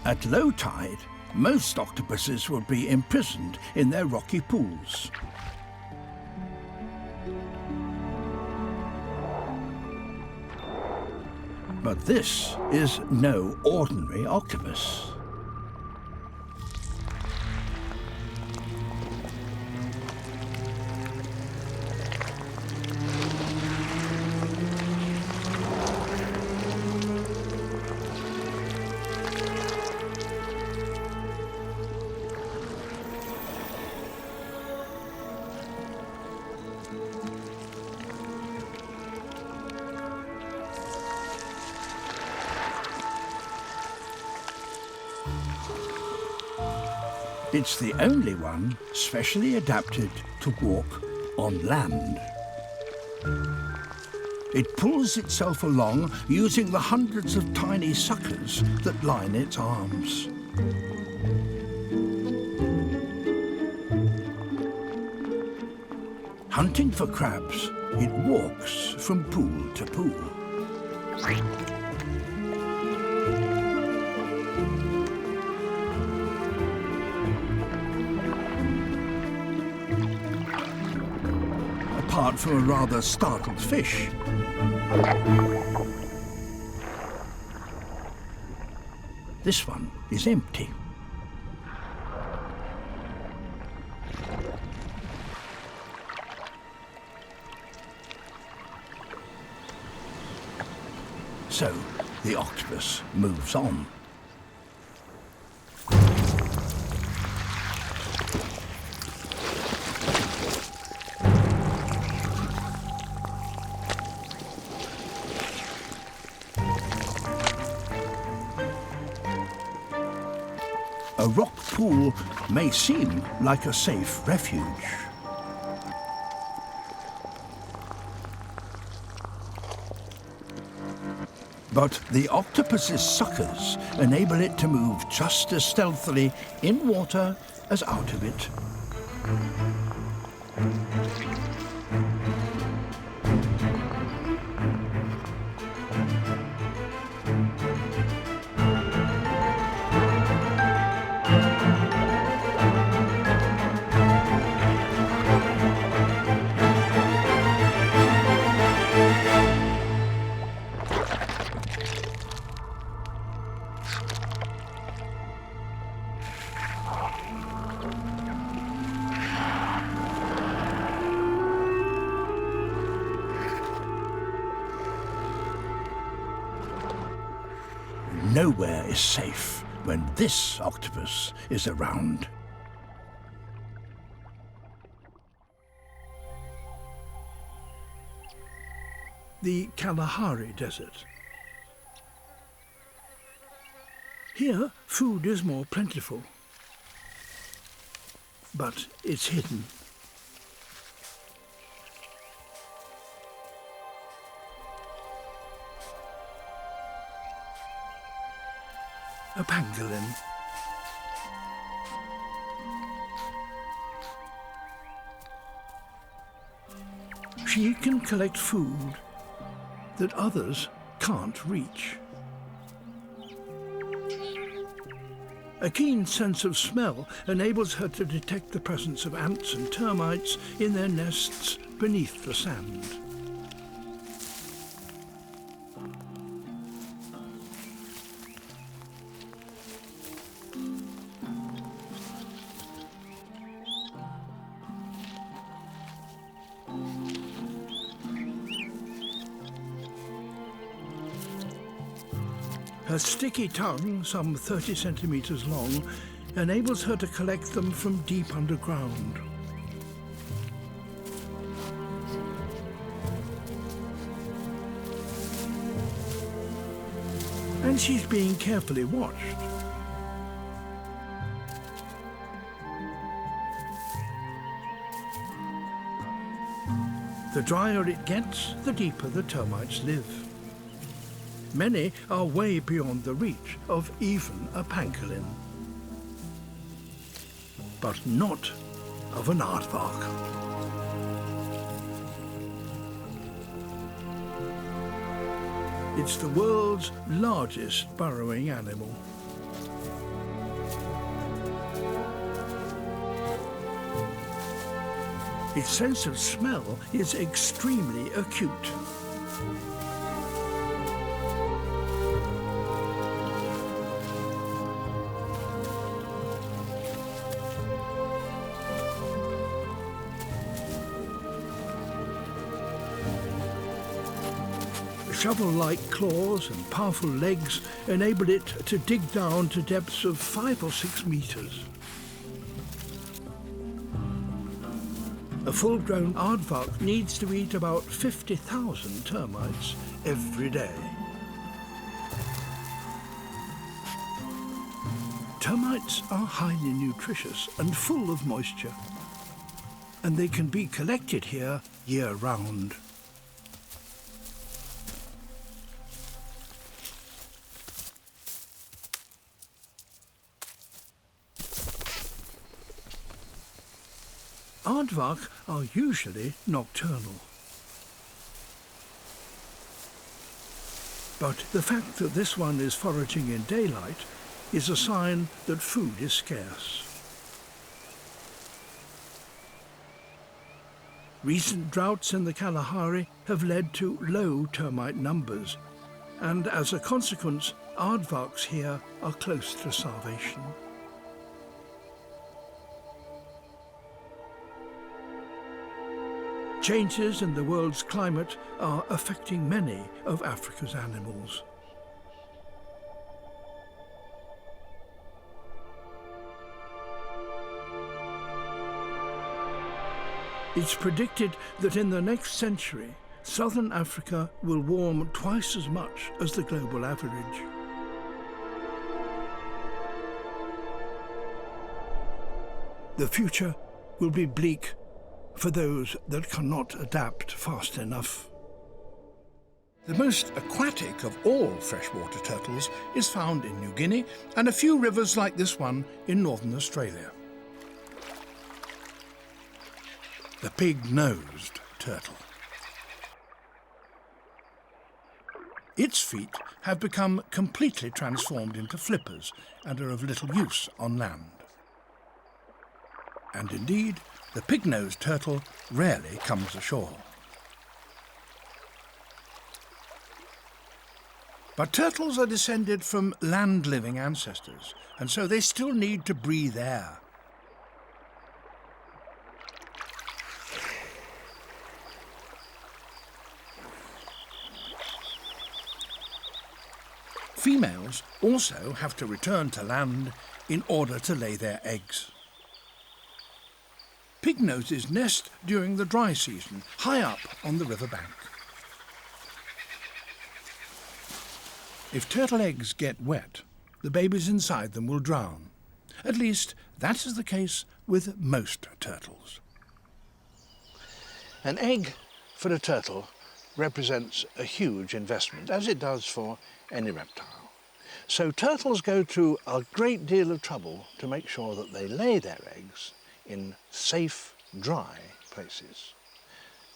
At low tide, most octopuses would be imprisoned in their rocky pools. But this is no ordinary octopus. It's the only one specially adapted to walk on land. It pulls itself along using the hundreds of tiny suckers that line its arms. Hunting for crabs, it walks from pool to pool. Apart from a rather startled fish. This one is empty. So the octopus moves on. A rock pool may seem like a safe refuge. But the octopus's suckers enable it to move just as stealthily in water as out of it. Nowhere is safe when this octopus is around. The Kalahari Desert. Here, food is more plentiful, but it's hidden. A pangolin. She can collect food that others can't reach. A keen sense of smell enables her to detect the presence of ants and termites in their nests beneath the sand. Her sticky tongue, some 30 centimeters long, enables her to collect them from deep underground. And she's being carefully watched. The drier it gets, the deeper the termites live. Many are way beyond the reach of even a pangolin. But not of an aardvark. It's the world's largest burrowing animal. Its sense of smell is extremely acute. Shovel-like claws and powerful legs enable it to dig down to depths of 5 or 6 meters. A full-grown aardvark needs to eat about 50,000 termites every day. Termites are highly nutritious and full of moisture, and they can be collected here year-round. Aardvark are usually nocturnal. But the fact that this one is foraging in daylight is a sign that food is scarce. Recent droughts in the Kalahari have led to low termite numbers, and as a consequence, aardvarks here are close to starvation. Changes in the world's climate are affecting many of Africa's animals. It's predicted that in the next century, southern Africa will warm twice as much as the global average. The future will be bleak for those that cannot adapt fast enough. The most aquatic of all freshwater turtles is found in New Guinea and a few rivers like this one in northern Australia. The pig-nosed turtle. Its feet have become completely transformed into flippers and are of little use on land. And indeed, the pig-nosed turtle rarely comes ashore. But turtles are descended from land-living ancestors, and so they still need to breathe air. Females also have to return to land in order to lay their eggs. Pignoses nest during the dry season, high up on the riverbank. If turtle eggs get wet, the babies inside them will drown. At least, that is the case with most turtles. An egg for a turtle represents a huge investment, as it does for any reptile. So turtles go to a great deal of trouble to make sure that they lay their eggs in safe, dry places.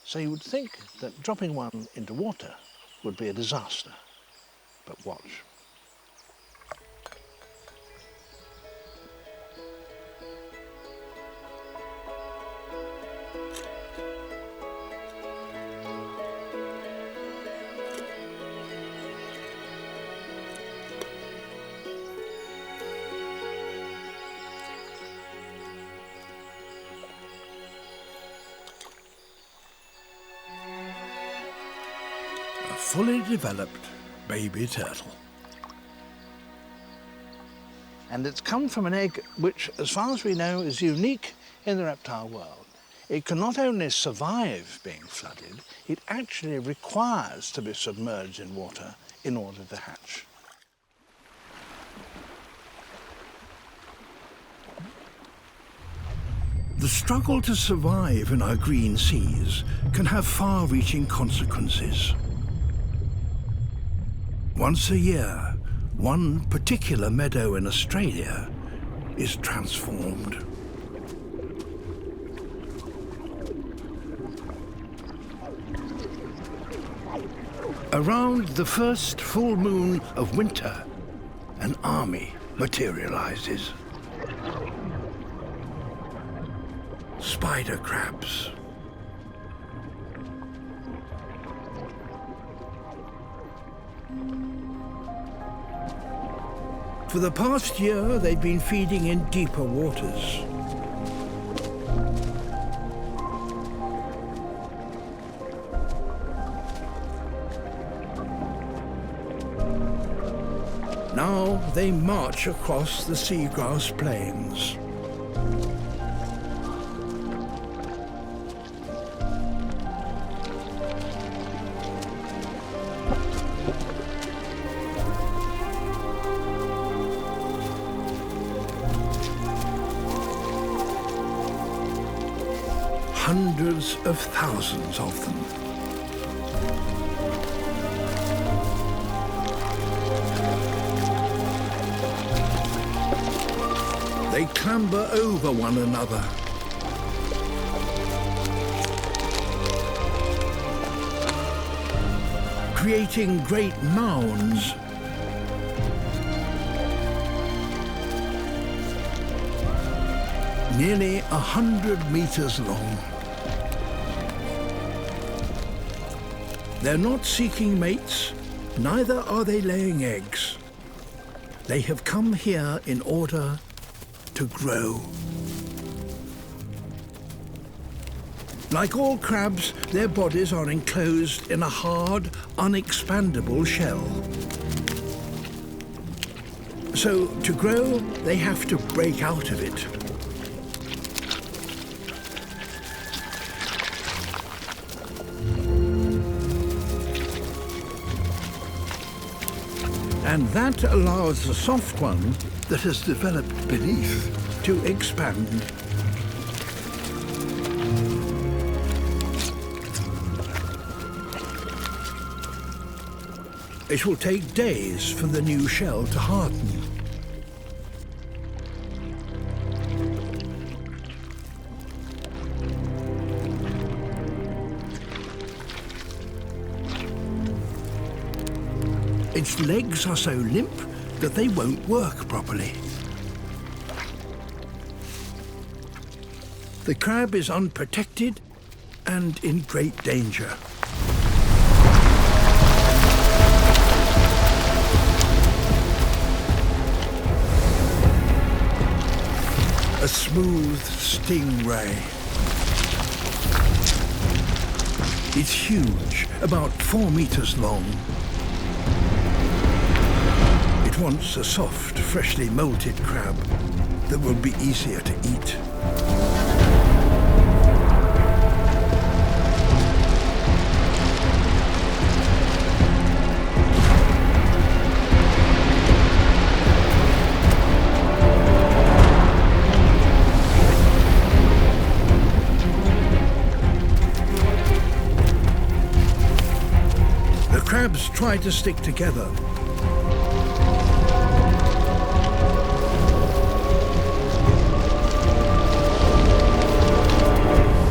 So you would think that dropping one into water would be a disaster. But watch. Fully developed baby turtle. And it's come from an egg which, as far as we know, is unique in the reptile world. It can not only survive being flooded, it actually requires to be submerged in water in order to hatch. The struggle to survive in our green seas can have far-reaching consequences. Once a year, one particular meadow in Australia is transformed. Around the first full moon of winter, an army materializes. Spider crabs. For the past year, they've been feeding in deeper waters. Now they march across the seagrass plains. Hundreds of thousands of them. They clamber over one another. Creating great mounds. Nearly 100 meters long. They're not seeking mates, neither are they laying eggs. They have come here in order to grow. Like all crabs, their bodies are enclosed in a hard, unexpandable shell. So to grow, they have to break out of it. And that allows the soft one that has developed beneath to expand. It will take days for the new shell to harden. Its legs are so limp that they won't work properly. The crab is unprotected and in great danger. A smooth stingray. It's huge, about 4 meters long. It wants a soft, freshly molted crab that will be easier to eat. The crabs try to stick together.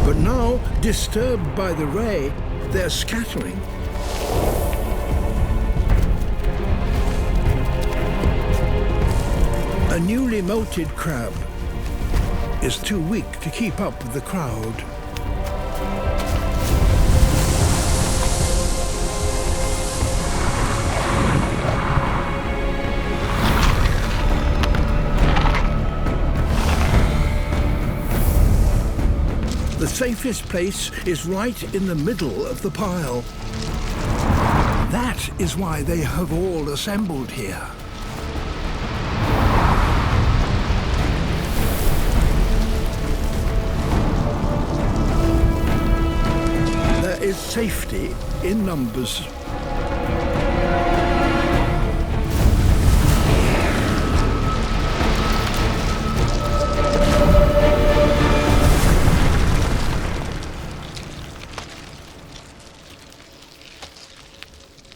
But now, disturbed by the ray, they're scattering. A newly molted crab is too weak to keep up with the crowd. The safest place is right in the middle of the pile. That is why they have all assembled here. is safety in numbers.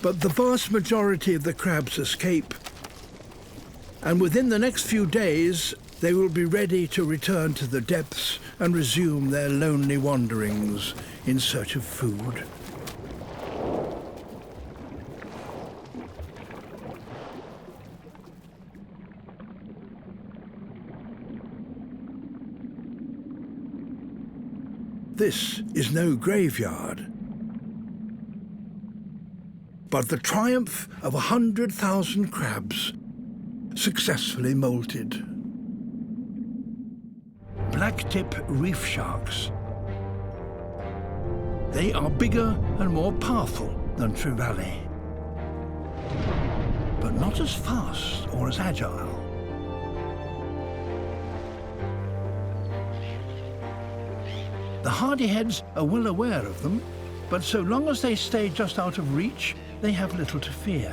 But the vast majority of the crabs escape, and within the next few days they will be ready to return to the depths and resume their lonely wanderings in search of food. This is no graveyard, but the triumph of 100,000 crabs successfully molted. Blacktip reef sharks. They are bigger and more powerful than trevally, but not as fast or as agile. The hardyheads are well aware of them, but so long as they stay just out of reach, they have little to fear.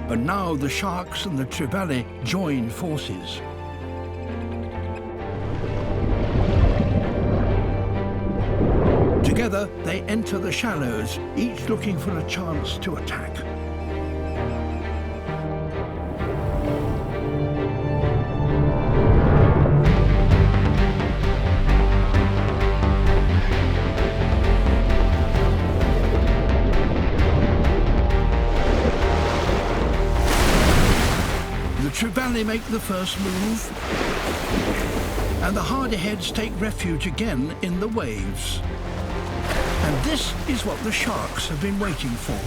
But now the sharks and the trevally join forces. Together, they enter the shallows, each looking for a chance to attack. The trevally make the first move, and the hardyheads take refuge again in the waves. And this is what the sharks have been waiting for.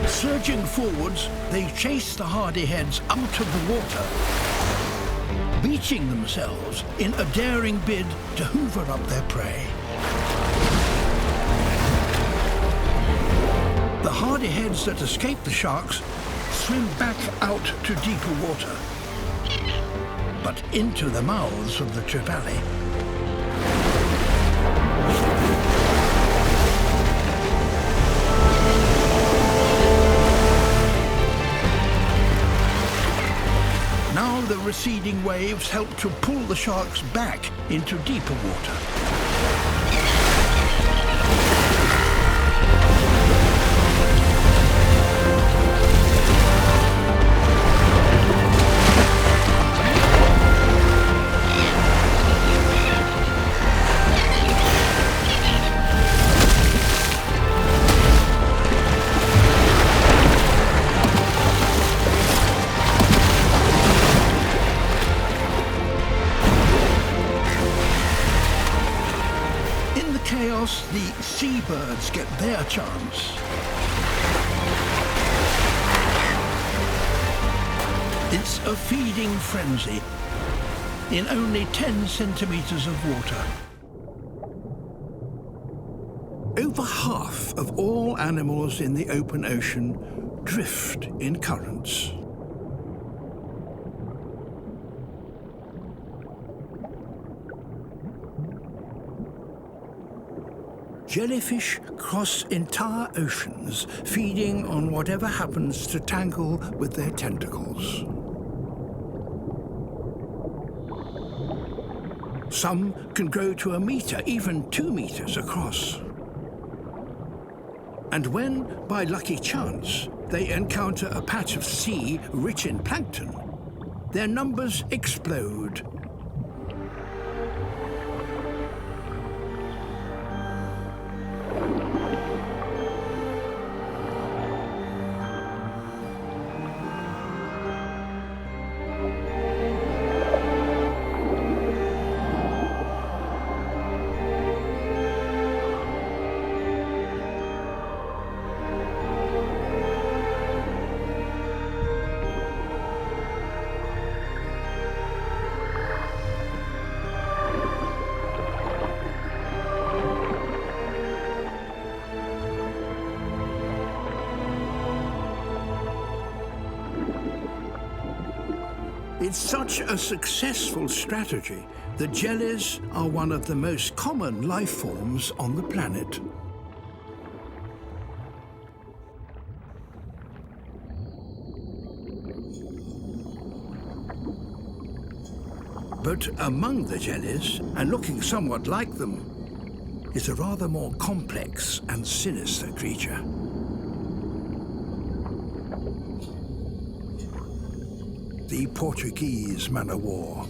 Surging forwards, they chase the hardyheads out of the water, beating themselves in a daring bid to hoover up their prey. The hardyheads that escape the sharks swim back out to deeper water, but into the mouths of the trevally. Now the receding waves help to pull the sharks back into deeper water. The seabirds get their chance. It's a feeding frenzy in only 10 centimeters of water. Over half of all animals in the open ocean drift in currents. Jellyfish cross entire oceans, feeding on whatever happens to tangle with their tentacles. Some can grow to 1 meter, even 2 meters across. And when, by lucky chance, they encounter a patch of sea rich in plankton, their numbers explode. It's such a successful strategy that jellies are one of the most common life forms on the planet. But among the jellies, and looking somewhat like them, is a rather more complex and sinister creature. The Portuguese man-o'-war.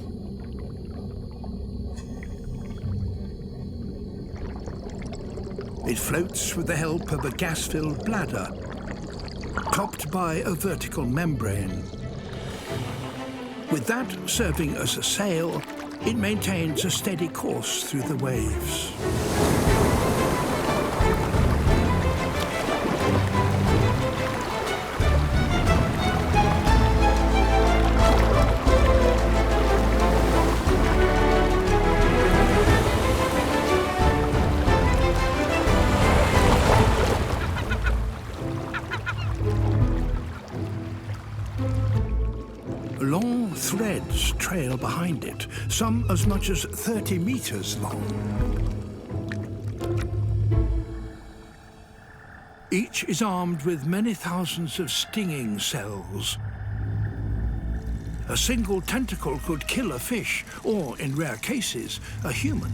It floats with the help of a gas-filled bladder, topped by a vertical membrane. With that serving as a sail, it maintains a steady course through the waves. Long threads trail behind it, some as much as 30 meters long. Each is armed with many thousands of stinging cells. A single tentacle could kill a fish, or, in rare cases, a human.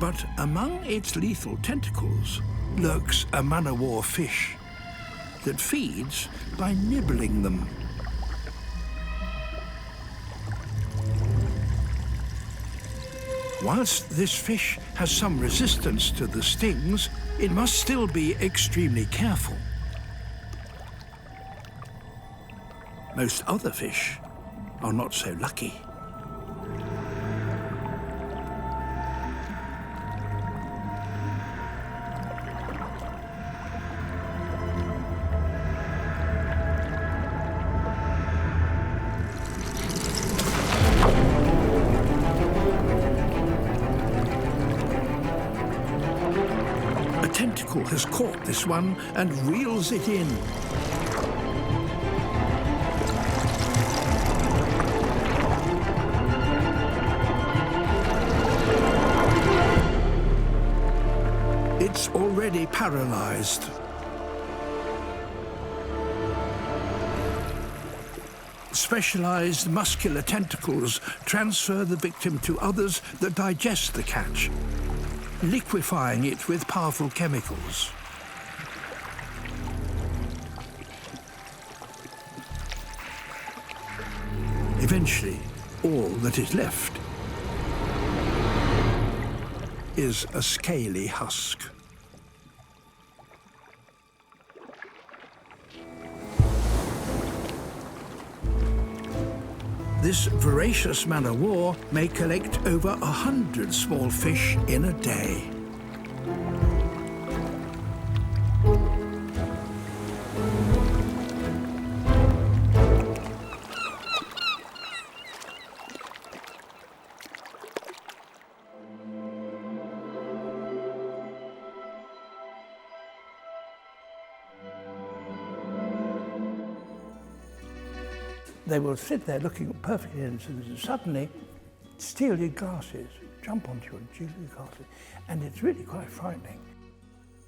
But among its lethal tentacles lurks a man-o'-war fish that feeds by nibbling them. Whilst this fish has some resistance to the stings, it must still be extremely careful. Most other fish are not so lucky. Has caught this one and reels it in. It's already paralyzed. Specialized muscular tentacles transfer the victim to others that digest the catch, liquefying it with powerful chemicals. Eventually, all that is left is a scaly husk. This voracious man-o'-war may collect over 100 small fish in a day. They will sit there looking perfectly innocent and suddenly steal your glasses, jump onto you and steal your glasses, and it's really quite frightening.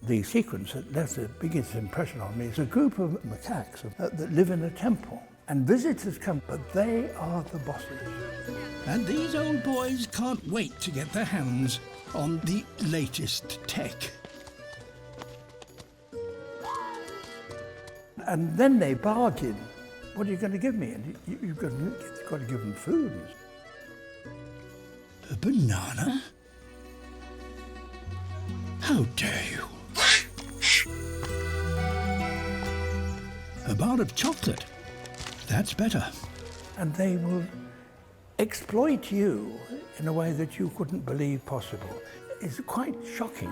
The sequence that left the biggest impression on me is a group of macaques that live in a temple, and visitors come, but they are the bosses. And these old boys can't wait to get their hands on the latest tech. And then they bargain. What are you going to give me? And you've got to give them food. A banana? How dare you? A bar of chocolate? That's better. And they will exploit you in a way that you couldn't believe possible. It's quite shocking.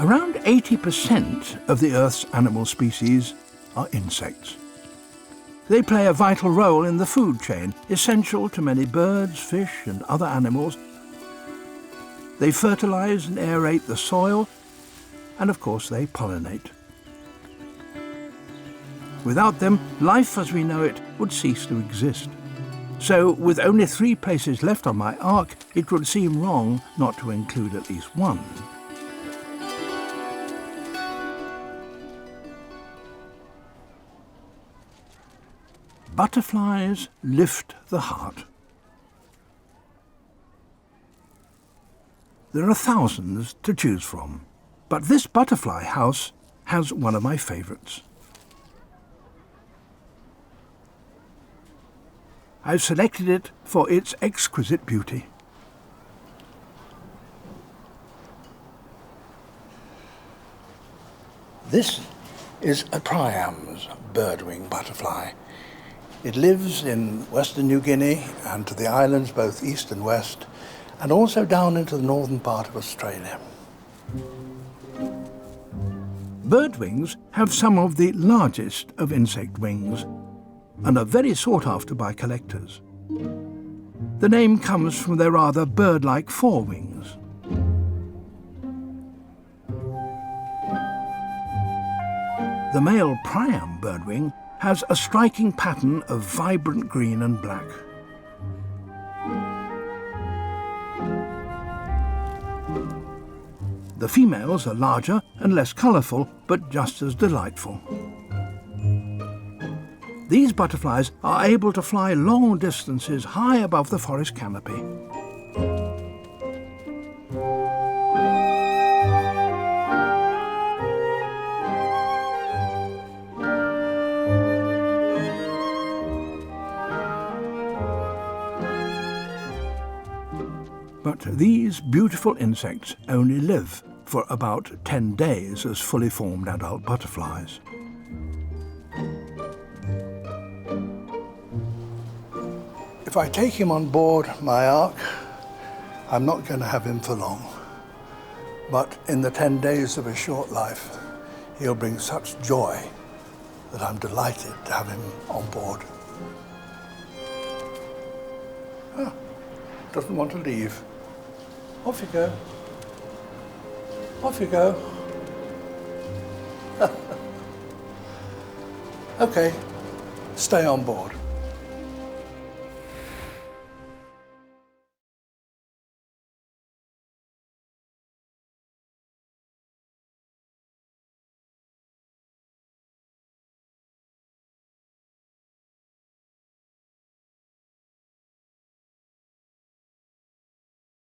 Around 80% of the Earth's animal species are insects. They play a vital role in the food chain, essential to many birds, fish and other animals. They fertilize and aerate the soil, and of course they pollinate. Without them, life as we know it would cease to exist. So, with only 3 places left on my ark, it would seem wrong not to include at least one. Butterflies lift the heart. There are thousands to choose from, but this butterfly house has one of my favourites. I've selected it for its exquisite beauty. This is a Priam's birdwing butterfly. It lives in Western New Guinea and to the islands both east and west, and also down into the northern part of Australia. Birdwings have some of the largest of insect wings and are very sought after by collectors. The name comes from their rather bird-like forewings. The male Priam birdwing has a striking pattern of vibrant green and black. The females are larger and less colourful, but just as delightful. These butterflies are able to fly long distances high above the forest canopy. But these beautiful insects only live for about 10 days as fully formed adult butterflies. If I take him on board my ark, I'm not going to have him for long. But in the 10 days of his short life, he'll bring such joy that I'm delighted to have him on board. Doesn't want to leave. Off you go. Off you go. Okay, stay on board.